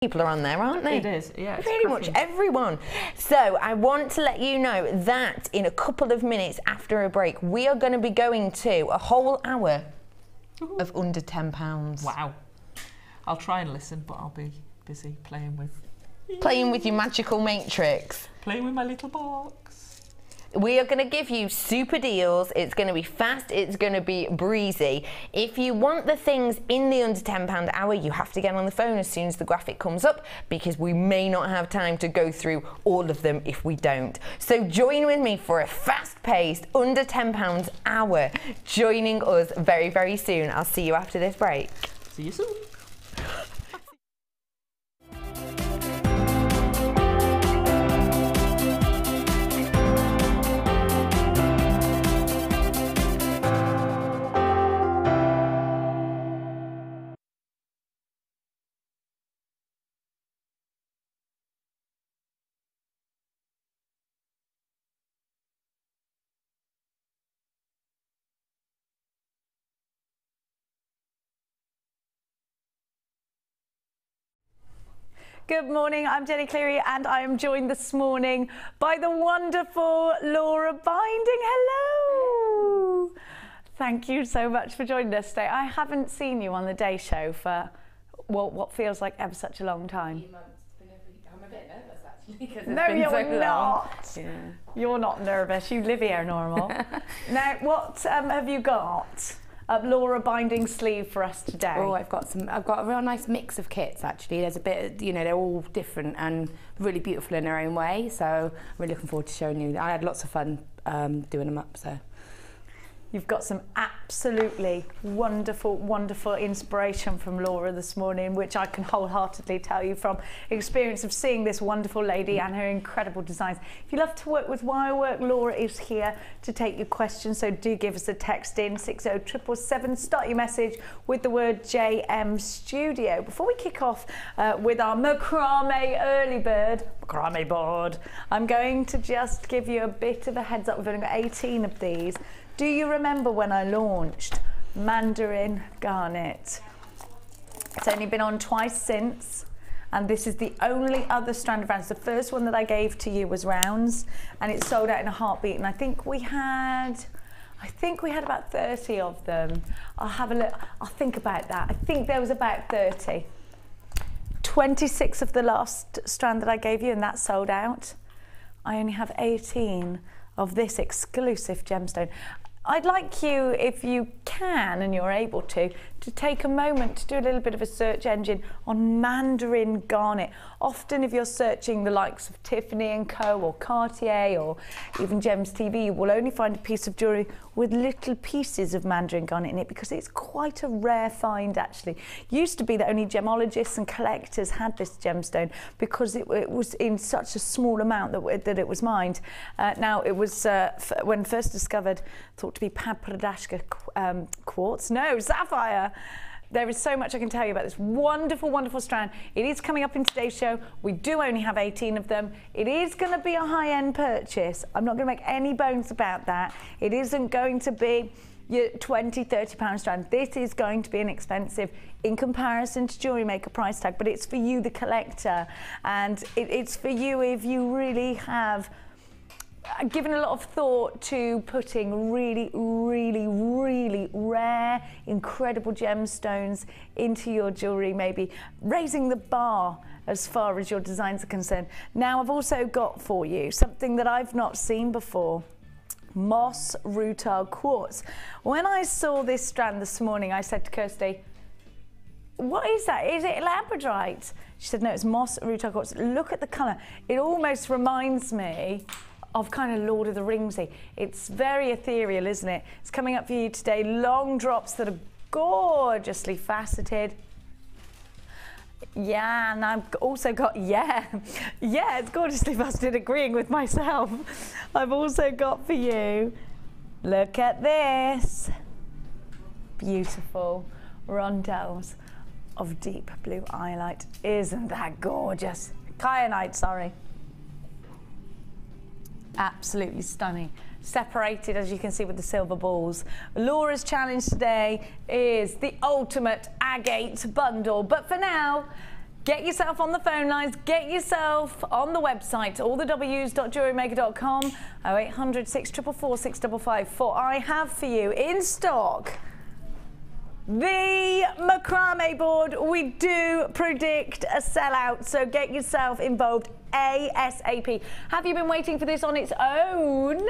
people are on there, aren't they? It is, yeah. Pretty much everyone. So I want to let you know that in a couple of minutes after a break, we are going to be going to a whole hour of under £10. Wow. I'll try and listen, but I'll be busy playing with your magical matrix. Playing with my little box. We are going to give you super deals. It's going to be fast. It's going to be breezy. If you want the things in the under £10 hour, you have to get on the phone as soon as the graphic comes up, because we may not have time to go through all of them if we don't. So join with me for a fast-paced under £10 hour, joining us very, very soon. I'll see you after this break. See you soon. Good morning, I'm Jenny Cleary and I am joined this morning by the wonderful Laura Binding. Hello! Thank you so much for joining us today. I haven't seen you on the Day Show for, well, what feels like ever such a long time. I'm a bit nervous actually, because it's no, been you're so not. Yeah. You're not nervous, you live here normal. Now, what have you got? Laura Binding sleeve for us today. Oh, I've got a real nice mix of kits actually. There's a bit, you know, they're all different and really beautiful in their own way. So I'm really looking forward to showing you. I had lots of fun doing them up. So. You've got some absolutely wonderful, wonderful inspiration from Laura this morning, which I can wholeheartedly tell you from experience of seeing this wonderful lady and her incredible designs. If you love to work with wirework, Laura is here to take your questions, so do give us a text in 60777. Start your message with the word JM Studio. Before we kick off with our macrame early bird, macrame board, I'm going to just give you a bit of a heads up. We've only got 18 of these. Do you remember when I launched Mandarin Garnet? It's only been on twice since, and this is the only other strand of rounds. The first one that I gave to you was rounds, and it sold out in a heartbeat. And I think we had about 30 of them. I'll have a look. I'll think about that. I think there was about 30. 26 of the last strand that I gave you, and that sold out. I only have 18 of this exclusive gemstone. I'd like you, if you can and you're able to take a moment to do a little bit of a search engine on Mandarin Garnet. Often if you're searching the likes of Tiffany & Co. or Cartier or even Gems TV, you will only find a piece of jewellery with little pieces of Mandarin Garnet in it, because it's quite a rare find actually. Used to be that only gemologists and collectors had this gemstone because it was in such a small amount that it was mined. Now it was, when first discovered, thought to be Papradashka quartz, no, sapphire. There is so much I can tell you about this wonderful, wonderful strand. It is coming up in today's show. We do only have 18 of them. It is going to be a high-end purchase. I'm not going to make any bones about that. It isn't going to be your £20, £30 strand. This is going to be inexpensive in comparison to Jewellery Maker price tag, but it's for you, the collector, and it's for you if you really have given a lot of thought to putting really, really, really rare, incredible gemstones into your jewellery, maybe raising the bar as far as your designs are concerned. Now I've also got for you something that I've not seen before. Moss rutile quartz. When I saw this strand this morning, I said to Kirsty, what is that? Is it labradorite? She said, no, it's moss rutile quartz. Look at the colour. It almost reminds me of kind of Lord of the Ringsy. It's very ethereal, isn't it? It's coming up for you today. Long drops that are gorgeously faceted. Yeah, and I've also got, yeah, it's gorgeously faceted, agreeing with myself. I've also got for you, look at this. Beautiful rondelles of deep blue iolite. Isn't that gorgeous? Kyanite, sorry. Absolutely stunning. Separated, as you can see, with the silver balls. Laura's challenge today is the ultimate agate bundle. But for now, Get yourself on the phone lines, get yourself on the website, all the w's.jewellerymaker.com, 0800 644 655, for I have for you in stock the macrame board. We do predict a sellout, so get yourself involved ASAP. Have you been waiting for this on its own?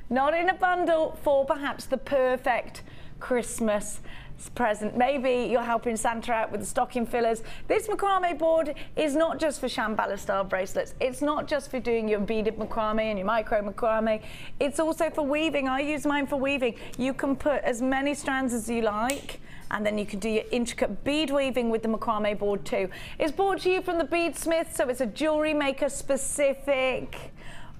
Not in a bundle, for perhaps the perfect Christmas present. Maybe you're helping Santa out with the stocking fillers. This macrame board is not just for Shambhala style bracelets. It's not just for doing your beaded macrame and your micro macrame. It's also for weaving. I use mine for weaving. You can put as many strands as you like, and then you can do your intricate bead weaving with the macrame board too. It's brought to you from the Beadsmith, so it's a Jewellery Maker specific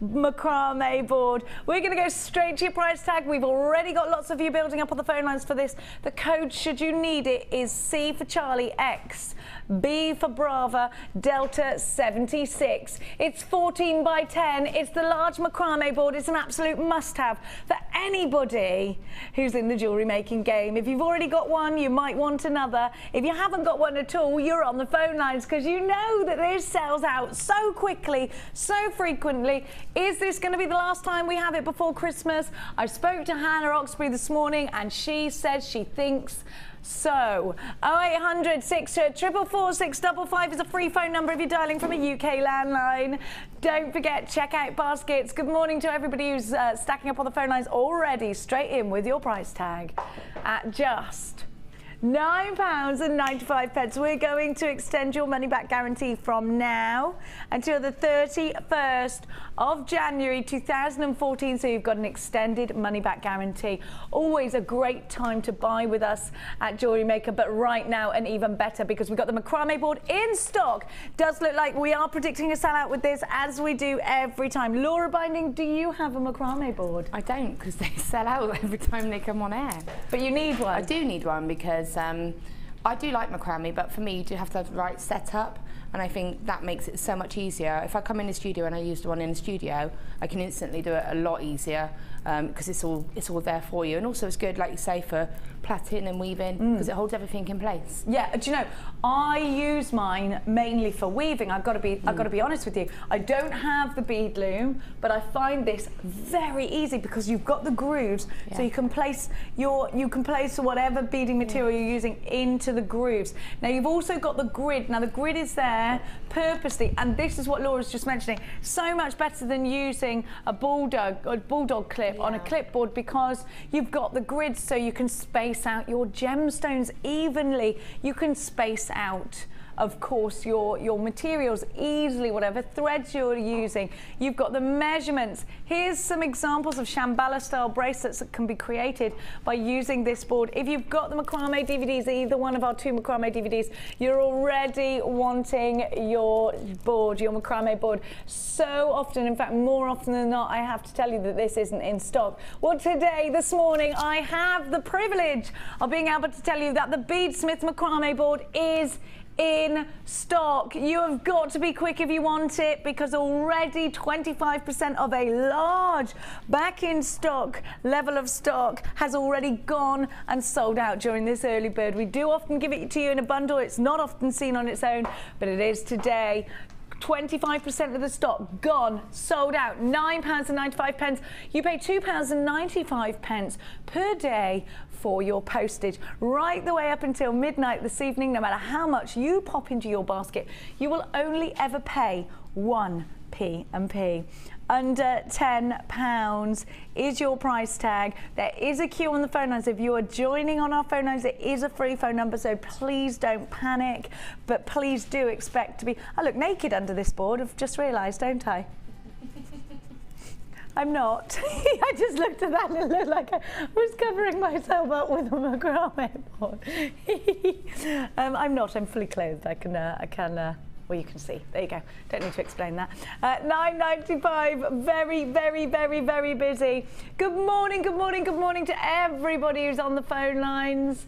macrame board. We're going to go straight to your price tag. We've already got lots of you building up on the phone lines for this. The code, should you need it, is C for Charlie, X, B for Brava, Delta 76. It's 14 by 10. It's the large macrame board. It's an absolute must-have for anybody who's in the jewellery making game. If you've already got one, you might want another. If you haven't got one at all, you're on the phone lines, because you know that this sells out so quickly, so frequently. Is this going to be the last time we have it before Christmas? I spoke to Hannah Oxbury this morning, and she said she thinks so. 0800 644 655 is a free phone number if you're dialing from a UK landline. Don't forget, checkout baskets. Good morning to everybody who's stacking up on the phone lines already. Straight in with your price tag at just £9.95. We're going to extend your money back guarantee from now until the 31st of January 2014, so you've got an extended money back guarantee. Always a great time to buy with us at Jewellery Maker, but right now an even better, because we've got the macrame board in stock. Does look like we are predicting a sellout with this, as we do every time. Laura Binding, do you have a macrame board? I don't, because they sell out every time they come on air. But you need one. I do need one, because I do like macrame, but for me you do have to have the right setup, and I think that makes it so much easier. If I come in the studio and I use the one in the studio, I can instantly do it a lot easier, because it's all there for you. And also it's good, like you say, for plaiting and weaving, because it holds everything in place. Yeah, do you know, I use mine mainly for weaving. I've got to be honest with you. I don't have the bead loom, but I find this very easy, because you've got the grooves, so you can place whatever beading material you're using into the grooves. Now you've also got the grid. Now the grid is there purposely, and this is what Laura's just mentioning. So much better than using a bulldog clip on a clipboard, because you've got the grid, so you can space out your gemstones evenly. You can space out, of course, your materials easily, whatever threads you're using. You've got the measurements. Here's some examples of Shambhala style bracelets that can be created by using this board. If you've got the macrame DVDs, either one of our 2 macrame DVDs, you're already wanting your board, your macrame board. So often, in fact, more often than not, I have to tell you that this isn't in stock. Well, today, this morning, I have the privilege of being able to tell you that the Beadsmith macrame board is in stock. You have got to be quick if you want it, because already 25% of a large back in stock level of stock has already gone and sold out during this early bird. We do often give it to you in a bundle. It's not often seen on its own, but it is today. 25% of the stock gone, sold out. £9.95. You pay £2.95 per day for your postage, right the way up until midnight this evening. No matter how much you pop into your basket, you will only ever pay 1p&p. Under £10 is your price tag. There is a queue on the phone lines. If you are joining on our phone lines, it is a free phone number, so please don't panic, but please do expect to be... I look naked under this board, I've just realised, don't I? I'm not. I just looked at that and it looked like I was covering myself up with a macrame board. I'm not, I'm fully clothed. I can well, you can see. There you go. Don't need to explain that. £9.95. Very, very, very, very busy. Good morning, good morning, good morning to everybody who's on the phone lines.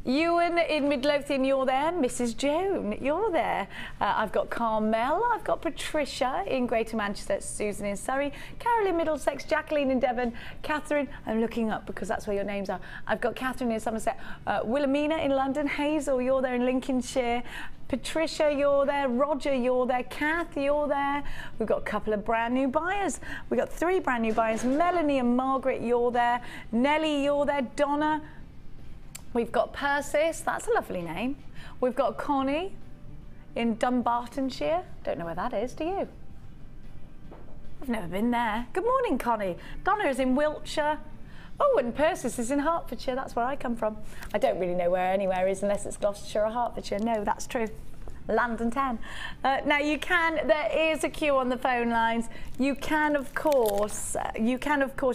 Ewan in Midlothian, you're there. Mrs. Joan, you're there. I've got Carmel, I've got Patricia in Greater Manchester, Susan in Surrey, Carol in Middlesex, Jacqueline in Devon, Catherine, I'm looking up because that's where your names are. I've got Catherine in Somerset, Wilhelmina in London, Hazel, you're there in Lincolnshire, Patricia, you're there. Roger, you're there. Kath, you're there. We've got a couple of brand new buyers. We've got 3 brand new buyers. Melanie and Margaret, you're there. Nellie, you're there. Donna. We've got Persis. That's a lovely name. We've got Connie in Dumbartonshire. Don't know where that is, do you? I've never been there. Good morning, Connie. Donna is in Wiltshire. Oh, and Persis is in Hertfordshire. That's where I come from. I don't really know where anywhere is unless it's Gloucestershire or Hertfordshire. No, that's true. London town. Now you can, there is a queue on the phone lines. You can of course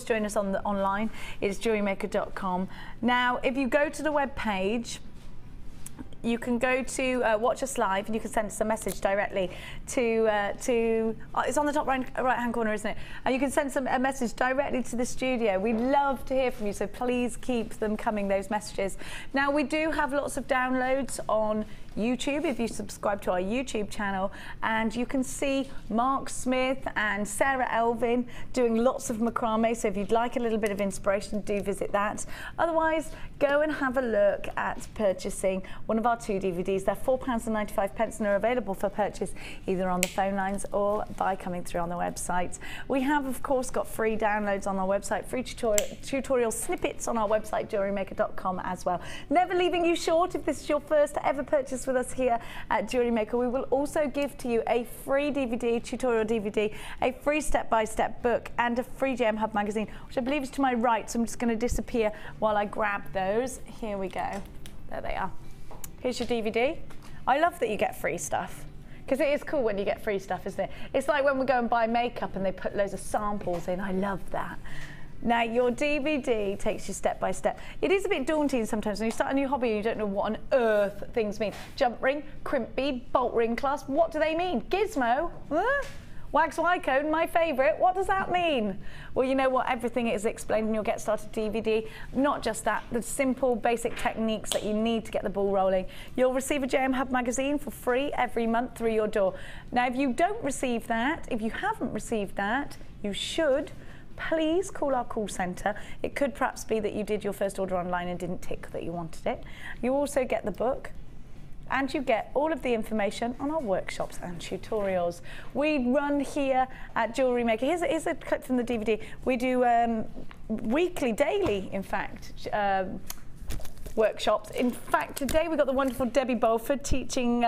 join us on the online. It's jewellerymaker.com. Now, if you go to the web page, you can go to watch us live, and you can send us a message directly to it's on the top right hand corner, isn't it? And you can send a message directly to the studio. We'd love to hear from you, so please keep them coming, those messages. Now, we do have lots of downloads on YouTube if you subscribe to our YouTube channel, and you can see Mark Smith and Sarah Elvin doing lots of macrame, so if you'd like a little bit of inspiration, do visit that. Otherwise, go and have a look at purchasing one of our 2 DVDs. They're £4.95 and they're available for purchase either on the phone lines or by coming through on the website. We have of course got free downloads on our website, free tutorial snippets on our website jewellerymaker.com as well. Never leaving you short. If this is your first ever purchase with us here at Jewellery Maker, we will also give to you a free DVD, tutorial DVD, a free step-by-step book, and a free JM Hub magazine, which I believe is to my right, so I'm just going to disappear while I grab those. Here we go. There they are. Here's your DVD. I love that you get free stuff, because it is cool when you get free stuff, isn't it? It's like when we go and buy makeup and they put loads of samples in. I love that. Now, your DVD takes you step by step. It is a bit daunting sometimes when you start a new hobby and you don't know what on earth things mean. Jump ring, crimp bead, bolt ring clasp, what do they mean? Gizmo? Wax Y code, my favourite. What does that mean? Well, you know what? Everything is explained in your Get Started DVD. Not just that, the simple basic techniques that you need to get the ball rolling. You'll receive a JM Hub magazine for free every month through your door. Now, if you don't receive that, if you haven't received that, you should. Please call our call centre. It could perhaps be that you did your first order online and didn't tick that you wanted it. You also get the book, and you get all of the information on our workshops and tutorials. We run here at Jewellery Maker. Here's a clip from the DVD. We do weekly, daily, in fact, workshops. In fact, today we got the wonderful Debbie Bolford teaching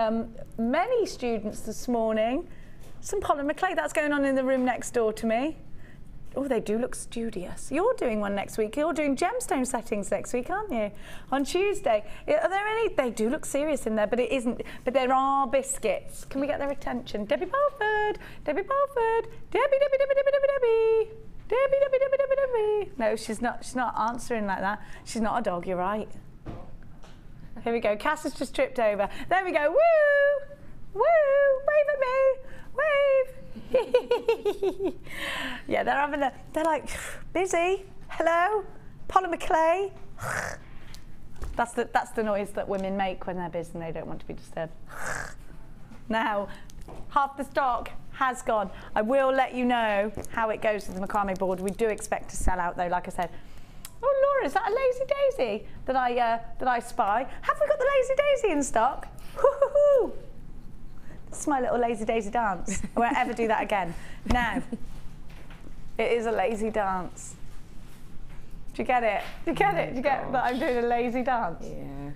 many students this morning some polymer clay. That's going on in the room next door to me. Oh, they do look studious. You're doing one next week. You're doing gemstone settings next week, aren't you? On Tuesday. Are there any? They do look serious in there, but it isn't. But there are biscuits. Can we get their attention? Debbie Balford. Debbie Balford. Debbie, Debbie, Debbie, Debbie, Debbie, Debbie. Debbie, Debbie, Debbie, Debbie, Debbie. No, she's not answering like that. She's not a dog, you're right. Here we go. Cass has just tripped over. There we go. Woo! Woo! Wave at me. Wave. Yeah, they're like busy. Hello, polymer clay. That's the noise that women make when they're busy and they don't want to be disturbed. Now, half the stock has gone. I will let you know how it goes with the macrame board. We do expect to sell out though, like I said. Oh, Laura, is that a lazy daisy that I spy? Have we got the lazy daisy in stock? Hoo-hoo-hoo. This is my little lazy daisy dance. I won't ever do that again. Now, it is a lazy dance. Do you get it? Do you get it? Do you get that I'm doing a lazy dance? Yeah.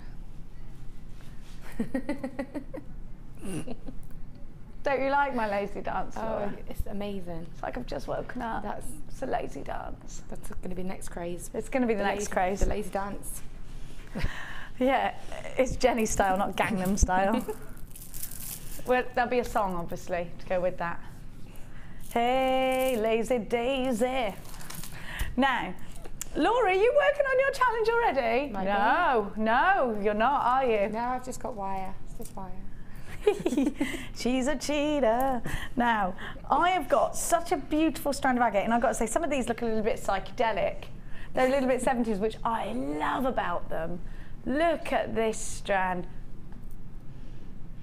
Don't you like my lazy dance, Laura? Oh, it's amazing. It's like I've just woken up. It's a lazy dance. That's going to be next craze. It's going to be the next craze. The lazy dance. Yeah, it's Jenny style, not Gangnam style. Well, there'll be a song, obviously, to go with that. Hey, lazy daisy. Now, Laura, are you working on your challenge already? No, you're not, are you? No, I've just got wire. It's just wire. She's a cheater. Now, I have got such a beautiful strand of agate, and I've got to say, some of these look a little bit psychedelic. They're a little bit 70s, which I love about them. Look at this strand.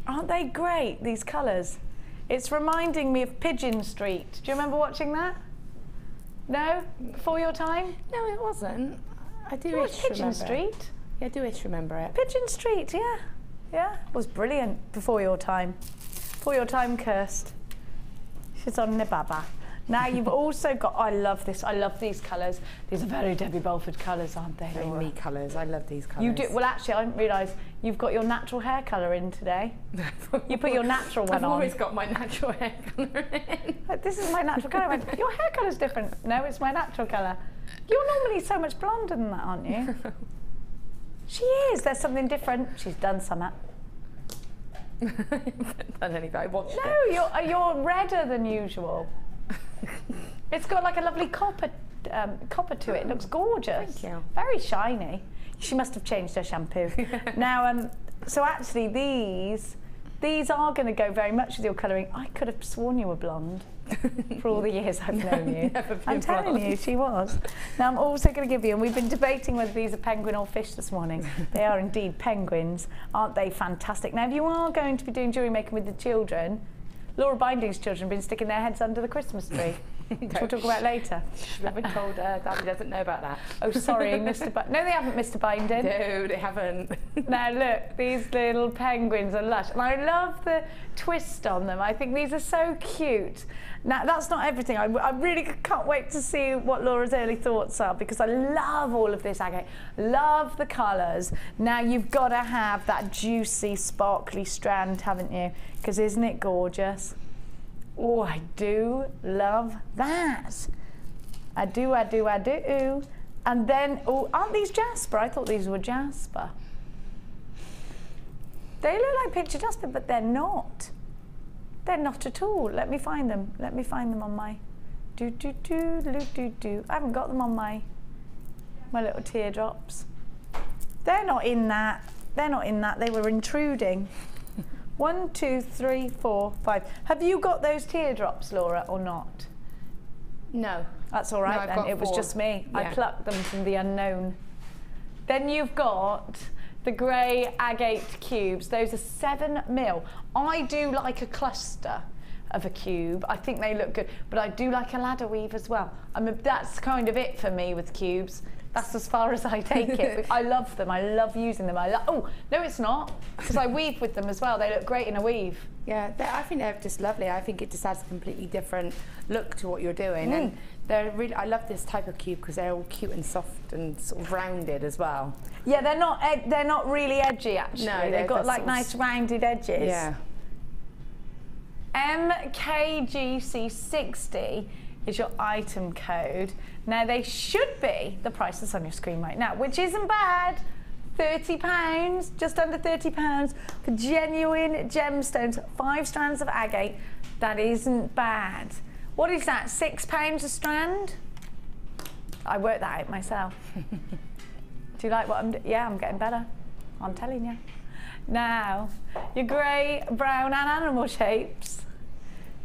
Aren't they great, these colours? It's reminding me of Pigeon Street. Do you remember watching that? No? Before your time? No, it wasn't. I do Pigeon Street? Yeah, I do remember it. Pigeon Street, yeah. Yeah, it was brilliant before your time. Before your time, Kirst. She's on Nibaba. Now you've also got, I love this, I love these colours. These are very Debbie Balford colours, aren't they? Very me colours, I love these colours. You do, well actually I didn't realise you've got your natural hair colour in today. You put your natural one on. I've always got my natural hair colour in. This is my natural colour. I went, your hair colour's different. No, it's my natural colour. You're normally so much blonder than that, aren't you? She is, there's something different. She's done something. Done anything, I watched it. No, you're redder than usual. It's got like a lovely copper to it. It looks gorgeous. Thank you. Very shiny. She must have changed her shampoo. Now, so actually these are going to go very much with your colouring. I could have sworn you were blonde for all the years I've known you. I'm telling you, she was. Now I'm also going to give you, and we've been debating whether these are penguin or fish this morning. They are indeed penguins. Aren't they fantastic? Now if you are going to be doing jewellery making with the children, Laura Binding's children have been sticking their heads under the Christmas tree. Which we'll talk about later. We haven't told her, Daddy doesn't know about that. Oh, sorry, Mr. No, they haven't, Mr. Binding. No, they haven't. Now look, these little penguins are lush. And I love the twist on them. I think these are so cute. Now, that's not everything. I really can't wait to see what Laura's early thoughts are, because I love all of this agate. Love the colours. Now, you've got to have that juicy, sparkly strand, haven't you? Because isn't it gorgeous? Oh, I do love that. I do. And then, oh, aren't these jasper? I thought these were jasper. They look like picture jasper, but they're not. They're not at all. Let me find them. Let me find them on my I haven't got them on my little teardrops. They're not in that. They're not in that. They were intruding. 1, 2, 3, 4, 5. Have you got those teardrops, Laura, or not? No. That's all right, no, then. It was just me. Yeah. I plucked them from the unknown. Then you've got the grey agate cubes. Those are 7mm. I do like a cluster of a cube. I think they look good, but I do like a ladder weave as well. That's kind of it for me with cubes. That's as far as I take it. I love them. I love using them. Oh, no, it's not, because I weave with them as well. They look great in a weave. Yeah, I think they're just lovely. I think it just adds a completely different look to what you're doing. And they're really, I love this type of cube because they're all cute and soft and sort of rounded as well. Yeah, they're not really edgy, actually. No, they've got like nice rounded edges. Yeah. MKGC60 is your item code. Now they should be, the price is on your screen right now, which isn't bad. £30, just under £30 for genuine gemstones, 5 strands of agate. That isn't bad. What is that, £6 a strand? I worked that out myself. Do you like what I'm doing? Yeah, I'm getting better. I'm telling you. Now, your grey, brown and animal shapes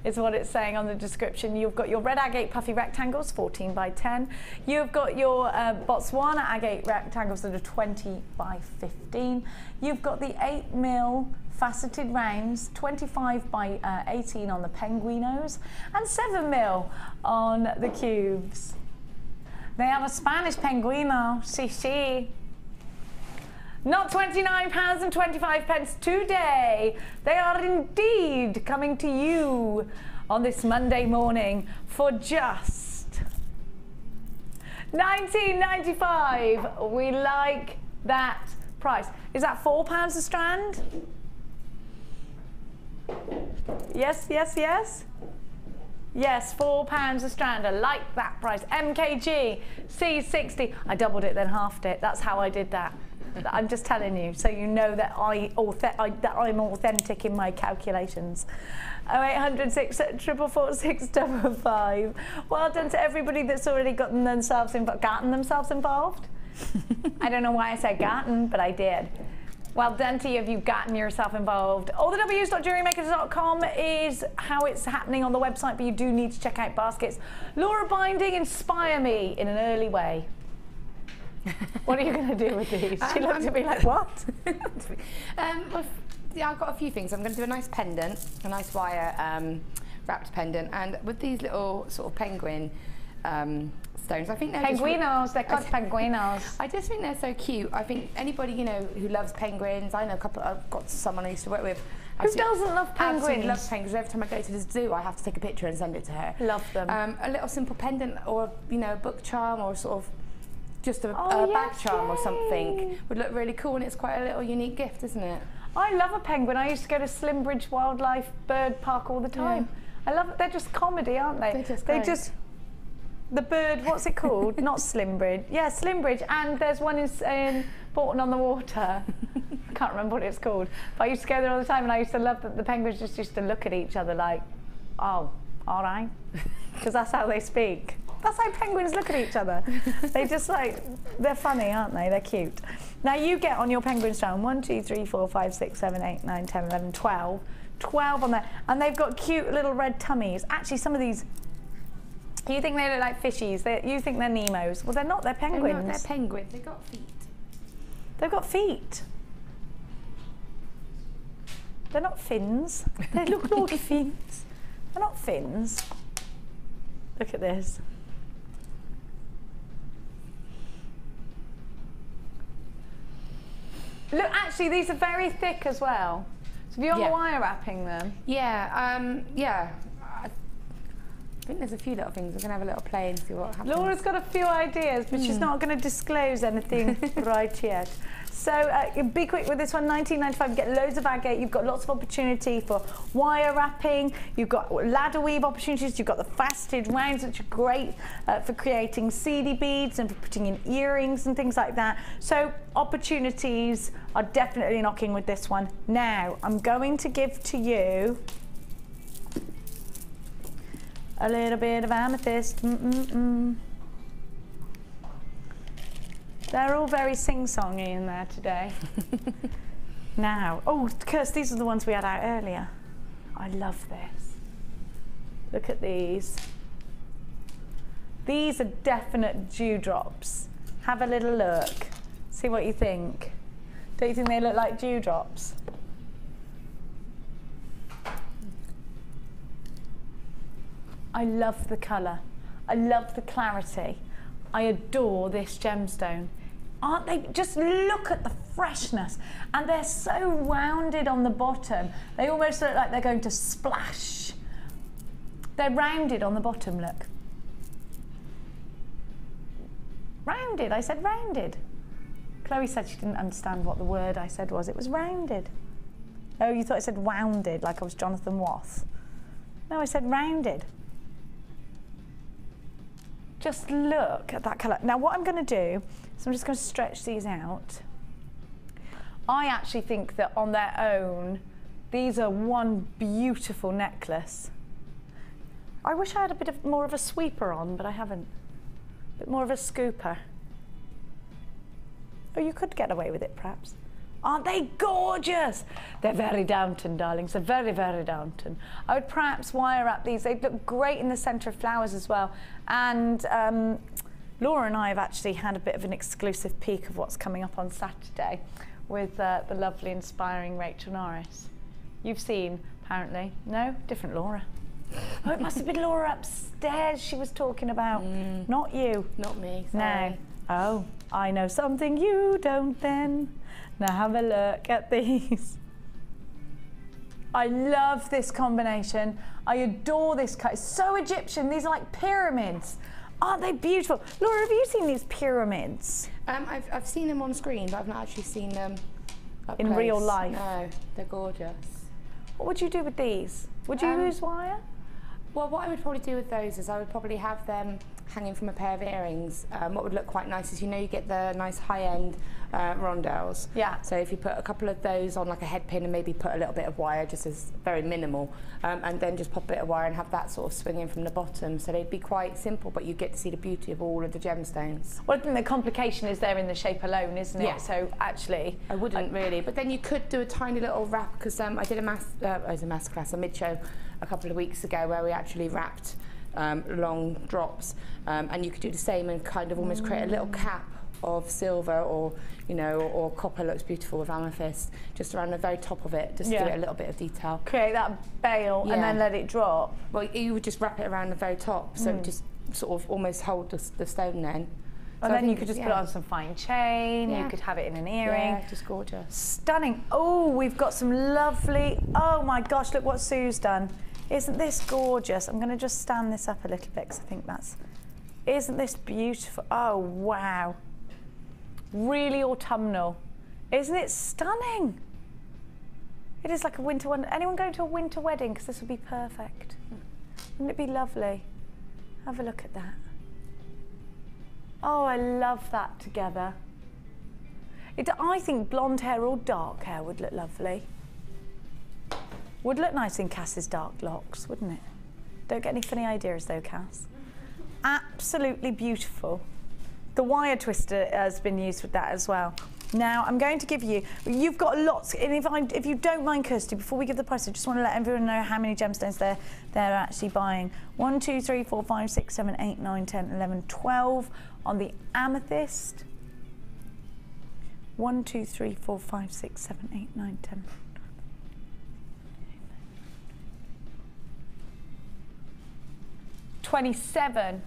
is what it's saying on the description. You've got your red agate puffy rectangles, 14 by 10. You've got your Botswana agate rectangles that are 20 by 15. You've got the 8mm faceted rounds, 25 by 18 on the penguinos, and 7mm on the cubes. They are a Spanish penguino, sí. Not £29.25 today. They are indeed coming to you on this Monday morning for just £19.95. We like that price. Is that £4 a strand? Yes. Yes, £4 a strand. I like that price. MKG C60. I doubled it, then halved it. That's how I did that. I'm just telling you, so you know that I'm authentic in my calculations. 0800 644 655. Well done to everybody that's already gotten themselves involved. I don't know why I said gotten, but I did. Well done to you if you've gotten yourself involved. allthews.jewellerymaker.com is how it's happening on the website, but you do need to check out baskets. Laura Binding, inspire me in an early way. What are you going to do with these? She looked at me like, what? Yeah, I've got a few things. I'm going to do a nice pendant, a nice wire wrapped pendant, and with these little sort of penguin stones. I think they're Penguinos, they're called penguinos. I just think they're so cute. I think anybody, you know, who loves penguins, I know a couple, I've got someone I used to work with. Who doesn't love penguins? Absolutely loves penguins. Every time I go to the zoo, I have to take a picture and send it to her. Love them. A little simple pendant, or, you know, a book charm, or sort of just a bag charm or something would look really cool, and it's quite a little unique gift, isn't it? I love a penguin. I used to go to Slimbridge Wildlife Bird Park all the time. Yeah. I love it. They're just comedy, aren't they? They're just the bird, what's it called? Not Slimbridge. Yeah, Slimbridge. And there's one in Bolton on the Water. I can't remember what it's called. But I used to go there all the time, and I used to love that the penguins just used to look at each other like, oh, all right. Because that's how they speak. That's how penguins look at each other. They just like, they're funny, aren't they? They're cute. Now you get on your penguin stone 1, 2, 3, 4, 5, 6, 7, 8, 9, 10, 11, 12. 12 on there. And they've got cute little red tummies. Actually, some of these, you think they look like fishies. You think they're Nemos. Well, they're not. They're penguins. They're not, they're penguins. They've got feet. They've got feet. They're not fins. They look like fins. They're not fins. Look at this. Look, actually, these are very thick as well. So if you're wire wrapping them. Yeah, yeah. I think there's a few little things. We're going to have a little play and see what happens. Laura's got a few ideas, but she's not going to disclose anything right yet. So be quick with this one, $19.95. You get loads of agate. You've got lots of opportunity for wire wrapping. You've got ladder weave opportunities. You've got the faceted rounds, which are great for creating seedy beads and for putting in earrings and things like that. So opportunities are definitely knocking with this one. Now, I'm going to give to you a little bit of amethyst. They're all very sing-songy in there today. Now, oh, Kirst, these are the ones we had out earlier. I love this. Look at these. These are definite dewdrops. Have a little look. See what you think. Don't you think they look like dewdrops? I love the colour. I love the clarity. I adore this gemstone. Aren't they? Just look at the freshness. And they're so rounded on the bottom. They almost look like they're going to splash. They're rounded on the bottom, look. Rounded, I said rounded. Chloe said she didn't understand what the word I said was. It was rounded. Oh, you thought I said wounded, like I was Jonathan Wath. No, I said rounded. Just look at that colour. Now what I'm going to do is I'm just going to stretch these out. I actually think that on their own, these are one beautiful necklace. I wish I had a bit more of a sweeper on, but I haven't. A bit more of a scooper. Oh, you could get away with it perhaps. Aren't they gorgeous? They're very Downton, darlings. They're very, very Downton. I would perhaps wire wrap these. They'd look great in the centre of flowers as well. And Laura and I have actually had a bit of an exclusive peek of what's coming up on Saturday with the lovely, inspiring Rachel Norris. You've seen, apparently. No? Different Laura. Oh, it must have been Laura upstairs she was talking about. Not you. Not me, sorry. No. Oh, I know something you don't then. Now have a look at these. I love this combination. I adore this cut. It's so Egyptian. These are like pyramids. Aren't they beautiful? Laura, have you seen these pyramids? I've seen them on screen, but I've not actually seen them up in close. Real life. No, they're gorgeous. What would you do with these? Would you use wire? Well, what I would probably do with those is I would probably have them hanging from a pair of earrings. What would look quite nice is, you know, you get the nice high-end rondelles. Yeah. So if you put a couple of those on like a head pin and maybe put a little bit of wire, just as very minimal, and then just pop a bit of wire and have that sort of swinging from the bottom. So they'd be quite simple, but you get to see the beauty of all of the gemstones. Well, I think the complication is there in the shape alone, isn't it? Yeah. So actually, I wouldn't really, but then you could do a tiny little wrap, because I did a masterclass, a mid-show a couple of weeks ago where we actually wrapped long drops, and you could do the same and kind of almost create a little cap of silver, or you know, or copper looks beautiful with amethyst, just around the very top of it, just do it a little bit of detail. Create that bail and then let it drop. Well, you would just wrap it around the very top, so it just sort of almost hold the stone then. And then you could just put on some fine chain, you could have it in an earring. Yeah, just gorgeous. Stunning. Oh, we've got some lovely, oh my gosh, look what Sue's done. Isn't this gorgeous? I'm going to just stand this up a little bit because I think that's, isn't this beautiful? Oh, wow. Really autumnal. Isn't it stunning? It is like a winter one. Anyone going to a winter wedding? Because this would be perfect. Wouldn't it be lovely? Have a look at that. Oh, I love that together. I think blonde hair or dark hair would look lovely. Would look nice in Cass's dark locks, wouldn't it? Don't get any funny ideas though, Cass. Absolutely beautiful. The wire twister has been used with that as well. Now I'm going to give you, you've got lots, and if you don't mind, Kirsty, before we give the price, I just want to let everyone know how many gemstones they're actually buying. 1, 2, 3, 4, 5, 6, 7, 8, 9, 10, 11, 12 on the amethyst. 1, 2, 3, 4, 5, 6, 7, 8, 9, 10. 27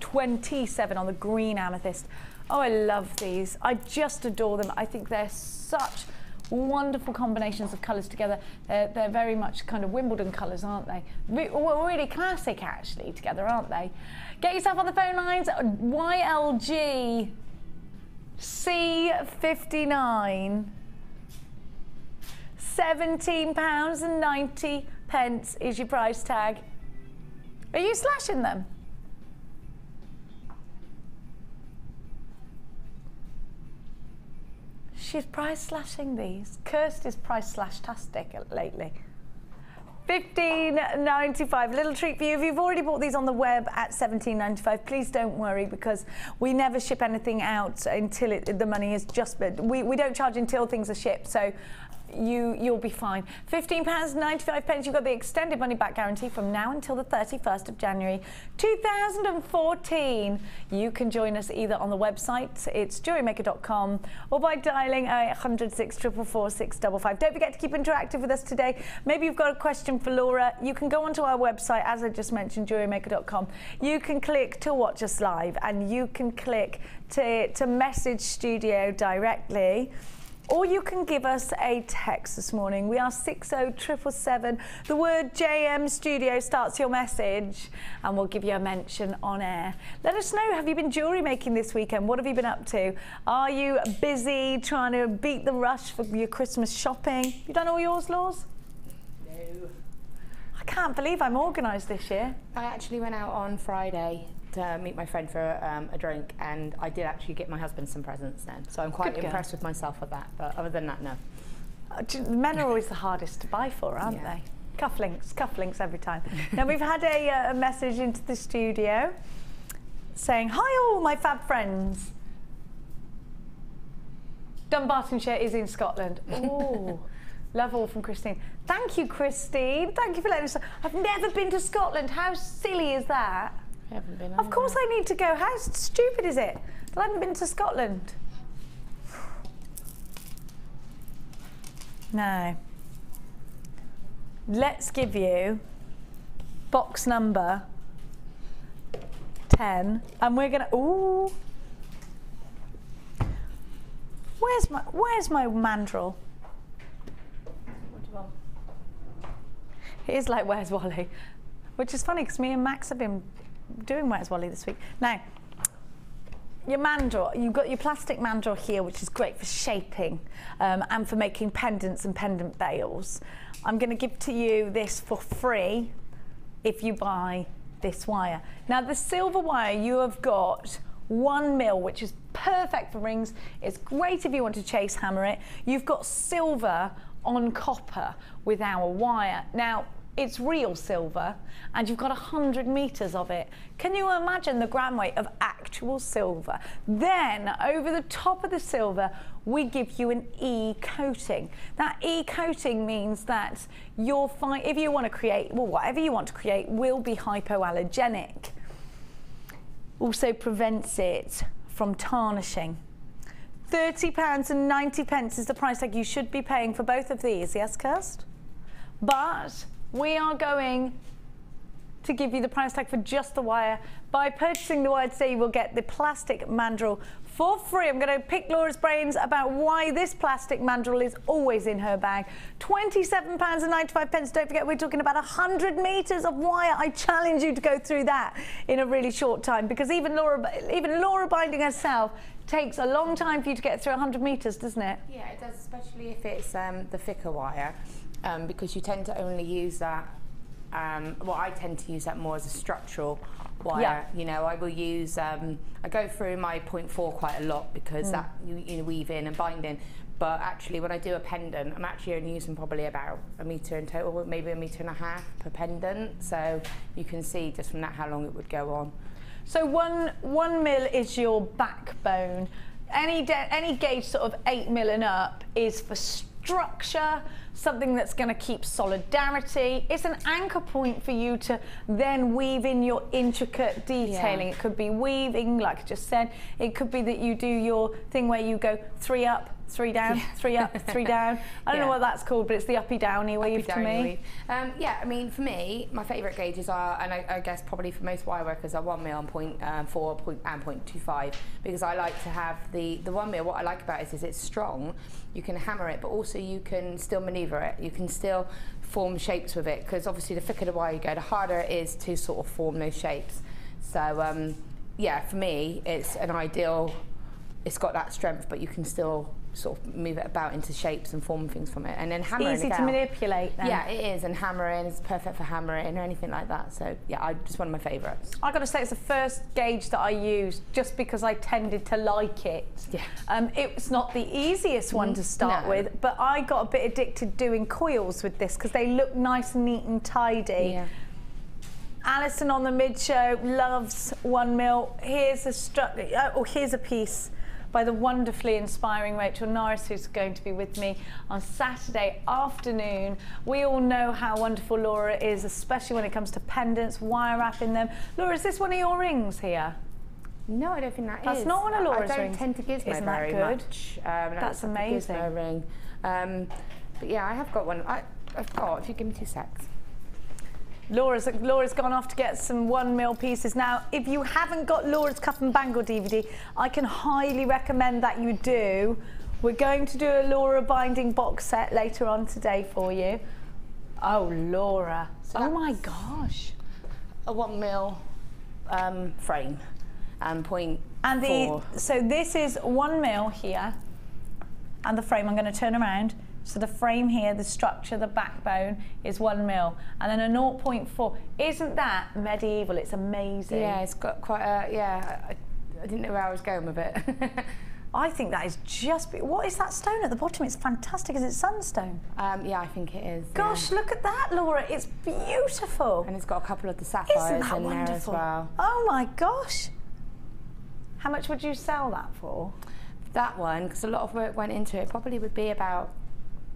on the green amethyst. Oh, I love these. I just adore them. I think they're such wonderful combinations of colours together. They're very much kind of Wimbledon colours, aren't they? Really classic, actually, together, aren't they? Get yourself on the phone lines. YLG C59. £17.90 is your price tag. Are you slashing them? She's price slashing these. Kirsty's price slash-tastic lately. $15.95, little treat for you. If you've already bought these on the web at $17.95, please don't worry because we never ship anything out until the money is just, we don't charge until things are shipped, so you'll be fine. £15.95, you've got the extended money back guarantee from now until the 31st of January 2014. You can join us either on the website, it's jewellerymaker.com, or by dialing 800 644 655. Don't forget to keep interactive with us today. Maybe you've got a question for Laura. You can go onto our website, as I just mentioned, jewellerymaker.com. You can click to watch us live, and you can click to message studio directly. Or you can give us a text this morning. We are 60777. The word JM Studio starts your message and we'll give you a mention on air. Let us know, have you been jewellery making this weekend? What have you been up to? Are you busy trying to beat the rush for your Christmas shopping? You done all yours, Laws? No. I can't believe I'm organised this year. I actually went out on Friday to meet my friend for a drink, and I did actually get my husband some presents then, so I'm quite impressed with myself with that, but other than that, no. Men are always the hardest to buy for, aren't they? Cufflinks every time. Now we've had a message into the studio saying, hi all my fab friends. Dunbartonshire is in Scotland. Oh, love all from Christine. Thank you, Christine. Thank you for letting us know. I've never been to Scotland. How silly is that? I haven't been. Of course I need to go. How stupid is it that I haven't been to Scotland? No. Let's give you box number 10, and we're gonna. Ooh. Where's my mandrel? What do you want? It is like Where's Wally, which is funny because me and Max have been doing Where's Wally this week. Now, your mandrel, you've got your plastic mandrel here, which is great for shaping and for making pendants and pendant bails. I'm going to give to you this for free if you buy this wire. Now, the silver wire, you have got 1 mil, which is perfect for rings. It's great if you want to chase hammer it. You've got silver on copper with our wire. Now, it's real silver, and you've got 100 meters of it. Can you imagine the gram weight of actual silver? Then, over the top of the silver, we give you an E-coating. That E-coating means that if you want to create, well, whatever you want to create will be hypoallergenic. Also prevents it from tarnishing. £30.90 is the price tag you should be paying for both of these, yes, Kirst? But we are going to give you the price tag for just the wire. By purchasing the wire today, you will get the plastic mandrel for free. I'm going to pick Laura's brains about why this plastic mandrel is always in her bag. £27.95. Don't forget, we're talking about 100 metres of wire. I challenge you to go through that in a really short time, because even Laura binding herself takes a long time for you to get through 100 metres, doesn't it? Yeah, it does, especially if it's the thicker wire, because you tend to only use that. Well, I tend to use that more as a structural wire. Yeah. You know, I will use, I go through my 0.4 quite a lot, because that you weave in and bind in. But actually, when I do a pendant, I'm actually only using probably about a metre in total, maybe 1.5 metres per pendant. So you can see just from that how long it would go on. So one mil is your backbone. Any gauge sort of 8 mil and up is for structure, something that's going to keep solidarity. It's an anchor point for you to then weave in your intricate detailing. Yeah. It could be weaving, like I just said. It could be that you do your thing where you go 3 up, 3 down, 3 up, 3 down. I don't know what that's called, but it's the uppy downy weave to me. Yeah, I mean, for me, my favourite gauges are, and I guess probably for most wire workers, are 1 mil and 0.4 and 0.25, because I like to have the 1 mil. What I like about it is it's strong. You can hammer it, but also you can still manoeuvre it. You can still form shapes with it, because obviously the thicker the wire you go, the harder it is to sort of form those shapes. So yeah, for me, it's an ideal. It's got that strength, but you can still sort of move it about into shapes and form things from it, and then hammering easy to manipulate then. Yeah, it is, and hammering is perfect for hammering or anything like that. So yeah, just one of my favourites. I got to say, it's the first gauge that I used just because I tended to like it. Yeah. It's not the easiest one to start with, but I got a bit addicted doing coils with this because they look nice, neat and tidy. Yeah. Alison on the mid show loves 1 mil. Here's a piece by the wonderfully inspiring Rachel Norris, who's going to be with me on Saturday afternoon. We all know how wonderful Laura is, especially when it comes to pendants, wire wrapping them. Laura, is this one of your rings here? No, I don't think that is. That's not one of Laura's rings. I don't tend to give Isn't very that good? much. That's amazing. A ring. But yeah, I have got one. I've got, if you give me 2 secs. Laura's gone off to get some 1 mil pieces. Now, if you haven't got Laura's Cuff and Bangle DVD, I can highly recommend that you do. We're going to do a Laura binding box set later on today for you. Oh, Laura. So oh my gosh. A 1 mil frame and 0.4. So this is 1 mil here, and the frame, I'm going to turn around. So the frame here, the structure, the backbone is 1 mil, and then a 0.4. Isn't that medieval? It's amazing. Yeah, it's got quite a, yeah, I didn't know where I was going with it. I think that is just, what is that stone at the bottom? It's fantastic. Is it sunstone? Yeah, I think it is. Gosh, look at that, Laura. It's beautiful. And it's got a couple of the sapphires Isn't that in wonderful? there as well. Oh my gosh. How much would you sell that for? That one, because a lot of work went into it, probably would be about,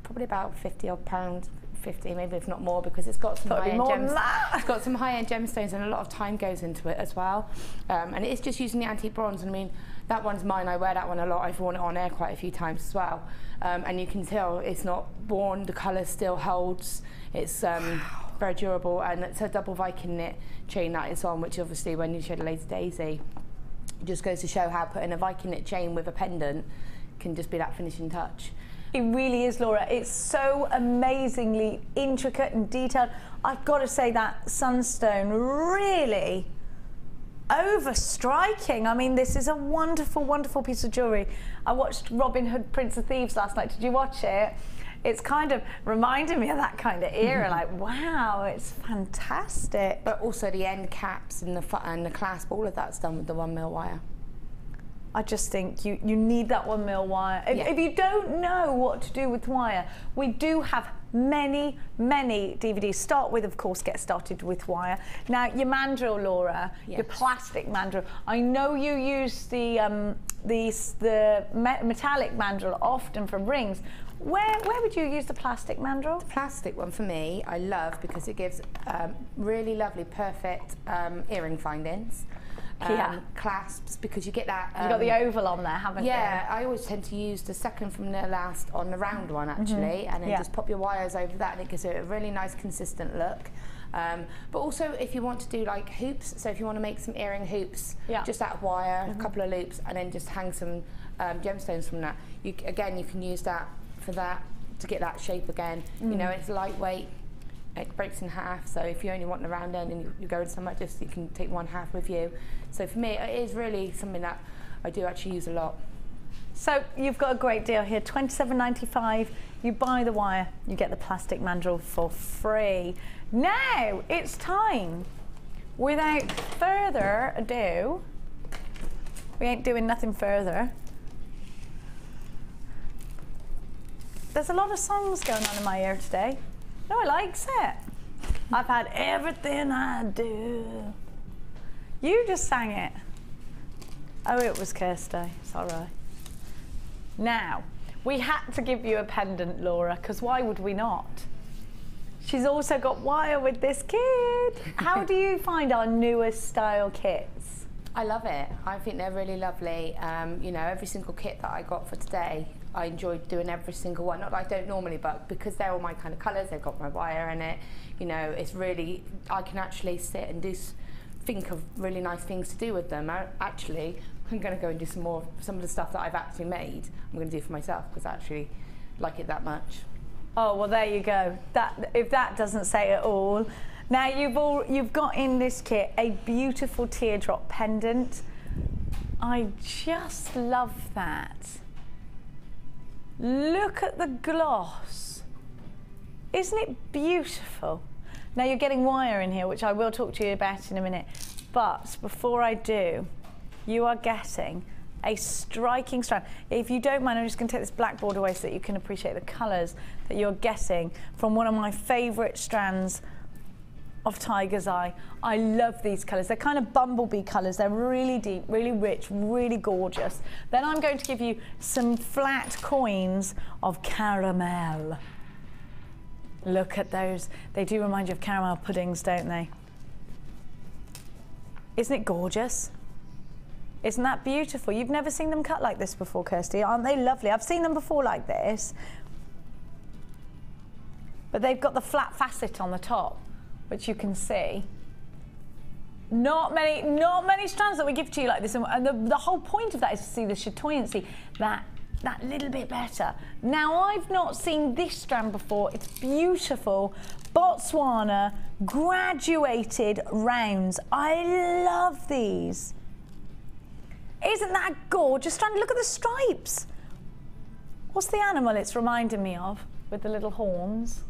£50 odd, 50 maybe if not more, because it's got some high-end gems. It's got some high-end gemstones, and a lot of time goes into it as well. And it's just using the antique bronze. I mean, that one's mine. I wear that one a lot. I've worn it on air quite a few times as well. And you can tell it's not worn. The colour still holds. It's very durable, and it's a double Viking knit chain that it's on, which obviously when you showed a Lady Daisy, it just goes to show how putting a Viking knit chain with a pendant can just be that finishing touch. It really is, Laura. It's so amazingly intricate and detailed. I've got to say that sunstone really over-striking. I mean, this is a wonderful, wonderful piece of jewellery. I watched Robin Hood, Prince of Thieves last night. Did you watch it? It's kind of reminding me of that kind of era. Like, wow, it's fantastic. But also the end caps and the clasp, all of that's done with the 1 mil wire. I just think you need that 1 mil wire. If you don't know what to do with wire, we do have many, many DVDs. Start with, of course, Get Started with Wire. Now, your mandrel, Laura, your plastic mandrel. I know you use the metallic mandrel often for rings. Where would you use the plastic mandrel? The plastic one for me, I love because it gives really lovely, perfect earring findings. Clasps, because you get that. You've got the oval on there, haven't you? Yeah, I always tend to use the second from the last on the round one actually, and then just pop your wires over that, and it gives it a really nice consistent look. But also if you want to do like hoops, so if you want to make some earring hoops, just out of wire, a couple of loops, and then just hang some gemstones from that. Again, you can use that for that, to get that shape again. You know, it's lightweight, it breaks in half, so if you only want the round end and you go in somewhere, just you can take one half with you. So for me, it is really something that I do actually use a lot. So you've got a great deal here, £27.95. You buy the wire, you get the plastic mandrel for free. Now it's time, without further ado, we ain't doing nothing further. There's a lot of songs going on in my ear today. No, I likes it. I've had everything I do. You just sang it. Oh, it was Kirsty. It's all right. Now, we had to give you a pendant, Laura, because why would we not? She's also got wire with this kit. How do you find our newest style kits? I love it. I think they're really lovely. You know, every single kit that I got for today, I enjoyed doing every single one. Not that I don't normally, but because they're all my kind of colours, they've got my wire in it. You know, it's really, I can actually sit and think of really nice things to do with them. I'm going to go and do some of the stuff that I've actually made. I'm going to do for myself because I actually like it that much. Oh, well, there you go. If that doesn't say it all. Now you've got in this kit a beautiful teardrop pendant. I just love that. Look at the gloss. Isn't it beautiful? Now you're getting wire in here, which I will talk to you about in a minute. But before I do, you are getting a striking strand. If you don't mind, I'm just going to take this black border away so that you can appreciate the colours that you're getting from one of my favourite strands of Tiger's Eye. I love these colours. They're kind of bumblebee colours. They're really deep, really rich, really gorgeous. Then I'm going to give you some flat coins of caramel. Look at those. They do remind you of caramel puddings, don't they? Isn't it gorgeous? Isn't that beautiful? You've never seen them cut like this before, Kirsty. Aren't they lovely? I've seen them before like this. But they've got the flat facet on the top, which you can see. Not many strands that we give to you like this. And the whole point of that is to see the chatoyancy, that little bit better. Now, I've not seen this strand before. It's beautiful. Botswana graduated rounds. I love these. Isn't that a gorgeous strand? Look at the stripes. What's the animal it's reminding me of with the little horns?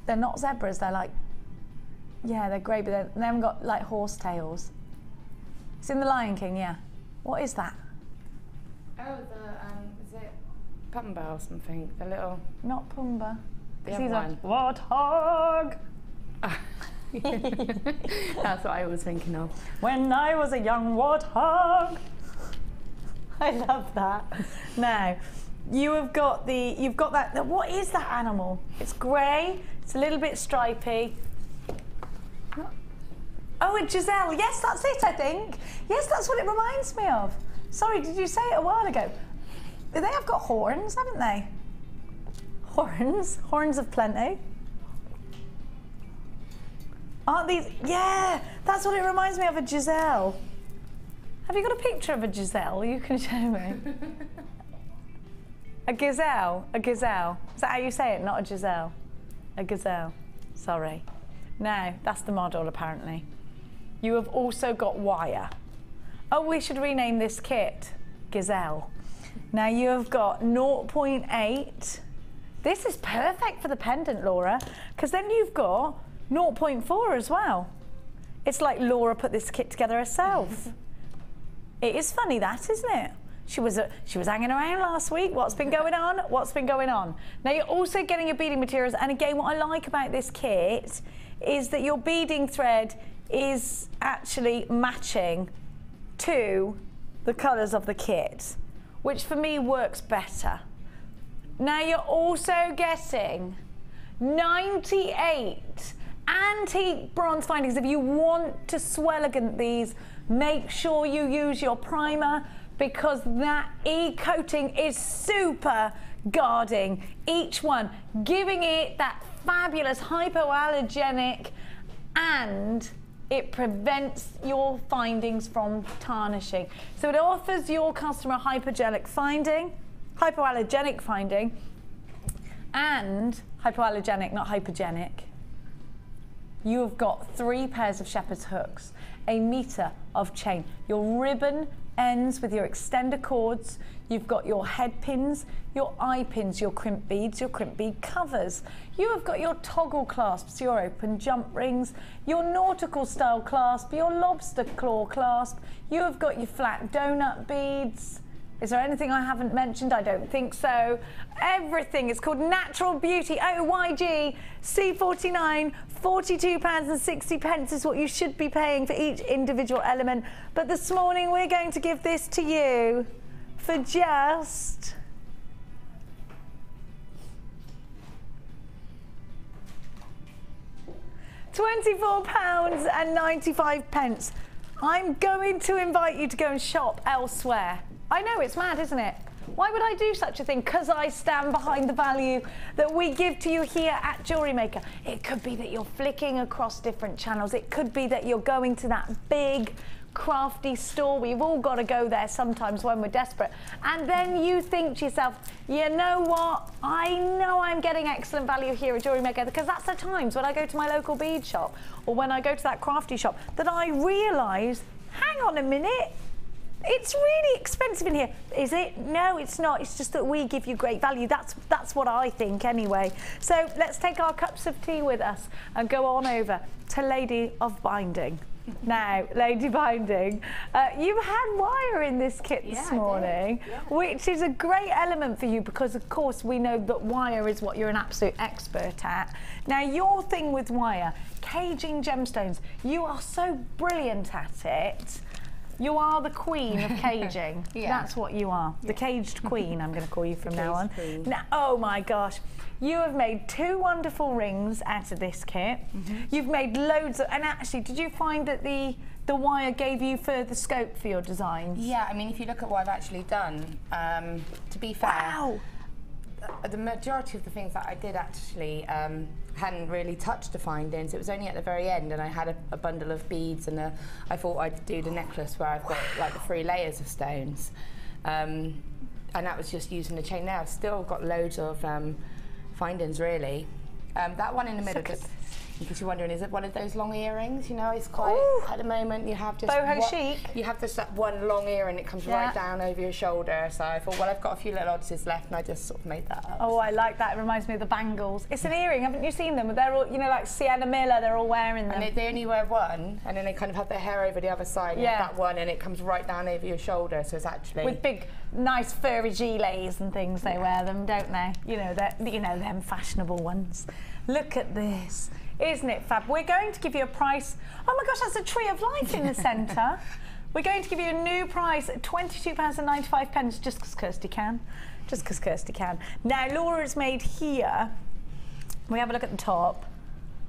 They're not zebras, they're like, yeah, they're grey, but they haven't got like horse tails. It's in The Lion King, yeah. What is that? Oh, is it Pumbaa or something? The little... Not Pumbaa. The other one. Warthog! That's what I was thinking of. When I was a young warthog. I love that. Now, you've got that. What is that animal? It's grey. It's a little bit stripy. Oh, a Giselle. Yes, that's it, I think. Yes, that's what it reminds me of. Sorry, did you say it a while ago? They have got horns, haven't they? Horns. Horns of plenty. Aren't these? Yeah, that's what it reminds me of, a Giselle. Have you got a picture of a Giselle you can show me? A gazelle, a gazelle. Is that how you say it? Not a Giselle. A gazelle. Sorry. Now, that's the model apparently. You have also got wire. Oh, we should rename this kit Gazelle. Now you have got 0.8. This is perfect for the pendant, Laura, because then you've got 0.4 as well. It's like Laura put this kit together herself. It is funny that, isn't it? She was hanging around last week. What's been going on? What's been going on? Now you're also getting your beading materials, and again, what I like about this kit is that your beading thread is actually matching to the colours of the kit, which for me works better. Now you're also getting 98 antique bronze findings. If you want to swelligant these, make sure you use your primer, because that e-coating is super guarding each one, giving it that fabulous hypoallergenic, and it prevents your findings from tarnishing. So it offers your customer hypoallergenic finding, and hypoallergenic, not hypogenic. You have got 3 pairs of shepherd's hooks, a meter of chain. Your ribbon ends with your extender cords. You've got your head pins, your eye pins, your crimp beads, your crimp bead covers. You have got your toggle clasps, your open jump rings, your nautical style clasp, your lobster claw clasp. You have got your flat donut beads. Is there anything I haven't mentioned? I don't think so. Everything. It's called Natural Beauty OYG C49. £42.60 is what you should be paying for each individual element. But this morning we're going to give this to you for just £24.95. I'm going to invite you to go and shop elsewhere. I know, it's mad, isn't it? Why would I do such a thing? Because I stand behind the value that we give to you here at Jewellery Maker. It could be that you're flicking across different channels. It could be that you're going to that big, crafty store. We've all got to go there sometimes when we're desperate. And then you think to yourself, you know what? I know I'm getting excellent value here at Jewellery Maker, because that's the times when I go to my local bead shop or when I go to that crafty shop that I realise, hang on a minute, it's really expensive in here. Is it? No, it's not. It's just that we give you great value. That's what I think anyway. So let's take our cups of tea with us and go on over to Lady of Binding. Now, Lady Binding, you've had wire in this kit this morning, which is a great element for you because, of course, we know that wire is what you're an absolute expert at. Now, your thing with wire, caging gemstones, you are so brilliant at it. You are the queen of caging. That's what you are. The caged queen, I'm going to call you from now on. Now, oh my gosh. You have made 2 wonderful rings out of this kit. You've made loads of, and actually, did you find that the wire gave you further scope for your designs? Yeah, I mean, if you look at what I've actually done, to be fair, the majority of the things that I did actually hadn't really touched the findings. It was only at the very end, and I had a bundle of beads, and I thought I'd do the necklace where I've got like the 3 layers of stones, and that was just using the chain. Now I've still got loads of findings really. That one in the middle, in case you're wondering, is it one of those long earrings? You know, it's quite, at the moment you have just boho chic. You have just that one long ear and it comes right down over your shoulder. So I thought, well, I've got a few little oddities left, and I just sort of made that up. Oh, I like that. It reminds me of the bangles. It's an earring, haven't you seen them? They're all, you know, like Sienna Miller, they're all wearing them. And they only wear one, and then they kind of have their hair over the other side. You have that one, and it comes right down over your shoulder, so it's actually... With big, nice furry gilets and things, they wear them, don't they? You know, them fashionable ones. Look at this. Isn't it fab? We're going to give you a price. Oh my gosh, that's a tree of life in the centre. We're going to give you a new price at £22.95, just because Kirsty can. Just because Kirsty can. Now, Laura's made here, we have a look at the top,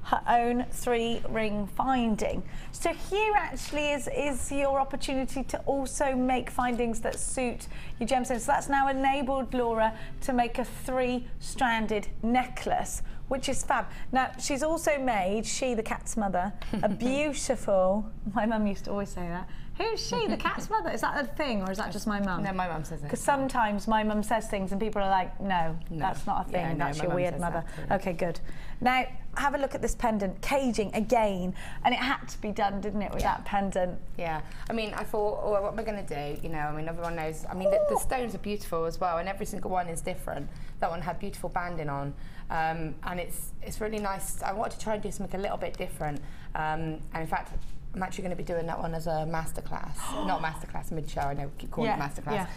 her own 3-ring finding. So here actually is your opportunity to also make findings that suit your gemstones. So that's now enabled Laura to make a 3-stranded necklace, which is fab. Now, she's also made, she, the cat's mother, a beautiful, my mum used to always say that, who's she, the cat's mother? Is that a thing, or is that just my mum? No, my mum says it. Because sometimes my mum says things and people are like, no, that's not a thing, that's your weird mother. Okay, good. Now, have a look at this pendant, caging again, and it had to be done, didn't it, with that pendant? Yeah, I mean, I thought, oh, what we're going to do, you know, I mean, everyone knows, I mean, the stones are beautiful as well, and every single one is different. That one had beautiful banding on, and it's really nice. I wanted to try and do something a little bit different, and in fact, I'm actually going to be doing that one as a masterclass. Not masterclass, mid-show, I know we keep calling it masterclass.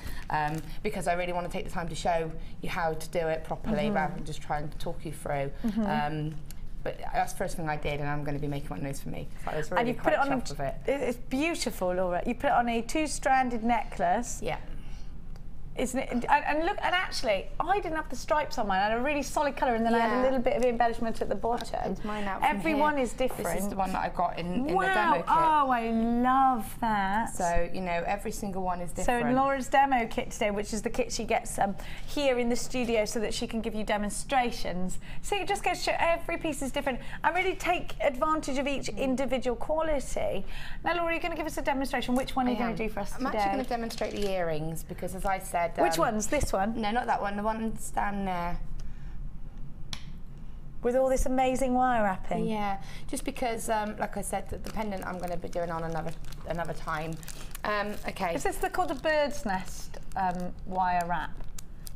Because I really want to take the time to show you how to do it properly rather than just try and talk you through. But that's the first thing I did, and I'm going to be making one of those for me. I was really quite chuffed with it. It's beautiful, Laura. You put it on a 2-stranded necklace. Yeah. isn't it? And look, and actually, I didn't have the stripes on mine. I had a really solid colour, and then I had a little bit of embellishment at the bottom. Mine out from Everyone here. is different. This is the one that I got in the demo kit. Oh, I love that. So, you know, every single one is different. So in Laura's demo kit today, which is the kit she gets here in the studio so that she can give you demonstrations. So it just goes to show every piece is different and really take advantage of each individual quality. Now, Laura, you're going to give us a demonstration. Which one are you going to do for us today? I'm actually going to demonstrate the earrings because, as I said... Which one's? This one? No, not that one. The one that's down there. With all this amazing wire wrapping? Yeah, just because, like I said, the pendant I'm going to be doing on another time. Okay. Is this called a bird's nest wire wrap?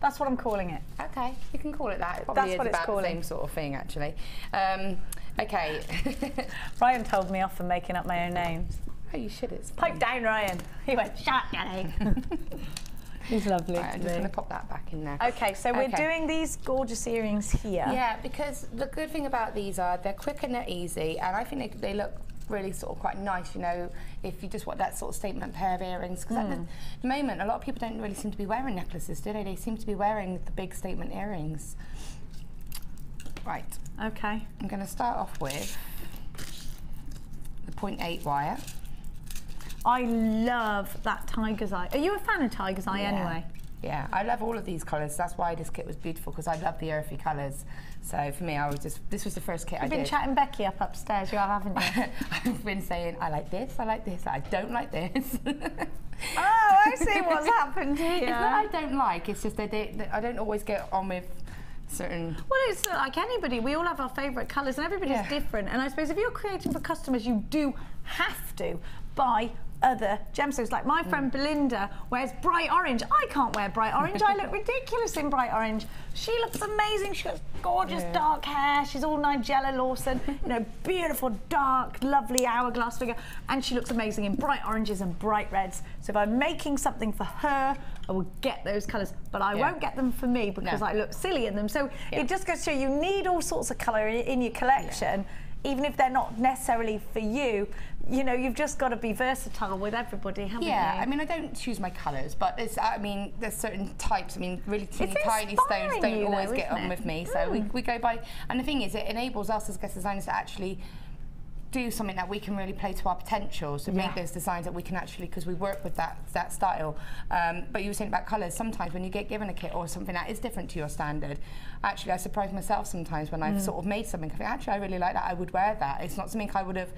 That's what I'm calling it. Okay, you can call it that. It probably is about the same sort of thing, actually. Okay. Ryan told me off for making up my own names. Oh, you should. It's Pipe down, Ryan. He went, shut up, Daddy. He's lovely. Right, I'm just going to pop that back in there. Okay, so we're doing these gorgeous earrings here. Yeah, because the good thing about these are they're quick and they're easy, and I think they look really sort of quite nice, you know, if you just want that sort of statement pair of earrings. Because at the moment, a lot of people don't really seem to be wearing necklaces, do they? They seem to be wearing the big statement earrings. Right. Okay. I'm going to start off with the 0.8 wire. I love that tiger's eye. Are you a fan of tiger's eye anyway? Yeah, I love all of these colours. That's why this kit was beautiful, because I love the earthy colours. So for me, this was the first kit I did. You've been chatting Becky up upstairs, you have, haven't you? I've been saying, I like this, I don't like this. Oh, I see what's happened here. It's not I don't like, it's just that I don't always get on with certain... Well, it's like anybody. We all have our favourite colours and everybody's different. And I suppose if you're creating for customers, you do have to buy other gemstones. Like my friend Belinda wears bright orange. I can't wear bright orange. I look ridiculous in bright orange. She looks amazing. She's got gorgeous dark hair. She's all Nigella Lawson. You know, beautiful, dark, lovely hourglass figure. And she looks amazing in bright oranges and bright reds. So if I'm making something for her, I will get those colours. But I won't get them for me because I look silly in them. So it just goes to show you need all sorts of colour in your collection. Even if they're not necessarily for you, you know, you've just got to be versatile with everybody, haven't you? Yeah, I mean, I don't choose my colours, but there's certain types. I mean, really teeny tiny stones don't always get on with me, so we go by. And the thing is, it enables us as guest designers to actually do something that we can really play to our potential, so make those designs that we can actually, because we work with that style. But you were saying about colours, sometimes when you get given a kit or something that is different to your standard, actually I surprise myself sometimes when I've sort of made something, I think actually I really like that, I would wear that. It's not something I would have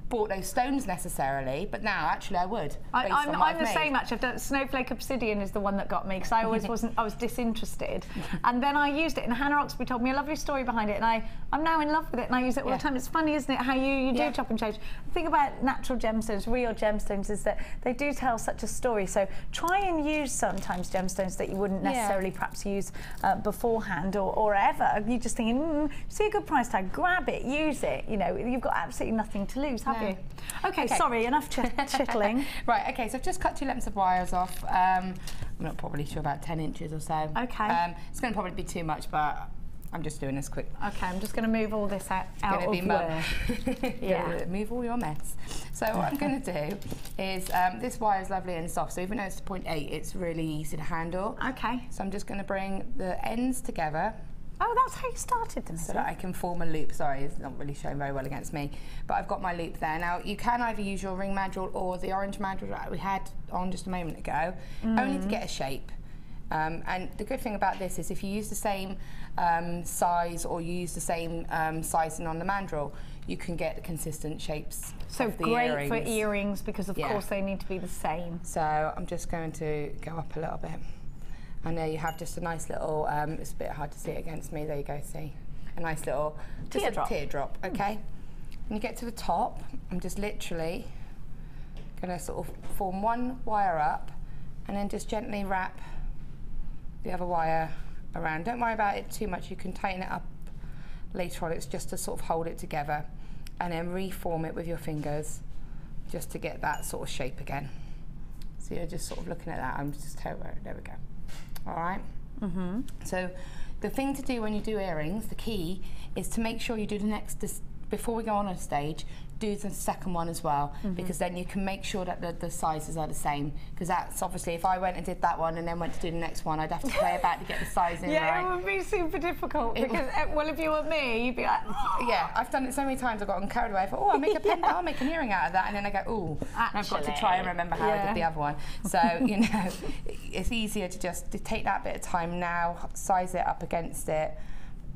bought those stones necessarily, but now actually I would. I'm the same actually. I've done Snowflake Obsidian is the one that got me because I always I was disinterested, and then I used it, and Hannah Oxby told me a lovely story behind it, and I'm now in love with it, and I use it all the time. It's funny, isn't it, how you do chop and change. The thing about natural gemstones, real gemstones, is that they do tell such a story. So try and use sometimes gemstones that you wouldn't necessarily perhaps use beforehand or ever. You're just thinking, see a good price tag, grab it, use it. You know, you've got absolutely nothing to lose, have you? Okay, sorry, enough chittling. Right, okay, so I've just cut 2 lengths of wires off. I'm not probably sure, about 10 inches or so. Okay. It's going to probably be too much, but I'm just doing this quick. Okay, I'm just going to move all this out of where. Move all your mess. So what I'm going to do is, this wire is lovely and soft, so even though it's 0.8, it's really easy to handle. Okay. So I'm just going to bring the ends together. Oh, that's how you started them, so that I can form a loop. Sorry, it's not really showing very well against me, but I've got my loop there. Now, you can either use your ring mandrel or the orange mandrel that we had on just a moment ago, only to get a shape. And the good thing about this is if you use the same size or you use the same sizing on the mandrel, you can get the consistent shapes. So of the great earrings. for earrings because, of course, they need to be the same. So I'm just going to go up a little bit. And there you have just a nice little, it's a bit hard to see it against me, there you go, see? A nice little teardrop, okay? When you get to the top, I'm just literally gonna sort of form one wire up and then just gently wrap the other wire around. Don't worry about it too much, you can tighten it up later on, it's just to sort of hold it together and then reform it with your fingers just to get that sort of shape again. So you're just sort of looking at that, I'm just, there we go. All right. So the thing to do when you do earrings, the key is to make sure you do the next before we go on a stage, do the second one as well, because then you can make sure that the sizes are the same, because that's obviously, if I went and did that one and then went to do the next one, I'd have to play about to get the size in right. It would be super difficult, because, well, if you were me, you'd be like, oh. Yeah, I've done it so many times, I've gotten carried away. I thought, oh, I'll make a pen, I'll make an earring out of that, and then I go, oh, I've got to try and remember how I did the other one. So, you know, it's easier to just take that bit of time now, size it up against it,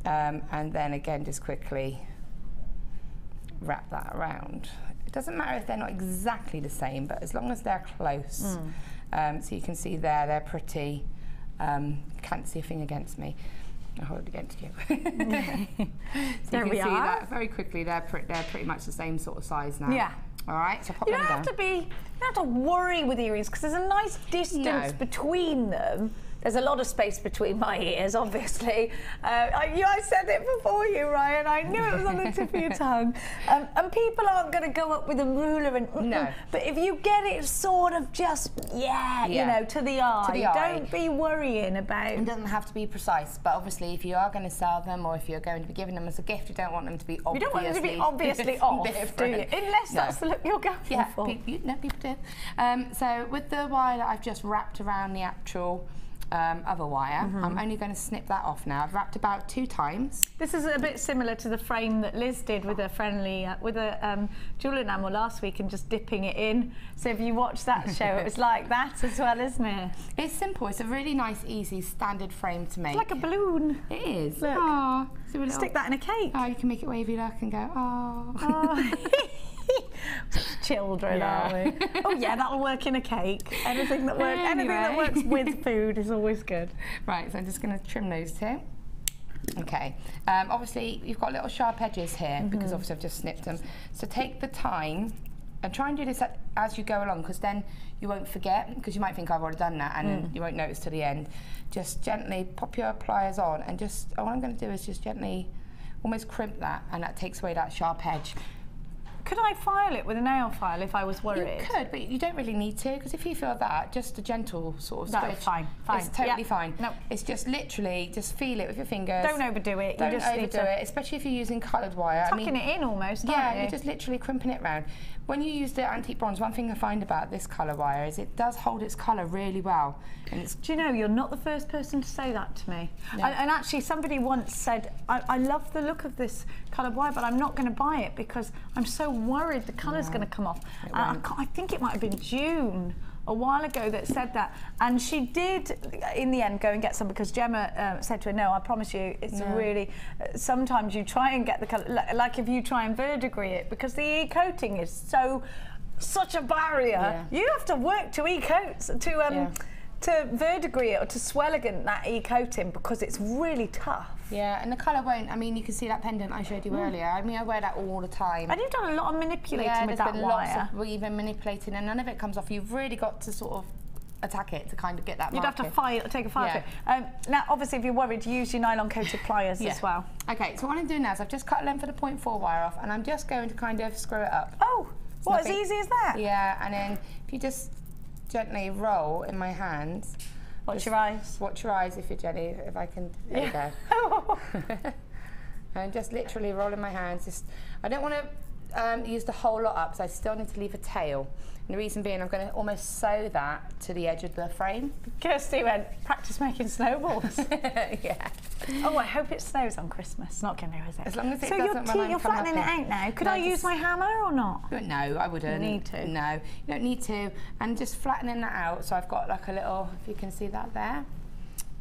and then again, just quickly wrap that around. It doesn't matter if they're not exactly the same, but as long as they're close. So you can see there, they're pretty, can't see a thing against me. I'll hold it against you. So There you can we see are. that very quickly, they're pretty much the same sort of size now. Yeah. All right, so pop You them don't down. have to worry with earrings, because there's a nice distance between them. There's a lot of space between my ears, obviously. I said it before you, Ryan. I knew it was on the tip of your tongue. And people aren't going to go up with a ruler and but if you get it sort of just you know, to the eye. Don't be worrying about. It doesn't have to be precise, but obviously, if you are going to sell them or if you're going to be giving them as a gift, you don't want them to be obviously. You don't want them to be obviously off, do you? Unless that's the look you're going for. People do. So with the wire that I've just wrapped around the actual other wire, I'm only going to snip that off now. I've wrapped about 2 times. This is a bit similar to the frame that Liz did with a jewel enamel last week, and just dipping it in. So if you watch that show, it was like that as well, isn't it? It's simple. It's a really nice, easy, standard frame to make. It's like a balloon. It is. Look. Aww. So Stick that in a cake. Oh, you can make it wavy, look, and go, oh. Children, are we? Oh yeah, that'll work in a cake. Anything that works with food is always good. Right, so I'm just going to trim those 2. Okay. Obviously, you've got little sharp edges here because obviously I've just snipped them. So take the time and try and do this as you go along, because then you won't forget, because you might think I've already done that and you won't notice to the end. Just gently pop your pliers on and just, all I'm going to do is just gently almost crimp that, and that takes away that sharp edge. Could I file it with a nail file if I was worried? You could, but you don't really need to, because if you feel that, just a gentle sort of No, squish. fine. It's totally fine. No. It's just literally, just feel it with your fingers. Don't overdo it. Don't you just overdo it, especially if you're using coloured wire. Tucking it in almost, aren't you? You're just literally crimping it round. When you use the antique bronze, one thing I find about this colour wire is it does hold its colour really well. And it's Do you know, you're not the first person to say that to me. No. And actually, somebody once said, I love the look of this coloured wire, but I'm not going to buy it because I'm so worried the colour's going to come off. And I think it might have been June a while ago that said that, and she did in the end go and get some, because Gemma said to her, no, I promise you, it's really, sometimes you try and get the colour, like if you try and verdigris it, because the e-coating is such a barrier. You have to work to e-coat, to verdigris it or to swelligant that e-coating, because it's really tough. Yeah, and the colour won't. I mean, you can see that pendant I showed you earlier. I mean, I wear that all the time. And you've done a lot of manipulating with that been wire. Lots of weaving, manipulating, and none of it comes off. You've really got to sort of attack it to kind of get that You'd have to take a file to it. Now, obviously, if you're worried, use your nylon-coated pliers as well. Okay, so what I'm doing now is I've just cut a length of the 0.4 wire off, and I'm just going to kind of screw it up. Oh, what, as easy as that? Yeah, and then if you just gently roll in my hands. Watch your eyes. Watch your eyes if you're Jenny, if I can. There you go. And just literally roll in my hands. Just, I don't want to use the whole lot up, so I still need to leave a tail. And the reason being, I'm going to almost sew that to the edge of the frame. Kirsty went, practice making snowballs. Yeah. Oh, I hope it snows on Christmas. Not going to, is it? As long as it so doesn't when you're flattening it out now. Could I use my hammer or not? No, I wouldn't. You need to. No, you don't need to. And just flattening that out, so I've got like a little, if you can see that there.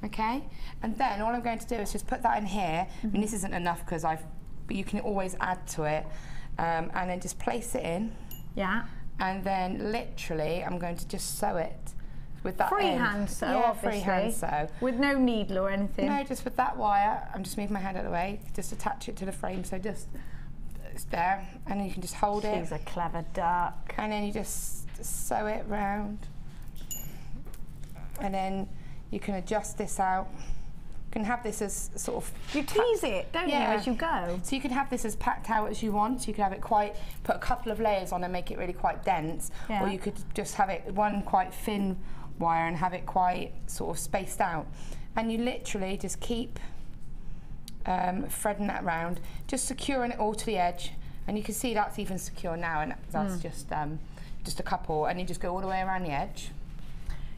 Okay, and then all I'm going to do is just put that in here. I mean, this isn't enough because but you can always add to it. And then just place it in. Yeah. And then literally, I'm going to just sew it with that freehand sew, obviously. Freehand sew. With no needle or anything? No, just with that wire. I'm just moving my hand out of the way. Just attach it to the frame, so just, it's there. And then you can just hold it. She's a clever duck. And then you just sew it round. And then you can adjust this out. You can have this as sort of... You tease it, don't you, as you go? So you can have this as packed out as you want. So you could have it quite, put a couple of layers on and make it really quite dense. Or you could just have it one quite thin wire and have it quite sort of spaced out. And you literally just keep threading that round, just securing it all to the edge. And you can see that's even secure now, and that's just a couple, and you just go all the way around the edge.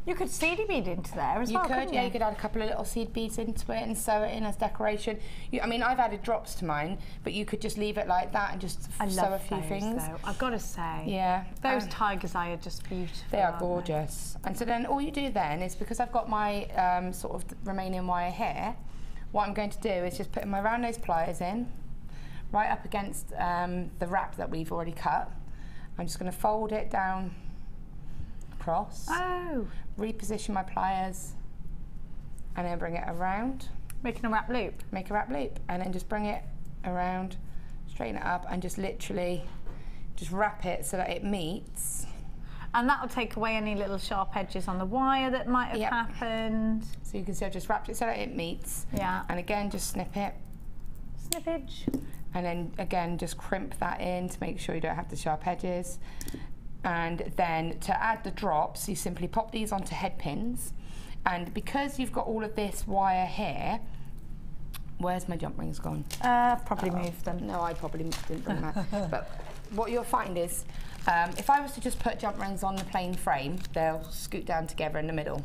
You could seedy bead into there as well, couldn't you? Yeah, you could add a couple of little seed beads into it and sew it in as decoration. I mean, I've added drops to mine, but you could just leave it like that and just sew a few things. Though. I've got to say, yeah, those tiger's eye are just beautiful. They are gorgeous. And so then all you do then is, because I've got my sort of remaining wire here, what I'm going to do is just put my round nose pliers in, right up against the wrap that we've already cut. I'm just going to fold it down across, reposition my pliers, and then bring it around. Making a wrap loop? Make a wrap loop, and then just bring it around, straighten it up, and just literally just wrap it so that it meets. And that'll take away any little sharp edges on the wire that might have happened. So you can see I've just wrapped it so that it meets. Yeah. And again, just snip it. Snippage. And then again, just crimp that in to make sure you don't have the sharp edges. And then to add the drops, you simply pop these onto head pins. And because you've got all of this wire here, where's my jump rings gone? I've probably moved them. No, I probably didn't bring them out. But what you'll find is, if I was to just put jump rings on the plain frame, they'll scoot down together in the middle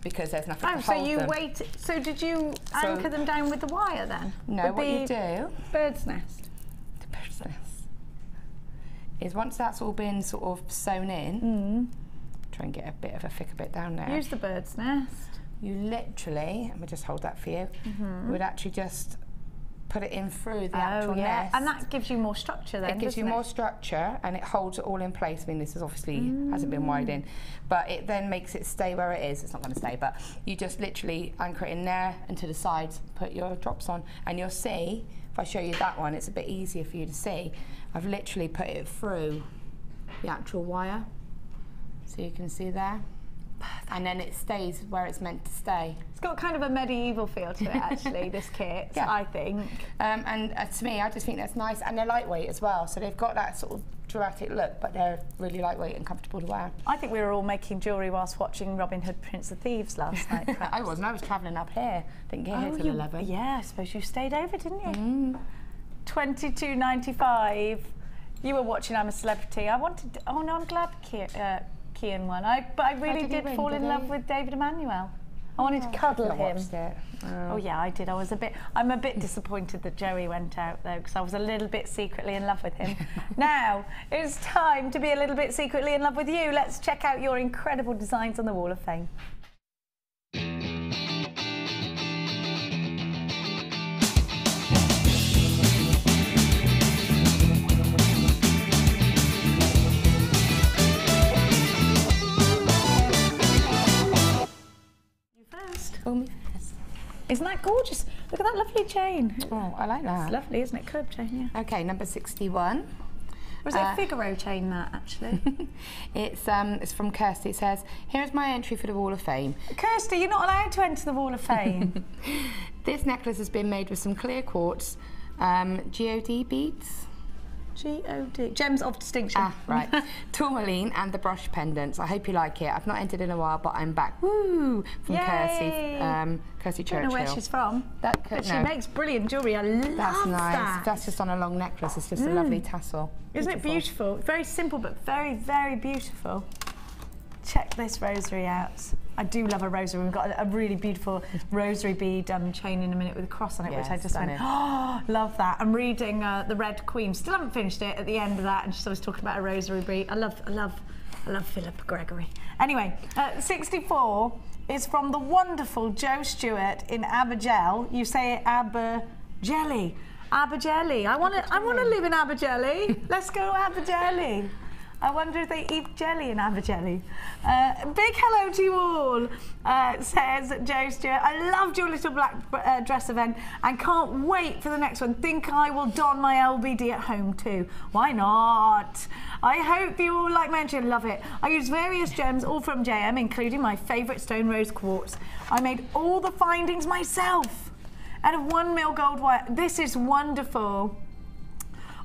because there's nothing to hold them. So did you anchor them down with the wire then? No, what you do... Bird's nest. The bird's nest. Is once that's all been sort of sewn in, try and get a bit of a thicker bit down there. Use the bird's nest. You literally, I'm going to just hold that for you, would actually just put it in through the actual nest. And that gives you more structure then, It gives you more structure, and it holds it all in place. I mean, this is obviously hasn't been wired in, but it then makes it stay where it is. It's not going to stay, but you just literally anchor it in there and to the sides, put your drops on, and you'll see, if I show you that one, it's a bit easier for you to see. I've literally put it through the actual wire, so you can see there. Perfect. And then it stays where it's meant to stay. It's got kind of a medieval feel to it, actually, this kit, I think. And to me, I just think that's nice, and they're lightweight as well, so they've got that sort of dramatic look, but they're really lightweight and comfortable to wear. I think we were all making jewellery whilst watching Robin Hood, Prince of Thieves last night. I wasn't. I was travelling up here. Didn't get here till 11. Yeah, I suppose you stayed over, didn't you? $22.95. You were watching I'm a Celebrity. I wanted. Oh no, I'm glad Kian won. But I really did fall in love with David Emmanuel. I wanted to cuddle him. Oh yeah, I did. I'm a bit disappointed that Joey went out though, because I was a little bit secretly in love with him. Now it's time to be a little bit secretly in love with you. Let's check out your incredible designs on the Wall of Fame. Isn't that gorgeous? Look at that lovely chain. Oh, I like that. It's lovely, isn't it? Curved chain, yeah. Okay, number 61. Was it a Figaro chain, that, actually? It's from Kirsty. It says, "Here's my entry for the Wall of Fame." Kirsty, you're not allowed to enter the Wall of Fame. This necklace has been made with some clear quartz GOD beads. G-O-D. Gems of distinction. Ah, right. Tourmaline and the brush pendants. I hope you like it. I've not entered in a while, but I'm back. Woo! From Kirsty Churchill. I don't know where she's from, but she makes brilliant jewellery. I love That's nice. that. That's just on a long necklace. It's just a lovely tassel. Isn't it beautiful? Very simple, but very, very beautiful. Check this rosary out. I do love a rosary. We've got a really beautiful rosary bead chain in a minute with a cross on it, which I just went, oh, love that. I'm reading The Red Queen. Still haven't finished it at the end of that, and she's always talking about a rosary bead. I love Philip Gregory. Anyway, 64 is from the wonderful Jo Stewart in Abergele. You say Abergele. Abergele. I want to live in Abergele. Let's go Abergele. I wonder if they eat jelly in Abergele. Big hello to you all, says Jo Stewart. I loved your little black dress event and can't wait for the next one. Think I will don my LBD at home too. Why not? I hope you all like my entry. Love it. I use various gems, all from JM, including my favourite stone rose quartz. I made all the findings myself out of 1 mil gold wire. This is wonderful.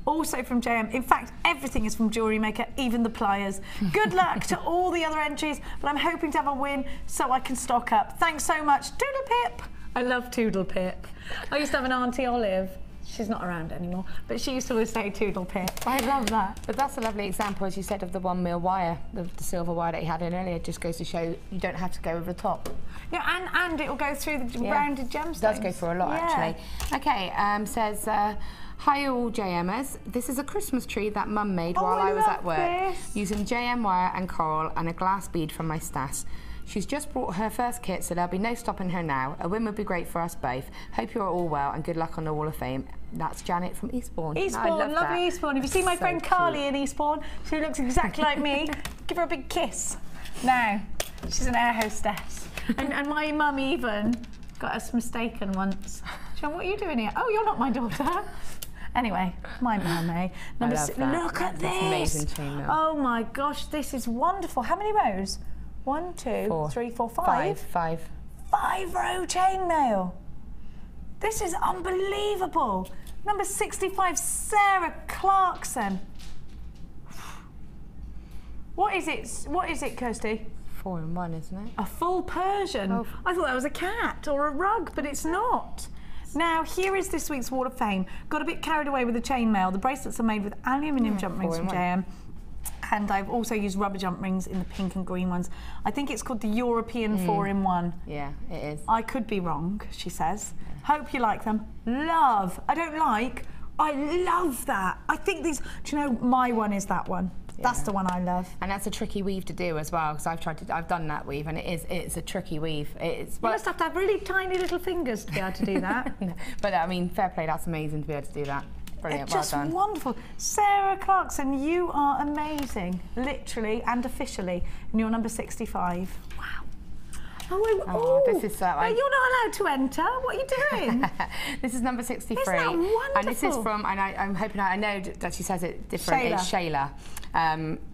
Also from JM. In fact, everything is from Jewellery Maker, even the pliers. Good luck to all the other entries, but I'm hoping to have a win so I can stock up. Thanks so much. Toodle Pip. I love Toodle Pip. I used to have an Auntie Olive. She's not around anymore, but she used to always say toodle pip. I love that. But that's a lovely example, as you said, of the 1 mil wire, the silver wire that you had in earlier. It just goes to show you don't have to go over the top. Yeah, and it will go through the rounded gemstones. It does go through a lot, actually. Okay, says, hi all JMers. This is a Christmas tree that Mum made while I was at work, using JM wire and coral and a glass bead from my stash. She's just brought her first kit, so there'll be no stopping her now. A win would be great for us both. Hope you're all well and good luck on the Wall of Fame. That's Janet from Eastbourne. Eastbourne, lovely Eastbourne. Have you seen my friend Carly in Eastbourne? She looks exactly like me. Give her a big kiss. Now, she's an air hostess. and my mum even got us mistaken once. John, what are you doing here? Oh, you're not my daughter. Anyway, my mum, Number 6. Look at this. Amazing chainmail. Oh my gosh, this is wonderful. How many rows? 1, 2, 3, 4, 5. 5-row chainmail. This is unbelievable. Number 65, Sarah Clarkson. What is it, Kirsty? 4 in 1, isn't it? A full Persian. Oh. I thought that was a cat or a rug, but it's not. Now, here is this week's Wall of Fame. Got a bit carried away with the chainmail. The bracelets are made with aluminium jump rings from JM. And I've also used rubber jump rings in the pink and green ones. I think it's called the European 4-in-1. Yeah, it is. I could be wrong, she says. Hope you like them. Love. I don't like. I love that. I think these, do you know, my one is that one. Yeah. That's the one I love. And that's a tricky weave to do as well, because I've done that weave, and it's a tricky weave. You must have to have really tiny little fingers to be able to do that. No, but I mean, fair play, that's amazing to be able to do that. Brilliant, It's just well done. wonderful. Sarah Clarkson, you are amazing, literally and officially, and you're number 65. Wow. This is no, you're not allowed to enter. What are you doing? This is number 63. Isn't that wonderful? And this is from, and I'm hoping, I know that she says it different. Shayla. It's Shayla.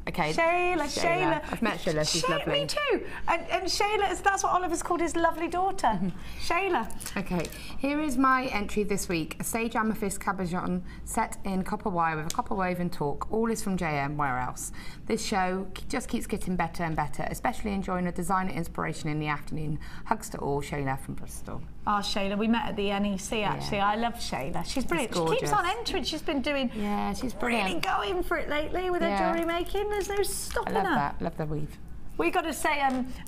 Okay. Shayla. I've met Shayla, she's lovely. Me too. And Shayla, that's what Oliver's called his lovely daughter. Shayla. Okay, here is my entry this week. A sage amethyst cabochon set in copper wire with a copper woven torque. All is from JM, where else? This show just keeps getting better and better, especially enjoying a designer inspiration in the afternoon. Hugs to all, Shayla from Bristol. Oh, Shayla, we met at the NEC actually. I love Shayla. She's brilliant. She keeps on entering. She's been doing she's brilliant. Really going for it lately with her jewellery making. There's no stopping her. I love that. Love the weave. We got to say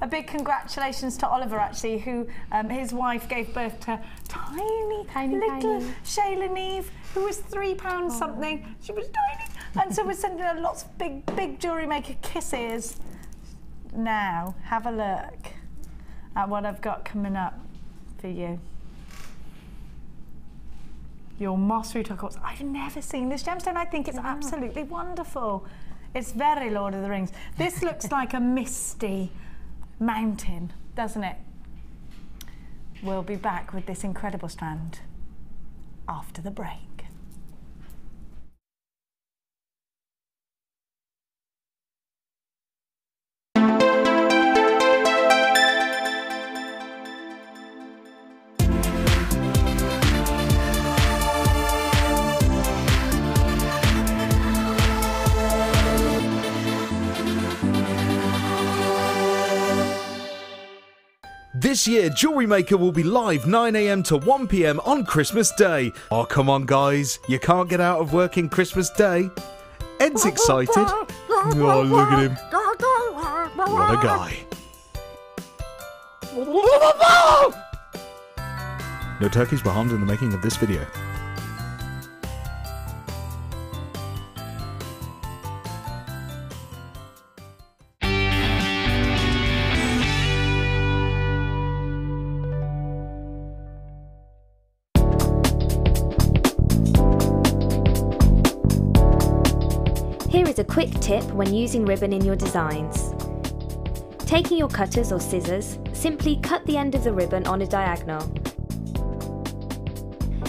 a big congratulations to Oliver actually, who his wife gave birth to tiny little Shayla Neve, who was £3 something. She was tiny, and so we're sending her lots of big Jewellery Maker kisses. Now have a look at what I've got coming up for you. Your moss root quartz. I've never seen this gemstone. I think it's absolutely wonderful. It's very Lord of the Rings. This looks like a misty mountain, doesn't it? We'll be back with this incredible strand after the break. This year, Jewellery Maker will be live 9 AM to 1 PM on Christmas Day. Oh, come on, guys. You can't get out of working Christmas Day. Ed's excited. Oh, look at him. What a guy. No turkeys were harmed in the making of this video. Here is a quick tip when using ribbon in your designs. Taking your cutters or scissors, simply cut the end of the ribbon on a diagonal.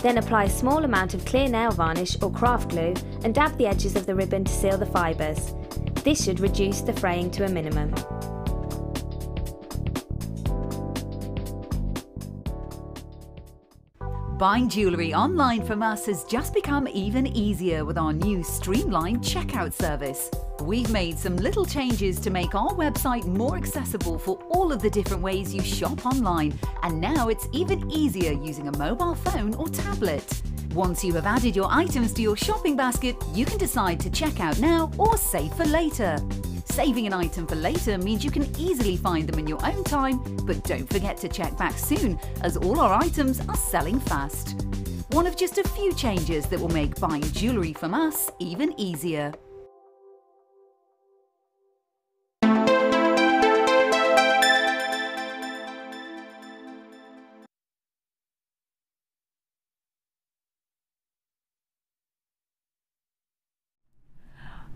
Then apply a small amount of clear nail varnish or craft glue and dab the edges of the ribbon to seal the fibres. This should reduce the fraying to a minimum. Buying jewellery online from us has just become even easier with our new streamlined checkout service. We've made some little changes to make our website more accessible for all of the different ways you shop online, and now it's even easier using a mobile phone or tablet. Once you have added your items to your shopping basket, you can decide to check out now or save for later. Saving an item for later means you can easily find them in your own time, but don't forget to check back soon, as all our items are selling fast. One of just a few changes that will make buying jewellery from us even easier.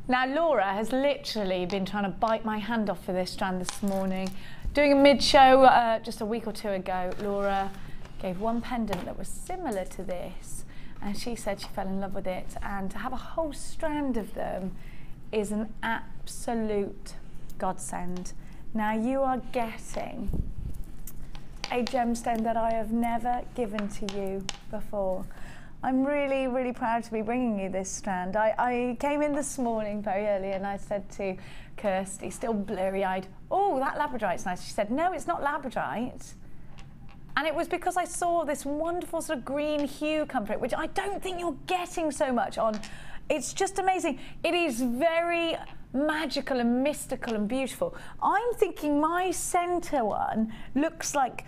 Now Laura has literally been trying to bite my hand off for this strand this morning. Doing a mid-show just a week or two ago, Laura gave one pendant that was similar to this, and she said she fell in love with it, and to have a whole strand of them is an absolute godsend. Now you are getting a gemstone that I have never given to you before. I'm really, really proud to be bringing you this strand. I came in this morning very early and I said to Kirsty, still blurry-eyed, oh, that labradorite's nice. She said, no, it's not labradorite. And it was because I saw this wonderful sort of green hue come through it, which I don't think you're getting so much on. It's just amazing. It is very magical and mystical and beautiful. I'm thinking my centre one looks like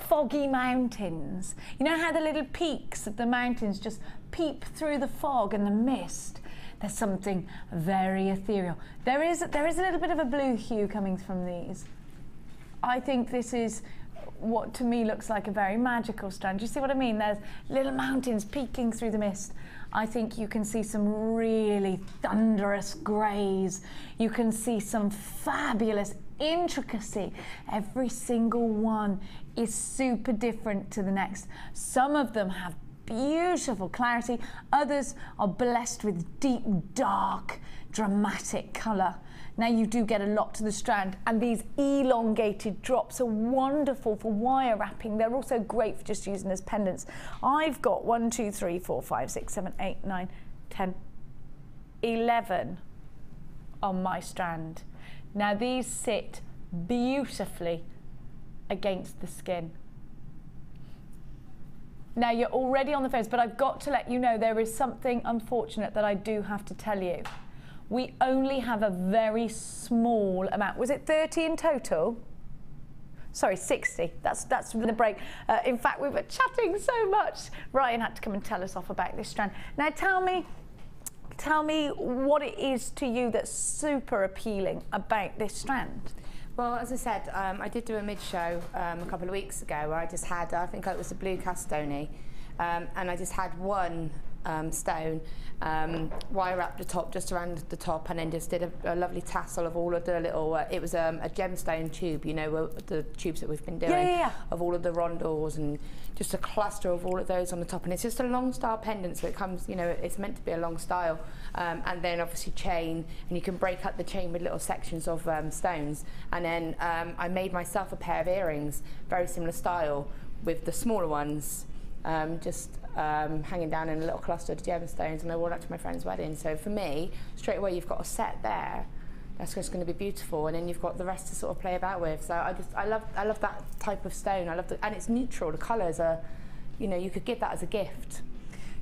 foggy mountains. You know how the little peaks of the mountains just peep through the fog and the mist? There's something very ethereal. There is a little bit of a blue hue coming from these. I think this is what to me looks like a very magical strand. Do you see what I mean? There's little mountains peeking through the mist. I think you can see some really thunderous greys. You can see some fabulous intricacy. Every single one is super different to the next. Some of them have beautiful clarity. Others are blessed with deep, dark, dramatic colour. Now you do get a lot to the strand, and these elongated drops are wonderful for wire wrapping. They're also great for just using as pendants. I've got 1, 2, 3, 4, 5, 6, 7, 8, 9, 10, 11 on my strand. Now these sit beautifully against the skin. Now you're already on the fence, but I've got to let you know there is something unfortunate that I do have to tell you. We only have a very small amount. Was it 30 in total? Sorry, 60. That's the break. In fact, we were chatting so much. Ryan had to come and tell us off about this strand. Now tell me what it is to you that's super appealing about this strand. Well, as I said, I did do a mid-show a couple of weeks ago where I just had, I think it was a blue castony, and I just had one stone, wire wrapped the top, just around the top, and then just did a lovely tassel of all of the little, it was a gemstone tube, you know, the tubes that we've been doing, of all of the rondels, and just a cluster of all of those on the top. And it's just a long style pendant, so it comes, you know, it's meant to be a long style, and then obviously chain, and you can break up the chain with little sections of stones. And then I made myself a pair of earrings, very similar style, with the smaller ones hanging down in a little cluster of gemstones, and I wore that to my friend's wedding. So for me, straight away you've got a set there that's just going to be beautiful, and then you've got the rest to sort of play about with. So I love that type of stone. I love and it's neutral. The colours are, you know, you could give that as a gift.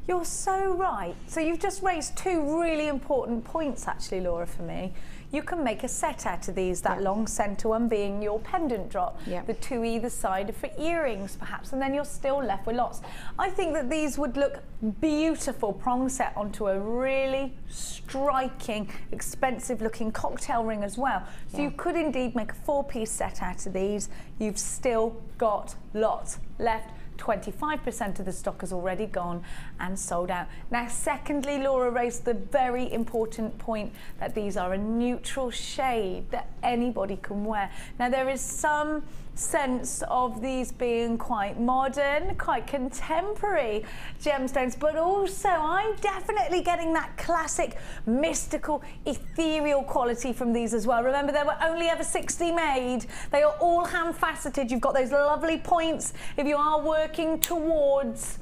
You're so right. So you've just raised two really important points actually, Laura, for me. You can make a set out of these, that long centre one being your pendant drop, the two either side are for earrings perhaps, and then you're still left with lots. I think that these would look beautiful prong set onto a really striking, expensive looking cocktail ring as well. So you could indeed make a 4-piece set out of these. You've still got lots left. 25% of the stock has already gone and sold out. Now, secondly, Laura raised the very important point that these are a neutral shade that anybody can wear. Now, there is some sense of these being quite modern, quite contemporary gemstones, but also I'm definitely getting that classic, mystical, ethereal quality from these as well. Remember, there were only ever 60 made. They are all hand-faceted. You've got those lovely points if you are working towards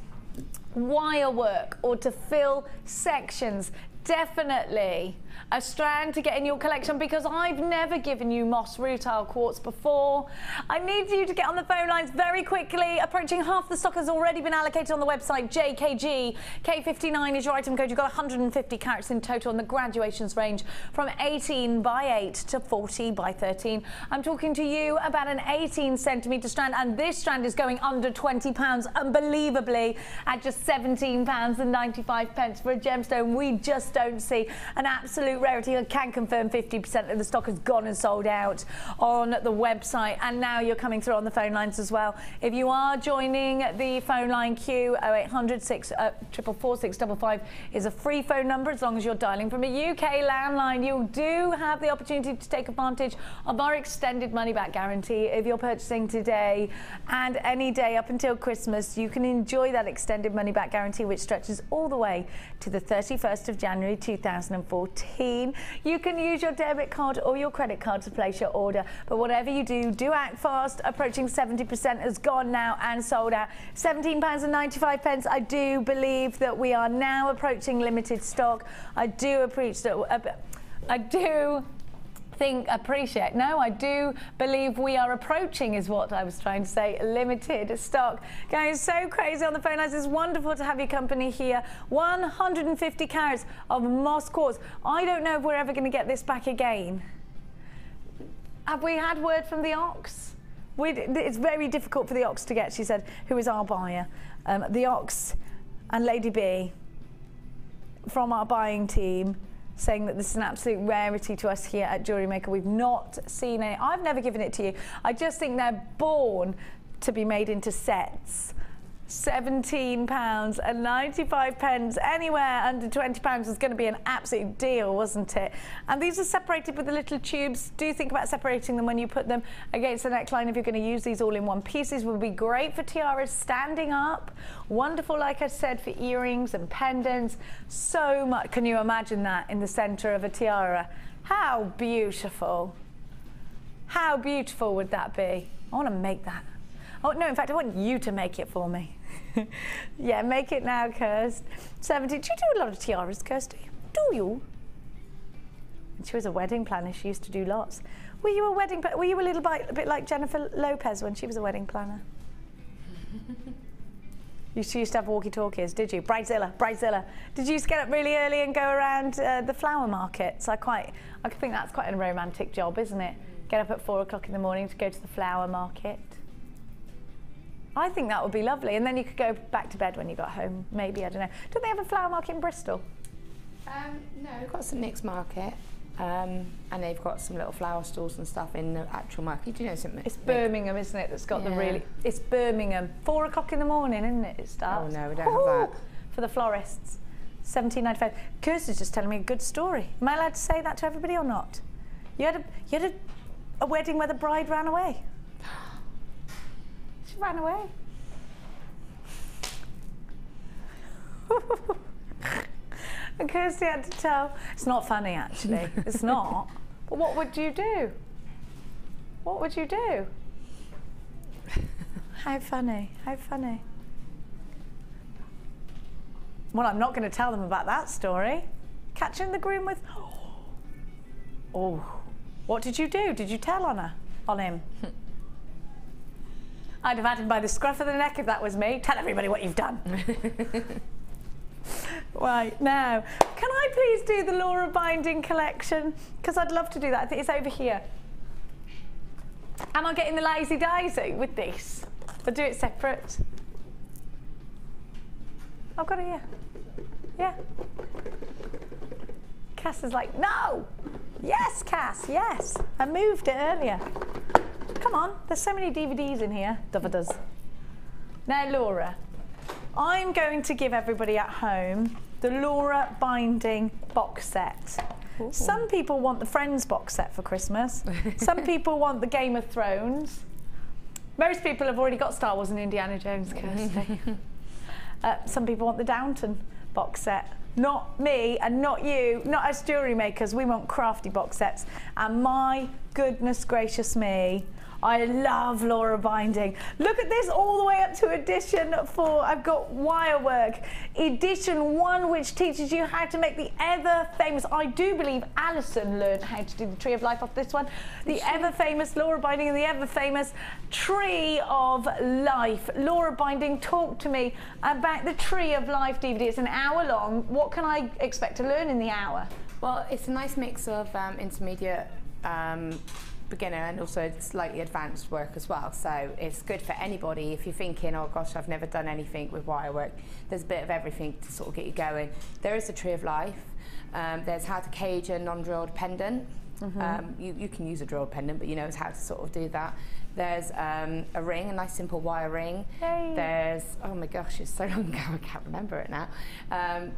wire work or to fill sections definitely a strand to get in your collection, because I've never given you moss rutile quartz before. I need you to get on the phone lines very quickly. Approaching half the stock has already been allocated on the website, JKG. K59 is your item code. You've got 150 carats in total, and the graduations range from 18 by 8 to 40 by 13. I'm talking to you about an 18 centimetre strand, and this strand is going under £20, unbelievably, at just £17.95 for a gemstone. We just don't see an absolute rarity. I can confirm 50% of the stock has gone and sold out on the website, and now you're coming through on the phone lines as well. If you are joining the phone line queue, 0800 444 655 is a free phone number. As long as you're dialing from a UK landline, you do have the opportunity to take advantage of our extended money back guarantee. If you're purchasing today and any day up until Christmas, you can enjoy that extended money back guarantee, which stretches all the way to the 31st of January 2014. You can use your debit card or your credit card to place your order, but whatever you do, do act fast. Approaching 70% has gone now and sold out. £17.95. I do believe that we are now approaching limited stock. I do believe we are approaching, is what I was trying to say, limited stock. Going so crazy on the phone lines. It's wonderful to have your company here. 150 carats of moss quartz. I don't know if we're ever going to get this back again. Have we had word from the Ox? It's very difficult for the Ox to get, she said, who is our buyer. The Ox and Lady B from our buying team, saying that this is an absolute rarity to us here at Jewellery Maker. We've not seen it. I've never given it to you. I just think they're born to be made into sets. £17.95. Anywhere under £20 was going to be an absolute deal, wasn't it? And these are separated with the little tubes. Do think about separating them when you put them against the neckline. If you're going to use these all in one pieces, would be great for tiaras standing up. Wonderful, like I said, for earrings and pendants. So much. Can you imagine that in the center of a tiara? How beautiful. How beautiful would that be? I want to make that. Oh no, in fact, I want you to make it for me. Yeah, make it now, Kirst. 70. Do you do a lot of tiaras, Kirsty? Do you? And she was a wedding planner. She used to do lots. Were you a little bit like Jennifer Lopez when she was a wedding planner? You used to have walkie-talkies, did you? Bridezilla, Bridezilla. Did you used to get up really early and go around the flower markets? I think that's quite a romantic job, isn't it? Get up at 4 o'clock in the morning to go to the flower market. I think that would be lovely, and then you could go back to bed when you got home, maybe, I don't know. Don't they have a flower market in Bristol? No, we've got some mixed market, and they've got some little flower stalls and stuff in the actual market. Do you know something? It's Birmingham, isn't it, that's got the really... It's Birmingham. 4 o'clock in the morning, isn't it, it starts? Oh no, we don't have that. For the florists. £17.95. Kirsty's just telling me a good story. Am I allowed to say that to everybody or not? You had a wedding where the bride ran away. She ran away. And Kirsty had to tell. It's not funny, actually. It's not. But what would you do? What would you do? How funny. How funny. Well, I'm not going to tell them about that story. Catching the groom with... Oh. What did you do? Did you tell on him? I'd have had him by the scruff of the neck if that was me. Tell everybody what you've done. Right, now, can I please do the Laura binding collection? Because I'd love to do that. I think it's over here. Am I getting the lazy daisy with this? I'll do it separate. I've got it here. Yeah. Cass is like, no! Yes, Cass, yes. I moved it earlier. Come on, there's so many DVDs in here. Does. Now, Laura, I'm going to give everybody at home the Laura binding box set. Ooh. Some people want the Friends box set for Christmas. Some people want the Game of Thrones. Most people have already got Star Wars and Indiana Jones, Kirsty. Some people want the Downton box set. Not me and not you, not us jewellery makers. We want crafty box sets. And my goodness gracious me, I love Laura binding. Look at this, all the way up to edition 4. I've got wire work. Edition 1, which teaches you how to make the ever famous, I do believe Alison learned how to do the Tree of Life off this one. The ever famous Laura binding and the ever famous Tree of Life. Laura binding, talk to me about the Tree of Life DVD. It's an hour long. What can I expect to learn in the hour? Well, it's a nice mix of intermediate, beginner and also slightly advanced work as well, so it's good for anybody if you're thinking, oh gosh, I've never done anything with wire work. There's a bit of everything to sort of get you going. There is a Tree of Life, there's how to cage a non-drilled pendant. You can use a drilled pendant, but you know how to sort of do that. There's a ring, a nice simple wire ring. Hey. There's, oh my gosh, it's so long ago I can't remember it now.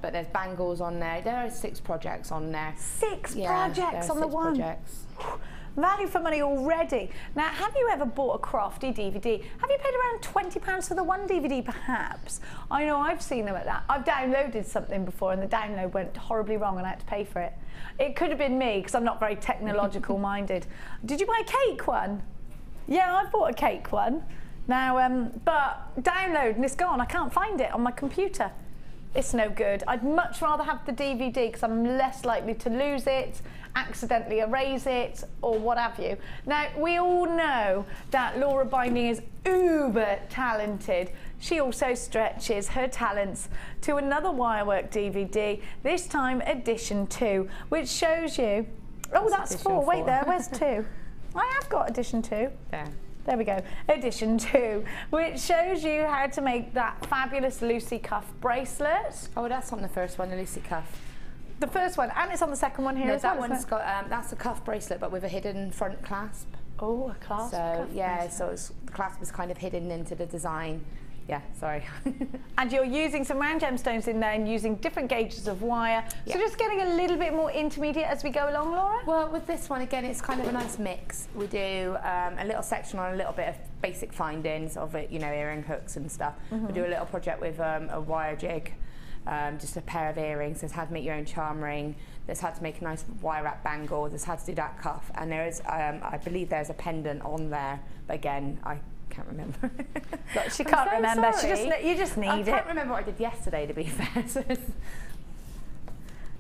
But there's bangles on there. There are 6 projects on there. 6 projects on the one. Projects. Value for money already. Now, have you ever bought a crafty DVD? Have you paid around £20 for the one DVD, perhaps? I know I've seen them at that. I've downloaded something before and the download went horribly wrong and I had to pay for it. It could have been me because I'm not very technological minded. Did you buy a cake one? Yeah, I bought a cake one. Now, but download and it's gone. I can't find it on my computer. It's no good. I'd much rather have the DVD because I'm less likely to lose it, accidentally erase it, or what have you. Now, we all know that Laura Binding is uber talented. She also stretches her talents to another wirework DVD, this time edition 2, which shows you, oh, that's 4. Wait there, where's 2? I have got edition 2. There we go, edition 2, which shows you how to make that fabulous Lucy cuff bracelet. Oh, that's on the first one, the Lucy cuff. The first one, and it's on the second one here No, as well. that one's got, that's a cuff bracelet, but with a hidden front clasp. Oh, a clasp. So, yeah, so the clasp is kind of hidden into the design. Yeah, sorry. And you're using some round gemstones in there and using different gauges of wire. So just getting a little bit more intermediate as we go along, Laura? Well, with this one, again, it's kind of a nice mix. We do a little section on a little bit of basic findings of it, you know, earring hooks and stuff. We do a little project with a wire jig, just a pair of earrings. There's how to make your own charm ring. There's how to make a nice wire wrap bangle. There's how to do that cuff. And there is, I believe there's a pendant on there. But again, I can't remember. Look, she can't remember. She just, you just need it. I can't remember what I did yesterday, to be fair.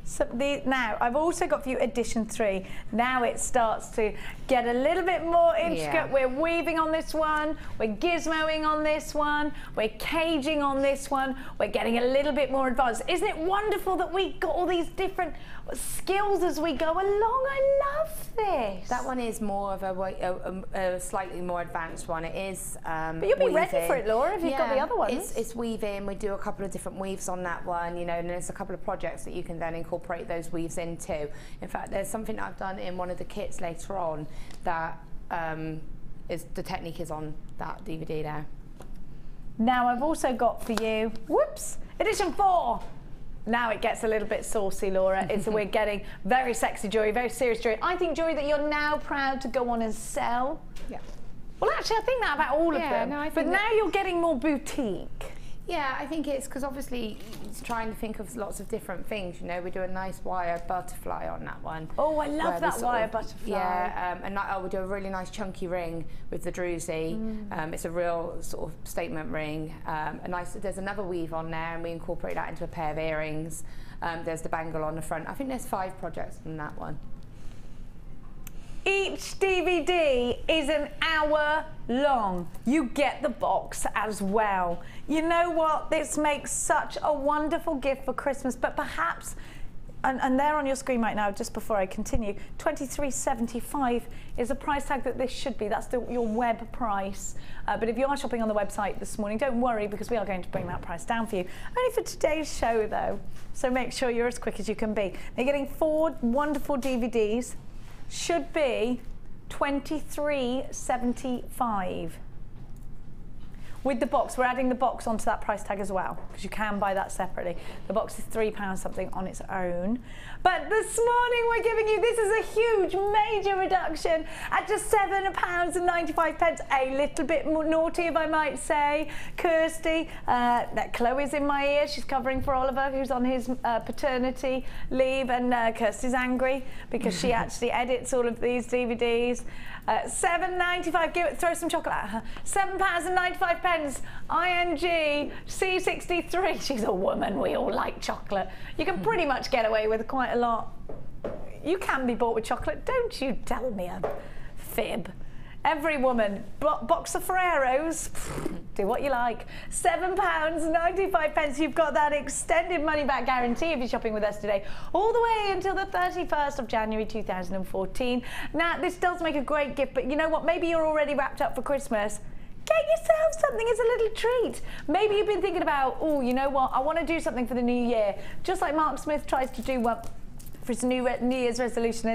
So now, I've also got for you edition 3. Now it starts to get a little bit more intricate. Yeah. We're weaving on this one, we're gizmoing on this one, we're caging on this one, we're getting a little bit more advanced. Isn't it wonderful that we got all these different skills as we go along? I love this. That one is more of a slightly more advanced one. It is but you'll be weaving. ready for it, Laura, if you've got the other ones. It's weaving. We do a couple of different weaves on that one, you know, and there's a couple of projects that you can then incorporate those weaves into. In fact, there's something I've done in one of the kits later on that is the technique is on that DVD there. Now I've also got for you, whoops, edition 4. Now it gets a little bit saucy, Laura. We're getting very sexy jewellery, very serious jewellery. I think jewellery that you're now proud to go on and sell. Yeah. Well, actually, I think that about all of them. No, but now you're getting more boutique. Yeah, I think it's because obviously it's trying to think of lots of different things. You know, we do a nice wire butterfly on that one. Oh, I love that wire butterfly. Yeah, and we do a really nice chunky ring with the druzy. It's a real sort of statement ring. There's another weave on there, and we incorporate that into a pair of earrings. There's the bangle on the front. I think there's 5 projects on that one. Each DVD is an hour long. You get the box as well. You know what? This makes such a wonderful gift for Christmas, but perhaps, and there on your screen right now, just before I continue, $23.75 is a price tag that this should be. That's your web price. But if you are shopping on the website this morning, don't worry, because we are going to bring that price down for you. Only for today's show, though. So make sure you're as quick as you can be. They're getting 4 wonderful DVDs. Should be $23.75. with the box. We're adding the box onto that price tag as well, because you can buy that separately. The box is £3 something on its own. But this morning we're giving you, this is a huge, major reduction at just £7.95. A little bit more naughty, if I might say. Kirsty, that Chloe's in my ear. She's covering for Oliver, who's on his paternity leave, and Kirsty's angry because she actually edits all of these DVDs. £7.95, throw some chocolate at her. £7.95, ING, C63. She's a woman, we all like chocolate. You can pretty much get away with quite a lot. You can be bought with chocolate, don't you tell me a fib. Every woman, box of Ferreros, do what you like. £7.95. You've got that extended money back guarantee if you're shopping with us today, all the way until the 31st of January 2014. Now, this does make a great gift, but you know what? Maybe you're already wrapped up for Christmas. Get yourself something as a little treat. Maybe you've been thinking about, oh, you know what? I want to do something for the new year. Just like Mark Smith tries to do for his New Year's resolution,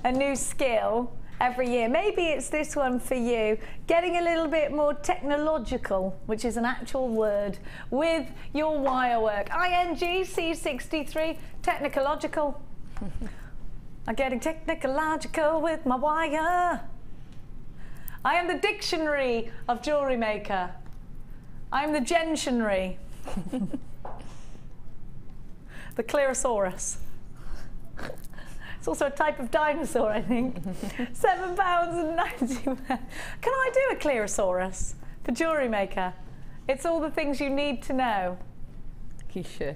a new skill every year. Maybe it's this one for you. Getting a little bit more technological, which is an actual word, with your wire work. ING C63, technological. I'm getting technological with my wire. I am the dictionary of Jewellery Maker. I am the gentionary. The Clearosaurus. It's also a type of dinosaur, I think. £7.90. Can I do a Clearosaurus for Jewellery Maker? It's all the things you need to know. You should.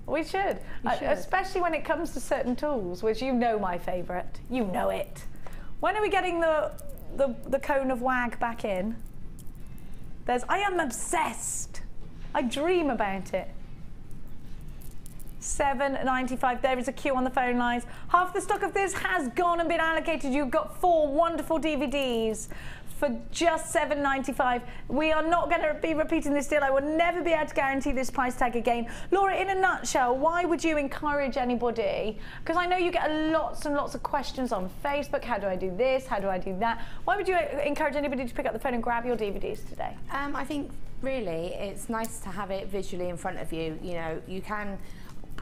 We should. Especially when it comes to certain tools, which you know my favourite. You know it. When are we getting the cone of wag back in? I am obsessed. I dream about it. £7.95. There is a queue on the phone lines. Half the stock of this has gone and been allocated. You've got 4 wonderful DVDs for just £7.95. We are not going to be repeating this deal. I will never be able to guarantee this price tag again. Laura, in a nutshell, why would you encourage anybody? Because I know you get lots and lots of questions on Facebook. How do I do this? How do I do that? Why would you encourage anybody to pick up the phone and grab your DVDs today? I think really it's nice to have it visually in front of you. You know, you can.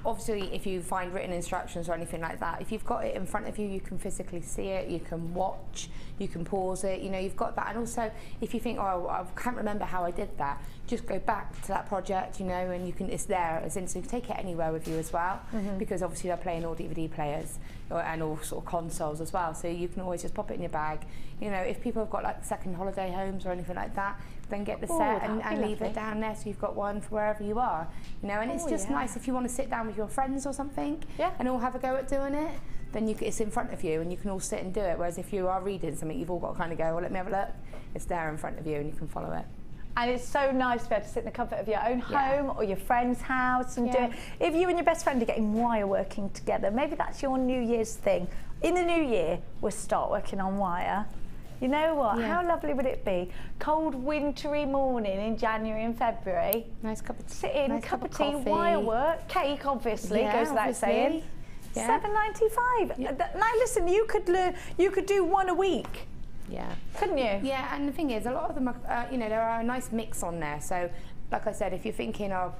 Obviously, if you find written instructions or anything like that, if you've got it in front of you, you can physically see it, you can watch, you can pause it, you know, you've got that. And also, if you think, oh, I can't remember how I did that, just go back to that project, you know, and it's there as in, so you can take it anywhere with you as well, because obviously they're playing all DVD players and all sort of consoles as well, so you can always just pop it in your bag. You know, if people have got like second holiday homes or anything like that, then get the set and leave it down there, so you've got one for wherever you are, you know. And it's just nice if you want to sit down with your friends or something and all have a go at doing it, then it's in front of you and you can all sit and do it. Whereas if you are reading something, you've all got to kind of go, well, let me have a look. It's there in front of you and you can follow it. And it's so nice to be able to sit in the comfort of your own home or your friend's house and do it. If you and your best friend are getting wire working together, maybe that's your New Year's thing. In the new year, we'll start working on wire. You know what? How lovely would it be? Cold, wintry morning in January and February. Nice cup of tea. Sit in, cup of tea, wire work, cake, obviously, goes without saying. £7.95. Now listen, you could do one a week. Yeah. Couldn't you? Yeah, and the thing is, a lot of them are, you know, there are a nice mix on there. So, like I said, if you're thinking, oh,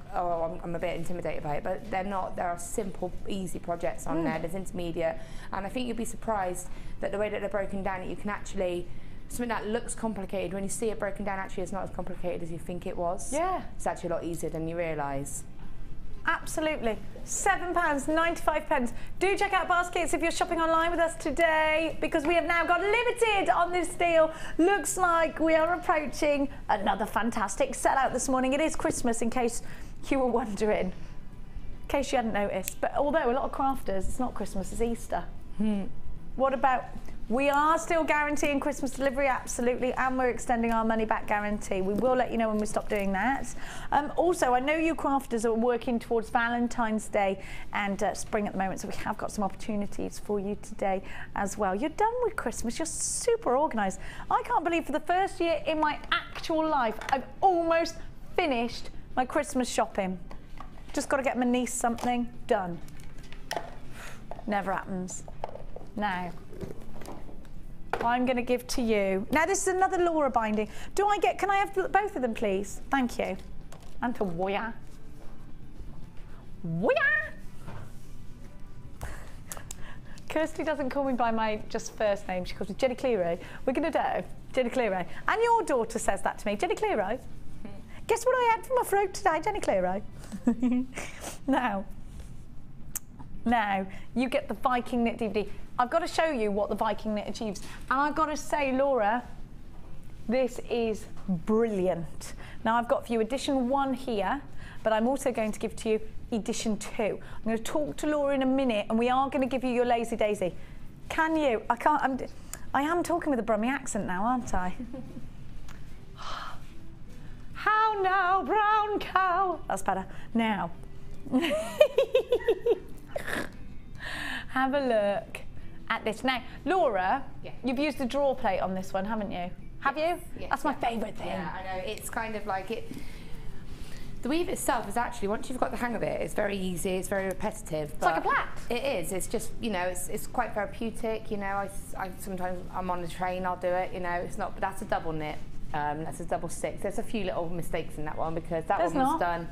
I'm a bit intimidated by it, but they're not. There are simple, easy projects on there. There's intermediate, and I think you'll be surprised that the way that they're broken down, you can actually, something that looks complicated, when you see it broken down, actually it's not as complicated as you think it was. Yeah. It's actually a lot easier than you realise. Absolutely. £7.95. Do check out baskets if you're shopping online with us today, because we have now got limited on this deal. Looks like we are approaching another fantastic sellout this morning. It is Christmas, in case you were wondering, in case you hadn't noticed. But although a lot of crafters, it's not Christmas, it's Easter. What about, we are still guaranteeing Christmas delivery, absolutely, and we're extending our money back guarantee. We will let you know when we stop doing that. Also, I know you crafters are working towards Valentine's Day and spring at the moment, so we have got some opportunities for you today as well. You're done with Christmas, you're super organised. I can't believe for the first year in my actual life, I've almost finished my Christmas shopping. Just got to get my niece something, done. Never happens. Now, I'm going to give to you. Now this is another Laura binding. Can I have both of them please? Thank you. And to Woya. Woya! Kirsty doesn't call me by my just first name, she calls me Jenny Clearo. We're going to do Jenny Clearo. And your daughter says that to me, Jenny Clearo. Guess what I had for my throat today, Jenny Clearo? Now, you get the Viking Knit DVD. I've got to show you what the Viking Knit achieves. And I've got to say, Laura, this is brilliant. Now, I've got for you edition 1 here, but I'm also going to give to you edition 2. I'm going to talk to Laura in a minute, and we are going to give you your Lazy Daisy. Can you? I am talking with a Brummie accent now, aren't I? How now, brown cow? That's better. Now, have a look at this. Now, Laura, you've used the drawer plate on this one, haven't you? Have you? Yes, That's my favourite thing. Yeah, I know. It's kind of like it. The weave itself is actually, once you've got the hang of it, it's very easy, it's very repetitive. It's like a plait. It is, it's just, you know, it's quite therapeutic, you know, I sometimes I'm on the train, I'll do it, you know, it's not, but that's a double knit, that's a double stitch. There's a few little mistakes in that one because that one was done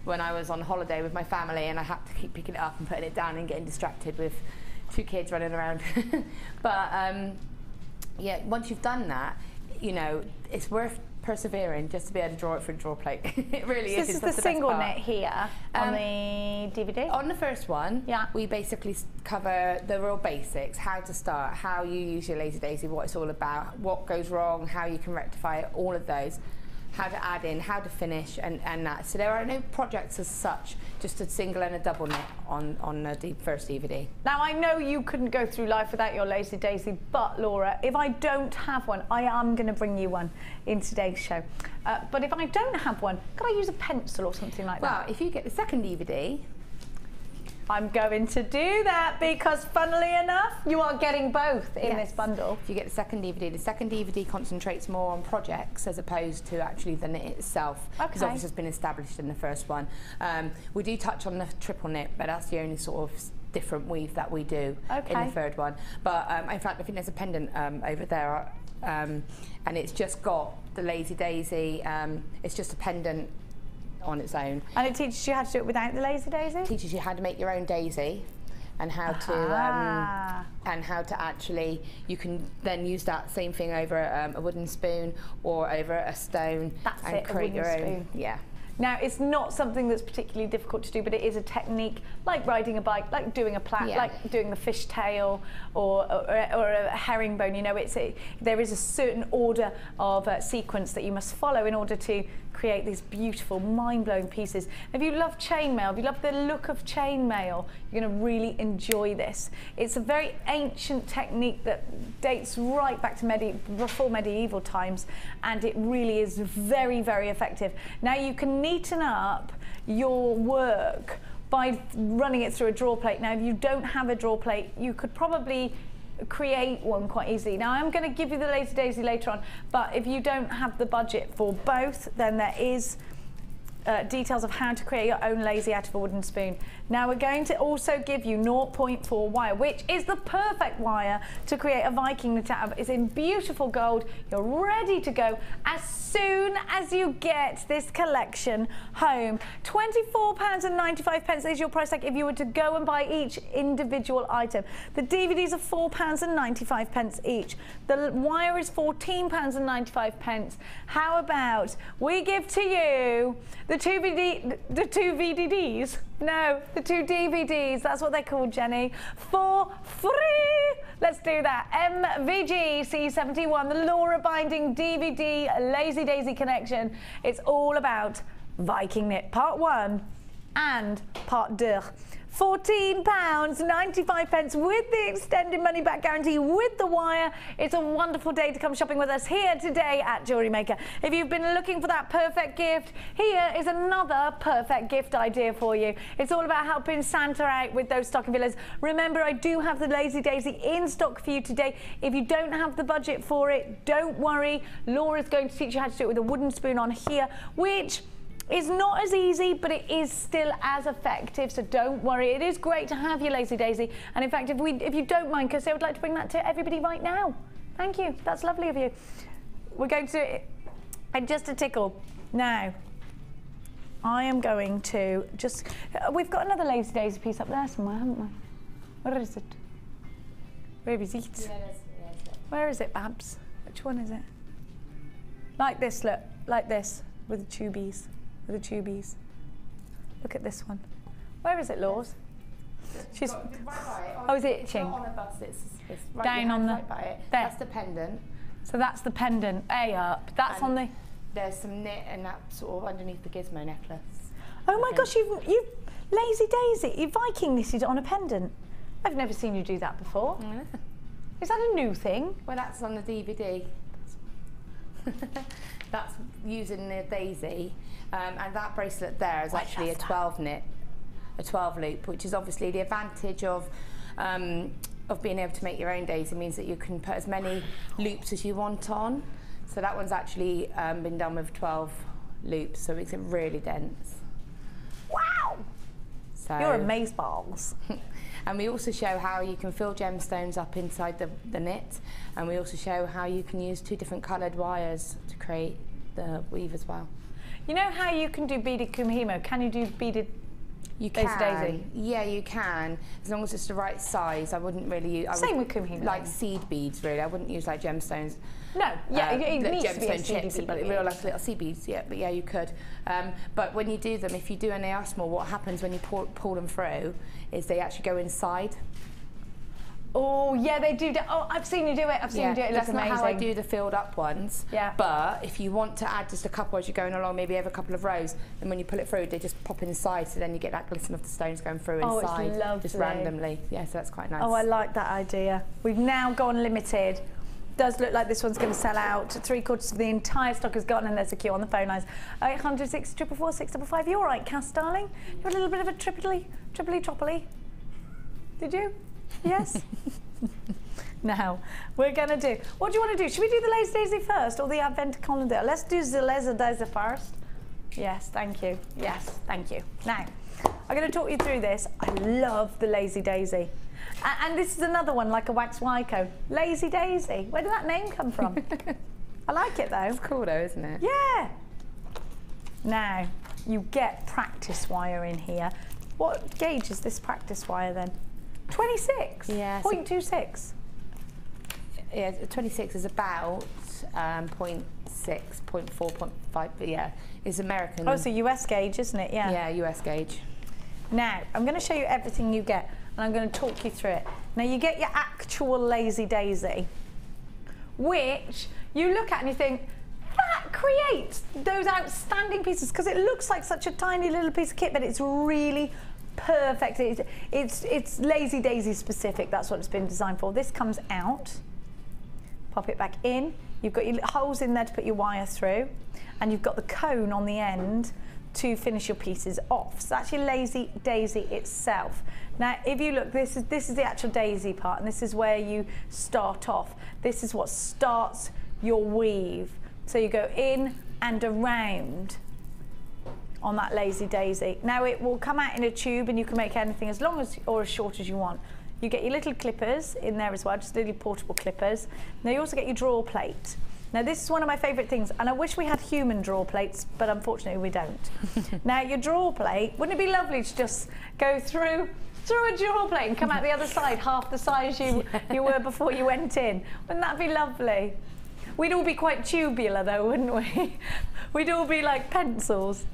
when I was on holiday with my family and I had to keep picking it up and putting it down and getting distracted with 2 kids running around. But yeah, once you've done that, you know, it's worth persevering just to be able to draw it for a drawer plate. It really is. This is the single knit here on the DVD? On the first one, we basically cover the real basics, how to start, how you use your Lazy Daisy, what it's all about, what goes wrong, how you can rectify it, all of those, how to add in, how to finish, and that. So there are no projects as such, just a single and a double knit on the first DVD. Now I know you couldn't go through life without your Lazy Daisy, but Laura, if I don't have one, I am going to bring you one in today's show. But if I don't have one, can I use a pencil or something like that? Well, if you get the second DVD, I'm going to do that because, funnily enough, you are getting both in this bundle. If you get the second DVD concentrates more on projects as opposed to actually the knit itself, because obviously it's been established in the first one. We do touch on the triple knit, but that's the only sort of different weave that we do in the third one. But in fact, I think there's a pendant over there, and it's just got the Lazy Daisy. It's just a pendant on its own. And it teaches you how to do it without the Lazy Daisy? It teaches you how to make your own daisy and how to actually, you can then use that same thing over a wooden spoon or over a stone and create your own. Yeah. Now, it's not something that's particularly difficult to do, but it is a technique, like riding a bike, like doing a plait, like doing the fishtail or a herringbone. You know, there is a certain order of sequence that you must follow in order to create these beautiful, mind-blowing pieces. If you love chainmail, if you love the look of chainmail, you're going to really enjoy this. It's a very ancient technique that dates right back to before medieval times, and it really is very, very effective. Now, you can neaten up your work by running it through a drawer plate. Now, if you don't have a drawer plate, you could probably create one quite easily. Now, I'm going to give you the Lazy Daisy later on, but if you don't have the budget for both, then there is details of how to create your own lazy out of a wooden spoon. Now, we're going to also give you 0.4 wire, which is the perfect wire to create a Viking knit out of. It's in beautiful gold. You're ready to go as soon as you get this collection home. £24.95 is your price tag if you were to go and buy each individual item. The DVDs are £4.95 each. The wire is £14.95. How about we give to you the two VDDs? No, the 2 DVDs, that's what they're called, Jenny, for free. Let's do that. MVG C71, the Laura Binding DVD Lazy Daisy Connection. It's all about Viking knit, part 1 and part 2. £14.95 with the extended money back guarantee with the wire. It's a wonderful day to come shopping with us here today at Jewellery Maker. If you've been looking for that perfect gift, here is another perfect gift idea for you. It's all about helping Santa out with those stocking fillers. Remember, I do have the Lazy Daisy in stock for you today. If you don't have the budget for it, don't worry. Laura's going to teach you how to do it with a wooden spoon on here, which is not as easy, but it is still as effective, so don't worry. It is great to have your Lazy Daisy, and in fact, if you don't mind, because I would like to bring that to everybody right now. Thank you. That's lovely of you. We're going to do it in just a tickle. Now, I am going to just... we've got another Lazy Daisy piece up there somewhere, haven't we? Where is it? Where is it? Yeah, Where is it, Babs? Which one is it? Like this, look. Like this, with the tubies. With the tubies. Look at this one. Where is it, Laws? She's... right by it. Oh, is it It's itching? not on a bus, it's right Down on the... right by it. There. That's the pendant. So that's the pendant. A up. That's And on the... There's some knit and that sort of underneath the gizmo necklace. Oh my Okay. gosh, you Lazy Daisy, you Viking knitted on a pendant. I've never seen you do that before. Is that a new thing? Well, that's on the DVD. That's using the daisy, and that bracelet there is actually a 12 knit, a 12 loop, which is obviously the advantage of being able to make your own daisy. Means that you can put as many loops as you want on. So that one's actually been done with 12 loops, so it makes it really dense. Wow! So You're amazeballs. And we also show how you can fill gemstones up inside the knit, and we also show how you can use 2 different coloured wires to create the weave as well. You know how you can do beaded kumihimo? Can you do beaded You Lazy can. Daisy? Yeah, you can, as long as it's the right size. I wouldn't really use... Same with kumihimo. Like seed beads, really. I wouldn't use like gemstones. No, yeah, it like needs to be a gemstone chips, bead. but real like little seed beads, yeah, but yeah, you could. But when you do them, if you do and they are small, what happens when you pull them through is they actually go inside. Oh, yeah, they do. Oh, I've seen you do it. I've seen you do it. It looks That's amazing. not how I do the filled up ones. Yeah. But if you want to add just a couple as you're going along, maybe have a couple of rows, and when you pull it through, they just pop inside, so then you get that glisten of the stones going through Oh, it's inside, just lovely. randomly. Yeah, so that's quite nice. Oh, I like that idea. We've now gone limited. Does look like this one's going to sell out. 3/4 of the entire stock is gone, and there's a queue on the phone lines. 800 644 655. You all right, Cass, darling? You had a little bit of a tripply. Did you? Yes. Now we're going to do. What do you want to do? Should we do the Lazy Daisy first or the Advent calendar? Let's do the Lazy Daisy first. Yes, thank you. Yes, thank you. Now I'm going to talk you through this. I love the Lazy Daisy. And this is another one, like a wax Wyco. Lazy Daisy. Where did that name come from? I like it though. It's cool though, isn't it? Yeah. Now, you get practice wire in here. What gauge is this practice wire then? 26? Yeah, so- 0.26. Yeah, 26 is about 0.6, 0.4, 0.5, but yeah, it's American. Oh, it's a US gauge, isn't it? Yeah. Yeah, US gauge. Now, I'm going to show you everything you get, and I'm going to talk you through it. Now, you get your actual Lazy Daisy, which you look at and you think, that creates those outstanding pieces, because it looks like such a tiny little piece of kit, but it's really perfect. It's Lazy Daisy specific. That's what it's been designed for. This comes out, pop it back in. You've got your holes in there to put your wire through, and you've got the cone on the end to finish your pieces off. So that's your Lazy Daisy itself. Now, if you look, this is the actual daisy part, and this is where you start off. This is what starts your weave. So you go in and around on that Lazy Daisy. Now it will come out in a tube, and you can make anything as long as or as short as you want. You get your little clippers in there as well, just little portable clippers. Now you also get your drawer plate. Now this is one of my favourite things, and I wish we had human drawer plates, but unfortunately we don't. Now your drawer plate, wouldn't it be lovely to just go through a drawer plate and come out the other side half the size you were before you went in? Wouldn't that be lovely? We'd all be quite tubular though, wouldn't we? We'd all be like pencils.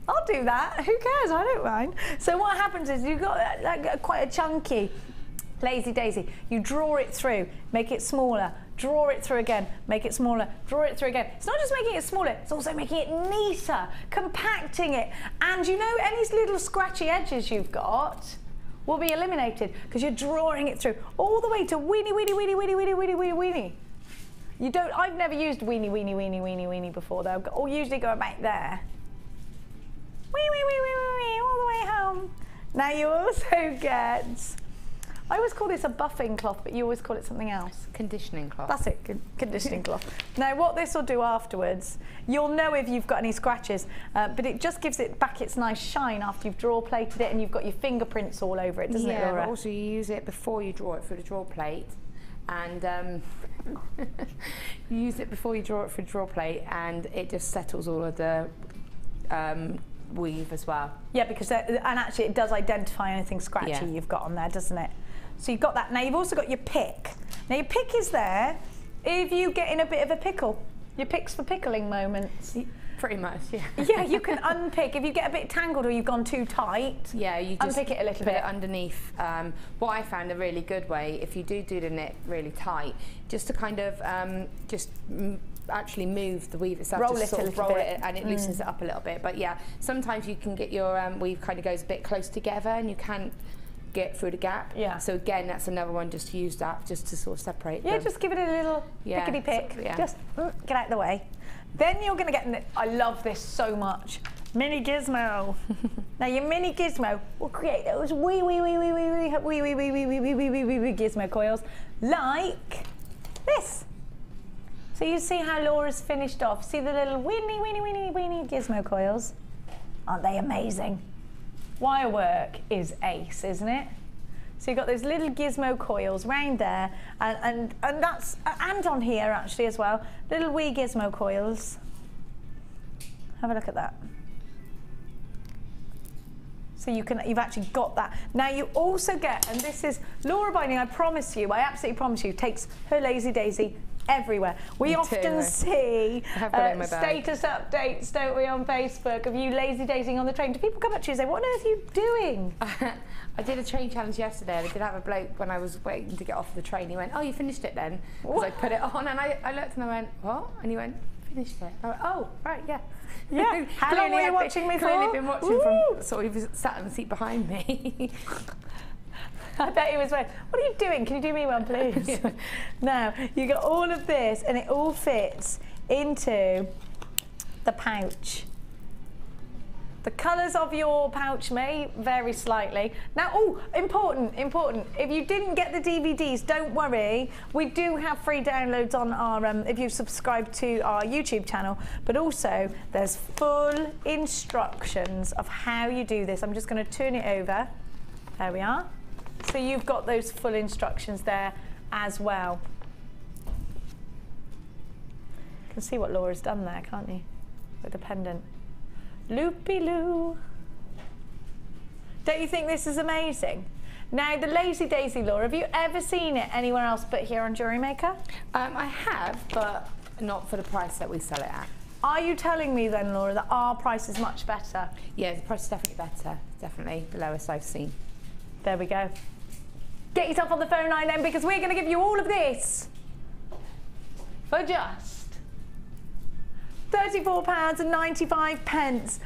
I'll do that, who cares, I don't mind. So what happens is you've got like quite a chunky Lazy Daisy. You draw it through, make it smaller, draw it through again, make it smaller, draw it through again. It's not just making it smaller, it's also making it neater, compacting it. And you know, any little scratchy edges you've got will be eliminated because you're drawing it through all the way to weenie, weenie, weenie, weenie, weenie, weenie, weenie, weenie. You don't, I've never used weenie, weenie, weenie, weenie, weenie before though. I'll usually go about there. Wee, wee, wee, wee, wee, wee, all the way home. Now you also get, I always call this a buffing cloth, but you always call it something else. Conditioning cloth. That's it, conditioning cloth. Now what this will do afterwards, you'll know if you've got any scratches, but it just gives it back its nice shine after you've drawer plated it and you've got your fingerprints all over it, doesn't it, Yeah, Laura? but also you use it before you draw it through the drawer plate, and you use it before you draw it for a draw plate, and it just settles all of the weave as well. Yeah, because and actually it does identify anything scratchy you've got on there, doesn't it? So you've got that. Now you've also got your pick. Now your pick is there if you get in a bit of a pickle. Your pick's for pickling moments. Pretty much, yeah. Yeah, you can unpick if you get a bit tangled or you've gone too tight. Yeah, you just unpick it a little put bit it underneath. What I found a really good way, if you do the knit really tight, just to kind of actually move the weave itself, roll just it sort a of little roll bit. it, and it loosens it up a little bit. But yeah, sometimes you can get your weave kind of goes a bit close together, and you can't get through the gap. Yeah. So again, that's another one, just to use that just to sort of separate them. Just give it a little pickety pick. So, yeah. Just get out of the way. Then you're going to get, I love this so much, mini gizmo. Now your mini gizmo will create those wee gizmo coils like this. So you see how Laura's finished off. See the little weeny gizmo coils? Aren't they amazing? Wire work is ace, isn't it? So you've got those little gizmo coils round there, and that's, and on here actually as well, little wee gizmo coils. Have a look at that. So you've actually got that. Now you also get, and this is, Laura Binding, I promise you, I absolutely promise you, takes her Lazy Daisy everywhere. We often see status updates, don't we, on Facebook of you lazy daising on the train. Do people come up to you and say, what on earth are you doing? I did a train challenge yesterday, and I did have a bloke when I was waiting to get off the train. He went, "Oh, you finished it then?" Because I put it on, and I looked and I went, "What?" And he went, "Finished it." I went, "Oh, right, yeah." Yeah. How long were you watching me for? I've only been watching from sort of sat in the seat behind me. I bet he was like, what are you doing? Can you do me one, please? Yeah. Now, you got all of this, and it all fits into the pouch. The colours of your pouch may vary slightly. Now, important. If you didn't get the DVDs, don't worry. We do have free downloads on our, if you've subscribed to our YouTube channel, but also there's full instructions of how you do this. I'm just going to turn it over. There we are. So you've got those full instructions there as well. You can see what Laura's done there, can't you? With the pendant. Loopy-loo. Don't you think this is amazing? Now, the Lazy Daisy, Laura, have you ever seen it anywhere else but here on Jewellery Maker? I have, but not for the price that we sell it at. Are you telling me then, Laura, that our price is much better? Yeah, the price is definitely better. Definitely the lowest I've seen. There we go. Get yourself on the phone line then, because we're going to give you all of this for just £34.95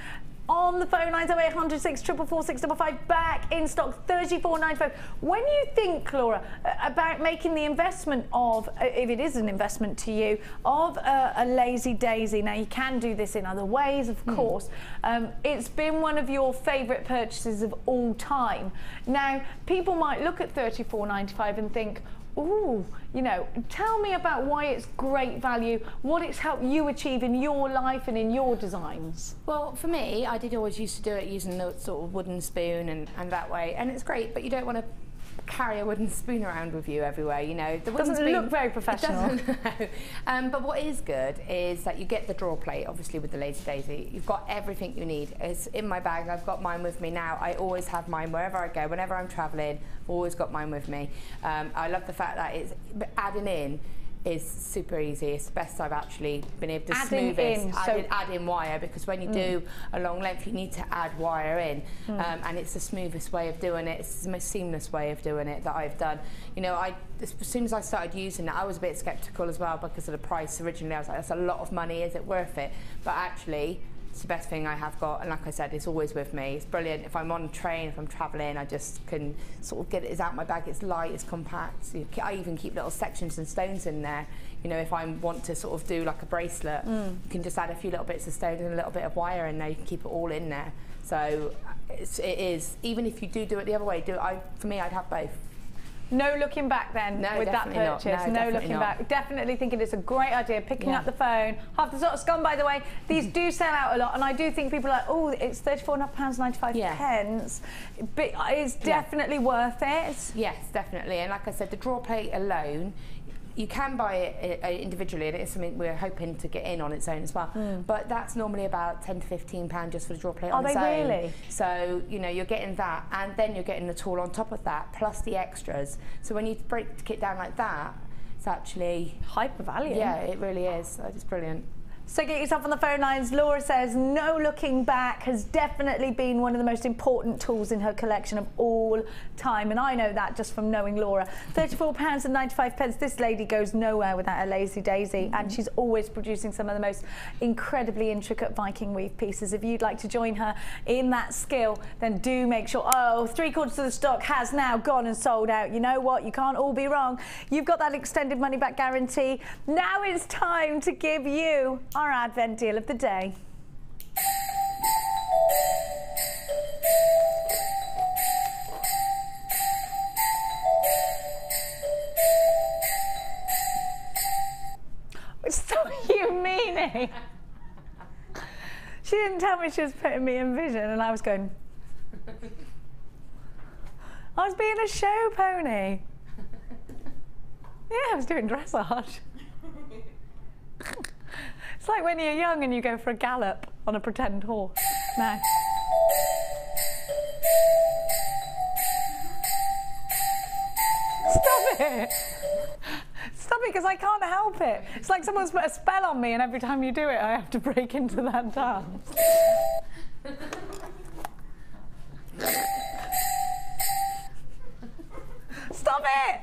on the phone lines 0800 644 655, back in stock, £34.95. When you think, Laura, about making the investment of, if it is an investment to you, of a Lazy Daisy, now you can do this in other ways, of course. It's been one of your favourite purchases of all time. Now, people might look at £34.95 and think, ooh, you know, tell me about why it's great value, what it's helped you achieve in your life and in your designs. Well, for me, I did always used to do it using the sort of wooden spoon and that way, and it's great, but you don't want to carry a wooden spoon around with you everywhere, you know. The wooden spoon look very professional. It doesn't, but what is good is that you get the drawer plate, obviously, with the Lazy Daisy. You've got everything you need. It's in my bag. I've got mine with me now. I always have mine wherever I go, whenever I'm traveling. I've always got mine with me. I love the fact that it's adding in is super easy. It's the best I've actually been able to smooth it. Add in wire, because when you do a long length, you need to add wire in, and it's the smoothest way of doing it. It's the most seamless way of doing it that I've done. You know, as soon as I started using it, I was a bit skeptical as well because of the price. Originally, I was like, that's a lot of money. Is it worth it? But actually, it's the best thing I have got, and like I said, it's always with me. It's brilliant. If I'm on a train, if I'm travelling, I just can sort of get it out my bag. It's light, it's compact. I even keep little sections and stones in there. You know, if I want to sort of do like a bracelet, you can just add a few little bits of stones and a little bit of wire in there. You can keep it all in there. So it is, even if you do it the other way, for me, I'd have both. No looking back then No, with that definitely not. purchase. No, No definitely looking not. back. Definitely thinking it's a great idea. Picking Yeah. up the phone. Half the stock's gone, by the way. These do sell out a lot, and I do think people are like, oh, it's £34.95. Yeah. But it's definitely worth it. Yes, definitely. And like I said, the drawer plate alone, you can buy it individually, and it's something we're hoping to get in on its own as well. But that's normally about £10 to £15 just for the drawer plate on its own. Are they really? So, you know, you're getting that, and then you're getting the tool on top of that, plus the extras. So when you break it down like that, it's actually... Hyper value. Yeah, it really is. It's brilliant. So get yourself on the phone lines. Laura says no looking back has definitely been one of the most important tools in her collection of all time. And I know that just from knowing Laura. £34.95. This lady goes nowhere without a lazy daisy. And she's always producing some of the most incredibly intricate Viking weave pieces. If you'd like to join her in that skill, then do make sure, oh, 3/4 of the stock has now gone and sold out. You know what? You can't all be wrong. You've got that extended money back guarantee. Now it's time to give you our Advent deal of the day. So you meaning? She didn't tell me she was putting me in vision, and I was going. I was being a show pony. Yeah, I was doing dressage. It's like when you're young and you go for a gallop on a pretend horse. No. Stop it! Stop it, because I can't help it. It's like someone's put a spell on me, and every time you do it, I have to break into that dance. Stop it!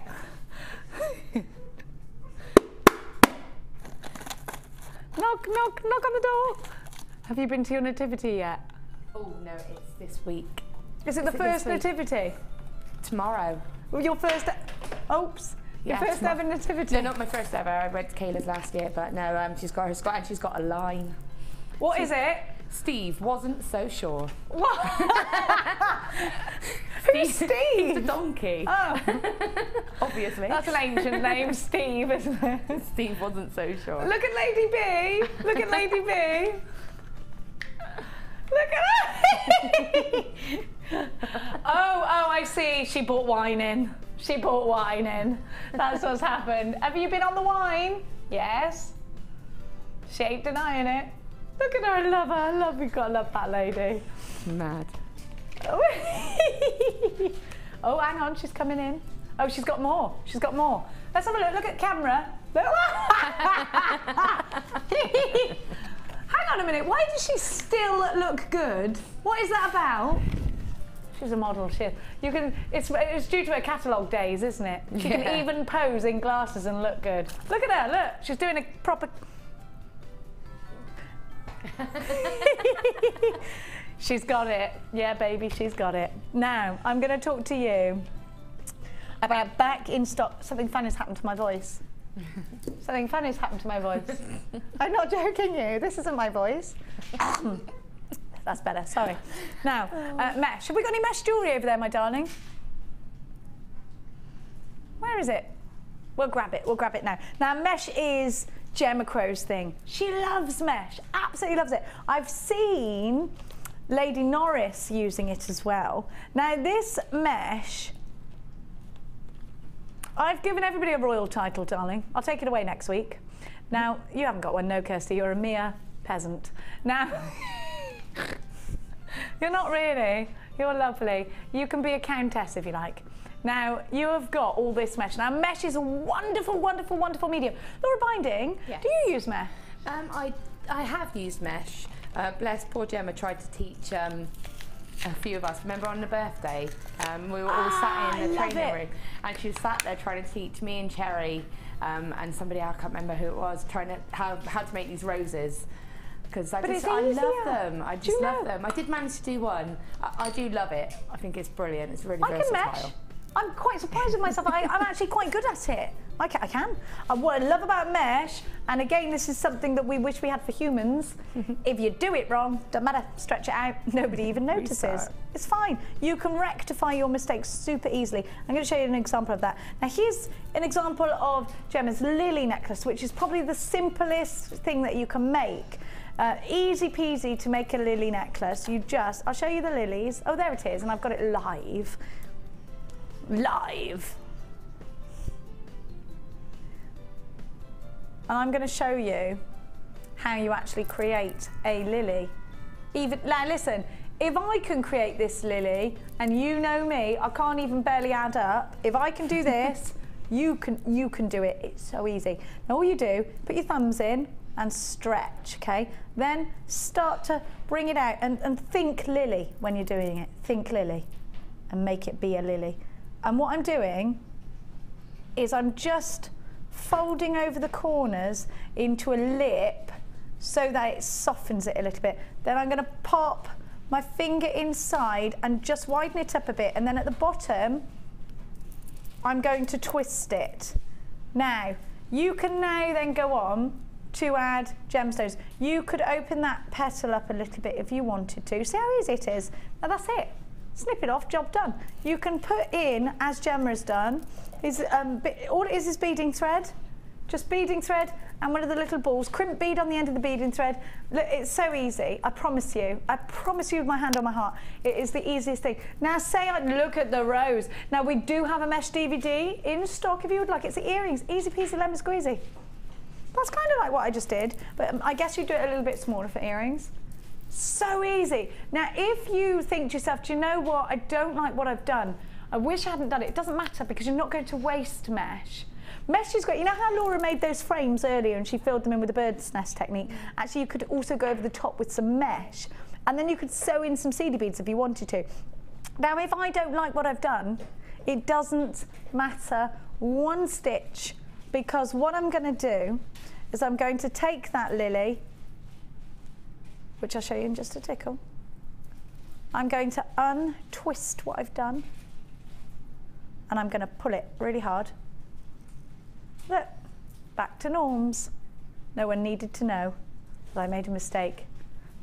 Knock, knock, knock on the door. Have you been to your nativity yet? Oh, no, it's this week. Is it the first nativity? Tomorrow. Your first... Oops. Your first ever nativity? No, not my first ever. I went to Kayla's last year, but no, she's got a line. What is it? Steve wasn't so sure. What? Who's Steve? He's the donkey. Oh. Obviously. That's an ancient name, Steve, isn't it? Steve wasn't so sure. Look at Lady B. Look at Lady B. Look at her. Oh, I see. She bought wine in. She bought wine in. That's what's happened. Have you been on the wine? Yes. She ain't denying it. Look at her. I love her. I love. We've got to love that lady. Mad. Oh, hang on. She's coming in. Oh, she's got more. She's got more. Let's have a look. Look at camera. Hang on a minute. Why does she still look good? What is that about? She's a model. You can. It's due to her catalogue days, isn't it? She can even pose in glasses and look good. Look at her. Look. She's doing a proper. She's got it. Yeah, baby. She's got it. Now I'm going to talk to you about back in stock. Something funny has happened to my voice. Something funny has happened to my voice. I'm not joking you. This isn't my voice. That's better. Sorry. Now, mesh. Have we got any mesh jewellery over there, my darling? Where is it? We'll grab it. We'll grab it now. Now, mesh is Gemma Crow's thing. She loves mesh. Absolutely loves it. I've seen Lady Norris using it as well. Now, this mesh... I've given everybody a royal title, darling. I'll take it away next week. Now, you haven't got one, no, Kirsty. You're a mere peasant. Now, you're not really. You're lovely. You can be a countess if you like. Now, you have got all this mesh. Now, mesh is a wonderful, wonderful, wonderful medium. Laura Binding, yes. Do you use mesh? I have used mesh. Bless poor Gemma tried to teach a few of us. Remember on the birthday, we were all sat in the training room, and she was sat there trying to teach me and Cherry and somebody else, I can't remember who it was, trying to how to make these roses. Because I love them. I just love them. I did manage to do one. I do love it. I think it's brilliant. It's really versatile. I can mesh. I'm quite surprised with myself. I'm actually quite good at it. I can. And what I love about mesh, and again, this is something that we wish we had for humans, if you do it wrong, doesn't matter, stretch it out, nobody even notices. It's fine. You can rectify your mistakes super easily. I'm going to show you an example of that. Now, here's an example of Gemma's lily necklace, which is probably the simplest thing that you can make. Easy peasy to make a lily necklace. I'll show you the lilies. Oh, there it is, and I've got it live. Live. And I'm going to show you how you actually create a lily. Now listen, if I can create this lily, and you know me, I can't even barely add up. If I can do this, you can do it. It's so easy. Now all you do, put your thumbs in and stretch, okay? Then start to bring it out and think lily when you're doing it. Think lily and make it be a lily. And what I'm doing is I'm just folding over the corners into a lip so that it softens it a little bit. Then I'm going to pop my finger inside and just widen it up a bit, and then at the bottom I'm going to twist it. Now you can then go on to add gemstones. You could open that petal up a little bit if you wanted to. See how easy it is? Now that's it. Snip it off, job done. You can put in, as Gemma has done, all it is beading thread, just beading thread and one of the little balls, crimp bead on the end of the beading thread. Look, it's so easy, I promise you with my hand on my heart, it is the easiest thing. Now look at the rose. Now we do have a mesh DVD in stock if you would like. It's the earrings, easy peasy lemon squeezy. That's kind of like what I just did, but I guess you'd do it a little bit smaller for earrings. So easy. Now if you think to yourself, do you know what, I don't like what I've done, I wish I hadn't done it. It doesn't matter because you're not going to waste mesh. Mesh is great. You know how Laura made those frames earlier and she filled them in with the bird's nest technique? Actually, you could also go over the top with some mesh, and then you could sew in some seedy beads if you wanted to. Now, if I don't like what I've done, it doesn't matter one stitch, because what I'm going to do is I'm going to take that lily, which I'll show you in just a tickle. I'm going to untwist what I've done, and I'm going to pull it really hard. Look, back to norms. No one needed to know that I made a mistake.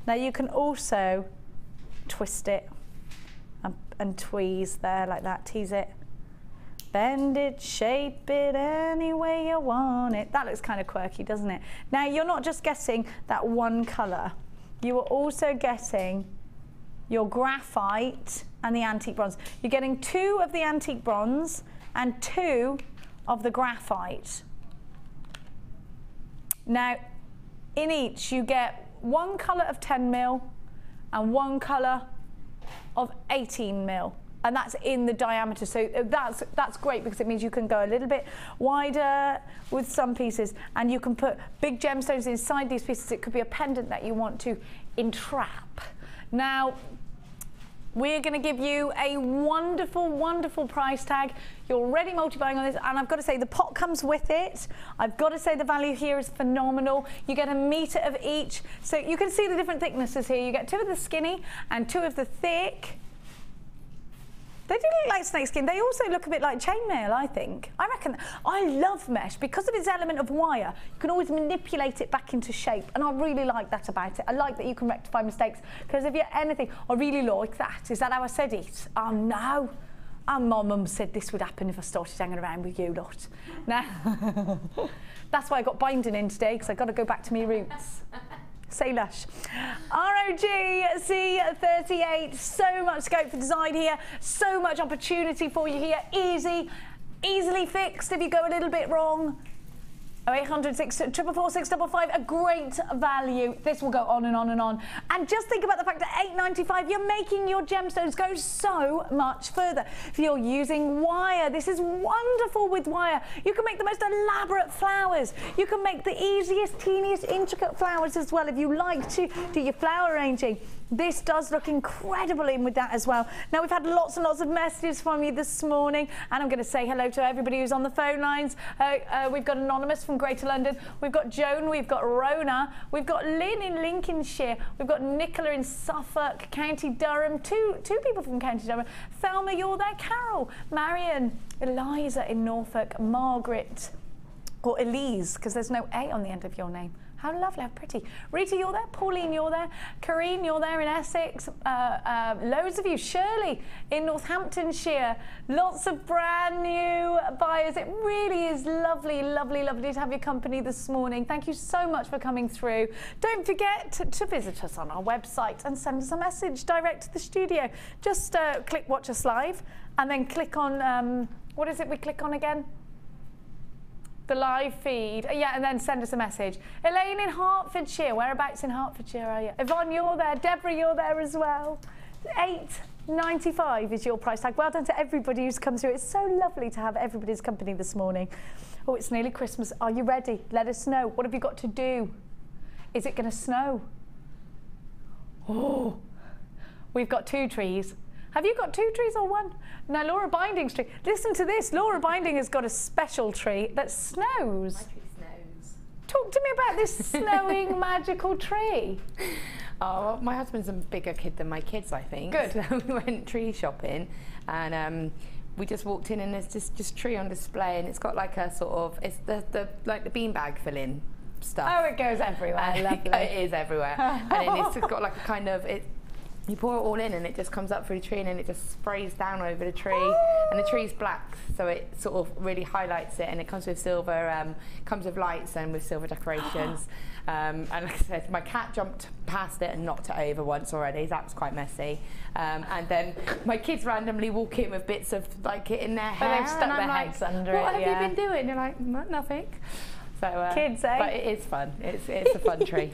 Now you can also twist it and tweeze there like that, tease it. Bend it, shape it any way you want it. That looks kind of quirky, doesn't it? Now you're not just getting that one colour. You are also getting your graphite and the antique bronze. You're getting 2 of the antique bronze and 2 of the graphite. Now, in each you get 1 colour of 10mm and 1 colour of 18mm, and that's in the diameter. So that's great because it means you can go a little bit wider with some pieces, and you can put big gemstones inside these pieces. It could be a pendant that you want to entrap. Now, we're going to give you a wonderful, wonderful price tag. You're already multi-buying on this, and I've got to say the pot comes with it. I've got to say the value here is phenomenal. You get 1 metre of each, so you can see the different thicknesses here. You get 2 of the skinny and 2 of the thick. They do look like snakeskin. They also look a bit like chainmail, I think. I reckon. I love mesh because of its element of wire. You can always manipulate it back into shape, and I really like that about it. I like that you can rectify mistakes, because if you're anything, I really like that. Is that how I said it? Oh no. And my mum said this would happen if I started hanging around with you lot. Now, that's why I got binding in today, because I've got to go back to my roots. Say lush. ROG C38, so much scope for design here, so much opportunity for you here, easily fixed if you go a little bit wrong. 0800 644 655, a great value. This will go on and on and on. And just think about the fact that $8.95, you're making your gemstones go so much further. If you're using wire, this is wonderful with wire. You can make the most elaborate flowers. You can make the easiest, teeniest, intricate flowers as well if you like to do your flower arranging. This does look incredible in with that as well. Now, we've had lots and lots of messages from you this morning, and I'm going to say hello to everybody who's on the phone lines. We've got Anonymous from Greater London. We've got Joan. We've got Rona. We've got Lynn in Lincolnshire. We've got Nicola in Suffolk, County Durham. Two people from County Durham. Thelma, you're there. Carol, Marion, Eliza in Norfolk, Margaret or Elise, because there's no A on the end of your name. How lovely, how pretty. Rita, you're there. Pauline, you're there. Karine, you're there in Essex. Loads of you. Shirley in Northamptonshire. Lots of brand new buyers. It really is lovely, lovely, lovely to have your company this morning. Thank you so much for coming through. Don't forget to visit us on our website and send us a message direct to the studio. Just click Watch Us Live and then click on, what is it we click on again? The live feed, yeah, and then send us a message. Elaine in Hertfordshire, whereabouts in Hertfordshire are you? Yvonne, you're there. Deborah, you're there as well. £8.95 is your price tag. Well done to everybody who's come through. It's so lovely to have everybody's company this morning. Oh, it's nearly Christmas. Are you ready? Let us know. What have you got to do? Is it going to snow? Oh, we've got 2 trees. Have you got 2 trees or 1? No, Laura Binding's tree. Listen to this. Laura Binding has got a special tree that snows. My tree snows. Talk to me about this snowing magical tree. Oh, my husband's a bigger kid than my kids, I think. Good. So we went tree shopping, and we just walked in, and there's just tree on display, and it's got like a sort of, it's the like the beanbag filling stuff. Oh, it goes everywhere. Lovely. It is everywhere, and then it's got like a kind of you pour it all in and it just comes up through the tree, and then it just sprays down over the tree, and the tree's black, so it sort of really highlights it, and it comes with silver, comes with lights and with silver decorations. And like I said, my cat jumped past it and knocked it over once already. That was quite messy. And then my kids randomly walk in with bits of like it in their hair. They've stuck and I'm their like, heads under what it. have you been doing? They're like, nothing. So, kids, eh? But it is fun. It's a fun tree.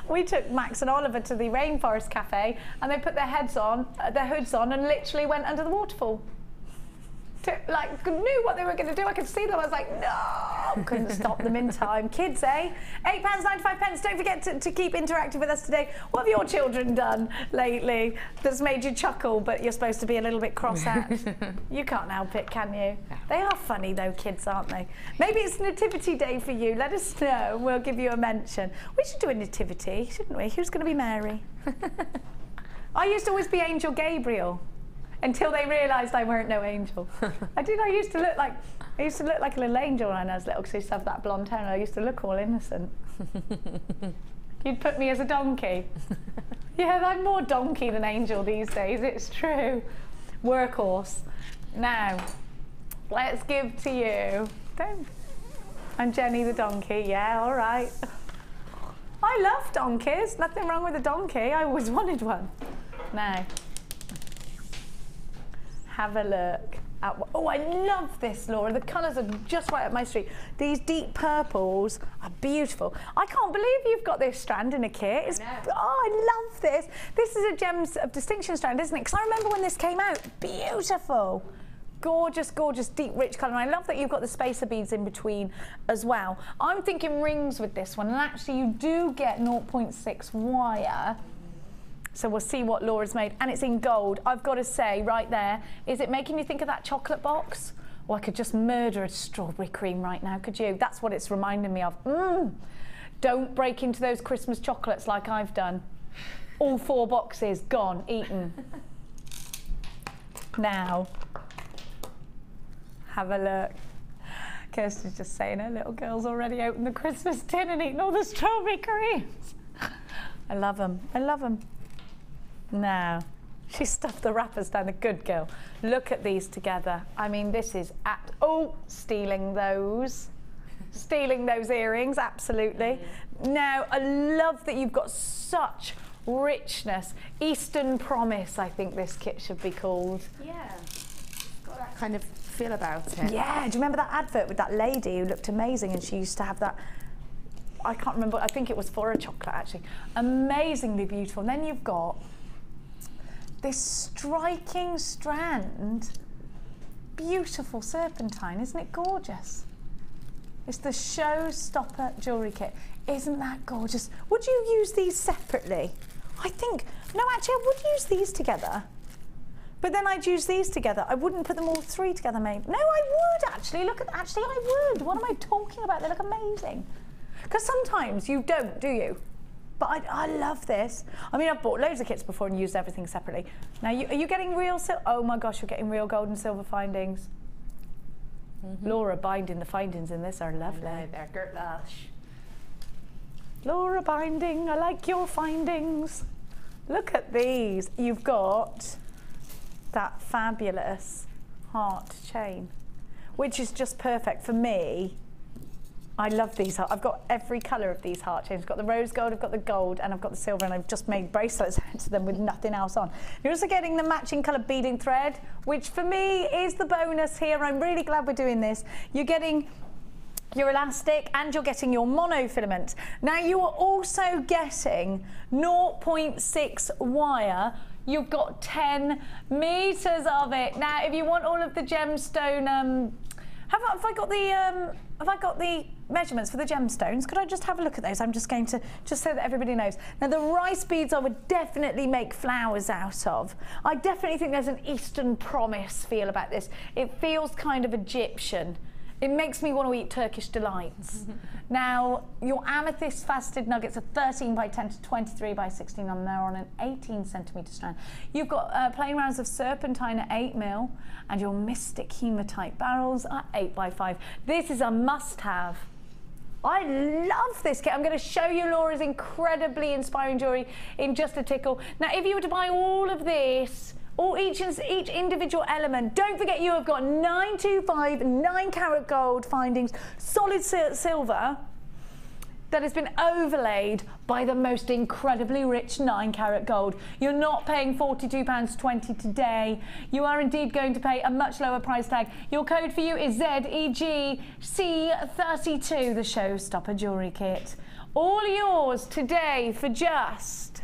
We took Max and Oliver to the Rainforest Cafe, and they put their hoods on, and literally went under the waterfall. Like, knew what they were going to do. I could see them. I was like, no, couldn't stop them in time. Kids, eh? £8.95. Don't forget to keep interacting with us today. What have your children done lately that's made you chuckle, but you're supposed to be a little bit cross at? You can't help it, can you? They are funny, though, kids, aren't they? Maybe it's Nativity Day for you. Let us know. We'll give you a mention. We should do a nativity, shouldn't we? Who's going to be Mary? I used to always be Angel Gabriel, until they realised I weren't no angel. I did. I used to look like a little angel when I was little, because I used to have that blonde hair, and I used to look all innocent. You'd put me as a donkey. Yeah, I'm more donkey than angel these days. It's true. Workhorse. Now, let's give to you. I'm Jenny the donkey. Yeah, all right. I love donkeys. Nothing wrong with a donkey. I always wanted one. Now, have a look at oh, I love this, Laura. The colours are just right up my street. These deep purples are beautiful. I can't believe you've got this strand in a kit. I love this. This is a Gems of Distinction strand, isn't it? Because I remember when this came out. Beautiful. Gorgeous, gorgeous, deep, rich colour. And I love that you've got the spacer beads in between as well. I'm thinking rings with this one, and actually you do get 0.6 wire. So we'll see what Laura's made, and it's in gold. I've got to say, right there, is it making you think of that chocolate box? Or I could just murder a strawberry cream right now, could you? That's what it's reminding me of. Don't break into those Christmas chocolates like I've done. All 4 boxes, gone, eaten. Now, have a look. Kirsty's just saying her little girl's already opened the Christmas tin and eaten all the strawberry creams. I love them, I love them. Now, she stuffed the wrappers down, the good girl. Look at these together. I mean, this is stealing those. Stealing those earrings, absolutely. Now, I love that you've got such richness. Eastern Promise, I think this kit should be called. Yeah, it's got that kind of feel about it. Yeah, do you remember that advert with that lady who looked amazing, and she used to have that, I can't remember, I think it was for a chocolate actually. Amazingly beautiful. And then you've got this striking strand, beautiful serpentine, isn't it gorgeous? It's the Showstopper jewellery kit. Isn't that gorgeous? Would you use these separately? I think, no, actually I would use these together. But then I'd use these together. I wouldn't put them all 3 together, maybe. No, I would actually. Look at, actually I would. What am I talking about? They look amazing. Because sometimes you don't, do you? But I love this. I mean, I've bought loads of kits before and used everything separately. Now, are you getting real silver? Oh my gosh, you're getting real gold and silver findings. Laura binding, the findings in this are lovely. They're good lush. Laura binding, I like your findings. Look at these. You've got that fabulous heart chain, which is just perfect for me. I love these. I've got every colour of these heart chains. I've got the rose gold, I've got the gold, and I've got the silver, and I've just made bracelets out of them with nothing else on. You're also getting the matching colour beading thread, which for me is the bonus here. I'm really glad we're doing this. You're getting your elastic and you're getting your monofilament. Now you are also getting 0.6 wire. You've got 10 meters of it. Now, if you want all of the gemstone, have I got the measurements for the gemstones? Could I just have a look at those? I'm just going to, just so that everybody knows. Now, the rice beads I would definitely make flowers out of. I definitely think there's an Eastern promise feel about this. It feels kind of Egyptian. It makes me want to eat Turkish delights. Now, your amethyst faceted nuggets are 13 by 10 to 23 by 16 and they're on an 18 centimetre strand. You've got plain rounds of serpentine at 8mm and your mystic hematite barrels are 8 by 5. This is a must-have. I love this kit. I'm going to show you Laura's incredibly inspiring jewellery in just a tickle. Now, if you were to buy all of this, or each individual element, don't forget you have got 925 9-carat gold findings, solid silver that has been overlaid by the most incredibly rich 9-carat gold. You're not paying £42.20 today. You are indeed going to pay a much lower price tag. Your code for you is ZEGC32, the Showstopper Jewellery Kit. All yours today for just...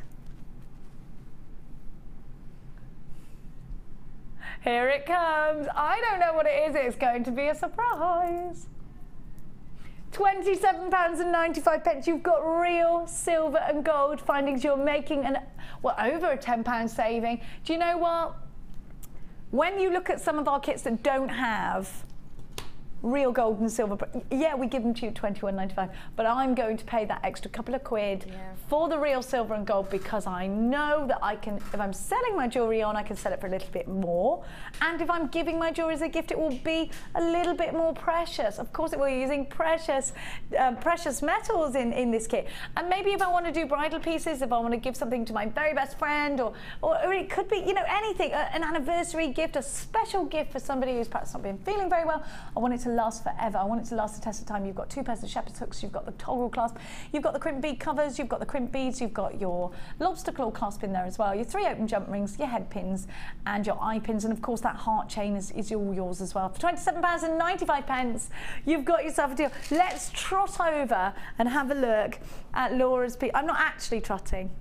Here it comes. I don't know what it is. It's going to be a surprise. £27.95. You've got real silver and gold findings. You're making over a £10 saving. Do you know what? When you look at some of our kits that don't have real gold and silver, yeah, we give them to you £21.95, but I'm going to pay that extra couple of quid for the real silver and gold because I know that I can, if I'm selling my jewellery on, I can sell it for a little bit more, and if I'm giving my jewellery as a gift, it will be a little bit more precious. Of course, it will be using precious metals in this kit. And maybe if I want to do bridal pieces, if I want to give something to my very best friend, or it could be, you know, anything, an anniversary gift, a special gift for somebody who's perhaps not been feeling very well. I want it to last forever. I want it to last the test of time. You've got 2 pairs of shepherd's hooks, you've got the toggle clasp, you've got the crimp bead covers, you've got the crimp beads, you've got your lobster claw clasp in there as well, your 3 open jump rings, your head pins and your eye pins, and of course that heart chain is all yours as well. For £27.95 you've got yourself a deal. Let's trot over and have a look at Laura's piece. I'm not actually trotting.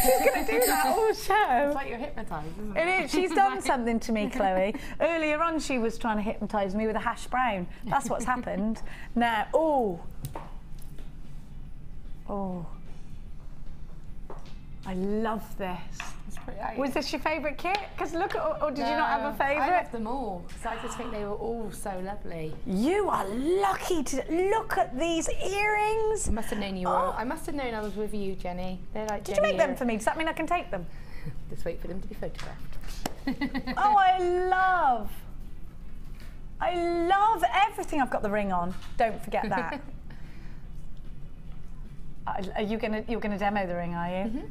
She's going to do that all show. It's like you're hypnotised, isn't it? It is. She's done something to me, Chloe. Earlier on, she was trying to hypnotise me with a hash brown. That's what's happened. Now, I love this. It's pretty nice. Was this your favourite kit? Because look at, or did you not have a favourite? I love them all, because I just think they were all so lovely. You are lucky to look at these earrings. I must have known you were. I must have known I was with you, Jenny. They're like. Did you make them for me? Does that mean I can take them? Just wait for them to be photographed. Oh, I love everything. I've got the ring on. Don't forget that. Are you gonna demo the ring? Are you? Mm-hmm.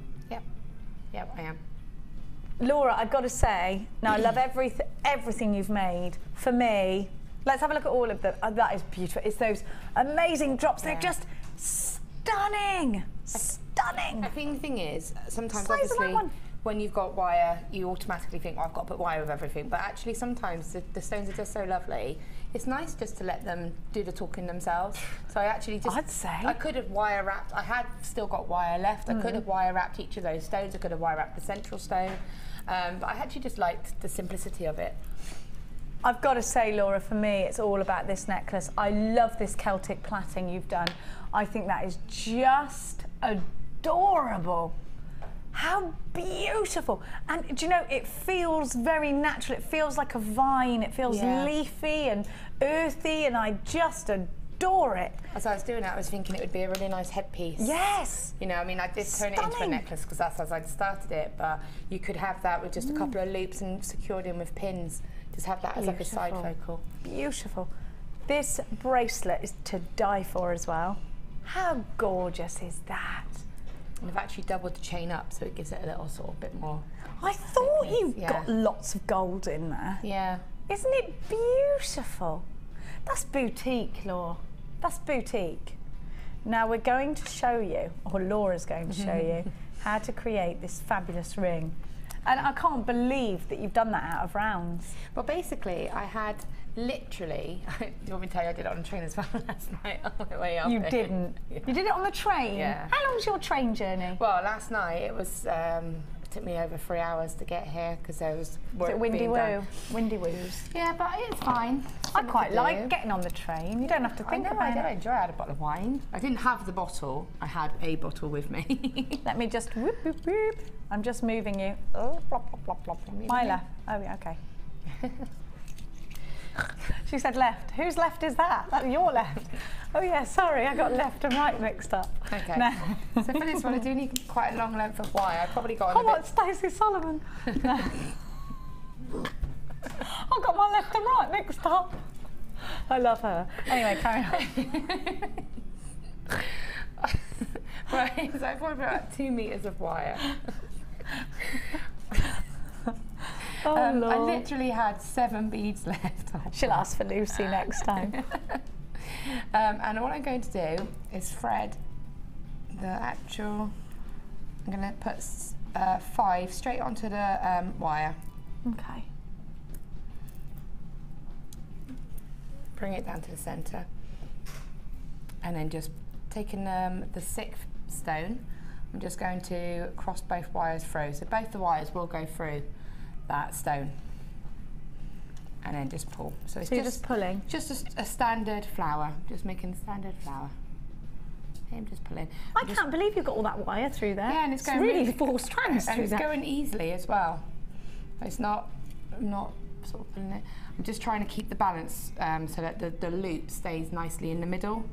Yep, I am. Laura, I've got to say, now I love everything you've made. For me, let's have a look at all of them. That is beautiful. It's those amazing drops. They're just stunning. Stunning. I think the thing is, sometimes obviously, when you've got wire, you automatically think, oh, I've got to put wire with everything. But actually, sometimes the stones are just so lovely. It's nice just to let them do the talking themselves. So I actually just... I'd say. I could have wire wrapped. I had still got wire left. I could have wire wrapped each of those stones. I could have wire wrapped the central stone. But I actually just liked the simplicity of it. I've got to say, Laura, for me, it's all about this necklace. I love this Celtic plaiting you've done. I think that is just adorable. How beautiful. And do you know, it feels very natural. It feels like a vine. It feels leafy and earthy, and I just adore it. As I was doing that, I was thinking it would be a really nice headpiece. Yes. You know, I mean, I did turn it into a Stunning. necklace because that's as I'd started it, but you could have that with just a couple of loops and secured in with pins. Just have that as like a side focal. Beautiful. This bracelet is to die for as well. How gorgeous is that? And I've actually doubled the chain up so it gives it a little sort of bit more. I thought you Yeah. got lots of gold in there. Yeah. Isn't it beautiful? That's boutique, Laura. That's boutique. Now we're going to show you, or Laura's going to show you, how to create this fabulous ring. And I can't believe that you've done that out of rounds. Well, basically, I had literally, do you want me to tell you I did it on the train as well last night on my way up? You didn't. Yeah. You did it on the train? Yeah. How long was your train journey? Well, last night it was, it took me over 3 hours to get here because there was work Is it windy being woo? done. Windy woos. Yeah, but it's fine. I quite like getting on the train. You don't have to think I about do it. enjoy it. I had a bottle of wine. I didn't have the bottle. I had a bottle with me. Let me just whoop, whoop, whoop. I'm just moving you. Oh, plop, plop, plop, plop. My left. Oh, yeah, okay. She said left. Whose left is that? That's your left. Oh, yeah, sorry. I got left and right mixed up. Okay. No. So for this one, I do need quite a long length of wire. I probably got I'm on a not Stacey Solomon. No. I got my left and right mixed up. I love her. Anyway, carry on. Right, so I've probably about 2 meters of wire. Oh, I Lord. literally had 7 beads left. She'll ask for Lucy next time. And what I'm going to do is thread the actual, I'm going to put 5 straight onto the wire. Okay. Bring it down to the centre. And then just taking the 6th stone, I'm just going to cross both wires through. So both the wires will go through that stone. And then just pull. So it's So you're just pulling? Just a standard flower. Just making a standard flower. I'm just pulling. I can't believe you've got all that wire through there. Yeah, and it's going really really 4 strands and through it's there. going easily as well. It's not, I'm not sort of pulling it. I'm just trying to keep the balance so that the loop stays nicely in the middle.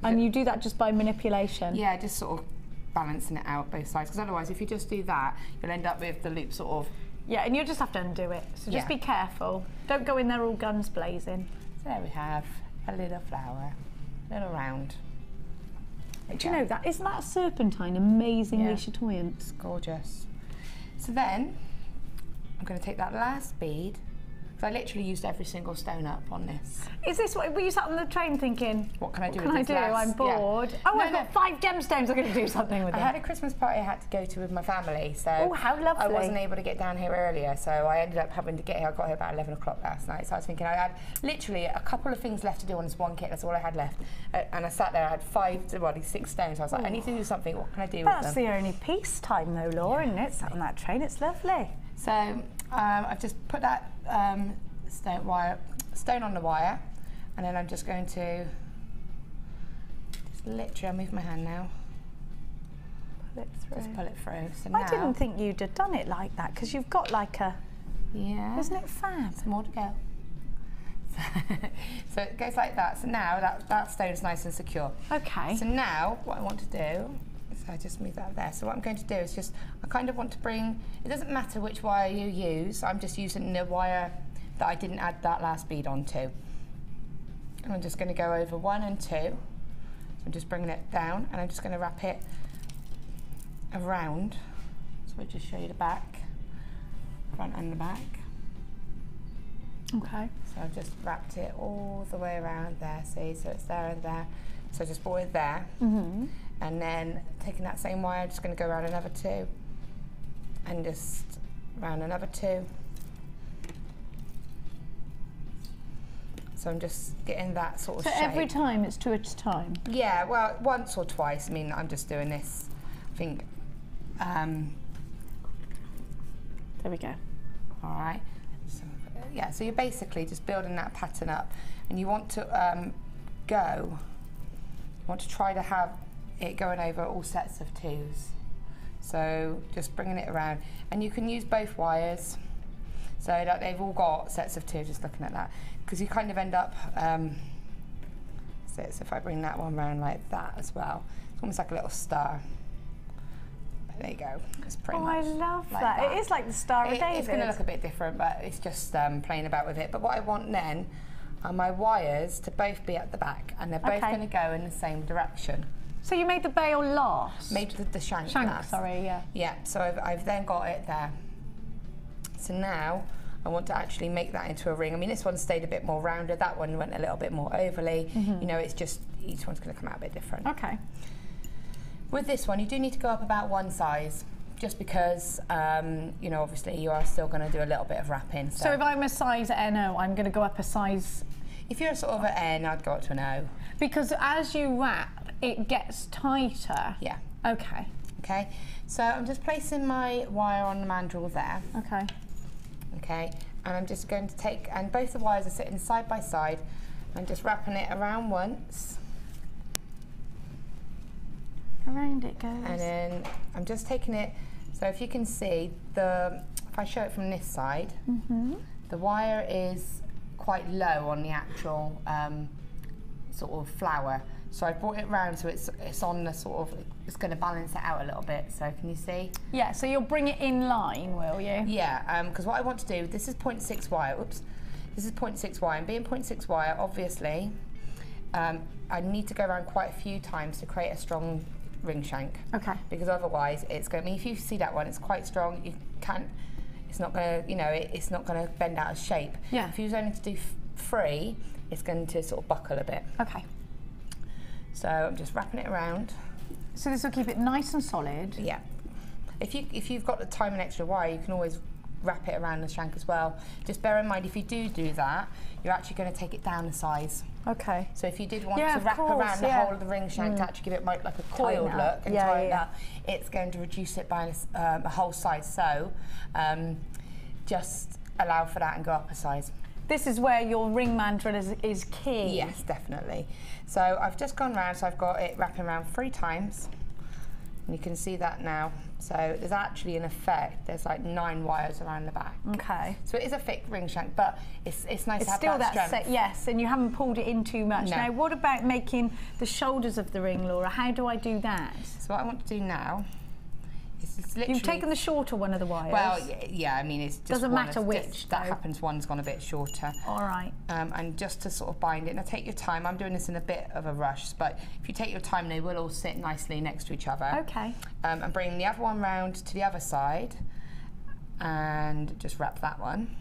And you do that just by manipulation? Yeah, just sort of balancing it out both sides. Because otherwise, if you just do that, you'll end up with the loop sort of. Yeah, and you'll just have to undo it. So just Yeah. be careful. Don't go in there all guns blazing. So there we have a little flower, little round. Do you know that? Isn't that serpentine amazingly Yeah. chatoyant? It's gorgeous. So then, I'm going to take that last bead. So I literally used every single stone up on this. Is this what, were you sat on the train thinking, What can I do what with can I this do? last? I'm bored. Yeah. Oh, No, I've no. got 5 gemstones, I'm going to do something with I it. had a Christmas party I had to go to with my family, so Oh, how lovely. I wasn't able to get down here earlier, so I ended up having to get here. I got here about 11 o'clock last night, so I was thinking I had literally a couple of things left to do on this one kit. That's all I had left, and I sat there. I had 6 stones. So I was like, I need to do something. What can I do with That's them? the only peace time though, Laura, isn't it? Sat on that train, it's lovely. So I've just put that stone on the wire, and then I'm just going to just literally. I'll move my hand now. Pull it through. Just pull it through. So I now, didn't think you'd have done it like that because you've got like a, yeah. isn't it fab? More to go. So it goes like that. So now that stone's nice and secure. Okay. So now what I want to do is I just move that there. So what I'm going to do is just, I kind of want to bring, it doesn't matter which wire you use, I'm just using the wire that I didn't add that last bead onto. And I'm just going to go over 1 and 2. So I'm just bringing it down and I'm just going to wrap it around. So I'll just show you the back, front and the back. Okay. So I've just wrapped it all the way around there, see, so it's there and there. So I just brought it there, and then taking that same wire, I'm just going to go around another 2, and just round another 2. So I'm just getting that sort of So shape. every time it's 2 at a time? Yeah, well, once or twice. I mean, I'm just doing this, I think, There we go. all right. So, yeah, so you're basically just building that pattern up, and you want to try to have it going over all sets of 2s. So just bringing it around, and you can use both wires, so that they've all got sets of 2. Just looking at that, because you kind of end up That's it. So if I bring that one round like that as well, it's almost like a little star. There you go. It's pretty much. I love like that. It is like the Star of David. It's going to look a bit different, but it's just playing about with it. But what I want then are my wires to both be at the back, and they're both going to go in the same direction. So you made the bail last? Made the shank Shank, last. sorry, yeah. Yeah, so I've then got it there. So now I want to actually make that into a ring. I mean, this one stayed a bit more rounded. That one went a little bit more overly. You know, it's just, each one's going to come out a bit different. Okay. With this one, you do need to go up about one size, just because, you know, obviously you are still going to do a little bit of wrapping. So if I'm a size NO, I'm going to go up a size... If you're sort of an N, I'd go up to an O. Because as you wrap, it gets tighter. Yeah. Okay. Okay, so I'm just placing my wire on the mandrel there. Okay. Okay, and I'm just going to take, and both the wires are sitting side by side. I'm just wrapping it around once. Around it goes. And then I'm just taking it, so if you can see, if I show it from this side, the wire is quite low on the actual sort of flower. So I brought it round so it's on the sort of, it's going to balance it out a little bit. So can you see? Yeah, so you'll bring it in line, will you? Yeah, because what I want to do, this is 0.6 wire, oops. This is 0.6 wire, and being 0.6 wire, obviously, I need to go around quite a few times to create a strong ring shank. Okay. Because otherwise it's going to, I mean, if you see that one, it's quite strong, you can't, it's not going to, you know, it's not going to bend out of shape. Yeah. If you was only to do free, it's going to sort of buckle a bit. Okay. So I'm just wrapping it around. So this will keep it nice and solid? Yeah. If you've got the time and extra wire, you can always wrap it around the shank as well. Just bear in mind, if you do that, you're actually going to take it down a size. Okay. So if you did want to wrap around the whole of the ring shank to actually give it like a coiled look and tie it up, it's going to reduce it by a whole size. So just allow for that and go up a size. This is where your ring mandrel is key. Yes, definitely. So I've just gone round, so I've got it wrapping around 3 times. And you can see that now. So there's actually, in effect, there's like 9 wires around the back. Okay. So it is a thick ring shank, but it's nice to have still that strength. Yes, and you haven't pulled it in too much. No. Now, what about making the shoulders of the ring, Laura? How do I do that? So what I want to do now is literally... You've taken the shorter one of the wires. Well, yeah, I mean, it's just doesn't matter which. That happens, one's gone a bit shorter. All right. And just to sort of bind it. Now take your time. I'm doing this in a bit of a rush, but if you take your time, they will all sit nicely next to each other. Okay. And bring the other one round to the other side, and just wrap that one.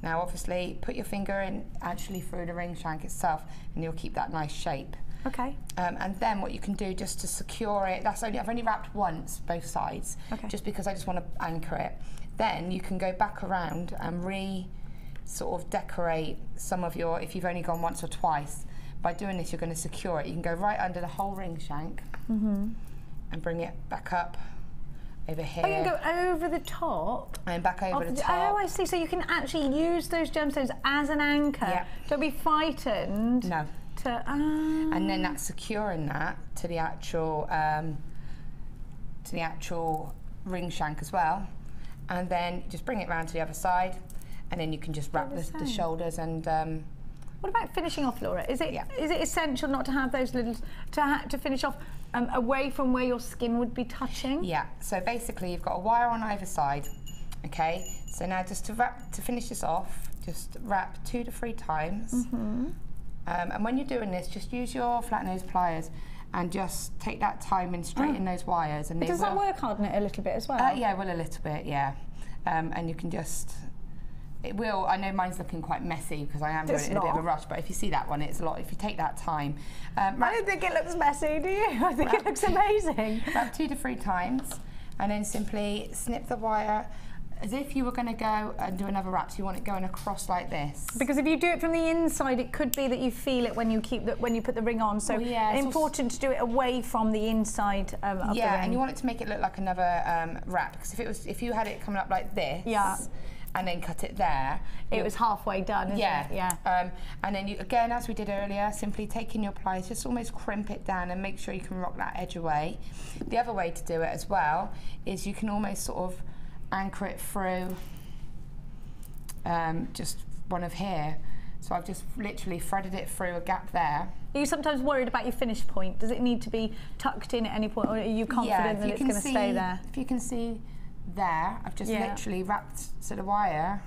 Now, obviously, put your finger in actually through the ring shank itself, and you'll keep that nice shape. Okay. And then what you can do just to secure it, I've only wrapped once, both sides, just because I just want to anchor it. Then you can go back around and sort of decorate some of your, if you've only gone once or twice. By doing this, you're going to secure it. You can go right under the whole ring shank and bring it back up over here. Oh, you can go over the top? And back over the top. Oh, I see. So you can actually use those gemstones as an anchor. Yeah. Don't be frightened. No. And then that's securing that to the actual ring shank as well. And then just bring it round to the other side, and then you can just wrap the shoulders and. What about finishing off, Laura? Is it essential not to have those little to finish off away from where your skin would be touching? Yeah. So basically, you've got a wire on either side. Okay. So now just to finish this off, just wrap 2 to 3 times. And when you're doing this, just use your flat nose pliers and just take that time and straighten those wires. And does that work harden it a little bit as well? Yeah, well, a little bit, yeah. And you can just, it will, I know mine's looking quite messy because I am doing it in a bit of a rush, but if you see that one, it's a lot, if you take that time. I don't think it looks messy, do you? I think it looks amazing. About 2 to 3 times, and then simply snip the wire as if you were going to go and do another wrap, so you want it going across like this. Because if you do it from the inside, it could be that you feel it when you when you put the ring on. So it's important to do it away from the inside of the ring. Yeah, and you want it to make it look like another wrap. Because if you had it coming up like this, and then cut it there, it was halfway done. Isn't it? Yeah. And then you, again, as we did earlier, simply taking your pliers, just almost crimp it down and make sure you can rock that edge away. The other way to do it as well is you can almost sort of anchor it through just one of here, So I've just literally threaded it through a gap there. Are you sometimes worried about your finish point? Does it need to be tucked in at any point, or are you confident that it's going to stay there? If you can see there, I've just literally wrapped, so the wire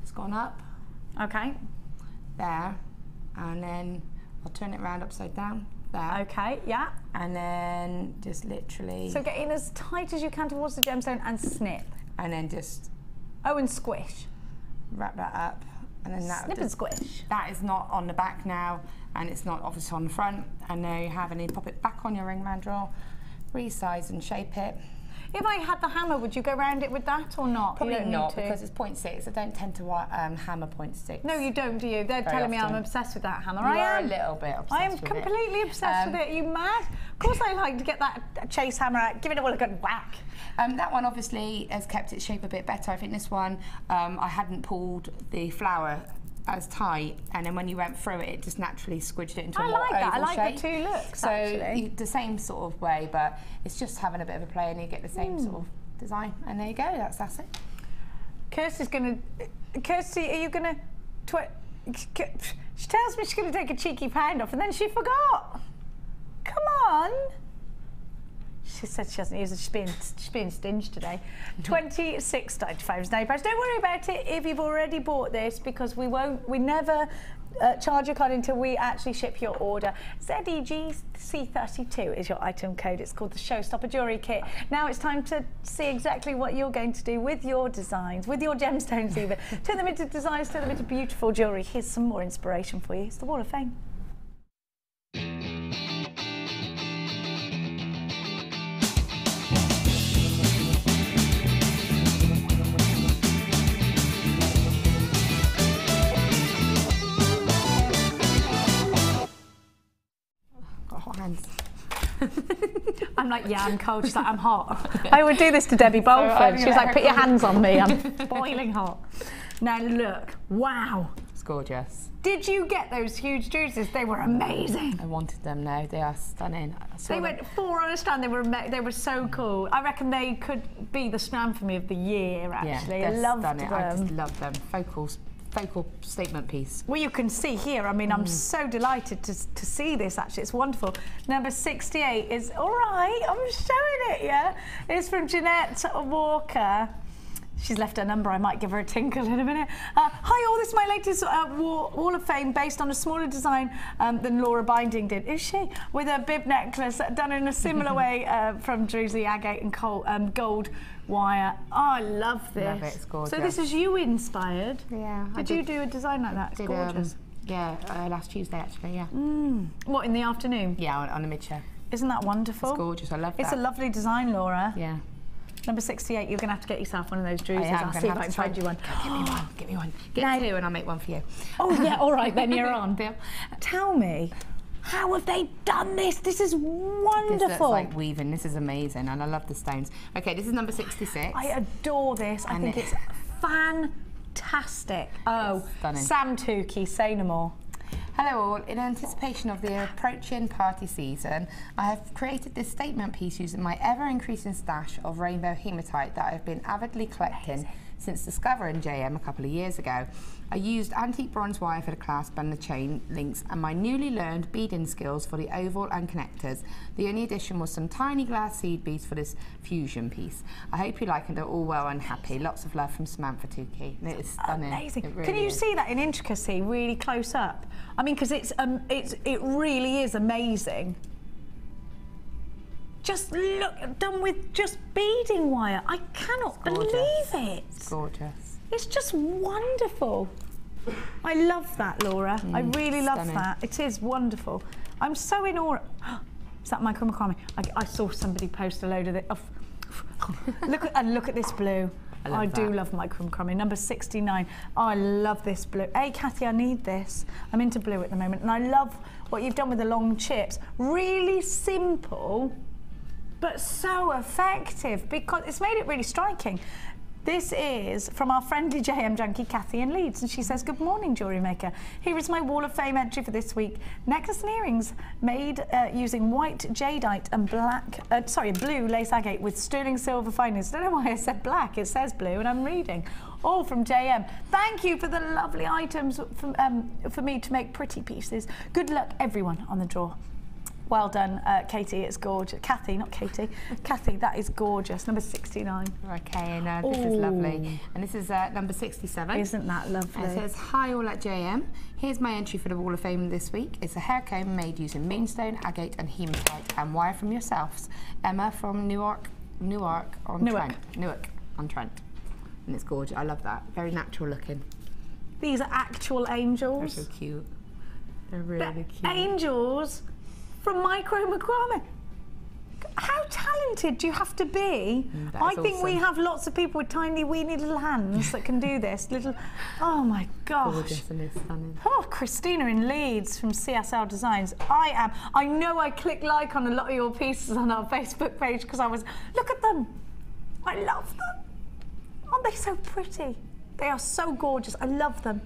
has gone up. Okay. There, and then I'll turn it around upside down. There. Okay, yeah. And then just literally... So get in as tight as you can towards the gemstone and snip. And then just... Oh, and squish. Wrap that up. And then that... Snip and squish. That is not on the back now, and it's not obviously on the front. And there you have it, and you pop it back on your ring mandrel, resize and shape it. If I had the hammer, would you go around it with that or not? Probably not, because it's 0.6. I don't tend to hammer 0.6. No, you don't, do you? They're telling me I'm obsessed with that hammer. You are a little bit obsessed with it. I am completely obsessed with it. Are you mad? Of course I like to get that chase hammer out, give it a good whack. That one obviously has kept its shape a bit better. I think this one, I hadn't pulled the flower as tight, and then when you went through it, it just naturally squidged it into a more oval shape. I like the two looks, actually. The same sort of way, but it's just having a bit of a play, and you get the same sort of design. And there you go, that's it. Kirsty, are you gonna... She tells me she's gonna take a cheeky pound off, and then she forgot. Come on. She said she hasn't used it. She's being stinged today. $26.95 is now price. Don't worry about it if you've already bought this, because we never charge your card until we actually ship your order. ZEGC32 is your item code. It's called the Showstopper Jewellery Kit. Now it's time to see exactly what you're going to do with your designs, with your gemstones even. Turn them into designs, turn them into beautiful jewellery. Here's some more inspiration for you. It's the Wall of Fame. I'm like, yeah, I'm cold. She's like, I'm hot. I would do this to Debbie Bolford. She's like, put your hands on me. I'm boiling hot. Now look, wow. It's gorgeous. Did you get those huge juices? They were amazing. I wanted them now. They are stunning. They went 4 on a strand. They were so cool. I reckon they could be the strand for me of the year, actually. Yeah, I loved stunning. them. I just love them. Focal statement piece. Well, you can see here, I mean, I'm so delighted to see this, actually. It's wonderful. Number 68 is, all right, I'm showing it, yeah? It's from Jeanette Walker. She's left her number. I might give her a tinkle in a minute. Hi all, this is my latest Wall of Fame based on a smaller design than Laura Binding did. Is she? With a bib necklace done in a similar way from Druzy Agate and gold wire. Oh, I love this. Love it, it's gorgeous. So this is you inspired? Yeah. Did you do a design like that? It's gorgeous. Yeah, last Tuesday actually, yeah. What, in the afternoon? Yeah, on a mid-show. Isn't that wonderful? It's gorgeous, I love that. It's a lovely design, Laura. Yeah. Number 68, you're going to have to get yourself one of those druses. I'll see if I can find you one. Get me one. Get 2 and I'll make one for you. Oh yeah, all right then, you're on. Tell me, how have they done this? This is wonderful. This looks like weaving. This is amazing, and I love the stones. Okay, this is number 66. I adore this. I think it's fantastic. Oh, stunning. Sam Tukey, say no more. Hello all, in anticipation of the approaching party season, I have created this statement piece using my ever-increasing stash of rainbow hematite that I've been avidly collecting since discovering JM a couple of years ago. I used antique bronze wire for the clasp and the chain links, and my newly learned beading skills for the oval and connectors. The only addition was some tiny glass seed beads for this fusion piece. I hope you like and are all well and happy. Lots of love from Samantha Tukey. It is stunning. Amazing. It really Can you is. see that in intricacy, really close up? I mean, because it really is amazing. Just look, done with just beading wire. I cannot believe it. It's gorgeous. It's just wonderful. I love that, Laura. I really love that. It is wonderful. I'm so in awe. Is that micro macrame? I saw somebody post a load of it. Look at this blue. I do love micro macrame. Number 69. Oh, I love this blue. Hey, Kathy, I need this. I'm into blue at the moment, and I love what you've done with the long chips. Really simple, but so effective, because it's made it really striking. This is from our friendly JM junkie, Kathy in Leeds, and she says, good morning, Jewellery Maker. Here is my Wall of Fame entry for this week. Necklace and earrings made using white jadeite and blue lace agate with sterling silver finings. I don't know why I said black, it says blue, and I'm reading. All from JM. Thank you for the lovely items for me to make pretty pieces. Good luck, everyone, on the draw. Well done, Katie, it's gorgeous. Kathy, not Katie. Kathy, that is gorgeous. Number 69. Okay, and this is lovely. And this is number 67. Isn't that lovely? And it says, hi all at JM. Here's my entry for the Wall of Fame this week. It's a hair comb made using moonstone, agate and hematite and wire from yourselves. Emma from Newark on Trent. And it's gorgeous, I love that. Very natural looking. These are actual angels. They're so cute. They're really cute. Angels from micro macrame. How talented do you have to be? I think awesome. we have lots of people with tiny weeny little hands that can do this. Oh my gosh. Gorgeous and it's stunning. Oh, Christina in Leeds from CSL Designs. I know I clicked like on a lot of your pieces on our Facebook page because look at them. I love them. Aren't they so pretty? They are so gorgeous. I love them.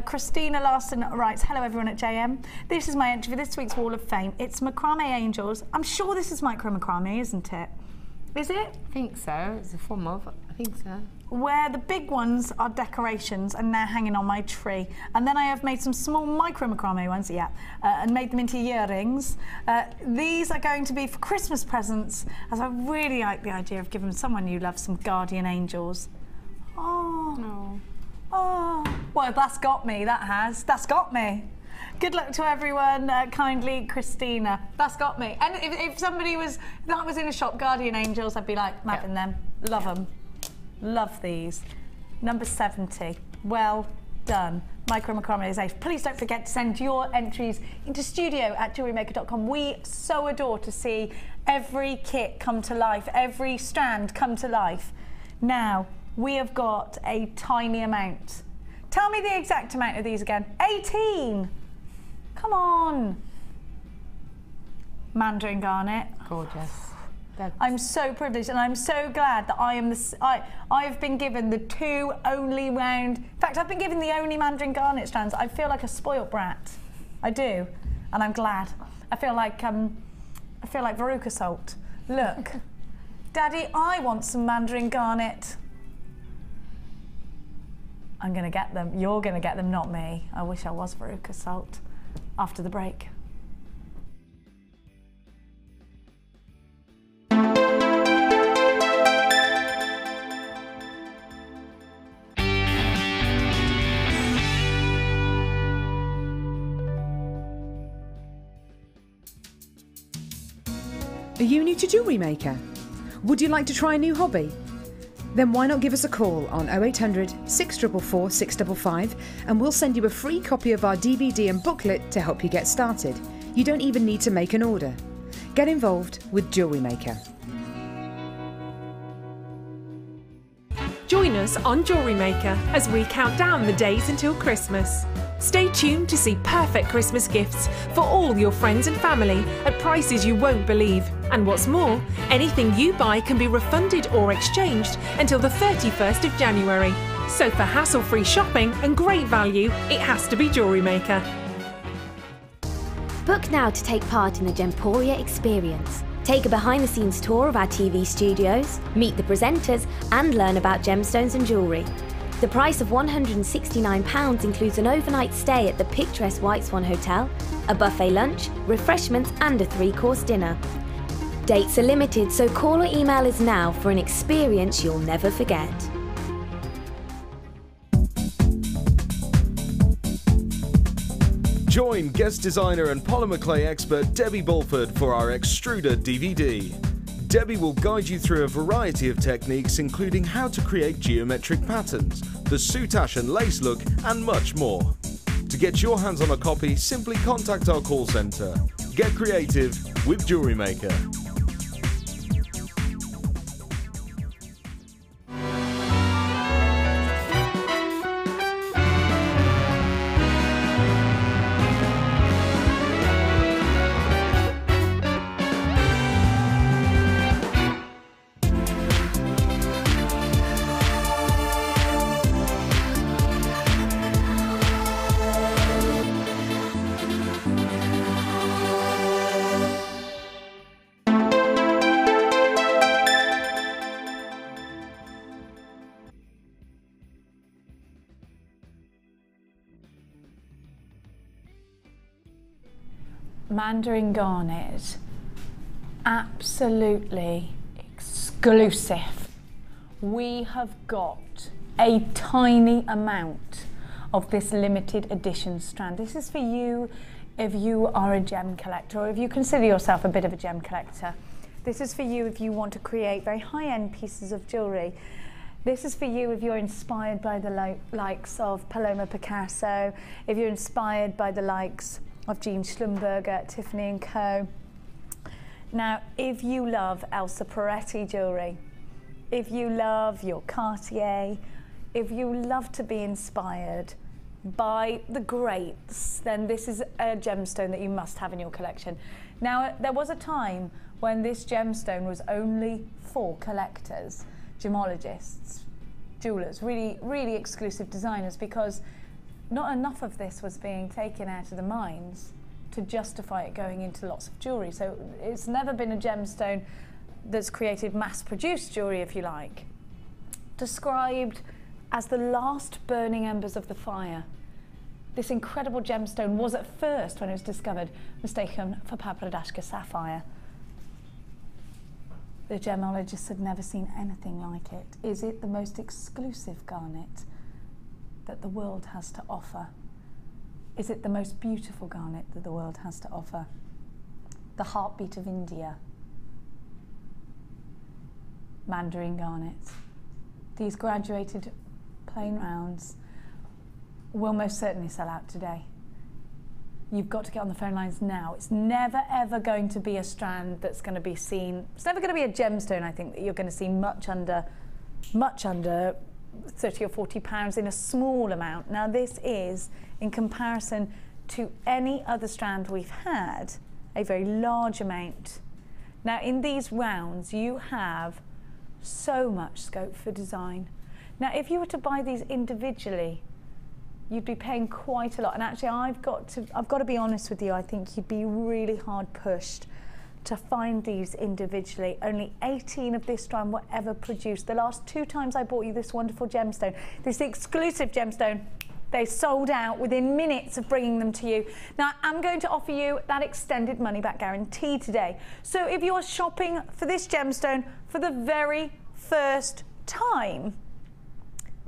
Christina Larson writes, hello everyone at JM. This is my entry for this week's Wall of Fame. It's macrame angels. I'm sure this is micro macrame, isn't it? Is it? I think so. It's a form of, I think so. Where the big ones are decorations and they're hanging on my tree. And then I have made some small micro macrame ones, and made them into earrings. These are going to be for Christmas presents, as I really like the idea of giving someone you love some guardian angels. Oh. No. Oh, well, that's got me, that has. That's got me. Good luck to everyone, kindly Christina. That's got me. And if somebody that was in a shop, Guardian Angels, I'd be like, I'm having them. Love them. Love these. Number 70. Well done. Micro macrame is ace. Please don't forget to send your entries into studio@jewellerymaker.com. We so adore to see every kit come to life, every strand come to life. Now, we have got a tiny amount. Tell me the exact amount of these again. 18. Come on. Mandarin garnet. Gorgeous. I'm so privileged and I'm so glad that I've been given the two only round. In fact, I've been given the only Mandarin garnet strands. I feel like a spoilt brat. I do, and I'm glad. I feel like Veruca Salt. Look, Daddy, I want some Mandarin garnet. I'm going to get them. You're going to get them, not me. I wish I was Veruca Salt. After the break. Are you new to Jewellery Maker? Would you like to try a new hobby? Then why not give us a call on 0800 644 655 and we'll send you a free copy of our DVD and booklet to help you get started. You don't even need to make an order. Get involved with Jewellery Maker. Join us on Jewellery Maker as we count down the days until Christmas. Stay tuned to see perfect Christmas gifts for all your friends and family at prices you won't believe. And what's more, anything you buy can be refunded or exchanged until the 31st of January. So for hassle-free shopping and great value, it has to be Jewellery Maker. Book now to take part in the Gemporia experience. Take a behind-the-scenes tour of our TV studios, meet the presenters and learn about gemstones and jewellery. The price of £169 includes an overnight stay at the picturesque White Swan Hotel, a buffet lunch, refreshments and a 3-course dinner. Dates are limited, so call or email us now for an experience you'll never forget. Join guest designer and polymer clay expert Debbie Bulford for our Extruder DVD. Debbie will guide you through a variety of techniques, including how to create geometric patterns, the soutache and lace look, and much more. To get your hands on a copy, simply contact our call centre. Get creative with Jewellery Maker. Mandarin garnet, absolutely exclusive. We have got a tiny amount of this limited edition strand. This is for you if you are a gem collector, or if you consider yourself a bit of a gem collector. This is for you if you want to create very high-end pieces of jewellery. This is for you if you're inspired by the likes of Paloma Picasso, if you're inspired by the likes of Jean Schlumberger, Tiffany & Co. Now, if you love Elsa Peretti jewellery, if you love your Cartier, if you love to be inspired by the greats, then this is a gemstone that you must have in your collection. Now, there was a time when this gemstone was only for collectors, gemologists, jewelers, really, really exclusive designers, because not enough of this was being taken out of the mines to justify it going into lots of jewellery. So it's never been a gemstone that's created mass-produced jewellery, if you like. Described as the last burning embers of the fire, this incredible gemstone was at first, when it was discovered, mistaken for Pavlodashka sapphire. The gemologists had never seen anything like it. Is it the most exclusive garnet that the world has to offer? Is it the most beautiful garnet that the world has to offer? The heartbeat of India. Mandarin garnet. These graduated plain rounds will most certainly sell out today. You've got to get on the phone lines now. It's never ever going to be a strand that's going to be seen. It's never going to be a gemstone, I think, that you're going to see much under 30 or 40 pounds in a small amount. Now this is, in comparison to any other strand we've had, a very large amount. Now in these rounds you have so much scope for design. Now if you were to buy these individually, you'd be paying quite a lot, and actually I've got to be honest with you, I think you'd be really hard pushed to find these individually. Only 18 of this strand were ever produced. The last 2 times I bought you this wonderful gemstone, this exclusive gemstone, they sold out within minutes of bringing them to you. Now I'm going to offer you that extended money back guarantee today. So if you're shopping for this gemstone for the very first time,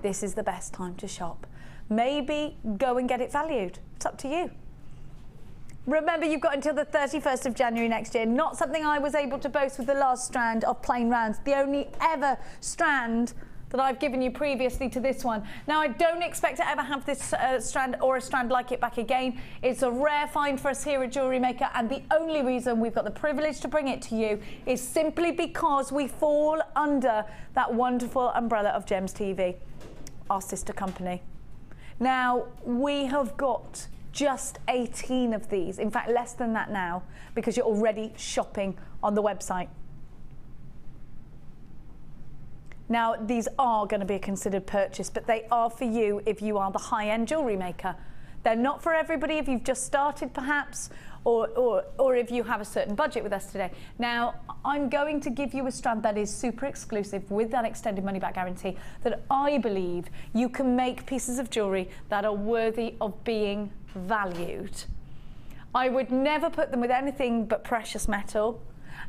this is the best time to shop. Maybe go and get it valued. It's up to you. Remember, you've got until the 31st of January next year. Not something I was able to boast with the last strand of plain rounds. The only ever strand that I've given you previously to this one. Now, I don't expect to ever have this strand or a strand like it back again. It's a rare find for us here at Jewellery Maker, and the only reason we've got the privilege to bring it to you is simply because we fall under that wonderful umbrella of Gems TV, our sister company. Now, we have got just 18 of these, in fact less than that now, because you're already shopping on the website. Now, these are going to be a considered purchase, but they are for you if you are the high-end jewellery maker. They're not for everybody if you've just started perhaps, or if you have a certain budget with us today. Now, I'm going to give you a strand that is super exclusive with that extended money back guarantee, that I believe you can make pieces of jewellery that are worthy of being valued. I would never put them with anything but precious metal,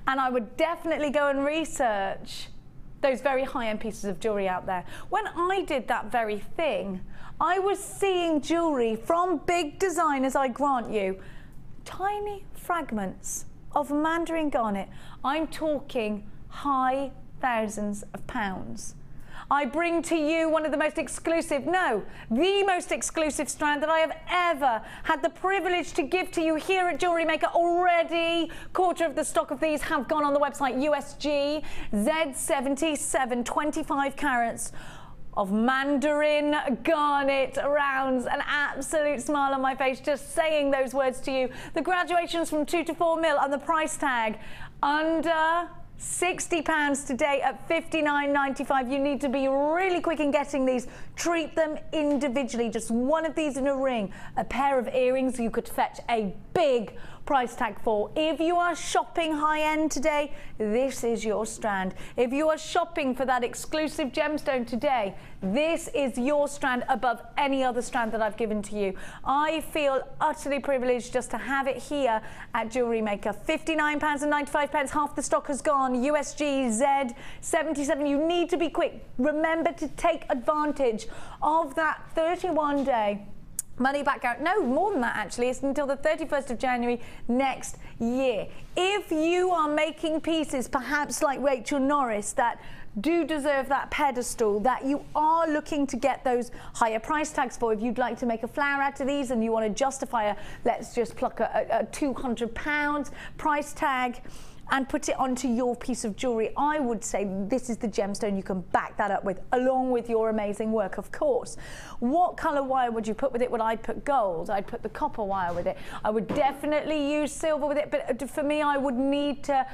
and I would definitely go and research those very high-end pieces of jewellery out there. When I did that very thing, I was seeing jewellery from big designers, I grant you, tiny fragments of Mandarin garnet. I'm talking high thousands of pounds. I bring to you one of the most exclusive, no, the most exclusive strand that I have ever had the privilege to give to you here at Jewellery Maker. Already, quarter of the stock of these have gone on the website. USG Z77, 25 carats of Mandarin garnet rounds. An absolute smile on my face just saying those words to you. The graduations from 2 to 4 mil and the price tag under £60 today at £59.95. You need to be really quick in getting these. Treat them individually. Just one of these in a ring, a pair of earrings. You could fetch a big price tag for. If you are shopping high-end today, this is your strand. If you are shopping for that exclusive gemstone today, this is your strand above any other strand that I've given to you. I feel utterly privileged just to have it here at Jewellery Maker. £59.95, half the stock has gone. USG, Z, 77. You need to be quick. Remember to take advantage of that 31-day money back out. No, more than that actually. It's until the 31st of January next year. If you are making pieces, perhaps like Rachel Norris, that do deserve that pedestal, that you are looking to get those higher price tags for, if you'd like to make a flower out of these and you want to justify a, let's just pluck a £200 price tag and put it onto your piece of jewellery, I would say this is the gemstone you can back that up with, along with your amazing work, of course. What colour wire would you put with it? Well, I'd put gold. I'd put the copper wire with it. I would definitely use silver with it, but for me, I would need to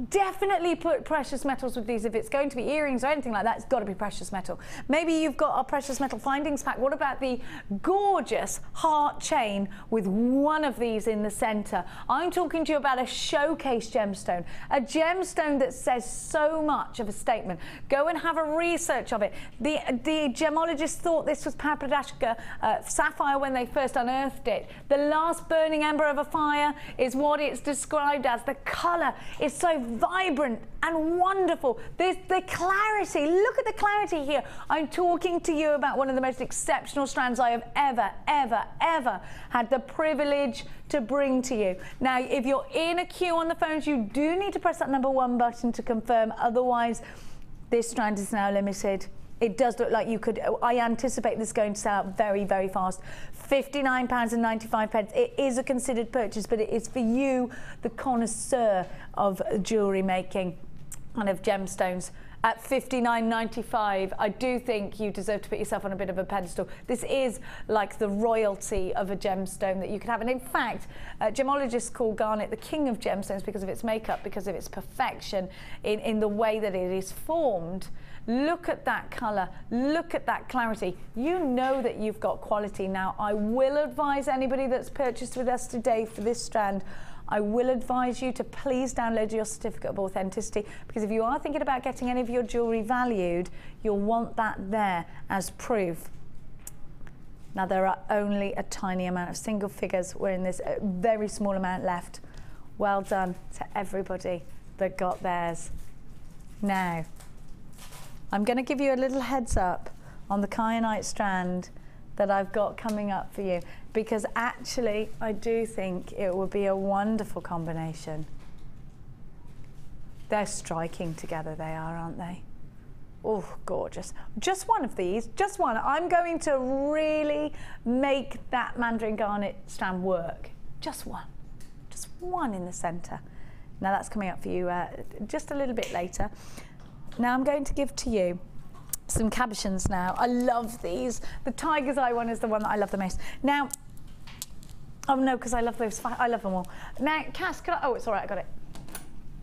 definitely put precious metals with these. If it's going to be earrings or anything like that, it's got to be precious metal. Maybe you've got a precious metal findings pack. What about the gorgeous heart chain with one of these in the center? I'm talking to you about a showcase gemstone, a gemstone that says so much of a statement. Go and have a research of it. The gemologists thought this was Papadashka sapphire when they first unearthed it. The last burning ember of a fire is what it's described as. The color is so vibrant and wonderful. There's the clarity. Look at the clarity here. I'm talking to you about one of the most exceptional strands I have ever had the privilege to bring to you. Now, if you're in a queue on the phones, you do need to press that #1 button to confirm. Otherwise, this strand is now limited. It does look like you could, I anticipate this going to sell out very, very fast. £59.95. It is a considered purchase, but it is for you, the connoisseur of jewellery making and of gemstones. At £59.95, I do think you deserve to put yourself on a bit of a pedestal. This is like the royalty of a gemstone that you could have. And in fact, gemologists call garnet the king of gemstones because of its makeup, because of its perfection in the way that it is formed. Look at that colour, look at that clarity. You know that you've got quality. Now, I will advise anybody that's purchased with us today for this strand, I will advise you to please download your certificate of authenticity, because if you are thinking about getting any of your jewellery valued, you'll want that there as proof. Now, there are only a tiny amount of single figures. We're in this very small amount left. Well done to everybody that got theirs. Now, I'm going to give you a little heads up on the kyanite strand that I've got coming up for you, because actually I do think it will be a wonderful combination. They're striking together, they are, aren't they? Oh, gorgeous. Just one of these, just one. I'm going to really make that mandarin garnet strand work. Just one in the center. Now that's coming up for you just a little bit later. Now I'm going to give to you some cabochons now. I love these. The tiger's eye one is the one that I love the most. Now, oh no, because I love those. I love them all. Now, Cass, can I, oh, it's all right, I got it.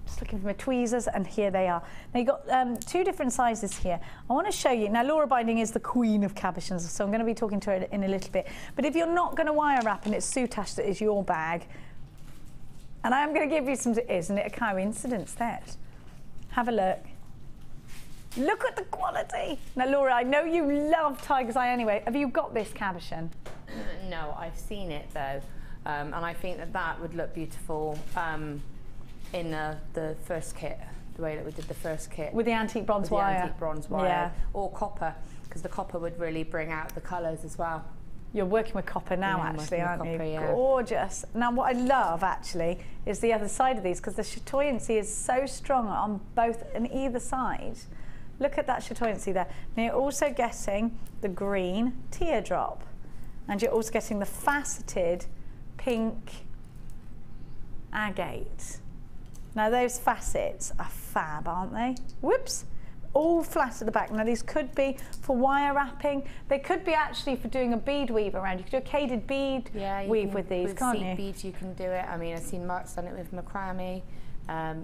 Just looking for my tweezers, and here they are. Now, you've got two different sizes here. I want to show you. Now, Laura Binding is the queen of cabochons, so I'm going to be talking to her in a little bit. But if you're not going to wire wrap and it's soutache that is your bag, and I am going to give you some, isn't it a coincidence that? Have a look. Look at the quality. Now, Laura, I know you love tiger's eye anyway. Have you got this cabochon? No, I've seen it though. And I think that that would look beautiful in the first kit, the way that we did the first kit. With the antique bronze wire. The antique bronze wire. Yeah. Or copper, because the copper would really bring out the colours as well. You're working with copper now, Yeah, actually, aren't you? copper, yeah. Gorgeous. Now, what I love, actually, is the other side of these, because the chatoyancy is so strong on both and either side. Look at that chatoyancy there. Now, you're also getting the green teardrop, and you're also getting the faceted pink agate. Now, those facets are fab, aren't they? Whoops. All flat at the back. Now, these could be for wire wrapping. They could be actually for doing a bead weave around. You could do a caded bead weave with these, can't you? With seed beads, you can do it. I mean, I've seen Mark's done it with macrame.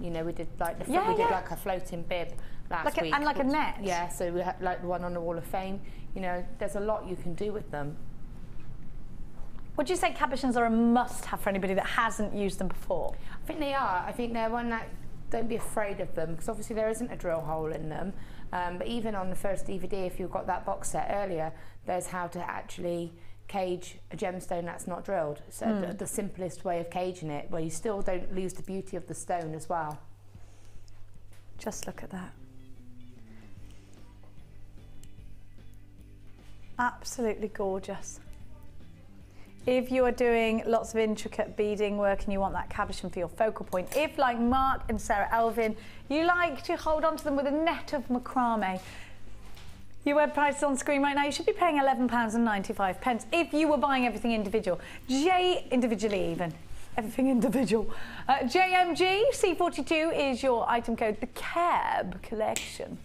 You know, we did like did like a floating bib last week. And like a net. Yeah, so we had like the one on the Wall of Fame. You know, there's a lot you can do with them. Would you say cabochons are a must-have for anybody that hasn't used them before? I think they are. I think they're one that, don't be afraid of them, because obviously there isn't a drill hole in them. But even on the first DVD, if you got that box set earlier, there's how to actually cage a gemstone that's not drilled. So the simplest way of caging it, where you still don't lose the beauty of the stone as well. Just look at that. Absolutely gorgeous. If you are doing lots of intricate beading work and you want that cabochon for your focal point, if like Mark and Sarah Elvin, you like to hold on to them with a net of macrame, your web price is on screen right now, you should be paying £11.95 if you were buying everything individual. Individually even. Everything individual. JMG C42 is your item code, the Cab collection.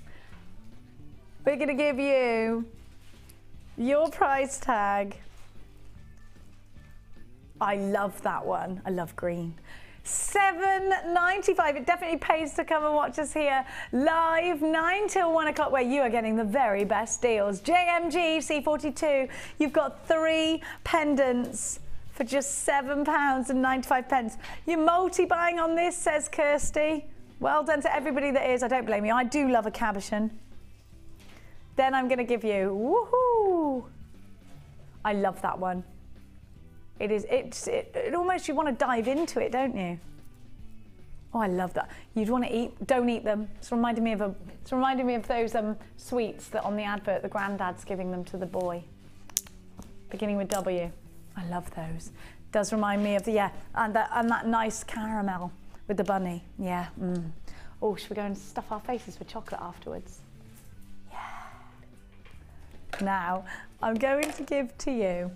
We're going to give you your price tag. I love that one. I love green. £7.95. It definitely pays to come and watch us here live 9 till 1 o'clock, where you are getting the very best deals. JMG C42, you've got 3 pendants for just £7.95. You're multi-buying on this, says Kirsty. Well done to everybody that is. I don't blame you. I do love a cabochon. Then I'm going to give you, woohoo! I love that one. It almost, you want to dive into it, don't you? Oh, I love that. You'd want to eat, don't eat them. It's reminding me of those sweets that on the advert, the granddad's giving them to the boy. Beginning with W. I love those. Does remind me of the, and that nice caramel with the bunny. Yeah. Oh, should we go and stuff our faces with chocolate afterwards? Yeah. Now, I'm going to give to you.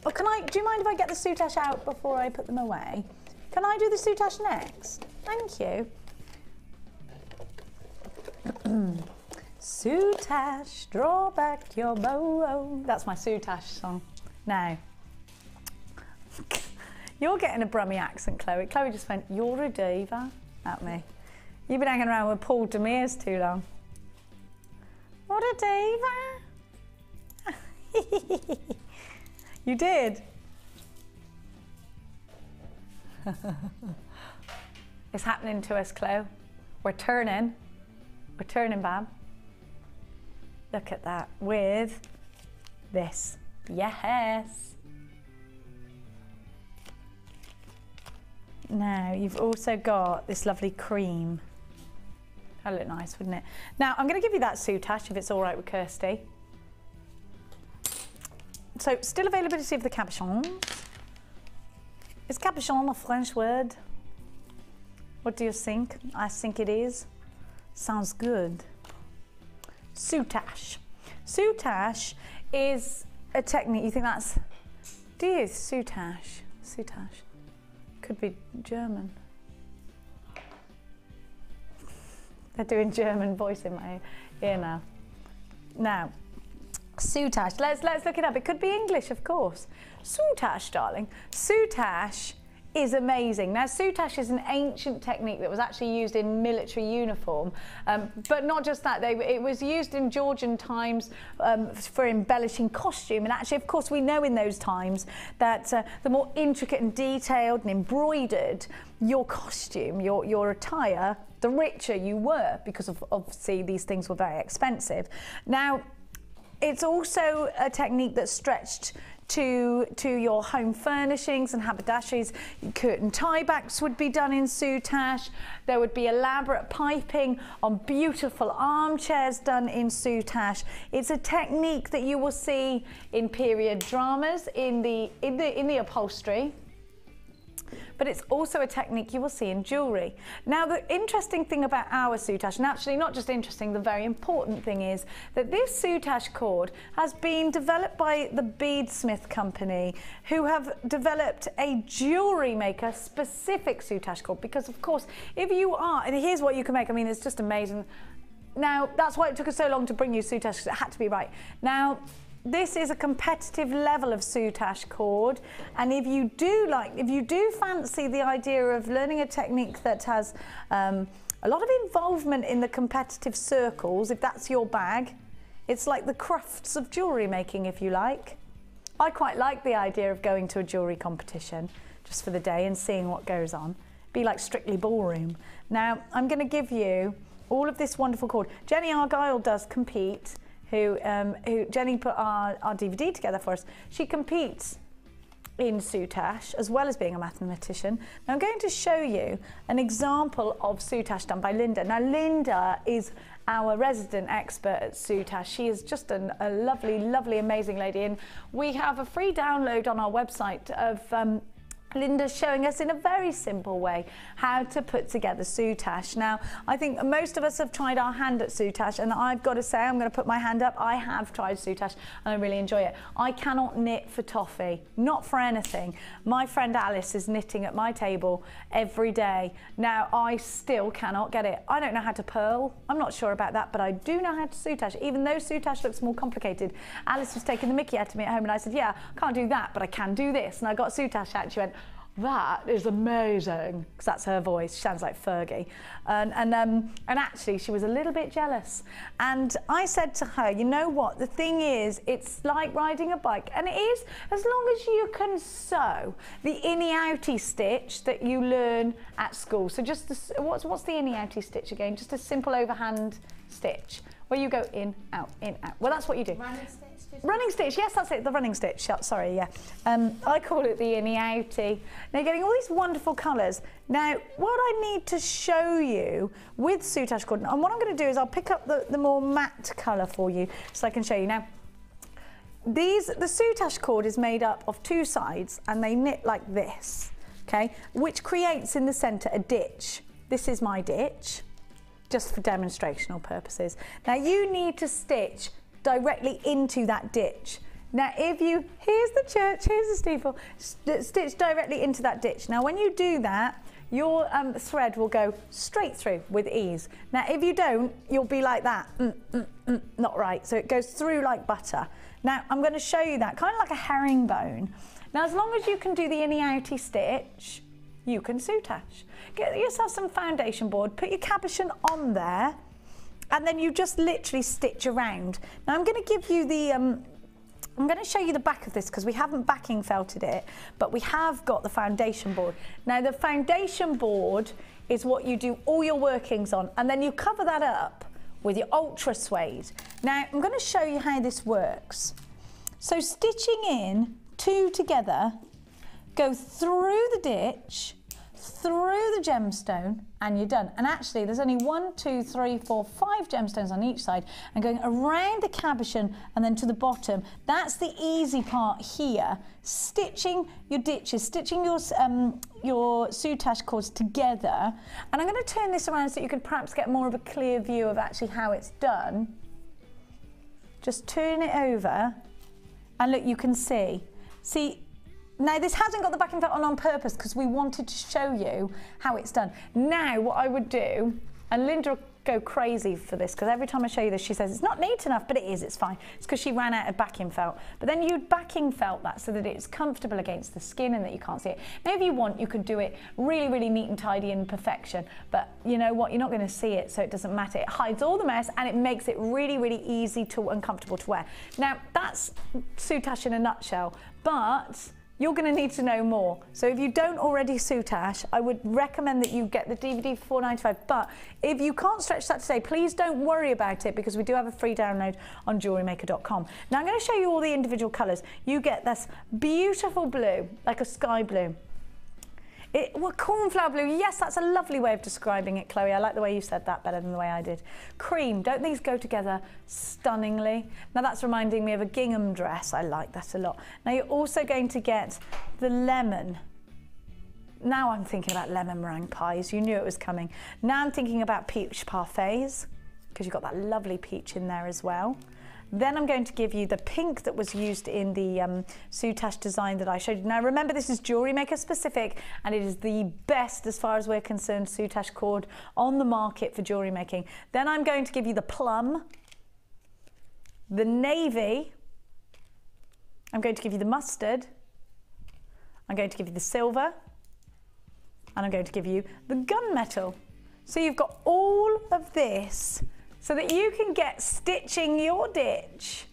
Oh, do you mind if I get the soutache out before I put them away? Can I do the soutache next? Thank you. Soutache, draw back your bow. That's my soutache song. Now, you're getting a Brummy accent, Chloe. Chloe just went, "You're a diva," at me. You've been hanging around with Paul Demirs too long. What a diva. You did. It's happening to us, Chloe. We're turning, Bam. Look at that, with this. Yes. Now, you've also got this lovely cream. That'd look nice, wouldn't it? Now, I'm going to give you that soutache, if it's all right with Kirsty. So, still availability of the cabochons. Is cabochon a French word? What do you think? I think it is. Sounds good. Soutache. Soutache is a technique. You think that's... Do you? Soutache. Soutache. Could be German. They're doing German voice in my ear now. Now, soutache. Let's look it up. It could be English, of course. Soutache, darling. Soutache is amazing. Now, soutache is an ancient technique that was actually used in military uniform, but not just that. It was used in Georgian times for embellishing costume. And actually, of course, we know in those times that the more intricate and detailed and embroidered your costume, your attire, the richer you were, because of obviously these things were very expensive. Now, it's also a technique that stretched to your home furnishings and haberdasheries. Curtain tie-backs would be done in soutache. There would be elaborate piping on beautiful armchairs done in soutache. It's a technique that you will see in period dramas, in the upholstery. But it's also a technique you will see in jewellery. Now, the interesting thing about our soutache, and actually not just interesting, the very important thing is that this soutache cord has been developed by the Beadsmith Company, who have developed a Jewellery Maker specific soutache cord. Because, of course, if you are, and here's what you can make, I mean, it's just amazing. Now, that's why it took us so long to bring you soutache, because it had to be right. Now, this is a competitive level of soutache cord, and if you do fancy the idea of learning a technique that has a lot of involvement in the competitive circles, if that's your bag, it's like the crufts of jewellery making, if you like. I quite like the idea of going to a jewellery competition just for the day and seeing what goes on. Be like Strictly Ballroom. Now, I'm going to give you all of this wonderful cord. Jenny Argyle does compete, who Jenny put our DVD together for us. She competes in soutache as well as being a mathematician. Now I'm going to show you an example of soutache done by Linda. Now Linda is our resident expert at soutache. She is just a lovely, lovely, amazing lady, and we have a free download on our website of Linda showing us in a very simple way how to put together soutache. Now, I think most of us have tried our hand at soutache, and I've got to say, I'm going to put my hand up, I have tried soutache and I really enjoy it. I cannot knit for toffee, not for anything. My friend Alice is knitting at my table every day. Now, I still cannot get it. I don't know how to purl, I'm not sure about that, but I do know how to soutache, even though soutache looks more complicated. Alice was taking the mickey out of me at home, and I said, yeah, I can't do that, but I can do this. And I got soutache out, and she went, that is amazing, because that's her voice. She sounds like Fergie. And actually, she was a little bit jealous. And I said to her, you know what? The thing is, it's like riding a bike. And it is, as long as you can sew the innie-outie stitch that you learn at school. So just, what's the innie-outie stitch again? Just a simple overhand stitch, where you go in, out, in, out. Well, that's what you do. Running stitch. Running stitch, yes, that's it, the running stitch, sorry, yeah. I call it the innie-outie. Now you're getting all these wonderful colours. Now, what I need to show you with soutache cord, and what I'm going to do is I'll pick up the more matte colour for you so I can show you. Now, the soutache cord is made up of two sides, and they knit like this, okay, which creates in the centre a ditch. This is my ditch, just for demonstrational purposes. Now you need to stitch directly into that ditch. Now here's the church, here's the steeple, stitch directly into that ditch. Now when you do that, your thread will go straight through with ease. Now if you don't, you'll be like that, not right. So it goes through like butter. Now I'm going to show you that, kind of like a herringbone. Now as long as you can do the innie-outie stitch, you can soutache. Get yourself some foundation board, put your cabochon on there, and then you just literally stitch around. Now I'm going to give you the, I'm going to show you the back of this because we haven't backing felted it, but we have got the foundation board. Now the foundation board is what you do all your workings on, and then you cover that up with your ultra suede. Now I'm going to show you how this works. So stitching in two together, go through the ditch, through the gemstone, and you're done. And actually there's only 1, 2, 3, 4, 5 gemstones on each side, and going around the cabochon and then to the bottom. That's the easy part here. Stitching your ditches, stitching your soutache cords together. And I'm going to turn this around so you can perhaps get more of a clear view of actually how it's done. Just turn it over, and look, you can see. Now this hasn't got the backing felt on purpose because we wanted to show you how it's done. Now what I would do, and Linda will go crazy for this because every time I show you this she says it's not neat enough, but it is, it's fine. It's because she ran out of backing felt. But then you'd backing felt that so that it's comfortable against the skin and that you can't see it. Now if you want, you could do it really, really neat and tidy in perfection, but you know what, you're not going to see it, so it doesn't matter. It hides all the mess and it makes it really, really easy and comfortable to wear. Now that's soutache in a nutshell, but you're going to need to know more. So if you don't already soutache, I would recommend that you get the DVD for $4.95. But if you can't stretch that today, please don't worry about it because we do have a free download on JewelleryMaker.com. Now I'm going to show you all the individual colours. You get this beautiful blue, like a sky blue. Well, cornflower blue, yes, that's a lovely way of describing it, Chloe. I like the way you said that better than the way I did. Cream, don't these go together stunningly? Now that's reminding me of a gingham dress. I like that a lot. Now you're also going to get the lemon. Now I'm thinking about lemon meringue pies. You knew it was coming. Now I'm thinking about peach parfaits because you've got that lovely peach in there as well. Then I'm going to give you the pink that was used in the soutache design that I showed you. Now remember, this is Jewellery Maker specific, and it is the best, as far as we're concerned, soutache cord on the market for jewellery making. Then I'm going to give you the plum, the navy, I'm going to give you the mustard, I'm going to give you the silver, and I'm going to give you the gunmetal. So you've got all of this so that you can get stitching your ditch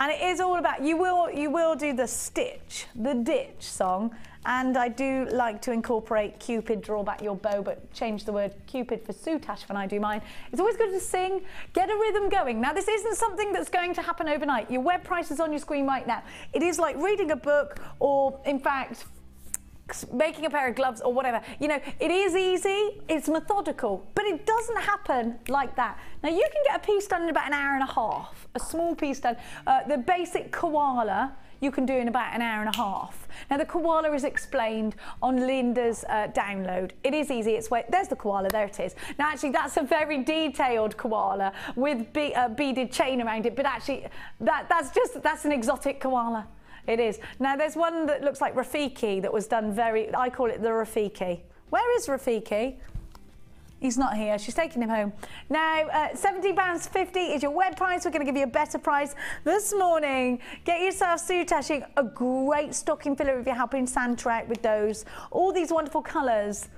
And it is all about, you will do the ditch song, and I do like to incorporate Cupid, draw back your bow, but change the word Cupid for soutache when I do mine. It's always good to sing, get a rhythm going. Now this isn't something that's going to happen overnight. Your web price is on your screen right now. It is like reading a book, or in fact, making a pair of gloves or whatever. You know, it is easy, it's methodical, but it doesn't happen like that. Now you can get a piece done in about an hour and a half, a small piece done. The basic koala you can do in about an hour and a half. Now the koala is explained on Linda's download. It is easy, there's the koala, there it is. Now actually that's a very detailed koala with beaded chain around it, but actually that's an exotic koala. It is. Now there's one that looks like Rafiki that was done I call it the Rafiki. Where is Rafiki? He's not here, she's taking him home. Now, £17.50 is your web price. We're gonna give you a better price this morning. Get yourself soutaching, a great stocking filler if you're helping Santa out with those. All these wonderful colors.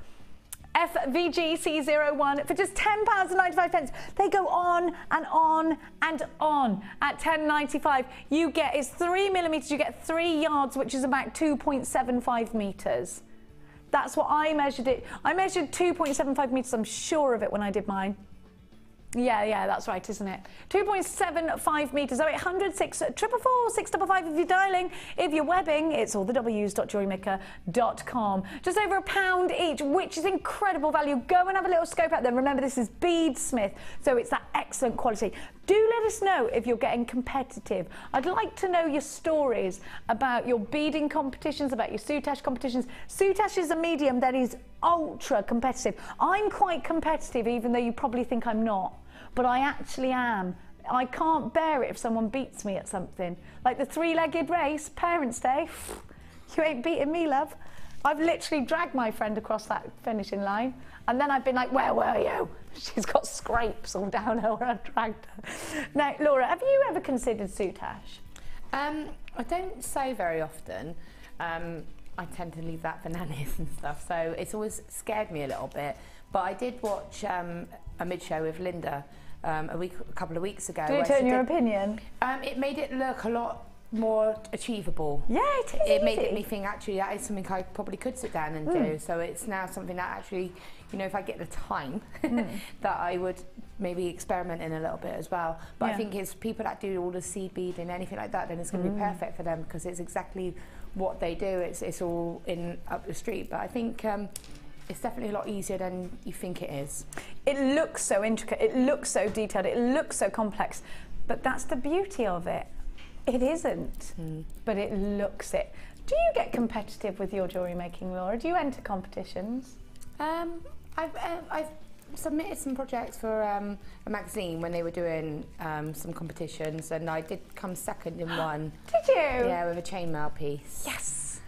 FVGC01 for just £10.95. They go on and on and on at £10.95. You get, it's 3mm, you get 3 yards, which is about 2.75 metres. That's what I measured it. I measured 2.75 metres, I'm sure of it when I did mine. Yeah, that's right, isn't it? 2.75 metres, 0800 644 655 if you're dialing. If you're webbing, it's all the W's.jewellerymaker.com. Just over £1 each, which is incredible value. Go and have a little scope out there. Remember, this is beadsmith, so it's that excellent quality. Do let us know if you're getting competitive. I'd like to know your stories about your beading competitions, about your soutache competitions. Soutache is a medium that is ultra competitive. I'm quite competitive, even though you probably think I'm not. But I actually am. I can't bear it if someone beats me at something. Like the 3-legged race, Parents' Day, you ain't beating me, love. I've literally dragged my friend across that finishing line, and then I've been like, where were you? She's got scrapes all down her where I dragged her. Now, Laura, have you ever considered soutache? I don't sew very often. I tend to leave that for nannies and stuff, so it's always scared me a little bit. But I did watch a mid-show with Linda a couple of weeks ago. Did it turn your opinion? It made it look a lot more achievable. Yeah, it is. It made me think, actually, that is something I probably could sit down and do. So it's now something that actually, you know, if I get the time, that I would maybe experiment in a little bit as well. But I think it's people that do all the seed beading, anything like that, then it's going to be perfect for them, because it's exactly what they do. It's all in up the street. But I think it's definitely a lot easier than you think it is. It looks so intricate, it looks so detailed, it looks so complex, but that's the beauty of it. It isn't, but it looks it. Do you get competitive with your jewellery making, Laura? Do you enter competitions? I've submitted some projects for a magazine when they were doing some competitions, and I did come second in one. Did you? Yeah, with a chainmail piece. Yes.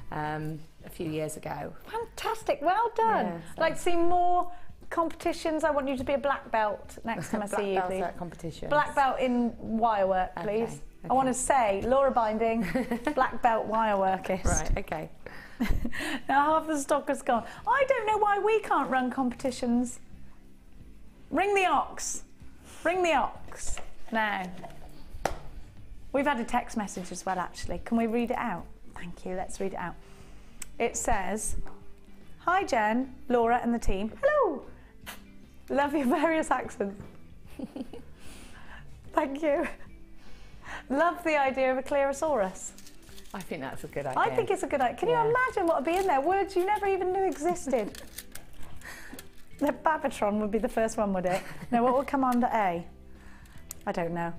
A few years ago. Fantastic, well done. Yeah, so. I'd like to see more competitions. I want you to be a black belt next time I see you, please. At competitions. Black belt in wire work, please. Okay. I want to say, Laura binding, black belt wire workist. Right, okay. Now half the stock has gone. I don't know why we can't run competitions. Ring the ox. Ring the ox. Now. We've had a text message as well, actually. Can we read it out? Thank you, let's read it out. It says, hi Jen, Laura and the team. Hello. Love your various accents. Thank you. Love the idea of a Clearosaurus. I think that's a good idea. I think it's a good idea. Can you imagine what would be in there? Words you never even knew existed. The Babatron would be the first one, would it? No, what would come under A? I don't know.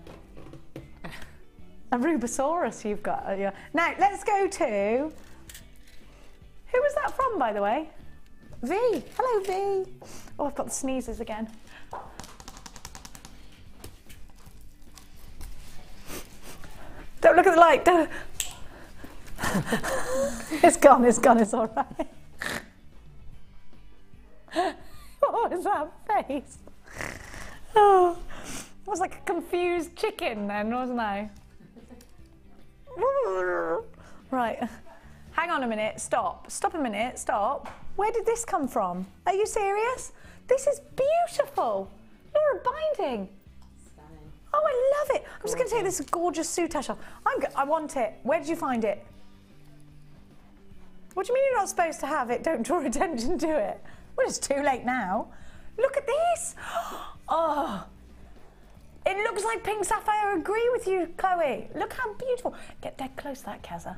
A Rubosaurus you've got. Now, let's go to... Who was that from, by the way? V. Hello, V. Oh, I've got the sneezes again. Don't look at the light. Don't. It's gone, it's all right. What was that face? Oh, I was like a confused chicken then, wasn't I? Right. Hang on a minute, stop a minute, stop. Where did this come from? Are you serious? This is beautiful. Laura binding. Stunning. Oh, I love it. I'm just going to take this gorgeous soutache off. I want it. Where did you find it? What do you mean you're not supposed to have it? Don't draw attention to it. Well, it's too late now. Look at this. Oh, it looks like pink sapphire. I agree with you, Chloe. Look how beautiful. Get dead close to that, Keza.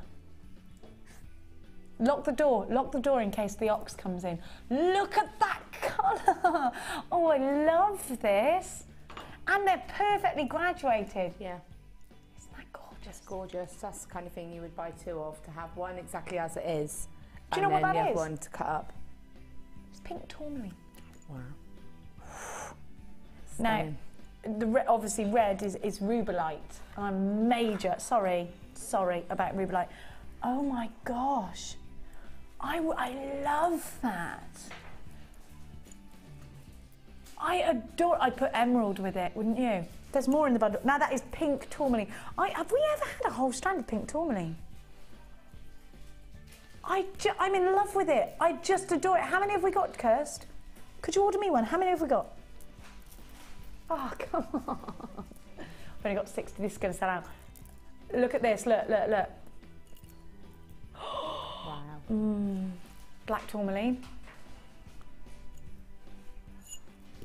Lock the door in case the ox comes in. Look at that colour. Oh, I love this. And they're perfectly graduated. Yeah. Isn't that gorgeous? Gorgeous. That's the kind of thing you would buy 2 of, to have one exactly as it is. Do you know what that and then the is? other one to cut up. It's pink tourmaline. Wow. Now, obviously red is rubellite. I'm major, sorry about rubellite. Oh my gosh. I love that. I'd put emerald with it, wouldn't you? There's more in the bundle. Now that is pink tourmaline. Have we ever had a whole strand of pink tourmaline? I'm in love with it. I just adore it. How many have we got, Kirst? Could you order me one? How many have we got? Oh, come on. I've only got 60. This is going to sell out. Look at this. Look. Wow. Black tourmaline.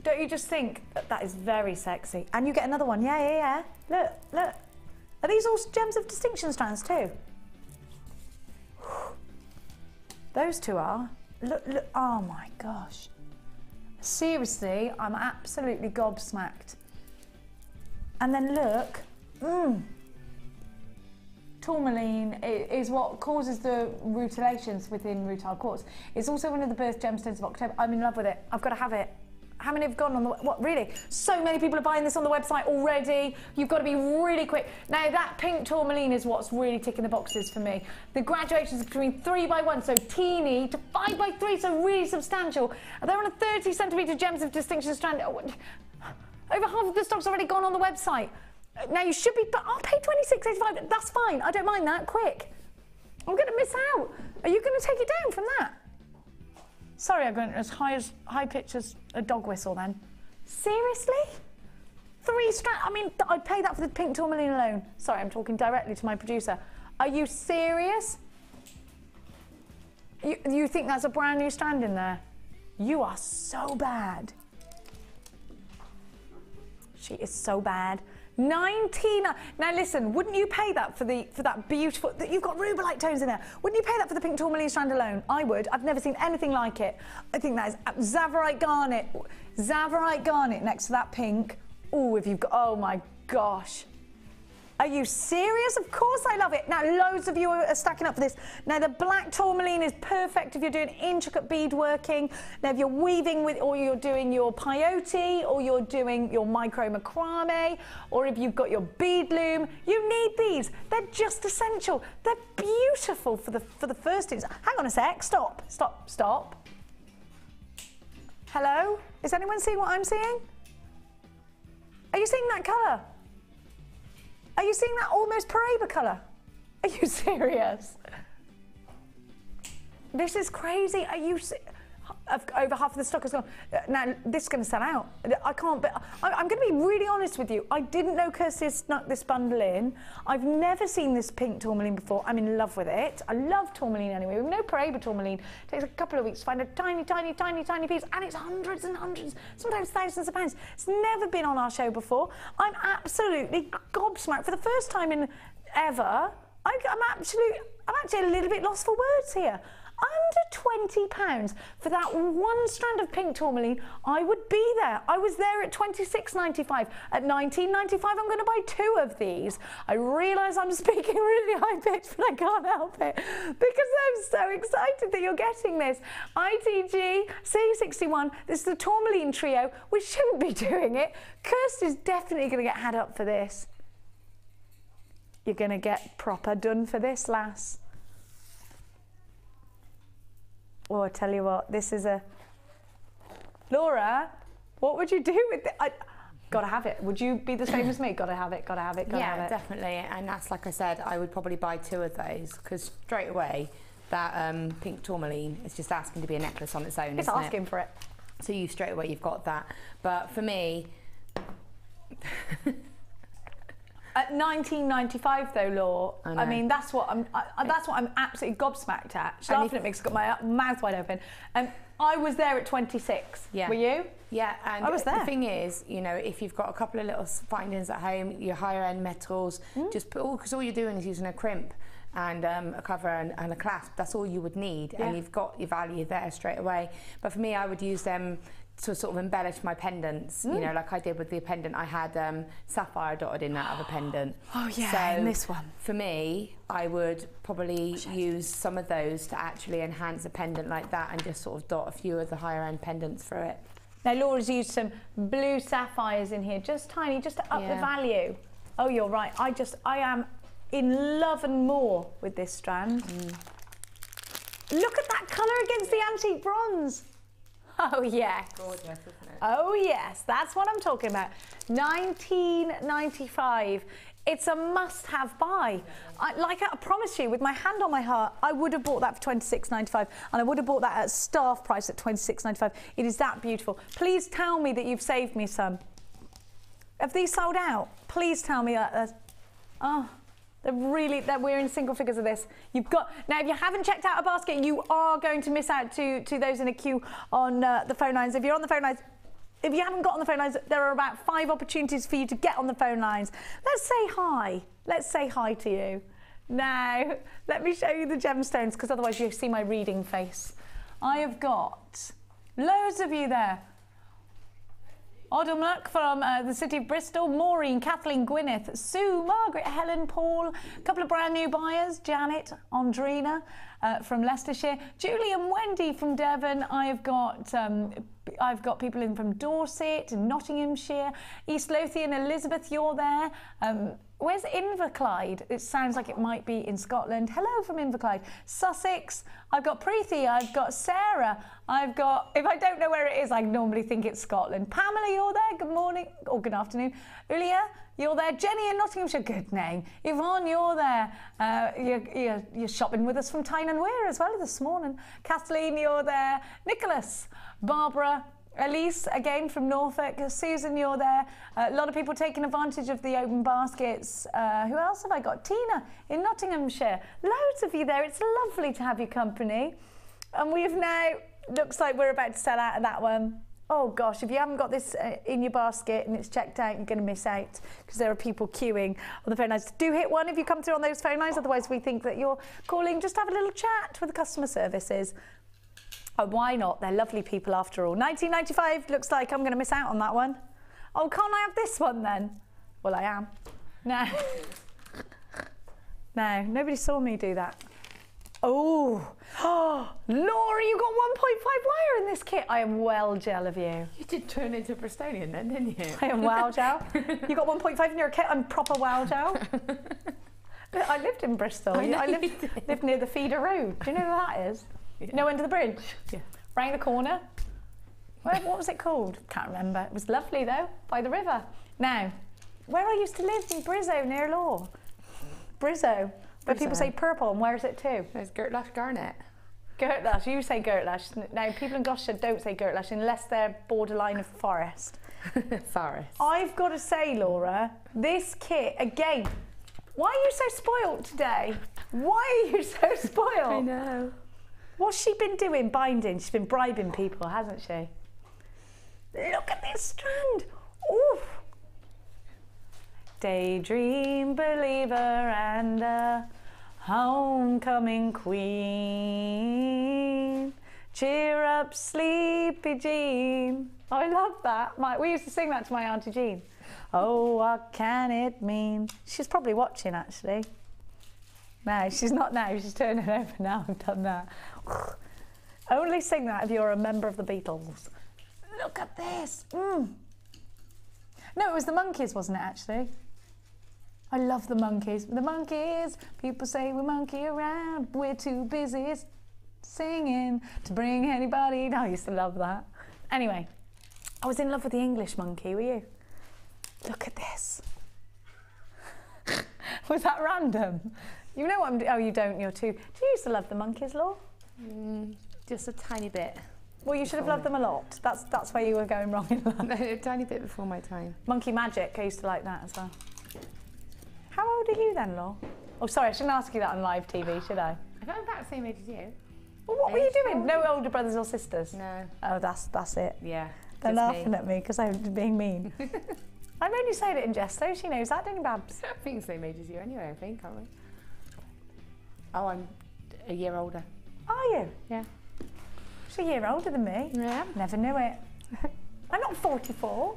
Don't you just think that is very sexy? And you get another one. Yeah. Look. Are these all gems of distinction strands too? Those two are. Look. Oh my gosh. Seriously, I'm absolutely gobsmacked. And then look. Tourmaline is what causes the rutilations within rutile quartz. It's also one of the birth gemstones of October. I'm in love with it. I've got to have it. How many have gone on the, what, really? So many people are buying this on the website already. You've got to be really quick. Now that pink tourmaline is what's really ticking the boxes for me. The graduations are between 3x1, so teeny, to 5x3, so really substantial. They're on a 30 centimetre gems of distinction strand. Over half of the stock's already gone on the website. Now you should be, but I'll pay $26.85. That's fine, I don't mind that, quick. I'm gonna miss out. Are you gonna take it down from that? Sorry, I'm going as high pitch as a dog whistle then. Seriously? 3 strands, I mean, I'd pay that for the pink tourmaline alone. Sorry, I'm talking directly to my producer. Are you serious? You think that's a brand new strand in there? You are so bad. She is so bad. 19. Now listen, wouldn't you pay that for that beautiful? You've got rubellite tones in there. Wouldn't you pay that for the pink tourmaline strand alone? I would. I've never seen anything like it. I think that is Zavarite garnet next to that pink. Oh, if you've got. Oh my gosh. Are you serious? Of course I love it. Now, loads of you are stacking up for this. Now, the black tourmaline is perfect if you're doing intricate bead working. Now, if you're weaving with, or you're doing your peyote, or you're doing your micro macrame, or if you've got your bead loom, you need these. They're just essential. They're beautiful for the first instance. Hang on a sec. Stop. Hello? Is anyone seeing what I'm seeing? Are you seeing that colour? Are you seeing that almost Paraiba colour? Are you serious? This is crazy. Are you over half of the stock has gone. Now, this is going to sell out. I can't, but I'm going to be really honest with you. I didn't know Kirsty had snuck this bundle in. I've never seen this pink tourmaline before. I'm in love with it. I love tourmaline anyway. We know Paraiba tourmaline. It takes a couple of weeks to find a tiny piece, and it's hundreds and hundreds, sometimes thousands of pounds. It's never been on our show before. I'm absolutely gobsmacked for the first time in ever. I'm actually a little bit lost for words here. Under £20 for that one strand of pink tourmaline, I would be there. I was there at £26.95. At £19.95, I'm going to buy 2 of these. I realise I'm speaking really high pitched, but I can't help it because I'm so excited that you're getting this. ITG C61. This is the tourmaline trio. We shouldn't be doing it. Kirsty's definitely going to get had up for this. You're going to get proper done for this, lass. Oh, I tell you what, this is a... Laura, what would you do with it? Gotta have it. Would you be the same as me? Gotta have it, gotta have it, gotta have it. Yeah, definitely. And that's, like I said, I would probably buy 2 of those because straight away, that pink tourmaline is just asking to be a necklace on its own, It's asking for it. So you straight away, you've got that. But for me... At £19.95 though, Law. I mean, that's what I'm absolutely gobsmacked at. She's laughing at me 'cause I've got my mouth wide open. I was there at 26. Yeah. Were you? Yeah, and I was there. The thing is, you know, if you've got a couple of little findings at home, your higher end metals, just put because all you're doing is using a crimp and a cover and a clasp. That's all you would need, and you've got your value there straight away. But for me, I would use them to sort of embellish my pendants, you know, like I did with the pendant. I had sapphire dotted in that other pendant. Oh yeah, so and this one. For me, I would probably use some of those to actually enhance a pendant like that and just sort of dot a few of the higher end pendants through it. Now Laura's used some blue sapphires in here, just tiny, just to up the value. Oh, you're right. I am in love and more with this strand. Look at that colour against the antique bronze. Oh yes. Gorgeous, isn't it? Oh yes, that's what I'm talking about. £19.95. It's a must-have buy. I promise you, with my hand on my heart, I would have bought that for £26.95, and I would have bought that at staff price at £26.95. It is that beautiful. Please tell me that you've saved me some. Have these sold out? Please tell me that. Oh. We're in single figures of this. You've got, now if you haven't checked out a basket, you are going to miss out to those in a queue on the phone lines. If you're on the phone lines, if you haven't got on the phone lines, there are about 5 opportunities for you to get on the phone lines. Let's say hi. Let's say hi to you. Now, let me show you the gemstones, because otherwise you see my reading face. I have got loads of you there. Odumluck from the city of Bristol, Maureen, Kathleen, Gwyneth, Sue, Margaret, Helen, Paul, a couple of brand new buyers, Janet, Andrina from Leicestershire, Julie and Wendy from Devon. I've got people in from Dorset and Nottinghamshire, East Lothian, Elizabeth, you're there. Where's Inverclyde? It sounds like it might be in Scotland. Hello from Inverclyde. Sussex, I've got Preeti, I've got Sarah, I've got, if I don't know where it is, I normally think it's Scotland. Pamela, you're there, good morning, or good afternoon. Ulia, you're there. Jenny in Nottinghamshire, good name. Yvonne, you're there. You're shopping with us from Tyne and Wear as well this morning. Kathleen, you're there. Nicholas, Barbara, Elise, again from Norfolk. Susan, you're there. A lot of people taking advantage of the open baskets. Who else have I got? Tina in Nottinghamshire. Loads of you there. It's lovely to have your company. And we've now, looks like we're about to sell out of that one. Oh gosh, if you haven't got this in your basket and it's checked out, you're going to miss out, because there are people queuing on the phone lines. Do hit one if you come through on those phone lines, otherwise we think that you're calling just to have a little chat with the customer services. Oh, why not? They're lovely people after all. £19.95, looks like I'm going to miss out on that one. Oh, can't I have this one then? Well, I am. No. No, nobody saw me do that. Oh, Laura, you got 1.5 wire in this kit. I am well gel of you. You did turn into a Bristolian then, didn't you? I am well gel. You got 1.5 in your kit. I'm proper well gel. I lived in Bristol. I lived near the Feeder Road. Do you know where that is? Yeah. You know, under the bridge? Yeah. Round the corner. What was it called? Can't remember. It was lovely though, by the river. Now, where I used to live in Brizzo near Law. Brizzo. But people say purple, and where's it too? It's Gertlash Garnet. Gertlash, you say Gertlash. Now, people in Gloucestershire don't say Gertlash unless they're borderline of forest. Forest. I've got to say, Laura, this kit, again, why are you so spoilt today? Why are you so spoilt? I know. What's she been doing, binding? She's been bribing people, hasn't she? Look at this strand. Ooh. Daydream believer and a homecoming queen. Cheer up, sleepy Jean. Oh, I love that. We used to sing that to my Auntie Jean. Oh, what can it mean? She's probably watching, actually. No, she's not now. She's turning over now. I've done that. Only sing that if you're a member of the Beatles. Look at this. No, it was the Monkeys, wasn't it, actually? I love the Monkeys. The Monkeys, people say we monkey around. We're too busy singing to bring anybody down. I used to love that. Anyway, I was in love with the English monkey, were you? Look at this. Was that random? You know what I'm doing? Oh, you don't, you're too. Do you used to love the Monkeys, Law? Just a tiny bit. Well, you should have loved them a lot. That's where you were going wrong in life. No, a tiny bit before my time. Monkey Magic, I used to like that as well. How old are you then, Law? Oh, sorry, I shouldn't ask you that on live TV, should I? I'm about the same age as you. Well, what were you doing? No older brothers or sisters? No. Oh, that's it. Yeah. They're just laughing me. at me because I'm being mean. I'm only saying it in jest, though. She knows that, don't you, Babs? I think the same age as you anyway, I think, aren't we? Oh, I'm a year older. Are you? Yeah. She's a year older than me. Yeah. Never knew it. I'm not 44.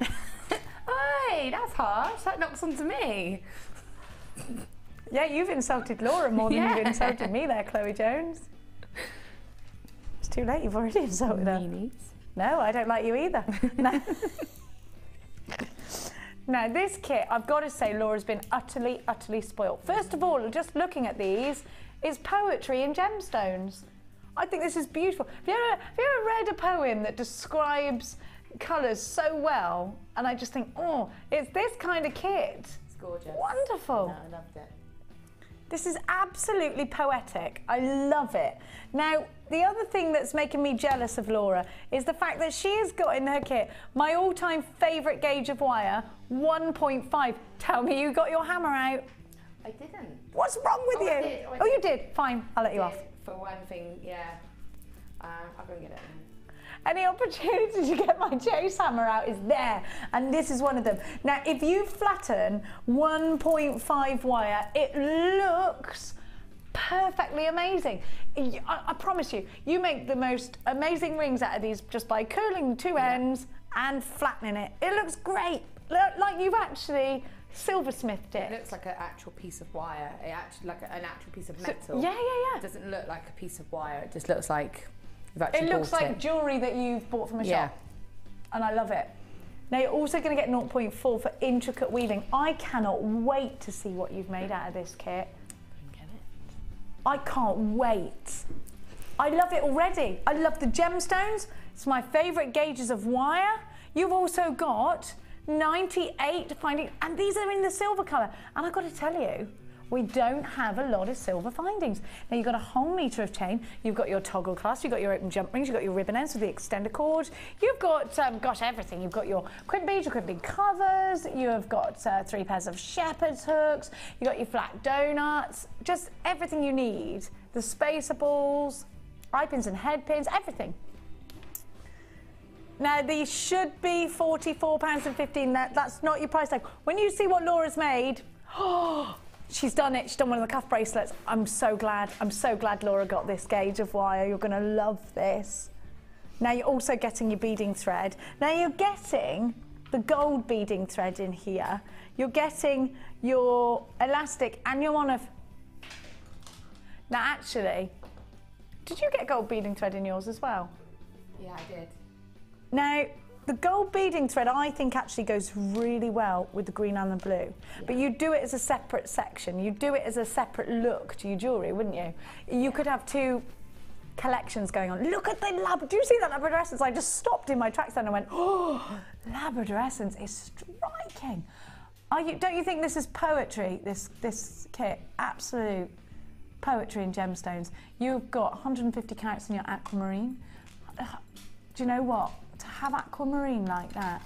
Hey, that's harsh. That knocks onto me. Yeah, you've insulted Laura more than you've insulted me there, Chloe Jones. It's too late, you've already insulted her. Meanies. No, I don't like you either. No. Now, this kit, I've got to say, Laura's been utterly, utterly spoilt. First of all, just looking at these, is poetry in gemstones. I think this is beautiful. Have you ever read a poem that describes colours so well? And I just think, oh, it's this kind of kit. It's gorgeous. Wonderful. No, I loved it. This is absolutely poetic. I love it. Now, the other thing that's making me jealous of Laura is the fact that she has got in her kit my all-time favourite gauge of wire, 1.5. Tell me you got your hammer out. I didn't. What's wrong with you? I did. Oh, you did? Fine, I'll let you off. For one thing, yeah. I'll go and get it. Any opportunity to get my chase hammer out is there, and this is one of them. Now, if you flatten 1.5 wire, it looks perfectly amazing. I promise you, you make the most amazing rings out of these just by curling the two ends and flattening it. It looks great, like you've actually silversmithed it. It looks like an actual piece of wire. It actually like an actual piece of metal. Yeah. It doesn't look like a piece of wire. It just looks like you've actually It looks bought like jewellery that you've bought from a Yeah. shop, and I love it. Now you're also going to get 0.4 for intricate weaving. I cannot wait to see what you've made out of this kit. I can't wait. I love it already. I love the gemstones. It's my favourite gauges of wire. You've also got 98 findings, and these are in the silver colour. And I've got to tell you, we don't have a lot of silver findings. Now, you've got a whole metre of chain, you've got your toggle clasp, you've got your open jump rings, you've got your ribbon ends with the extender cord, you've got, gosh, everything. You've got your quid beads, your quid bead covers, you have got 3 pairs of shepherd's hooks, you've got your flat donuts, just everything you need. The spacer balls, eye pins and head pins, everything. Now, these should be £44.15. That's not your price tag. When you see what Laura's made, oh, she's done it. She's done one of the cuff bracelets. I'm so glad. I'm so glad Laura got this gauge of wire. You're going to love this. Now, you're also getting your beading thread. Now, you're getting the gold beading thread in here. You're getting your elastic and your one of... Now, actually, did you get gold beading thread in yours as well? Yeah, I did. Now, the gold beading thread, I think, actually goes really well with the green and the blue. Yeah. But you do it as a separate section. You do it as a separate look to your jewellery, wouldn't you? You could have 2 collections going on. Look at the Labrador. Do you see that Labrador essence? I just stopped in my tracks then and went, oh, Labrador essence is striking. Don't you think this is poetry, this kit? Absolute poetry in gemstones. You've got 150 carats in your aquamarine. Do you know what? To have aquamarine like that.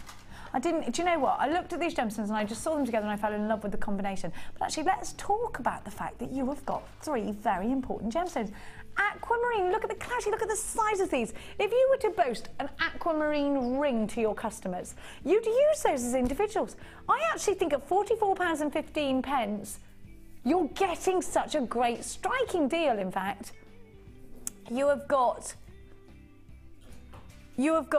Do you know what? I looked at these gemstones and I just saw them together and I fell in love with the combination. But actually, let's talk about the fact that you have got 3 very important gemstones. Aquamarine, look at the clarity, look at the size of these. If you were to boast an aquamarine ring to your customers, you'd use those as individuals. I actually think at £44.15, you're getting such a great, striking deal, in fact. You have got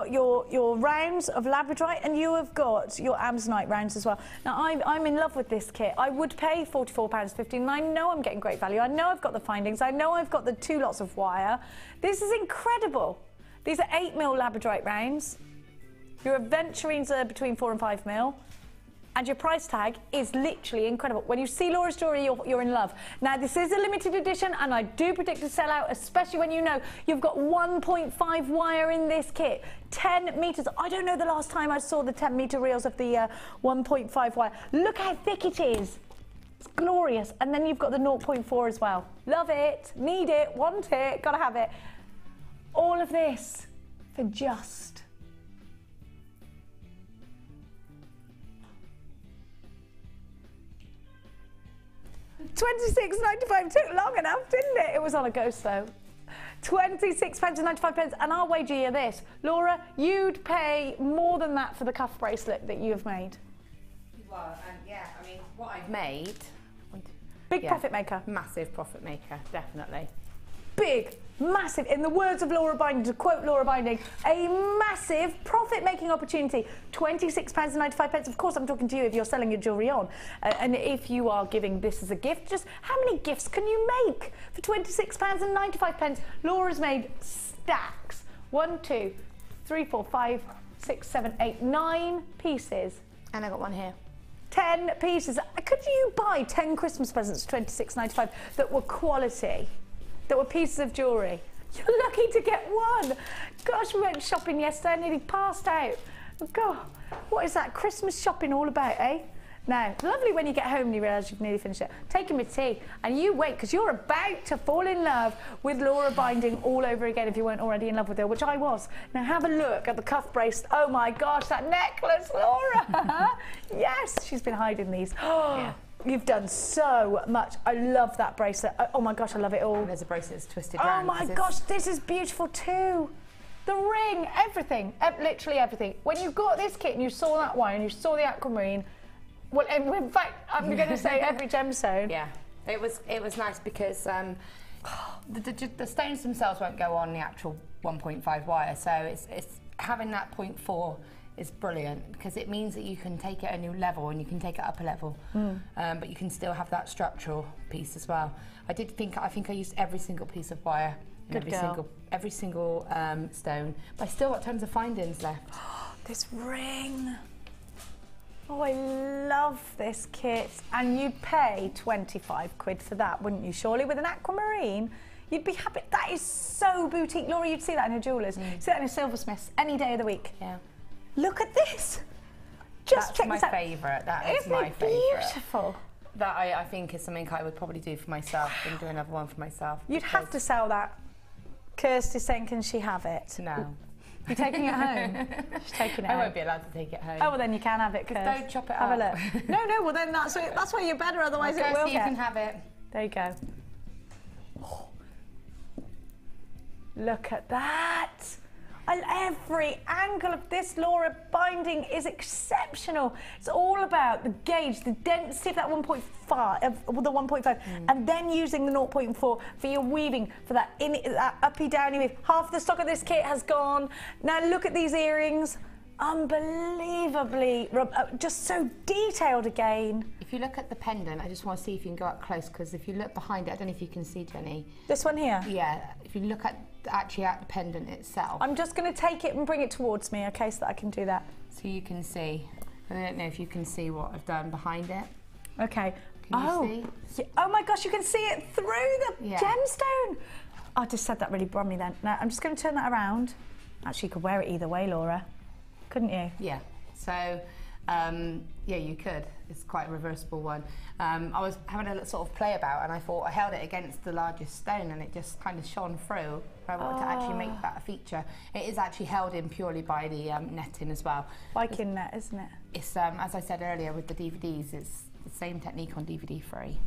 your rounds of labradorite and you have got your amazonite rounds as well. Now, I'm in love with this kit. I would pay £44.15 and I know I'm getting great value. I know I've got the findings. I know I've got the 2 lots of wire. This is incredible. These are 8mm labradorite rounds. Your aventurines are between 4 and 5mm. And your price tag is literally incredible. When you see Laura's jewellery, you're in love. Now, this is a limited edition, and I do predict a sellout, especially when you know you've got 1.5 wire in this kit, 10 metres. I don't know the last time I saw the 10-metre reels of the 1.5 wire. Look how thick it is. It's glorious. And then you've got the 0.4 as well. Love it, need it, want it, gotta have it. All of this for just £26.95 took long enough, didn't it? It was on a go slow. £26.95, and I'll wager you this, Laura, you'd pay more than that for the cuff bracelet that you have made. Well, yeah, I mean, what I've made... Big profit maker. Massive profit maker, definitely. Big, massive, in the words of Laura Binding, to quote Laura Binding, a massive profit-making opportunity. £26.95. Of course, I'm talking to you if you're selling your jewellery on. And if you are giving this as a gift, just how many gifts can you make for £26.95? Laura's made stacks. 1, 2, 3, 4, 5, 6, 7, 8, 9 pieces. And I got one here. 10 pieces. Could you buy 10 Christmas presents for £26.95 that were quality, that were pieces of jewellery? You're lucky to get one. Gosh, we went shopping yesterday, I nearly passed out. God, what is that Christmas shopping all about, eh? Now, lovely when you get home and you realise you've nearly finished it. Taking my tea, and you wait, because you're about to fall in love with Laura Binding all over again if you weren't already in love with her, which I was. Now have a look at the cuff bracelet. Oh my gosh, that necklace, Laura! Yes, she's been hiding these. Yeah. You've done so much. I love that bracelet. Oh my gosh, I love it all. And there's a bracelet that's twisted Oh round. my gosh, this is beautiful too. The ring, everything, literally everything. When you got this kit and you saw that one and you saw the aquamarine, well, and in fact, I'm going to say every gemstone. Yeah, it was nice because the stones themselves won't go on the actual 1.5 wire, so it's having that 0.4 is brilliant because it means that you can take it a new level and you can take it up a level, but you can still have that structural piece as well. I think I used every single piece of wire and every single stone, but I still got tons of findings left. This ring. Oh, I love this kit. And you'd pay 25 quid for that, wouldn't you? Surely with an aquamarine, you'd be happy. That is so boutique. Laura, you'd see that in a jeweller's. See that in a silversmith's any day of the week. Yeah. Look at this. Just check this out. That's my favourite. That is Isn't my it favourite. beautiful? That I think is something I would probably do for myself and do another one for myself. You'd have to sell that. Kirsty's saying, can she have it? No. You're taking it home? She's taking it home. I won't be allowed to take it home. Oh, well then you can have it, Kirst. Don't chop it have up. a look. No, well then that's why you're better, otherwise it will you can have it. There you go. Oh. Look at that. Every angle of this Laura Binding is exceptional. It's all about the gauge, the density of that 1.5, and then using the 0.4 for your weaving, for that uppy downy weave. Half the stock of this kit has gone. Now look at these earrings. Unbelievably, just so detailed again. If you look at the pendant, I just want to see if you can go up close, because if you look behind it, I don't know if you can see, Jenny. This one here? Yeah, if you look at actually at the pendant itself. I'm just going to take it and bring it towards me, okay, so that I can do that. So you can see. I don't know if you can see what I've done behind it. Okay. Can you see? Yeah. Oh my gosh, you can see it through the gemstone. I just said that really brummy then. Now, I'm just going to turn that around. Actually, you could wear it either way, Laura. Couldn't you? Yeah. So, yeah, you could. It's quite a reversible one. I was having a sort of play about, and I thought I held it against the largest stone, and it just kind of shone through. I wanted to actually make that a feature. It is actually held in purely by the netting as well. Viking net, isn't it? It's as I said earlier with the DVDs, it's the same technique on DVD free.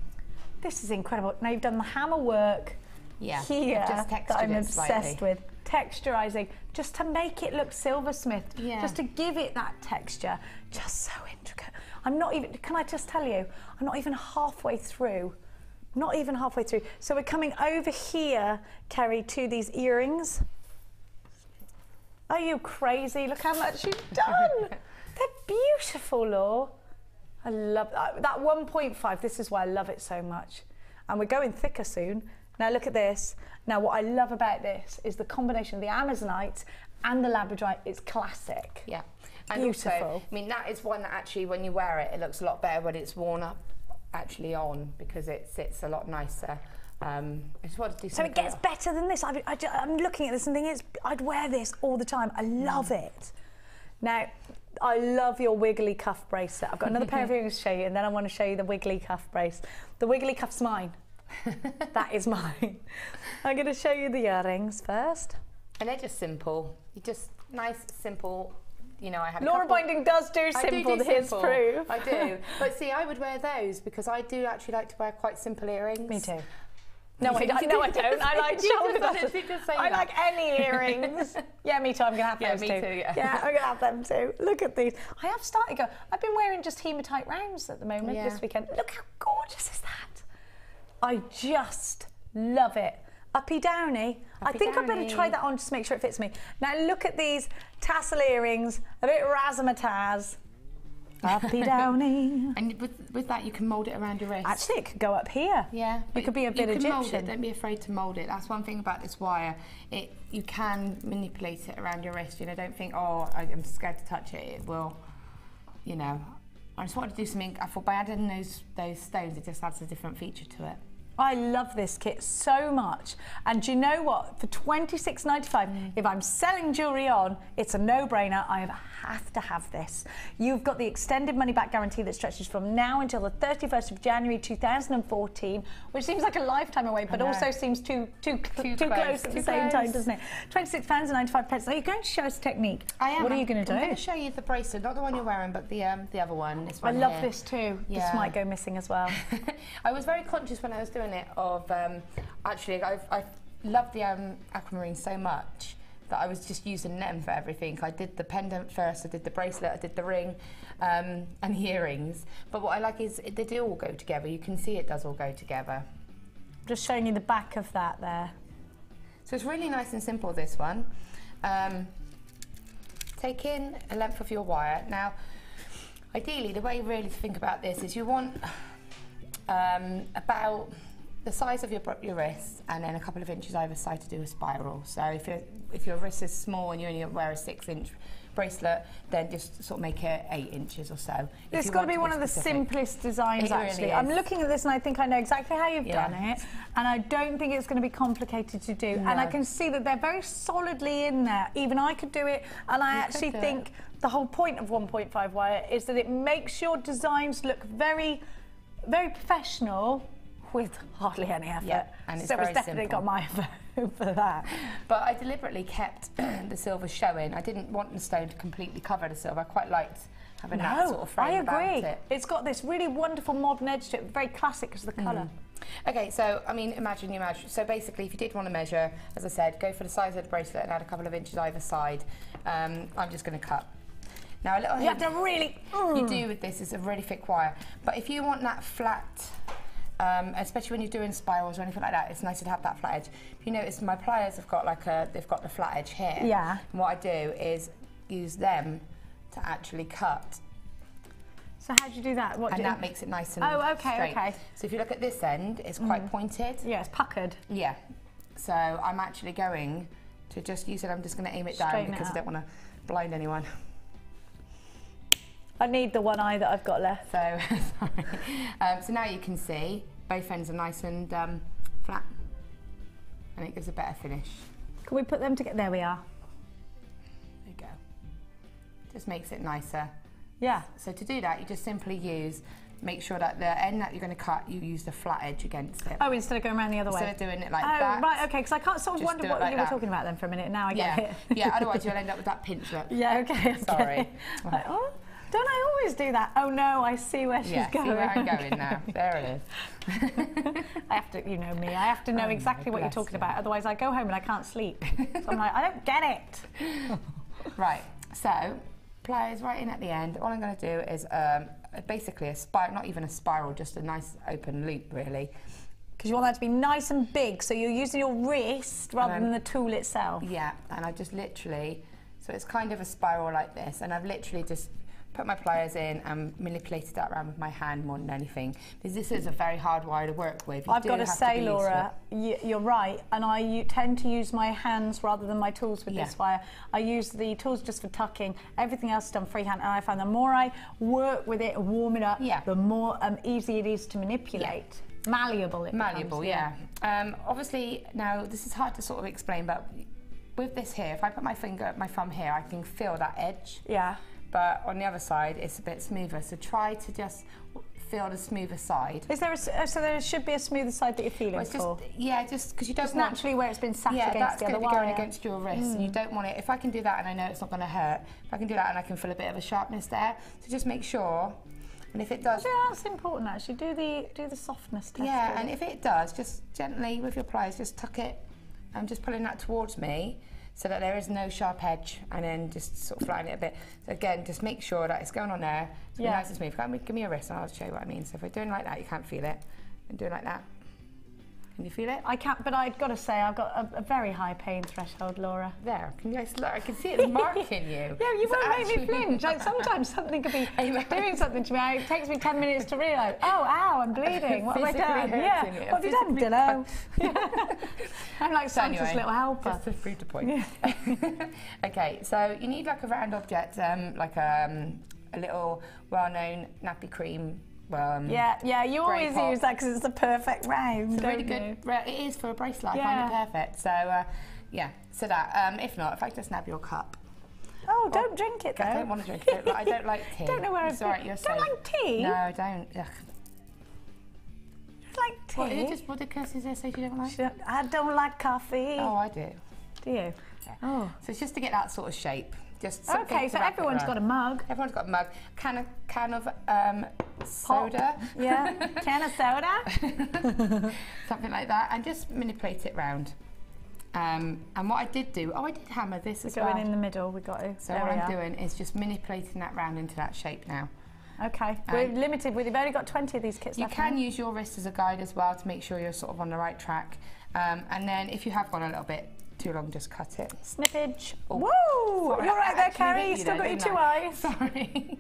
This is incredible. Now you've done the hammer work here just that I'm obsessed with. Texturizing, just to make it look silversmith, just to give it that texture, just so intricate. I'm not even, can I just tell you, I'm not even halfway through. Not even halfway through. So we're coming over here, Kerry, to these earrings. Are you crazy? Look how much you've done. They're beautiful, Law. I love that 1.5. This is why I love it so much. And we're going thicker soon. Now look at this. Now what I love about this is the combination of the Amazonite and the Labradorite. It's classic. Yeah. And beautiful. Also, I mean, that is one that actually, when you wear it, it looks a lot better when it's worn up actually on, because it sits a lot nicer. I just wanted to do something. So it gets better than this. I'm looking at this and thinking, I'd wear this all the time. I love it. Now, I love your wiggly cuff bracelet. I've got another pair of earrings to show you, and then I want to show you the wiggly cuff brace. The wiggly cuff's mine. That is mine. I'm going to show you the earrings first. And they're just simple. Just nice, simple you know, I had Laura binding does do simple, here's proof. I do. But see, I would wear those because I do actually like to wear quite simple earrings. Me too. No, I don't. I like shoulder dusters. I like any earrings. Yeah, me too. I'm going to have those too. Me too, yeah. Yeah, I'm going to have them too. Look at these. I have started going. I've been wearing just hematite rounds at the moment this weekend. Look how gorgeous is that? I just love it. Uppy downy. I think I better try that on just to make sure it fits me. Now look at these tassel earrings, a bit razzmatazz. Uppy downy. And with that, you can mould it around your wrist. Actually, it could go up here. Yeah. It could be a bit Egyptian. Mould it. Don't be afraid to mould it. That's one thing about this wire. You can manipulate it around your wrist. You know, don't think, oh, I'm scared to touch it. It will, you know. I just wanted to do something. I thought by adding those stones, it just adds a different feature to it. I love this kit so much, and do you know what? For $26.95, if I'm selling jewellery on, it's a no-brainer. I have to have this. You've got the extended money-back guarantee that stretches from now until the 31st of January 2014, which seems like a lifetime away, but also seems too close at the same time, doesn't it? £26.95. Are you going to show us a technique? I am. What are you going to do? I'm going to show you the bracelet, not the one you're wearing, but the other one. This one I love here. this too. Yeah. This might go missing as well. I was very conscious when I was doing it of actually I love the aquamarine so much that I was just using them for everything. I did the pendant first, I did the bracelet, I did the ring and the earrings. But what I like is they do all go together. You can see it does all go together. Just showing you the back of that there. So it's really nice and simple, this one. Take in a length of your wire. Now, ideally, the way really to think about this is you want about the size of your wrist and then a couple of inches either side to do a spiral. So if your wrist is small and you only wear a 6-inch bracelet, then just sort of make it 8 inches or so. It's got to be one of the simplest designs, actually. I'm looking at this and I think I know exactly how you've done it, and I don't think it's going to be complicated to do. No. And I can see that they're very solidly in there. Even I could do it, and I actually think the whole point of 1.5 wire is that it makes your designs look very, very professional, with hardly any effort. Yeah, and it's so very it's definitely simple. got my vote for that. But I deliberately kept the silver showing. I didn't want the stone to completely cover the silver. I quite liked having that sort of frame about it. It's got this really wonderful modern edge to it, very classic as the colour. Okay, so I mean, imagine. So basically, if you did want to measure, as I said, go for the size of the bracelet and add a couple of inches either side. I'm just going to cut. Now, a little you have to really. You do with this is a really thick wire, but if you want that flat. Especially when you're doing spirals or anything like that, it's nice to have that flat edge. If you notice, my pliers have got they've got the flat edge here. Yeah. And what I do is use them to actually cut. So how do you do that? That makes it nice and straight. Okay. So if you look at this end, it's quite pointed. Yeah, it's puckered. Yeah. So I'm actually going to just use it. I'm just going to aim it down because I don't want to blind anyone. I need the one eye that I've got left. So, sorry. So now you can see both ends are nice and flat, and it gives a better finish. Can we put them together? There we are. There you go. Just makes it nicer. Yeah. So to do that, you just simply make sure that the end that you're going to cut, you use the flat edge against it. Oh, instead of going around the other way? Instead of doing it like that. Oh, right, okay, because I can't sort of wonder what you were talking about then for a minute. Now I get it. Yeah, otherwise you'll end up with that pinch look. Yeah, okay. Sorry. Like, oh, don't I always do that? Oh no, I see where she's going. See where I'm going now. There it is. I have to, you know me, I have to know exactly what you're talking about. Otherwise I go home and I can't sleep. So I'm like, I don't get it. Right, so pliers right in at the end. All I'm going to do is basically a spiral, not even a spiral, just a nice open loop really. Because you want that to be nice and big, so you're using your wrist rather than the tool itself. Yeah, and I just literally, so it's kind of a spiral like this, and I've literally just put my pliers in and manipulated that around with my hand more than anything, because this is a very hard wire to work with. I've got to say, Laura, you're right, and I tend to use my hands rather than my tools with this wire. I use the tools just for tucking, everything else is done freehand, and I find the more I work with it and warm it up, the more easy it is to manipulate. Malleable it becomes, obviously, now this is hard to sort of explain, but with this here, if I put my thumb here, I can feel that edge. Yeah. But on the other side, it's a bit smoother. So try to just feel the smoother side. Is there so there should be a smoother side that you're feeling Well, for? Just because you don't Just want... naturally where it's been sat against that's the other going to be going wire. against your wrist, and you don't want it. If I can do that and I know it's not going to hurt, if I can do that and I can feel a bit of a sharpness there, so just make sure. And if it does... Yeah, that's important actually. Do the softness test. Yeah, and if it does, just gently with your pliers, just tuck it and just pulling that towards me so that there is no sharp edge, and then just sort of flatten it a bit. So again, just make sure that it's going on there. It's nice and smooth. Give me a wrist and I'll show you what I mean. So if we're doing like that, you can't feel it. And doing like that. Can you feel it? I can't, but I've got to say, I've got a very high pain threshold, Laura. There, can you guys look? I can see it marking you. Yeah, you won't make me flinch. Like, sometimes something could be doing something to me. It takes me 10 minutes to realise, oh, ow, I'm bleeding. What have I done? Yeah, what have you done? Dunno. I'm like Santa's little helper. Just to prove the point. Yeah. Okay, so you need like a round object, like a little well-known nappy cream. You always use that because it's the perfect round. It's really good. It is for a bracelet. I find it perfect. So, so that. If not, if I just nab your cup. Oh, don't drink it though. I don't want to drink it. I don't like tea. Don't know where it's alright. You're safe. Don't like tea? No, I don't. Ugh. Like tea? What did Kirsty say you don't like? I don't like coffee. Oh, I do. Do you? Yeah. Oh. So it's just to get that sort of shape. Just okay, so everyone's got a mug. Everyone's got a mug. Can of soda. Yeah, can of soda. Something like that, and just manipulate it round. And what I did do, I did hammer this as well. Going in the middle, we got to. So what I'm doing is just manipulating that round into that shape now. Okay, we're limited. We've only got 20 of these kits left. You can use your wrist as a guide as well to make sure you're sort of on the right track. And then if you have gone a little bit too long, just cut it. Snippage. Oh, woo! sorry, You're right there, Carrie. You still got your 2 eyes. Sorry.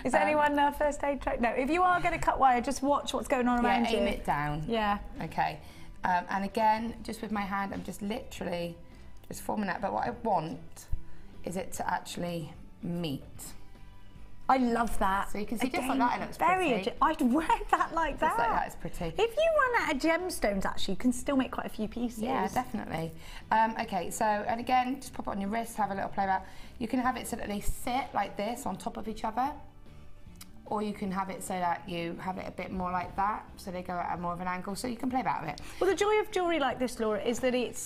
Is anyone first aid trained? No. If you are going to cut wire, just watch what's going on around you. Aim it down. Yeah. Okay. And again, just with my hand, I'm just literally just forming that. But what I want is it to actually meet. I love that. So you can see just like that, it looks pretty. I'd wear that like that. Just like that, it's pretty. If you run out of gemstones, actually, you can still make quite a few pieces. Yeah, definitely. Okay, so, and again, just pop it on your wrist, have a little play about. You can have it so that they sit like this on top of each other, or you can have it so that you have it a bit more like that, so they go at more of an angle, so you can play about with it. Well, the joy of jewellery like this, Laura, is that it's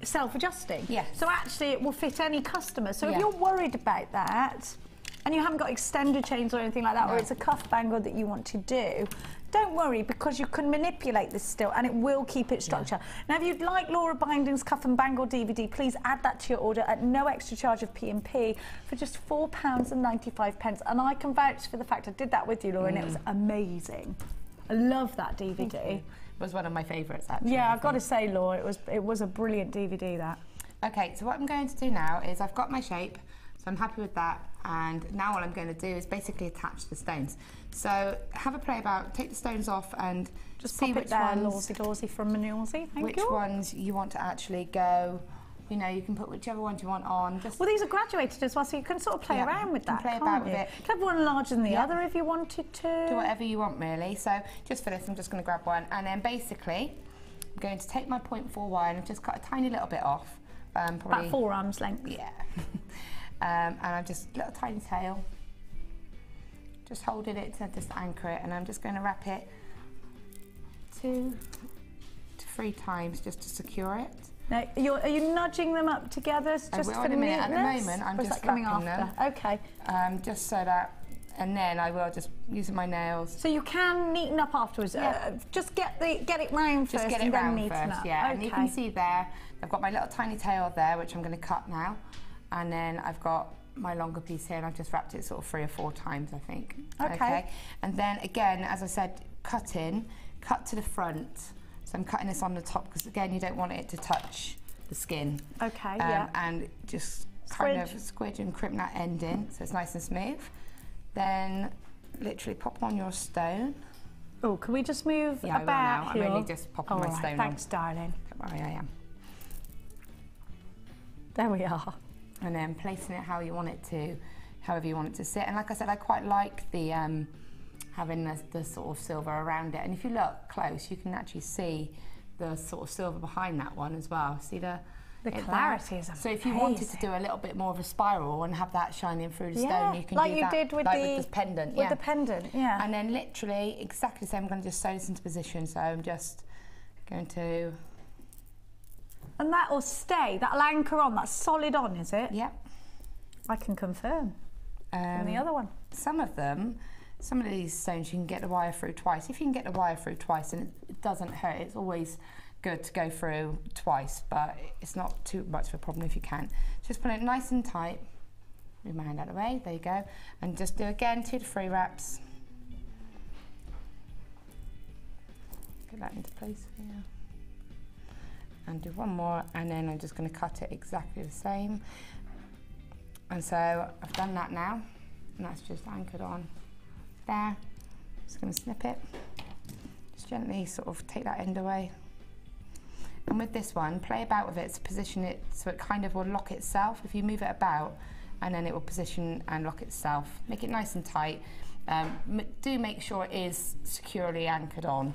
self-adjusting. Yes. So actually, it will fit any customer. So if you're worried about that, and you haven't got extended chains or anything like that, or it's a cuff bangle that you want to do, don't worry, because you can manipulate this still and it will keep its structure. Now, if you'd like Laura Binding's Cuff and Bangle DVD, please add that to your order at no extra charge of P&P for just £4.95. And I can vouch for the fact I did that with you, Laura, and it was amazing. I love that DVD. It was one of my favourites, actually. Yeah, I've got to say, Laura, it was a brilliant DVD, that. Okay, so what I'm going to do now is I've got my shape, so I'm happy with that, and now what I'm going to do is basically attach the stones. So have a play about, take the stones off and just see pop which it there, ones, Lawsy from Manulsy, thank you. Which ones you want to actually go. You know, you can put whichever ones you want on. Well, these are graduated as well, so you can sort of play around with that, play about with it. You can have one larger than the other if you wanted to. Do whatever you want, really. So just for this, I'm just going to grab one, and then basically, I'm going to take my 0.4 wire and I've just cut a tiny little bit off. Probably about 4 arms length. Yeah. And I'm just little tiny tail, just holding it to just anchor it, and I'm just going to wrap it 2 to 3 times just to secure it. Now, are you nudging them up together just for the neatness? At the moment, I'm just coming wrapping after? them. Okay. Just so that, and then I will just using my nails. So you can neaten up afterwards. Yeah. Just get it round first, just get it and then round neaten first. up. Yeah. Okay. And you can see there, I've got my little tiny tail there, which I'm going to cut now, and then I've got my longer piece here, and I've just wrapped it sort of 3 or 4 times, I think. Okay. And then again, as I said, cut to the front. So I'm cutting this on the top because again, you don't want it to touch the skin. Okay. And just kind of squidge and crimp that end in so it's nice and smooth. Then literally pop on your stone. Oh, can we just move about now? I'm only just popping my stone Thanks, darling. Don't worry, I am. There we are. And then placing it how you want it to, however you want it to sit. And like I said, I quite like the having the sort of silver around it. And if you look close, you can actually see the sort of silver behind that one as well. See the The clarity is amazing. So if you wanted to do a little bit more of a spiral and have that shining through the stone, you can like do you that. did with with the pendant. With the pendant, yeah. And then literally exactly the same. I'm going to just sew this into position. So I'm just going to. And that will stay. That'll anchor on. That's solid on, is it? Yep. I can confirm. And the other one. Some of these stones you can get the wire through twice. If you can get the wire through twice and it doesn't hurt, it's always good to go through twice, but it's not too much of a problem if you can. Just put it nice and tight. Move my hand out of the way, there you go. And just do again 2 to 3 wraps. Get that into place here. And do one more, and then I'm just going to cut it exactly the same. And so I've done that now, and that's just anchored on there. Just going to snip it. Just gently sort of take that end away. And with this one, play about with it to position it so it kind of will lock itself. If you move it about, and then it will position and lock itself. Make it nice and tight. Do make sure it is securely anchored on.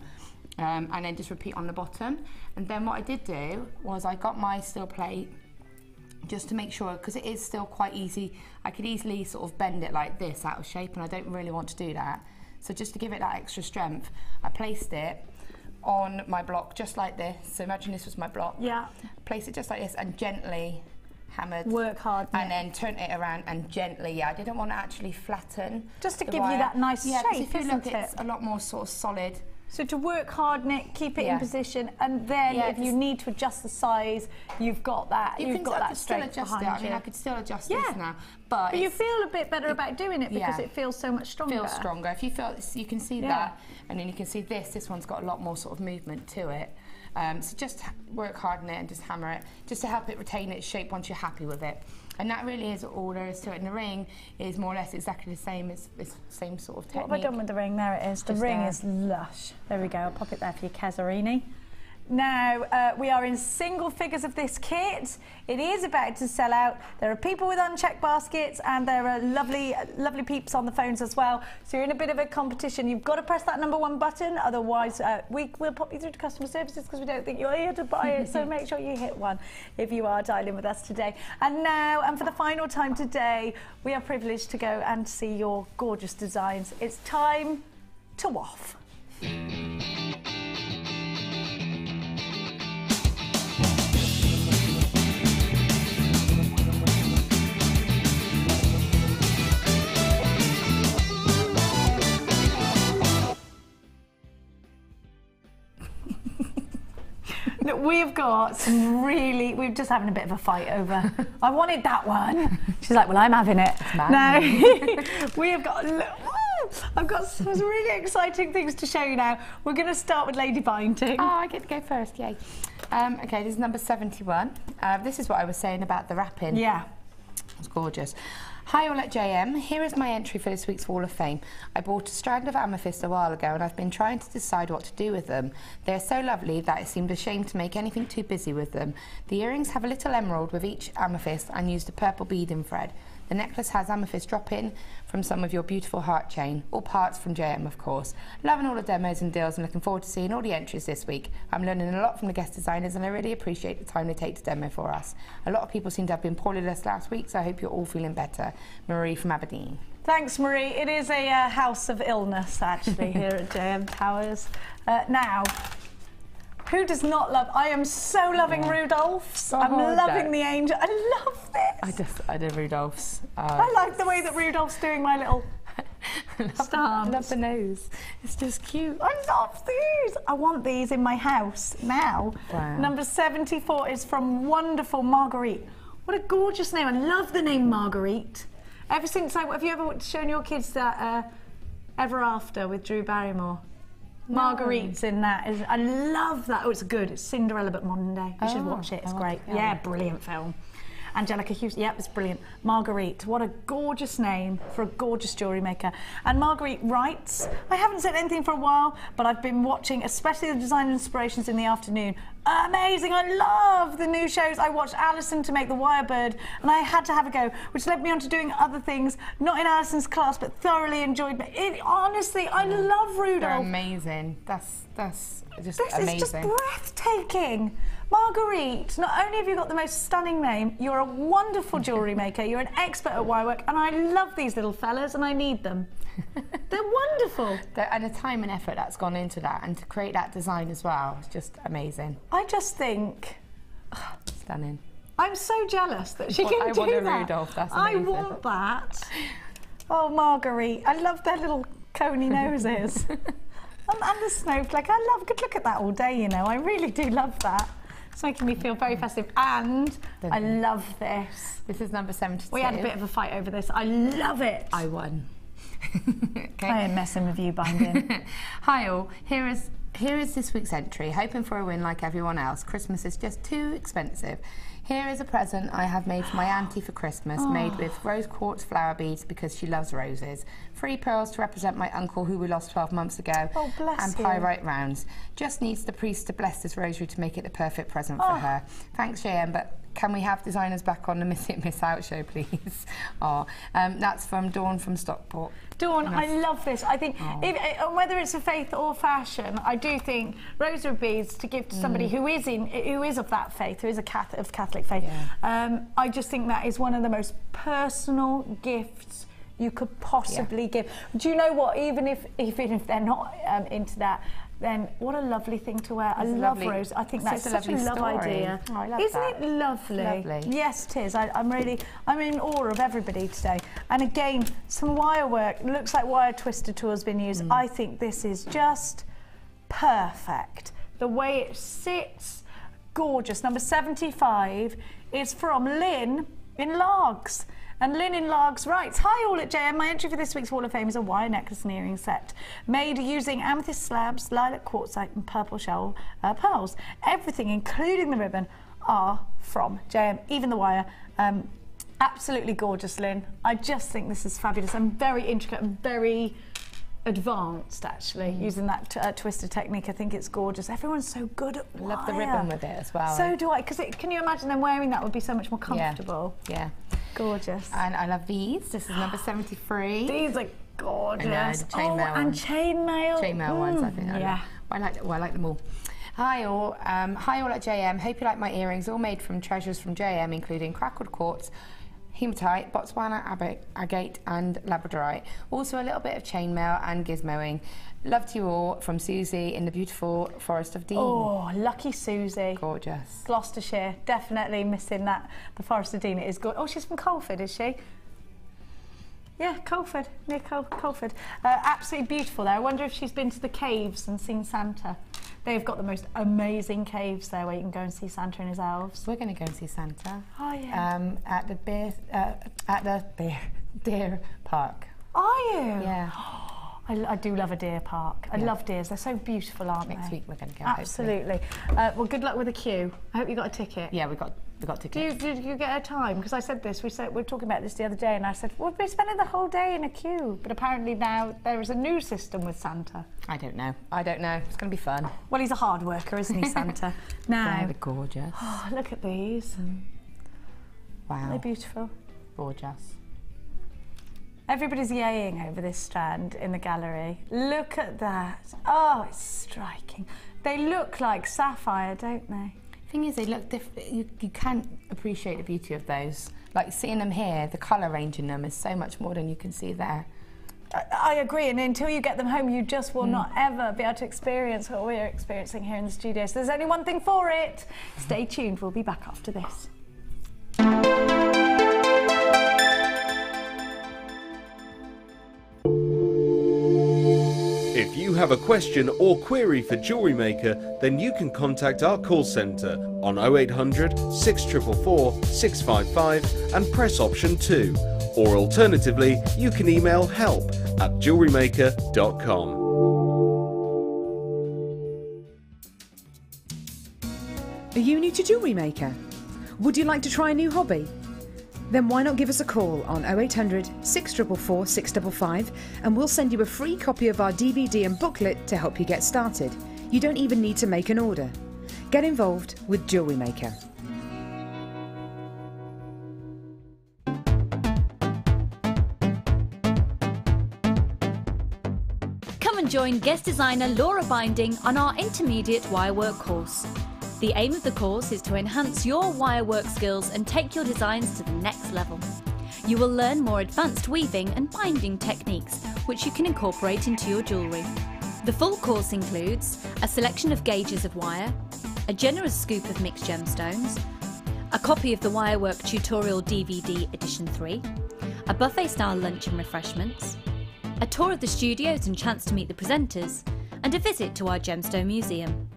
And then just repeat on the bottom. And then what I did do was I got my steel plate just to make sure, because it is still quite easy, I could easily sort of bend it like this out of shape, and I don't really want to do that. So just to give it that extra strength, I placed it on my block just like this. So imagine this was my block. Yeah. Place it just like this and gently hammered. Work hard. And then turn it around and gently, I didn't want to actually flatten. Just to the give wire. you that nice shape, shape, if you look, isn't it? it's a lot more sort of solid. So to work hard, Nick, keep it in position, and then if you need to adjust the size, you've got that. I could still adjust it. I mean, I could still adjust this now, but you feel a bit better about doing it because it feels so much stronger. Feels stronger. If you feel, you can see that, and then you can see this. This one's got a lot more sort of movement to it. So just work hard on it and just hammer it, just to help it retain its shape once you're happy with it. And that really is all there is to it. And the ring is more or less exactly the same. It's the same sort of technique. What have I done with the ring? There it is. The ring is lush. There we go. I'll pop it there for your Casarini. Now, we are in single figures of this kit. It is about to sell out. There are people with unchecked baskets, and there are lovely, lovely peeps on the phones as well. So you're in a bit of a competition. You've got to press that #1 button, otherwise we'll pop you through to customer services because we don't think you're here to buy it. So make sure you hit 1 if you are dialing with us today. And now, and for the final time today, we are privileged to go and see your gorgeous designs. It's time to waff. Look, we've got some really, we're just having a bit of a fight over, I wanted that one. She's like, well, I'm having it. Now, we have got, I've got some really exciting things to show you now. We're going to start with Lady Binding. Oh, I get to go first, yay. Okay, this is number 71. This is what I was saying about the wrapping. Yeah. It's gorgeous. Hi all at JM, here is my entry for this week's Wall of Fame. I bought a strand of amethyst a while ago and I've been trying to decide what to do with them. They're so lovely that it seemed a shame to make anything too busy with them. The earrings have a little emerald with each amethyst and used a purple beading thread. The necklace has amethyst drop-in from some of your beautiful heart chain, all parts from JM of course. Loving all the demos and deals and looking forward to seeing all the entries this week. I'm learning a lot from the guest designers and I really appreciate the time they take to demo for us. A lot of people seem to have been poorly last week, so I hope you're all feeling better. Marie from Aberdeen. Thanks, Marie. It is a house of illness actually here at JM Towers. Now, who does not love? I am so loving Rudolph's. I'm loving the angel. I love this. I did Rudolph's. I like the way that Rudolph's doing my little stance. I love the nose. It's just cute. I love these. I want these in my house now. Wow. Number 74 is from wonderful Marguerite. What a gorgeous name. I love the name Marguerite. Ever since have you ever shown your kids that Ever After with Drew Barrymore? No. Marguerite's in that. I love that. Oh, it's good. It's Cinderella but modern day. You should watch it. It's great. Yeah, brilliant film. Angelica Houston, yep, it's brilliant. Marguerite, what a gorgeous name for a gorgeous jewellery maker. And Marguerite writes, I haven't said anything for a while, but I've been watching, especially the design inspirations in the afternoon. Amazing, I love the new shows. I watched Alison to make the Wirebird, and I had to have a go, which led me on to doing other things, not in Alison's class, but thoroughly enjoyed it. Honestly, I love Rudolph. They're amazing. That's just amazing. It's just breathtaking. Marguerite, not only have you got the most stunning name, you're a wonderful jewellery maker, you're an expert at wire work, and I love these little fellas and I need them. They're wonderful. And the time and effort that's gone into that, and to create that design as well, is just amazing. I just think... Stunning. I'm so jealous that she can do that. I want a Rudolph, that's amazing. I want that. Oh, Marguerite, I love their little coney noses. and the snowflake, could look at that all day, you know, I really do love that. It's making me feel very festive, and I love this. This is number 72. We had a bit of a fight over this. I love it. I won. Okay. I ain't messing with you, binding. Hi all, here is this week's entry. Hoping for a win like everyone else. Christmas is just too expensive. Here is a present I have made for my auntie for Christmas, made with rose quartz flower beads because she loves roses. 3 pearls to represent my uncle who we lost 12 months ago. Oh, bless and you. pyrite rounds. Just needs the priest to bless this rosary to make it the perfect present for her. Thanks, JM, but can we have designers back on the Miss It Miss Out show, please? That's from Dawn from Stockport. Dawn, I love this. I think whether it's a faith or fashion, I do think rosary beads to give to somebody who is of that faith, who is of Catholic faith. Yeah. I just think that is one of the most personal gifts you could possibly give. Do you know what? Even if they're not into that, then what a lovely thing to wear. I love rose. I think that's such a love idea. Oh, I love Isn't that. it lovely? Lovely. Yes, it is. I'm in awe of everybody today. And again, some wire work. Looks like wire twister tool has been used. I think this is just perfect. The way it sits, gorgeous. Number 75 is from Lynn in Largs. And Lynn in Largs writes, hi all at JM, my entry for this week's Wall of Fame is a wire necklace and earring set made using amethyst slabs, lilac quartzite and purple shell pearls. Everything, including the ribbon, are from JM, even the wire. Absolutely gorgeous, Lynn. I just think this is fabulous and very intricate and very advanced, actually, using that twister technique. I think it's gorgeous. Everyone's so good at wire. Love the ribbon with it as well. So do I, because can you imagine them wearing that would be so much more comfortable? Yeah. Gorgeous. And I love these. This is number 73. These are gorgeous. I know, the chainmail and chainmail. Chainmail ones, I think. I like them all. Hi all at JM. Hope you like my earrings, all made from treasures from JM, including crackled quartz, hematite, Botswana agate and labradorite. Also a little bit of chainmail and gizmoing. Love to you all from Susie in the beautiful Forest of Dean. Oh, lucky Susie. Gorgeous. Gloucestershire, definitely missing that. The Forest of Dean, it is good. Oh, she's from Colford, is she? Yeah, Colford, near Colford. Absolutely beautiful there. I wonder if she's been to the caves and seen Santa. They've got the most amazing caves there where you can go and see Santa and his elves. We're going to go and see Santa. Oh yeah. At the Deer Park. Are you? Yeah. I do love a deer park. I love deers. They're so beautiful, aren't they? Next week we're going to go. Absolutely. Well, good luck with the queue. I hope you got a ticket. Yeah, we got tickets. Did you get a time? Because I said this. We were talking about this the other day, and I said we'll be spending the whole day in a queue. But apparently now there is a new system with Santa. I don't know. It's going to be fun. Well, he's a hard worker, isn't he, Santa? Now. They're gorgeous. Oh, look at these. Wow. They're beautiful. Gorgeous. Everybody's yaying over this strand in the gallery. Look at that. Oh, it's striking. They look like sapphire, don't they? Thing is, they look different. You can't appreciate the beauty of those. Like seeing them here, the colour range in them is so much more than you can see there. I agree, and until you get them home, you just will not ever be able to experience what we're experiencing here in the studio. So there's only one thing for it. Stay tuned, we'll be back after this. If you have a question or query for Jewellery Maker, then you can contact our call centre on 0800 644 655 and press option 2. Or alternatively, you can email help@jewellerymaker.com. Are you new to Jewellery Maker? Would you like to try a new hobby? Then why not give us a call on 0800 644 655 and we'll send you a free copy of our DVD and booklet to help you get started. You don't even need to make an order. Get involved with Jewellery Maker. Come and join guest designer Laura Binding on our intermediate wirework course. The aim of the course is to enhance your wirework skills and take your designs to the next level. You will learn more advanced weaving and binding techniques, which you can incorporate into your jewellery. The full course includes a selection of gauges of wire, a generous scoop of mixed gemstones, a copy of the Wirework Tutorial DVD Edition 3, a buffet-style lunch and refreshments, a tour of the studios and chance to meet the presenters, and a visit to our Gemstone Museum.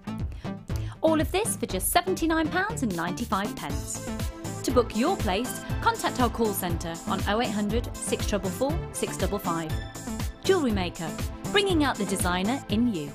All of this for just £79.95. To book your place, contact our call centre on 0800 644 655. Jewellery Maker, bringing out the designer in you.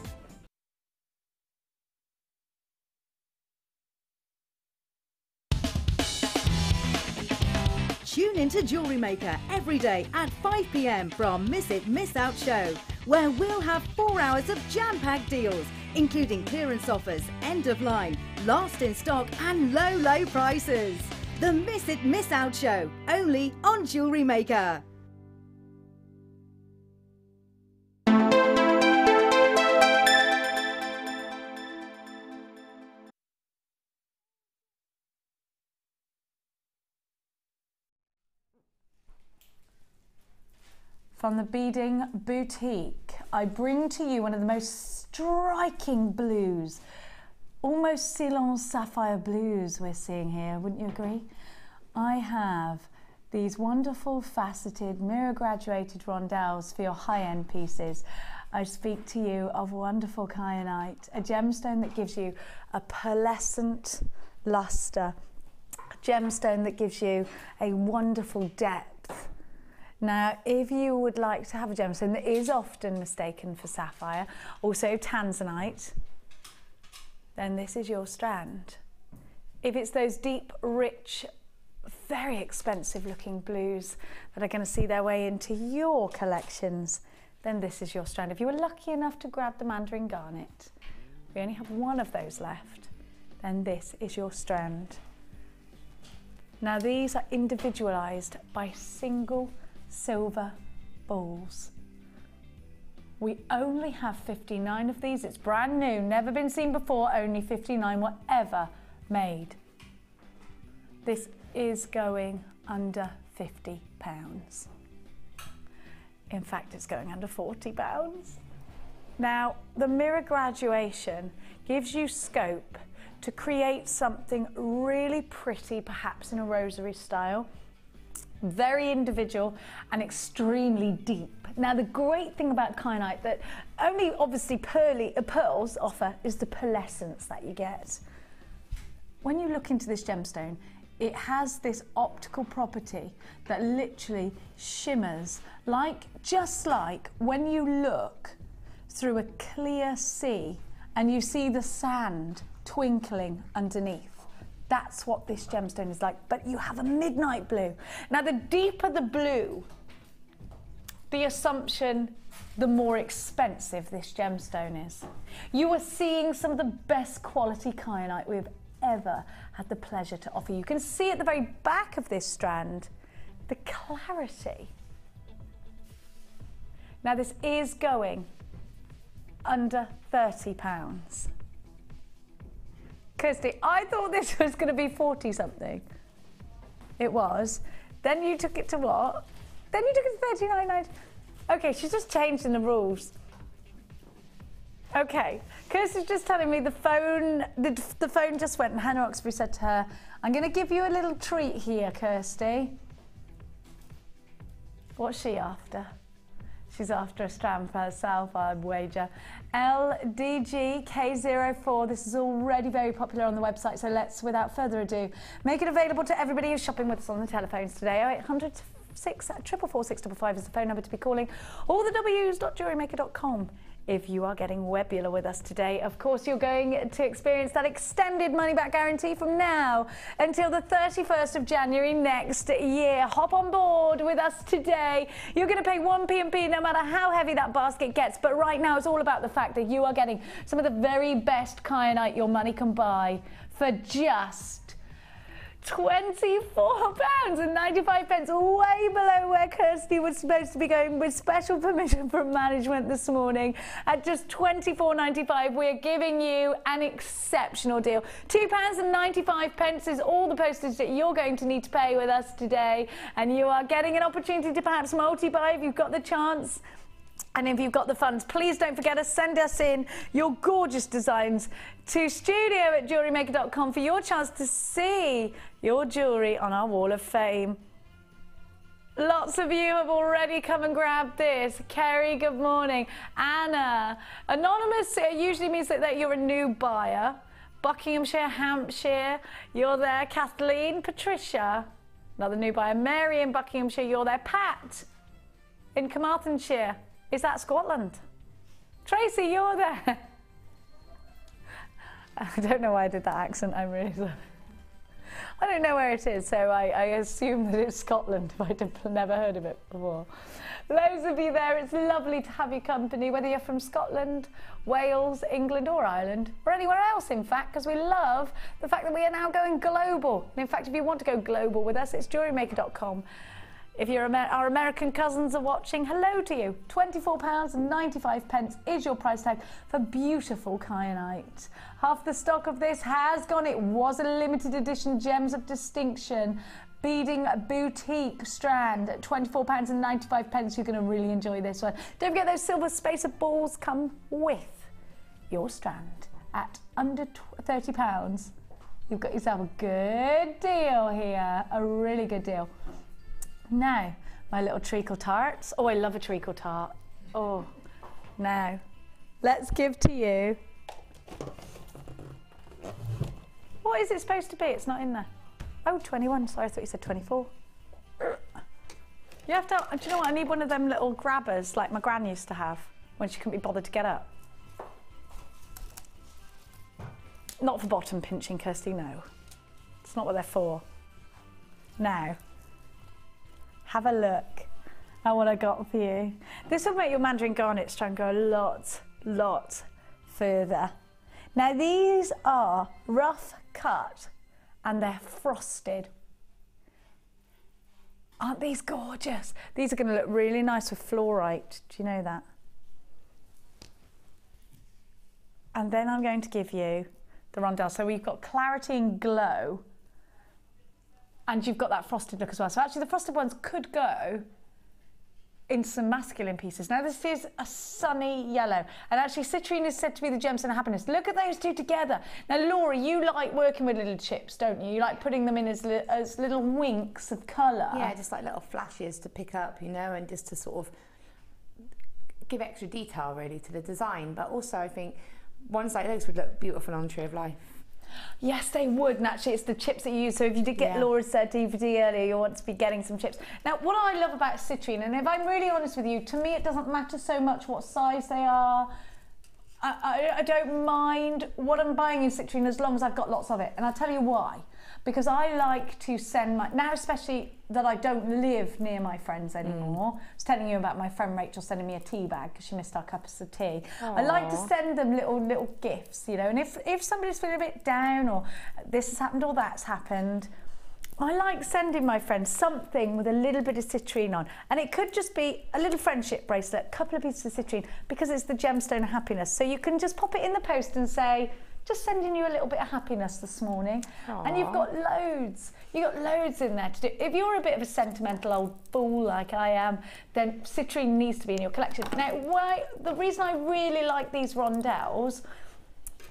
Tune into Jewellery Maker every day at 5 p.m. for our Miss It, Miss Out show, where we'll have 4 hours of jam-packed deals, including clearance offers, end of line, last in stock and low, low prices. The Miss It, Miss Out show, only on Jewellery Maker. From the Beading Boutique, I bring to you one of the most striking blues, almost Ceylon sapphire blues we're seeing here, wouldn't you agree? I have these wonderful faceted mirror graduated rondelles for your high-end pieces. I speak to you of wonderful kyanite, a gemstone that gives you a pearlescent luster, a gemstone that gives you a wonderful depth. Now, if you would like to have a gemstone that is often mistaken for sapphire, also tanzanite, then this is your strand. If it's those deep, rich, very expensive looking blues that are going to see their way into your collections, then this is your strand. If you were lucky enough to grab the mandarin garnet, we only have one of those left, then this is your strand. Now, these are individualized by single silver balls. We only have 59 of these. It's brand new, never been seen before, only 59 were ever made. This is going under £50. In fact, it's going under £40. Now, the mirror graduation gives you scope to create something really pretty, perhaps in a rosary style, very individual and extremely deep. Now, the great thing about kyanite that only obviously pearls offer is the pearlescence that you get. When you look into this gemstone, it has this optical property that literally shimmers, just like when you look through a clear sea and you see the sand twinkling underneath. That's what this gemstone is like, but you have a midnight blue. Now, the deeper the blue, the assumption, the more expensive this gemstone is. You are seeing some of the best quality kyanite we've ever had the pleasure to offer. You can see at the very back of this strand, the clarity. Now, this is going under £30. Kirsty, I thought this was going to be 40 something. It was. Then you took it to what? Then you took it to 39.90. Okay, she's just changing the rules. Okay, Kirsty's just telling me the phone just went, and Hannah Oxbury said to her, I'm going to give you a little treat here, Kirsty. What's she after? She's after a strand for herself, I wager. LDGK04, this is already very popular on the website, so let's, without further ado, make it available to everybody who's shopping with us on the telephones today. 0800 644 655 is the phone number to be calling, or the w's.jewellerymaker.com. If you are getting webular with us today, of course, you're going to experience that extended money-back guarantee from now until the 31st of January next year. Hop on board with us today. You're going to pay 1p&p no matter how heavy that basket gets. But right now, it's all about the fact that you are getting some of the very best kyanite your money can buy for just £24.95, way below where Kirsty was supposed to be going, with special permission from management this morning. At just £24.95, we're giving you an exceptional deal. £2.95 is all the postage that you're going to need to pay with us today, and you are getting an opportunity to perhaps multi-buy if you've got the chance. And if you've got the funds, please don't forget to send us in your gorgeous designs to studio@jewellerymaker.com for your chance to see your jewellery on our wall of fame. Lots of you have already come and grabbed this. Kerry, good morning. Anna. Anonymous usually means that you're a new buyer. Buckinghamshire, Hampshire, you're there. Kathleen, Patricia, another new buyer. Mary in Buckinghamshire, you're there. Pat in Carmarthenshire. Is that Scotland? Tracy, you're there. I don't know why I did that accent, I'm really sorry. I don't know where it is, so I assume that it's Scotland if I'd never heard of it before. Loads of you there, it's lovely to have your company, whether you're from Scotland, Wales, England or Ireland, or anywhere else in fact, because we love the fact that we are now going global. And in fact, if you want to go global with us, it's jewellerymaker.com. If our American cousins are watching, hello to you. £24.95 is your price tag for beautiful kyanite. Half the stock of this has gone. It was a limited edition Gems of Distinction beading boutique strand at £24.95. You're going to really enjoy this one. Don't forget those silver spacer balls come with your strand at under £30. You've got yourself a good deal here, a really good deal. Now, my little treacle tarts. Oh, I love a treacle tart. Oh, now, let's give to you. What is it supposed to be? It's not in there. Oh, 21. Sorry, I thought you said 24. You have to, do you know what? I need one of them little grabbers like my gran used to have when she couldn't be bothered to get up. Not for bottom pinching, Kirsty, no. It's not what they're for. Now, have a look at what I got for you. This will make your mandarin garnet strand go a lot further. Now these are rough cut and they're frosted. Aren't these gorgeous? These are going to look really nice with fluorite. Do you know that? And then I'm going to give you the rondelle. So we've got clarity and glow. And you've got that frosted look as well. So actually the frosted ones could go in some masculine pieces. Now this is a sunny yellow. And actually citrine is said to be the gemstone of happiness. Look at those two together. Now Laura, you like working with little chips, don't you? You like putting them in as little winks of colour. Yeah, just like little flashes to pick up, you know, and just to sort of give extra detail really to the design. But also I think ones like those would look beautiful on Tree of Life. Yes, they would, and actually it's the chips that you use. So if you did get Laura's DVD earlier, you want to be getting some chips. Now, what I love about citrine, and if I'm really honest with you, to me it doesn't matter so much what size they are. I don't mind what I'm buying in citrine as long as I've got lots of it. And I'll tell you why. Because I like to send my, now especially that I don't live near my friends anymore. I was telling you about my friend Rachel sending me a tea bag because she missed our cups of tea. Aww. I like to send them little gifts, you know, and if somebody's feeling a bit down or this has happened or that's happened, I like sending my friends something with a little bit of citrine on. And it could just be a little friendship bracelet, a couple of pieces of citrine, because it's the gemstone of happiness. So you can just pop it in the post and say, just sending you a little bit of happiness this morning. Aww. And you've got loads. You've got loads in there to do. If you're a bit of a sentimental old fool like I am, then citrine needs to be in your collection. Now, the reason I really like these rondelles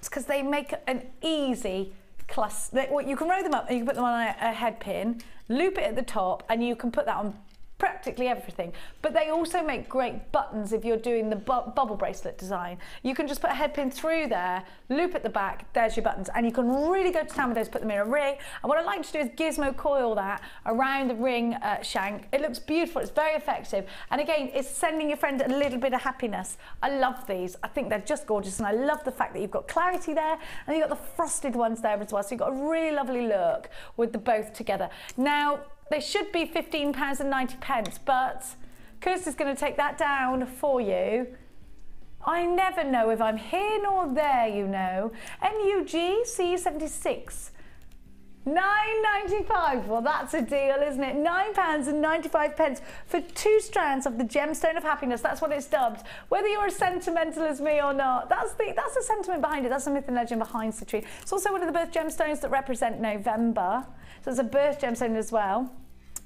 is because they make an easy cluster. You can roll them up and you can put them on a head pin, loop it at the top, and you can put that on practically everything. But they also make great buttons if you're doing the bubble bracelet design. You can just put a head pin through there, loop at the back, there's your buttons, and you can really go to town with those, put them in a ring. And what I like to do is gizmo coil that around the ring shank. It looks beautiful, it's very effective. And again, it's sending your friend a little bit of happiness. I love these. I think they're just gorgeous, and I love the fact that you've got clarity there, and you've got the frosted ones there as well. So you've got a really lovely look with the both together. Now, they should be £15.90, but Kirsty's going to take that down for you. I never know if I'm here nor there, you know. MUG C76. £9.95. Well, that's a deal, isn't it? £9.95 for 2 strands of the gemstone of happiness. That's what it's dubbed. Whether you're as sentimental as me or not, that's the sentiment behind it. That's the myth and legend behind citrine. It's also one of the birth gemstones that represent November. So it's a birth gemstone as well.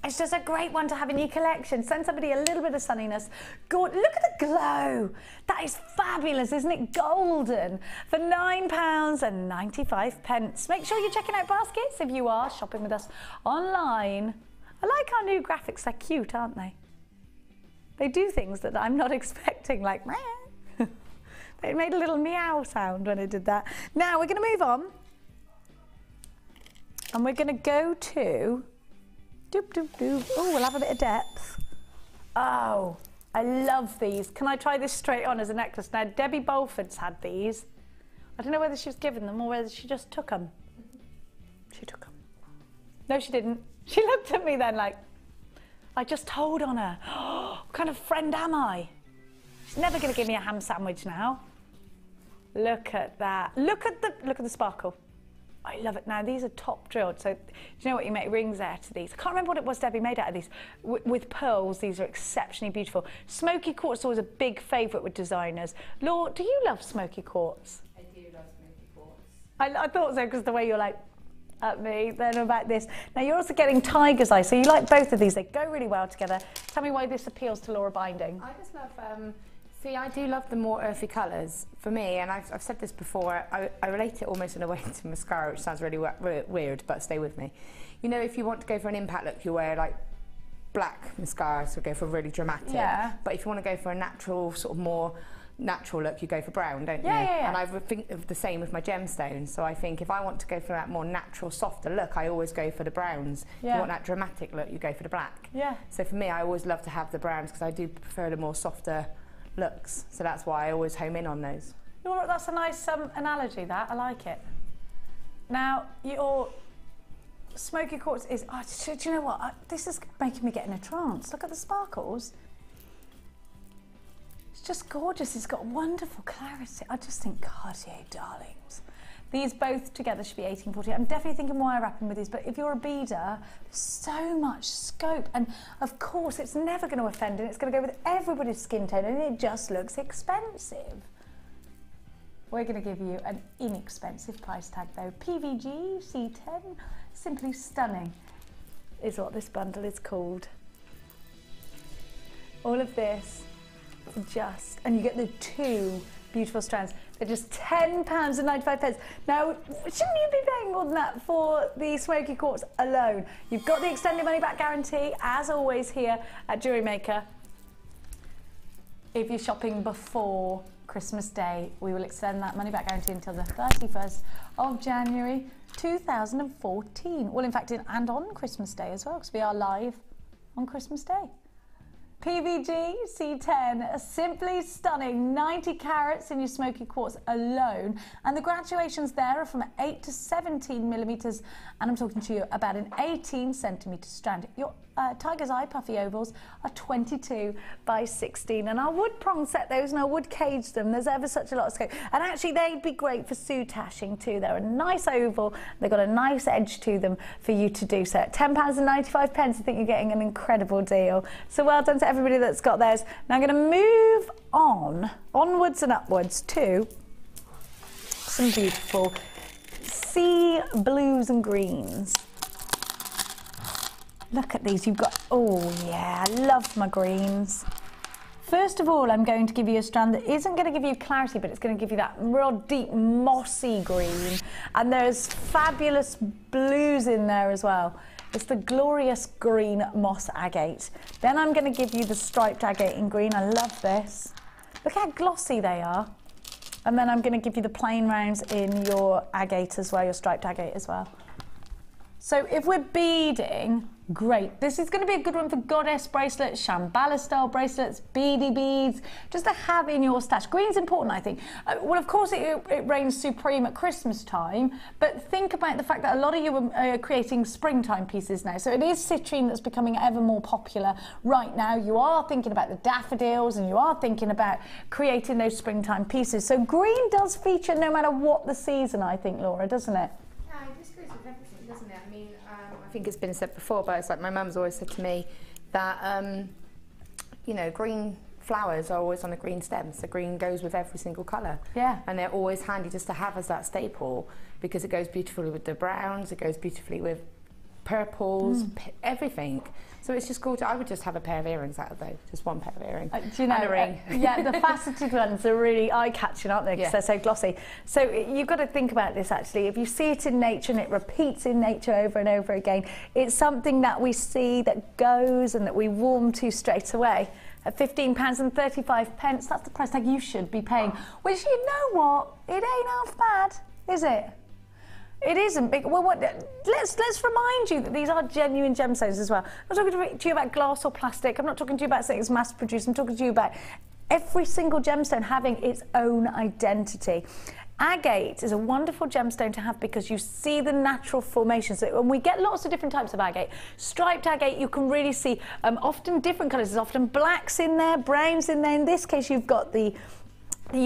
It's just a great one to have in your collection. Send somebody a little bit of sunniness. Good. Look at the glow. That is fabulous, isn't it? Golden for £9.95. Make sure you're checking out baskets if you are shopping with us online. I like our new graphics. They're cute, aren't they? They do things that I'm not expecting, like meh. They made a little meow sound when I did that. Now we're going to move on. And we're going to go to... Doop, doop, doop. Oh, we'll have a bit of depth. Oh, I love these. Can I try this straight on as a necklace? Now, Debbie Bolford's had these. I don't know whether she was given them or whether she just took them. She took them. No, she didn't. She looked at me then like, I just told on her. What kind of friend am I? She's never going to give me a ham sandwich now. Look at that. Look at the sparkle. I love it. Now, these are top drilled, so do you know what? You make rings out of these. I can't remember what it was Debbie made out of these. With pearls, these are exceptionally beautiful. Smoky quartz is always a big favourite with designers. Laura, do you love smoky quartz? I do love smoky quartz. I thought so, because the way you're like, at me, then about this. Now, you're also getting tiger's eye, so you like both of these. They go really well together. Tell me why this appeals to Laura Binding. I just love... See, I do love the more earthy colours. For me, and I've said this before, I relate it almost in a way to mascara, which sounds really weird, but stay with me. You know, if you want to go for an impact look, you wear like black mascara, so go for really dramatic. Yeah. But if you want to go for a natural, sort of more natural look, you go for brown, don't you? Yeah. And I think of the same with my gemstones. So I think if I want to go for that more natural, softer look, I always go for the browns. Yeah. If you want that dramatic look, you go for the black. Yeah. So for me, I always love to have the browns because I do prefer the more softer looks, so that's why I always home in on those. Laura, that's a nice analogy, that. I like it. Now, your smoky quartz is... Oh, do you know what? This is making me get in a trance. Look at the sparkles. It's just gorgeous. It's got wonderful clarity. I just think, Cartier, darlings. These both together should be 1840. I'm definitely thinking wire wrapping with these, but if you're a beader, there's so much scope. And of course, it's never going to offend, and it's going to go with everybody's skin tone, and it just looks expensive. We're going to give you an inexpensive price tag though. PVG C10, simply stunning, is what this bundle is called. All of this, just, and you get the 2 beautiful strands. They're just £10.95. Now, shouldn't you be paying more than that for the smoky quartz alone? You've got the extended money back guarantee, as always here at Jewellery Maker. If you're shopping before Christmas Day, we will extend that money back guarantee until the 31st of January 2014. Well, in fact, and on Christmas Day as well, because we are live on Christmas Day. PVG C10, simply stunning, 90 carats in your smoky quartz alone, and the graduations there are from 8 to 17 millimeters, and I'm talking to you about an 18 centimeter strand. Your tiger's eye puffy ovals are 22 by 16, and I would prong set those and I would cage them. There's ever such a lot of scope, and actually they'd be great for soutashing too. They're a nice oval, they've got a nice edge to them for you to do so. At £10.95, I think you're getting an incredible deal. So well done to everybody that's got theirs. Now I'm going to move on, onwards and upwards to some beautiful sea blues and greens. Look at these, you've got, oh yeah, I love my greens. First of all, I'm going to give you a strand that isn't going to give you clarity, but it's going to give you that real deep mossy green. And there's fabulous blues in there as well. It's the glorious green moss agate. Then I'm going to give you the striped agate in green. I love this. Look how glossy they are. And then I'm going to give you the plain rounds in your agate as well, your striped agate as well. So if we're beading, great. This is going to be a good one for goddess bracelets, Shambhala style bracelets, beady beads, just to have in your stash. Green's important, I think. Well, of course, it reigns supreme at Christmas time, but think about the fact that a lot of you are creating springtime pieces now. So it is citrine that's becoming ever more popular right now. You are thinking about the daffodils and you are thinking about creating those springtime pieces. So green does feature no matter what the season, I think, Laura, doesn't it? Yeah, it just goes with everything, doesn't isn't it? I mean, I think it's been said before, but it's like my mum's always said to me that, you know, green flowers are always on a green stem, so green goes with every single colour. Yeah. And they're always handy just to have as that staple, because it goes beautifully with the browns, it goes beautifully with purples, everything. So it's just gorgeous. I would just have a pair of earrings out of those, just one pair of earrings. Do you know, and a ring. Yeah, the faceted ones are really eye-catching, aren't they? Because they're so glossy. So you've got to think about this actually. If you see it in nature and it repeats in nature over and over again, it's something that we see that goes and that we warm to straight away. At £15.35, that's the price tag you should be paying. Which, you know what, it ain't half bad, is it? It isn't big. Well, let's remind you that these are genuine gemstones as well. I'm not talking to you about glass or plastic. I'm not talking to you about something that's mass produced. I'm talking to you about every single gemstone having its own identity. Agate is a wonderful gemstone to have because you see the natural formations. And we get lots of different types of agate. Striped agate, you can really see often different colours. There's often blacks in there, browns in there. In this case, you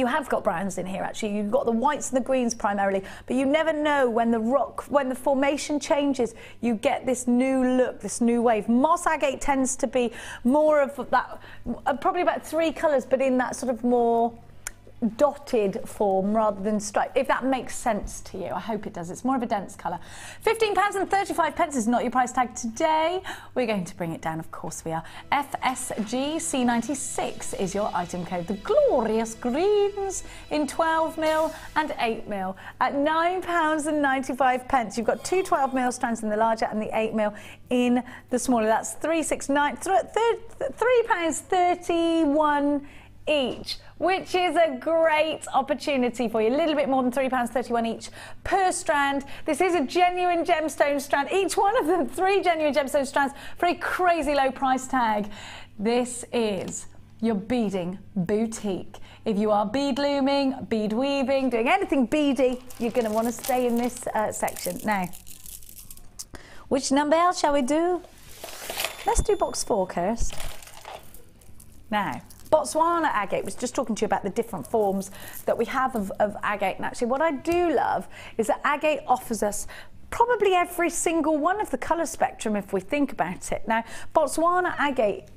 have got browns in here actually. You've got the whites and the greens primarily, but you never know when the formation changes, you get this new look, this new wave. Moss agate tends to be more of that, probably about 3 colours, but in that sort of more dotted form rather than striped, if that makes sense to you. I hope it does. It's more of a dense colour. £15.35 is not your price tag today. We're going to bring it down, of course we are. FSGC96 is your item code. The glorious greens in 12mm and 8mm at £9.95. You've got 2 12mm strands in the larger and the 8mm in the smaller. That's £3.31 each, which is a great opportunity for you. A little bit more than £3.31 each per strand. This is a genuine gemstone strand. Each one of them 3 genuine gemstone strands for a crazy low price tag. This is your beading boutique. If you are bead looming, bead weaving, doing anything beady, you're going to want to stay in this section. Now, which number shall we do? Let's do box 4, Kirst. Now, Botswana agate, was just talking to you about the different forms that we have of agate. And actually what I do love is that agate offers us probably every single one of the colour spectrum if we think about it. Now, Botswana agate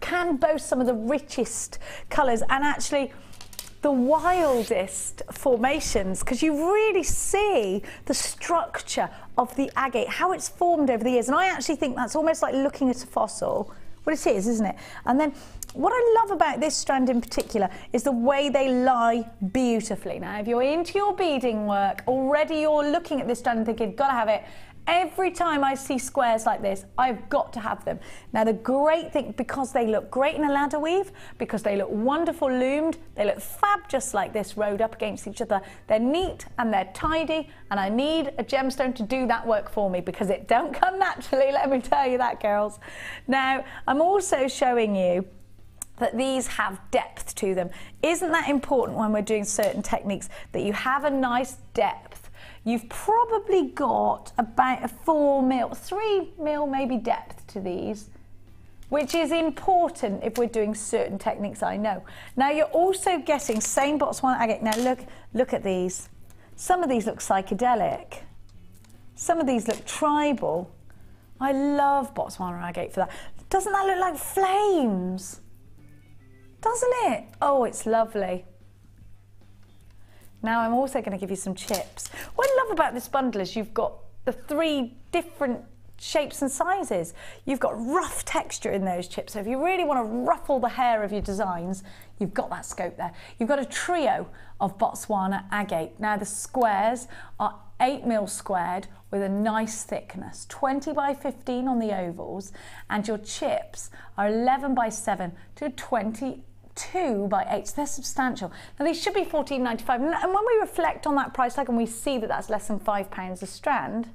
can boast some of the richest colours and actually the wildest formations, because you really see the structure of the agate, how it's formed over the years. And I actually think that's almost like looking at a fossil. Well, it is, isn't it? And then what I love about this strand in particular is the way they lie beautifully. Now, if you're into your beading work, already you're looking at this strand and thinking, gotta have it. Every time I see squares like this, I've got to have them. Now, the great thing, because they look great in a ladder weave, because they look wonderful loomed, they look fab just like this, rowed up against each other. They're neat and they're tidy, and I need a gemstone to do that work for me because it don't come naturally, let me tell you that, girls. Now, I'm also showing you that these have depth to them. Isn't that important when we're doing certain techniques, that you have a nice depth? You've probably got about a 4mm, 3mm maybe depth to these, which is important if we're doing certain techniques, I know. Now you're also getting same Botswana agate. Now look at these. Some of these look psychedelic. Some of these look tribal. I love Botswana agate for that. Doesn't that look like flames? Doesn't it? Oh, it's lovely. Now I'm also going to give you some chips. What I love about this bundle is you've got the 3 different shapes and sizes. You've got rough texture in those chips. So if you really want to ruffle the hair of your designs, you've got that scope there. You've got a trio of Botswana agate. Now the squares are 8mm squared with a nice thickness, 20 by 15 on the ovals, and your chips are 11 by 7 to 22 by 8, so they're substantial. Now these should be £14.95, and when we reflect on that price tag and we see that that's less than £5 a strand,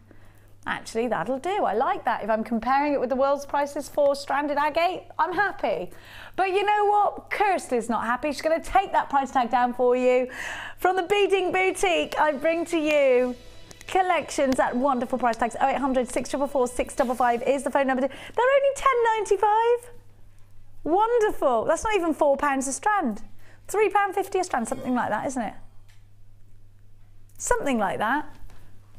actually that'll do. I like that. If I'm comparing it with the world's prices for stranded agate, I'm happy. But you know what? Kirsty's not happy. She's going to take that price tag down for you. From the Beading Boutique, I bring to you collections at wonderful price tags. 0800 644 655 is the phone number. They're only £10.95. Wonderful. That's not even £4 a strand. £3.50 a strand, something like that, isn't it? Something like that.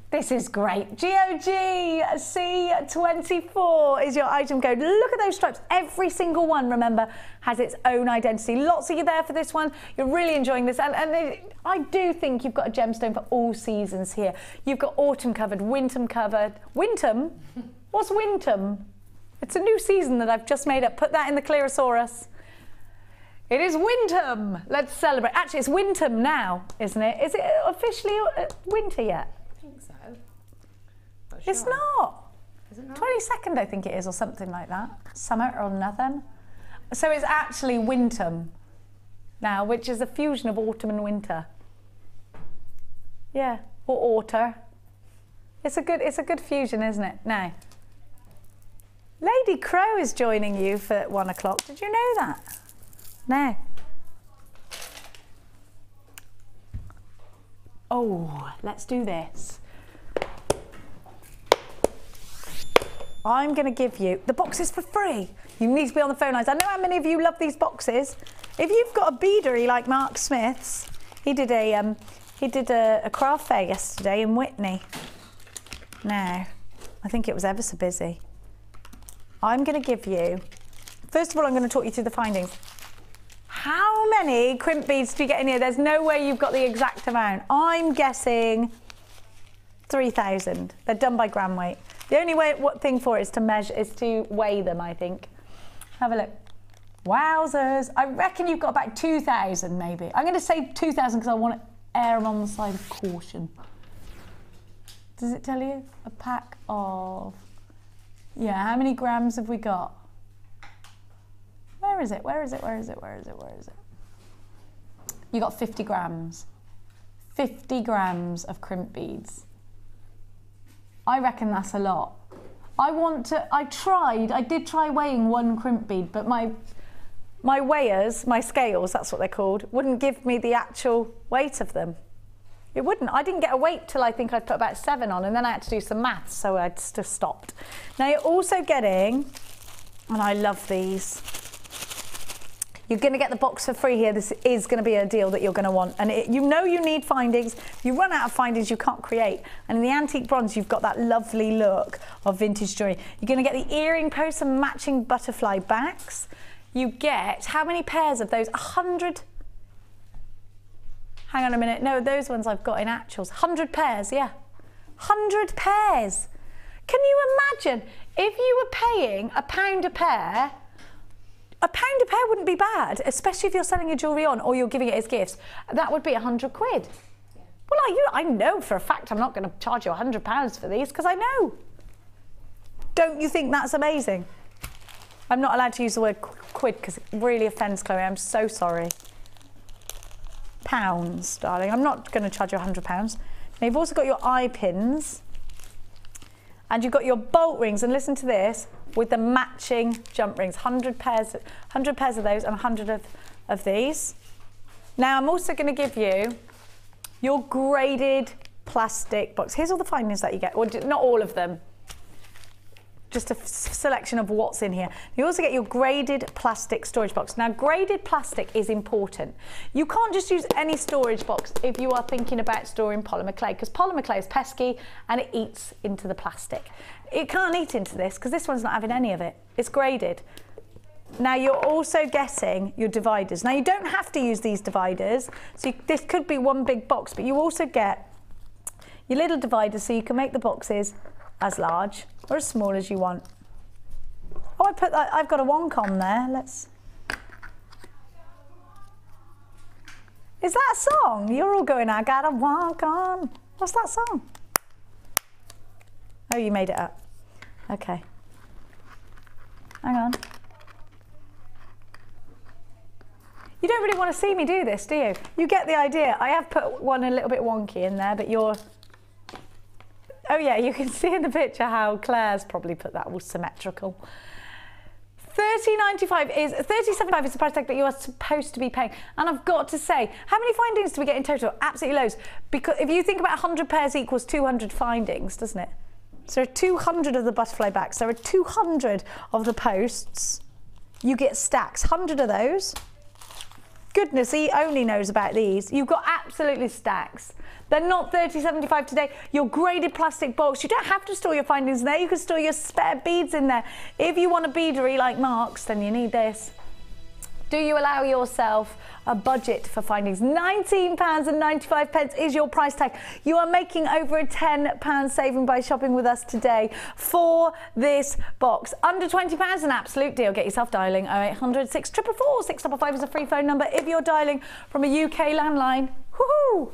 This is great. GOG-C24 is your item code. Look at those stripes. Every single one, remember, has its own identity. Lots of you there for this one. You're really enjoying this. I do think you've got a gemstone for all seasons here. You've got autumn covered, winter covered. Wintum? What's wintum? It's a new season that I've just made up. Put that in the Clearosaurus. It is wintum. Let's celebrate. Actually, it's wintum now, isn't it? Is it officially winter yet? I think so. It's not. Is it not? 22nd, I think it is, or something like that. Summer or nothing. So it's actually wintum now, which is a fusion of autumn and winter. Yeah, or autumn. It's a good fusion, isn't it? Now, Lady Crow is joining you for 1 o'clock. Did you know that? No. Oh, let's do this. I'm going to give you the boxes for free. You need to be on the phone lines. I know how many of you love these boxes. If you've got a beadery like Mark Smith's, he did a craft fair yesterday in Whitney. Now, I think it was ever so busy. I'm going to give you, first of all, I'm going to talk you through the findings. How many crimp beads do you get in here? There's no way you've got the exact amount. I'm guessing 3,000. They're done by gram weight. The only thing for it is to measure, is to weigh them, I think. Have a look. Wowzers. I reckon you've got about 2,000 maybe. I'm going to say 2,000 because I want to err on the side of caution. Does it tell you? A pack of... Yeah, how many grams have we got? Where is it? Where is it? Where is it? Where is it? Where is it? You got 50 grams. 50 grams of crimp beads. I reckon that's a lot. I did try weighing 1 crimp bead, but my weighers, my scales, that's what they're called, wouldn't give me the actual weight of them. It wouldn't. I didn't get a weight till I think I'd put about 7 on, and then I had to do some maths, so I just stopped. Now you're also getting, and I love these, you're going to get the box for free here. This is going to be a deal that you're going to want. And you know you need findings. If you run out of findings, you can't create. And in the antique bronze, you've got that lovely look of vintage jewellery. You're going to get the earring posts and matching butterfly backs. You get, how many pairs of those? 100? Hang on a minute. No, those ones I've got in actuals. 100 pairs, yeah. 100 pairs. Can you imagine if you were paying £1 a pair? £1 a pair wouldn't be bad, especially if you're selling your jewellery on or you're giving it as gifts. That would be 100 quid. Yeah. Well, I know for a fact I'm not going to charge you £100 for these because I know. Don't you think that's amazing? I'm not allowed to use the word quid because it really offends Chloe. I'm so sorry. Pounds, darling. I'm not going to charge you £100. Now, you've also got your eye pins and you've got your bolt rings. And listen to this. With the matching jump rings, 100 pairs of those and 100 of these. Now I'm also going to give you your graded plastic box. Here's all the findings that you get, well, not all of them, just a selection of what's in here. You also get your graded plastic storage box. Now graded plastic is important. You can't just use any storage box if you are thinking about storing polymer clay, because polymer clay is pesky and it eats into the plastic. It can't eat into this because this one's not having any of it. It's graded. Now you're also getting your dividers. Now you don't have to use these dividers. So this could be one big box, but you also get your little dividers so you can make the boxes as large or as small as you want. Oh, I've got a wonk on there. Let's. Is that a song? You're all going, I got a wonk on. What's that song? Oh, you made it up. Okay. Hang on. You don't really want to see me do this, do you? You get the idea. I have put one a little bit wonky in there, but you're... Oh yeah, you can see in the picture how Claire's probably put that all symmetrical. £30.95 is £37.95 is the price tag that you are supposed to be paying. And I've got to say, how many findings do we get in total? Absolutely loads. Because if you think about 100 pairs equals 200 findings, doesn't it? So there are 200 of the butterfly backs. There are 200 of the posts. You get stacks, 100 of those. Goodness, he only knows about these. You've got absolutely stacks. They're not $30.75 today. Your graded plastic box, you don't have to store your findings in there. You can store your spare beads in there. If you want a beadery like Mark's, then you need this. Do you allow yourself a budget for findings? £19.95 is your price tag. You are making over a £10 saving by shopping with us today for this box. Under £20, an absolute deal. Get yourself dialing 0800 644 655 is a free phone number. If you're dialing from a UK landline, woohoo!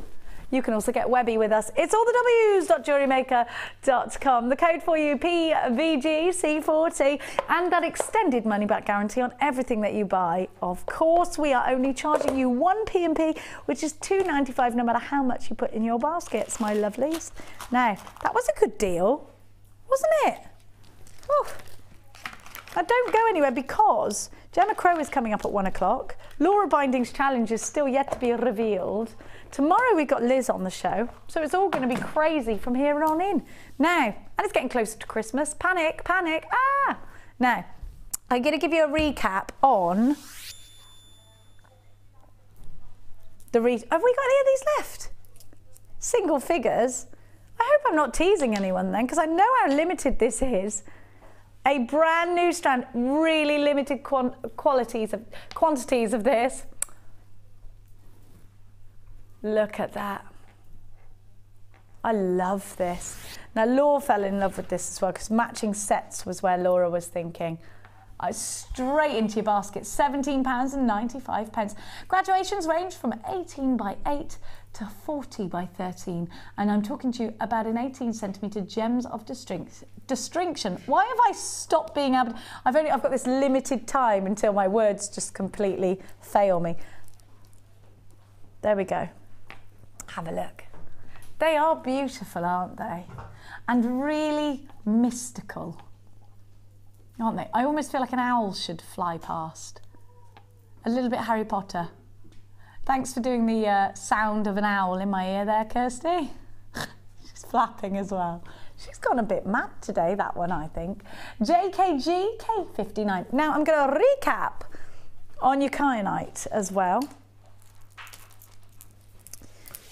You can also get Webby with us. It's all the W's.JewelleryMaker.com. The code for you, PVGC40, and that extended money back guarantee on everything that you buy. Of course, we are only charging you 1 P&P, which is £2.95 no matter how much you put in your baskets, my lovelies. Now, that was a good deal, wasn't it? Ooh. Now, don't go anywhere because Gemma Crow is coming up at 1 o'clock. Laura Binding's challenge is still yet to be revealed. Tomorrow we've got Liz on the show, so it's all going to be crazy from here on in. Now, and it's getting closer to Christmas. Panic, panic, ah! Now, I'm going to give you a recap on the have we got any of these left? Single figures? I hope I'm not teasing anyone then, because I know how limited this is. A brand new strand, really limited quantities of this. Look at that. I love this. Now, Laura fell in love with this as well because matching sets was where Laura was thinking. Straight into your basket, £17.95. Graduations range from 18 by 8 to 40 by 13. And I'm talking to you about an 18cm gems of distinction. Why have I stopped being able to, I've got this limited time until my words just completely fail me. There we go. Have a look. They are beautiful, aren't they? And really mystical, aren't they? I almost feel like an owl should fly past. A little bit Harry Potter. Thanks for doing the sound of an owl in my ear there, Kirsty. She's flapping as well. She's gone a bit mad today, that one, I think. JKG K59. Now I'm going to recap on your kyanite as well.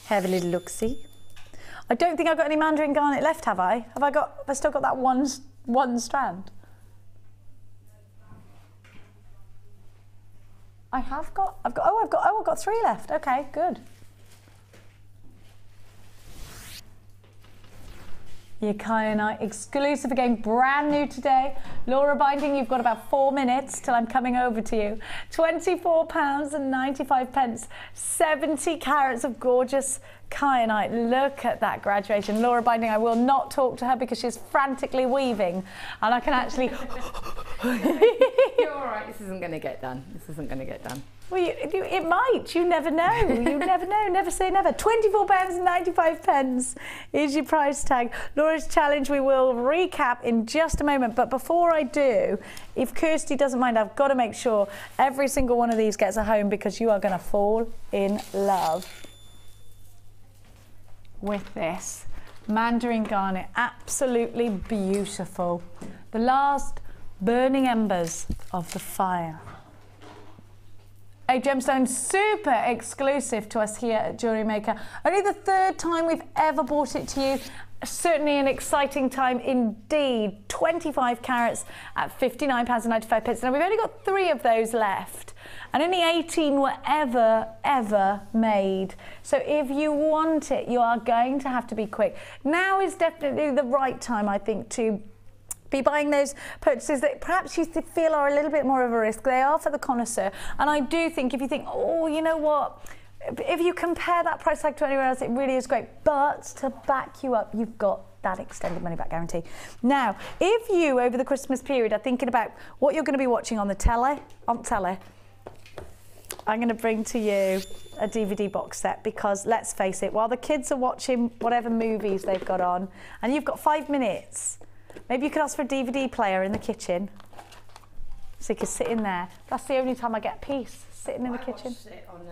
Have a little look-see. I don't think I've got any mandarin garnet left, have I? Have I still got that one strand? I've got 3 left. Okay, good. Your kyanite exclusive again, brand new today. Laura Binding, you've got about 4 minutes till I'm coming over to you. £24.95, 70 carats of gorgeous kyanite. Look at that graduation. Laura Binding, I will not talk to her because she's frantically weaving, and I can actually. You're all right. This isn't going to get done. This isn't going to get done. Well, it might. You never know. You never know. Never say never. £24.95 is your price tag. Laura's challenge we will recap in just a moment. But before I do, if Kirsty doesn't mind, I've got to make sure every single one of these gets a home because you are going to fall in love with this. Mandarin garnet, absolutely beautiful. The last burning embers of the fire. A gemstone super exclusive to us here at Jewellery Maker. Only the 3rd time we've ever brought it to you. Certainly an exciting time indeed. 25 carats at £59.95. Now we've only got 3 of those left, and only 18 were ever made. So if you want it, you are going to have to be quick. Now is definitely the right time, I think, to be buying those purchases that perhaps you feel are a little bit more of a risk. They are for the connoisseur. And I do think if you think, oh, you know what, if you compare that price tag to anywhere else, it really is great. But to back you up, you've got that extended money back guarantee. Now, if you, over the Christmas period, are thinking about what you're going to be watching on the telly, I'm going to bring to you a DVD box set because, let's face it, while the kids are watching whatever movies they've got on, and you've got 5 minutes, maybe you could ask for a DVD player in the kitchen so you could sit in there. That's the only time I get peace, sitting in the kitchen. I watched it on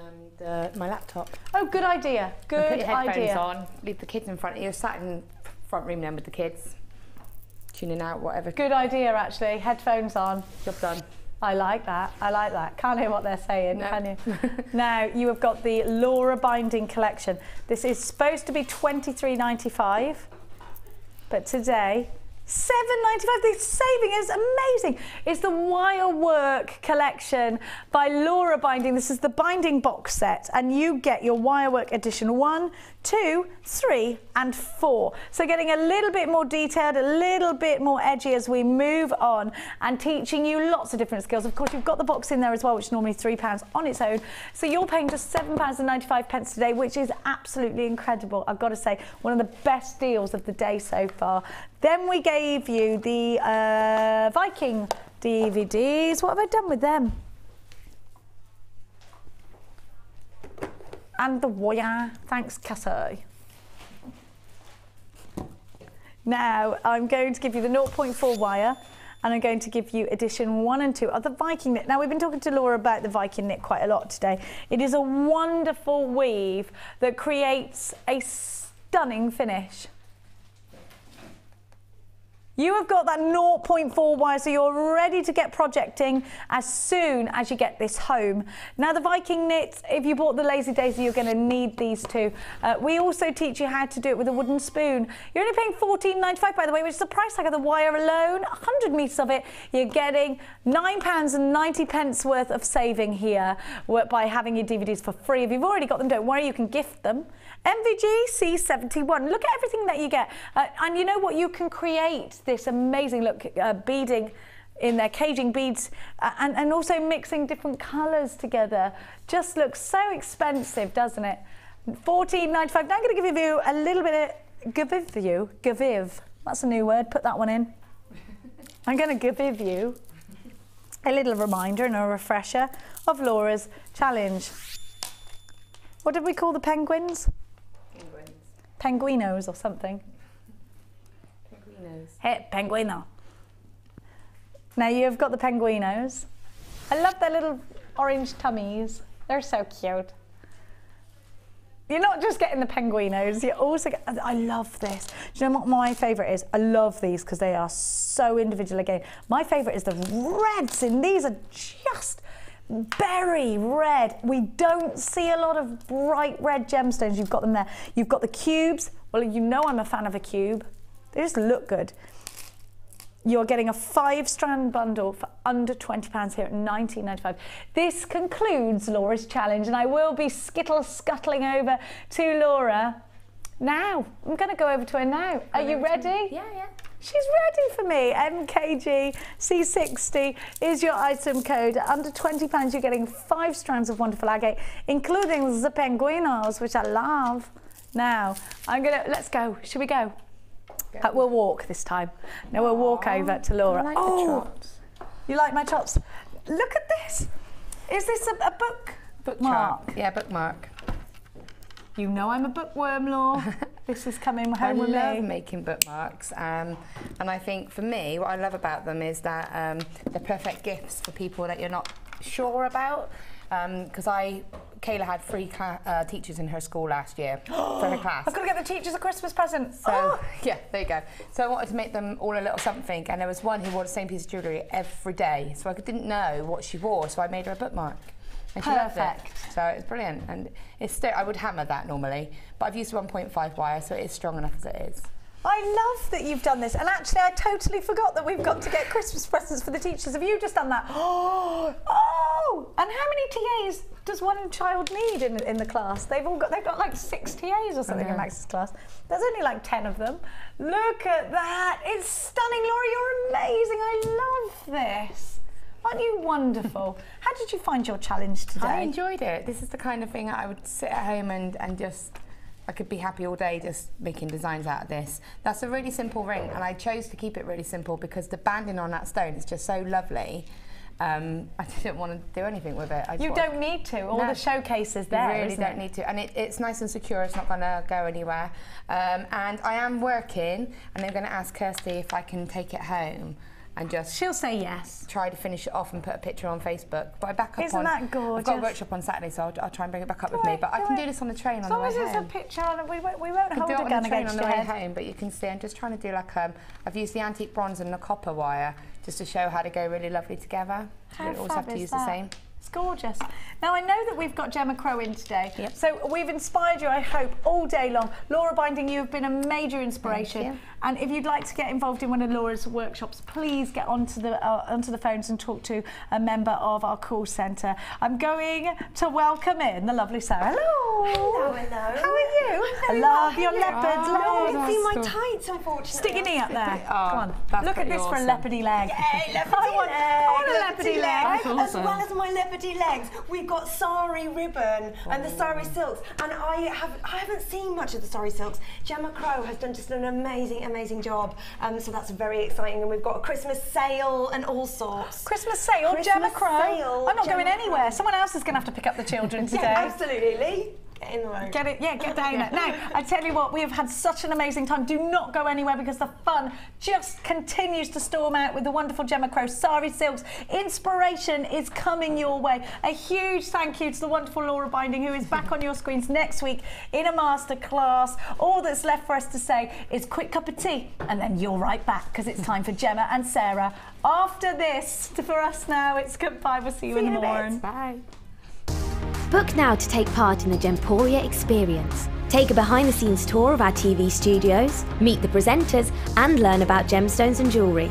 my laptop. Oh, good idea. Good idea. Put your headphones on, leave the kids in front. You're sat in front room then with the kids, tuning out, whatever. Good idea, actually. Headphones on. Job done. I like that. I like that. Can't hear what they're saying, No. can you? Now, you have got the Laura binding collection. This is supposed to be $23.95, but today, $7.95. The saving is amazing. It's the Wire Work collection by Laura Binding. This is the binding box set, and you get your Wire Work edition 1, 2, 3 and 4. So getting a little bit more detailed, a little bit more edgy as we move on, and teaching you lots of different skills. Of course, you've got the box in there as well, which is normally £3 on its own. So you're paying just £7.95 today, which is absolutely incredible. I've got to say, one of the best deals of the day so far. Then we gave you the Viking DVDs. What have I done with them? And the wire. Thanks, Cassie. Now, I'm going to give you the 0.4 wire, and I'm going to give you edition 1 and 2 of the Viking knit. Now, we've been talking to Laura about the Viking knit quite a lot today. It is a wonderful weave that creates a stunning finish. You have got that 0.4 wire, so you're ready to get projecting as soon as you get this home. Now, the Viking knits, if you bought the Lazy Daisy, you're going to need these too. We also teach you how to do it with a wooden spoon. You're only paying $14.95, by the way, which is the price tag of the wire alone. 100 metres of it, you're getting £9.90 worth of saving here by having your DVDs for free. If you've already got them, don't worry, you can gift them. MVG C71. Look at everything that you get. And you know what? You can create this amazing look, beading in there, caging beads, and also mixing different colours together. Just looks so expensive, doesn't it? $14.95. Now I'm going to give you a little bit of gaviv. That's a new word. Put that one in. I'm going to give you a little reminder and a refresher of Laura's challenge. What did we call the penguins? Penguinos or something. Penguinos. Hey, penguino. Now you've got the penguinos. I love their little orange tummies. They're so cute. You're not just getting the penguinos, you also get, I love this. Do you know what my favourite is? I love these because they are so individual again. My favourite is the reds in these are just berry red. We don't see a lot of bright red gemstones. You've got them there. You've got the cubes. Well, you know I'm a fan of a cube. They just look good. You're getting a 5-strand bundle for under £20 here at $19.95. This concludes Laura's challenge, and I will be scuttling over to Laura now. I'm going to go over to her now. Are you ready? Yeah, yeah. She's ready for me. MKG C60 is your item code. Under £20, you're getting 5 strands of wonderful agate, including the penguinos, which I love. Now, let's go. Should we go? We'll walk this time. Now we'll walk over to Laura. I like the chops. You like my chops? Look at this. Is this a bookmark? Yeah, bookmark. You know I'm a bookworm, Laura. This is coming home with me. I love making bookmarks, and I think for me, what I love about them is that they're perfect gifts for people that you're not sure about. Because Kayla had 3 teachers in her school last year for her class. I've got to get the teachers a Christmas present. So, yeah, there you go. So I wanted to make them all a little something, and there was one who wore the same piece of jewellery every day, so I didn't know what she wore, so I made her a bookmark. And she loved it. So it's brilliant, and it's still, I would hammer that normally, but I've used 1.5 wire, so it is strong enough as it is. I love that you've done this, and actually I totally forgot that we've got to get Christmas presents for the teachers. Have you just done that? Oh! And how many TAs does one child need in the class? They've got like 6 TAs or something in Max's class. There's only like 10 of them. Look at that! It's stunning, Laura. You're amazing. I love this. Aren't you wonderful? How did you find your challenge today? I enjoyed it. This is the kind of thing I would sit at home and just, I could be happy all day just making designs out of this. That's a really simple ring, and I chose to keep it really simple because the banding on that stone is just so lovely. I didn't want to do anything with it. You don't need to. All the showcases there, you really don't need to. And it's nice and secure. It's not going to go anywhere. And I am working, and I'm going to ask Kirsty if I can take it home and just She'll say yes. try to finish it off and put a picture on Facebook. But I back up Isn't on. that gorgeous? I've got a workshop on Saturday, so I'll try and bring it back up with me. But I can do this on the train on the way home. As long as it's a picture on it, we won't hold do a it on gun the train against on the your way head. home, but you can see I'm just trying to do like I've used the antique bronze and the copper wire just to show how to go really lovely together. How You don't always fab have to is use that? the same. It's gorgeous. Now, I know that we've got Gemma Crow in today, Yep. so we've inspired you, I hope, all day long. Laura Binding, you have been a major inspiration. Thank you. And if you'd like to get involved in one of Laura's workshops, please get onto the phones and talk to a member of our call centre. I'm going to welcome in the lovely Sarah. Hello. Hello, hello. How are you? I love your leopard I legs. can see my tights, unfortunately. Stick your knee up there. Oh, Come on. that's Look at pretty this for a awesome. leopardy leg. Yay, leopardy I want a leopardy leg. As well as my leopardy legs, we've got sari ribbon and the sari silks. And I haven't seen much of the sari silks. Gemma Crow has done just an amazing job. So that's very exciting. And we've got a Christmas sale and all sorts. Christmas sale, Christmas Gemma Crow. sale, I'm not Gemma going anywhere. Crow. Someone else is going to have to pick up the children today. Yeah, absolutely. Get in the road. Get it, yeah, get down there. Now, I tell you what, we have had such an amazing time. Do not go anywhere because the fun just continues to storm out with the wonderful Gemma Crow sari silks. Inspiration is coming your way. A huge thank you to the wonderful Laura Binding, who is back on your screens next week in a masterclass. All that's left for us to say is quick cup of tea, and then you're right back because it's time for Gemma and Sarah. After this, for us now, it's goodbye. We'll see you in the morning. Bye. Book now to take part in the Gemporia experience. Take a behind-the-scenes tour of our TV studios, meet the presenters, and learn about gemstones and jewellery.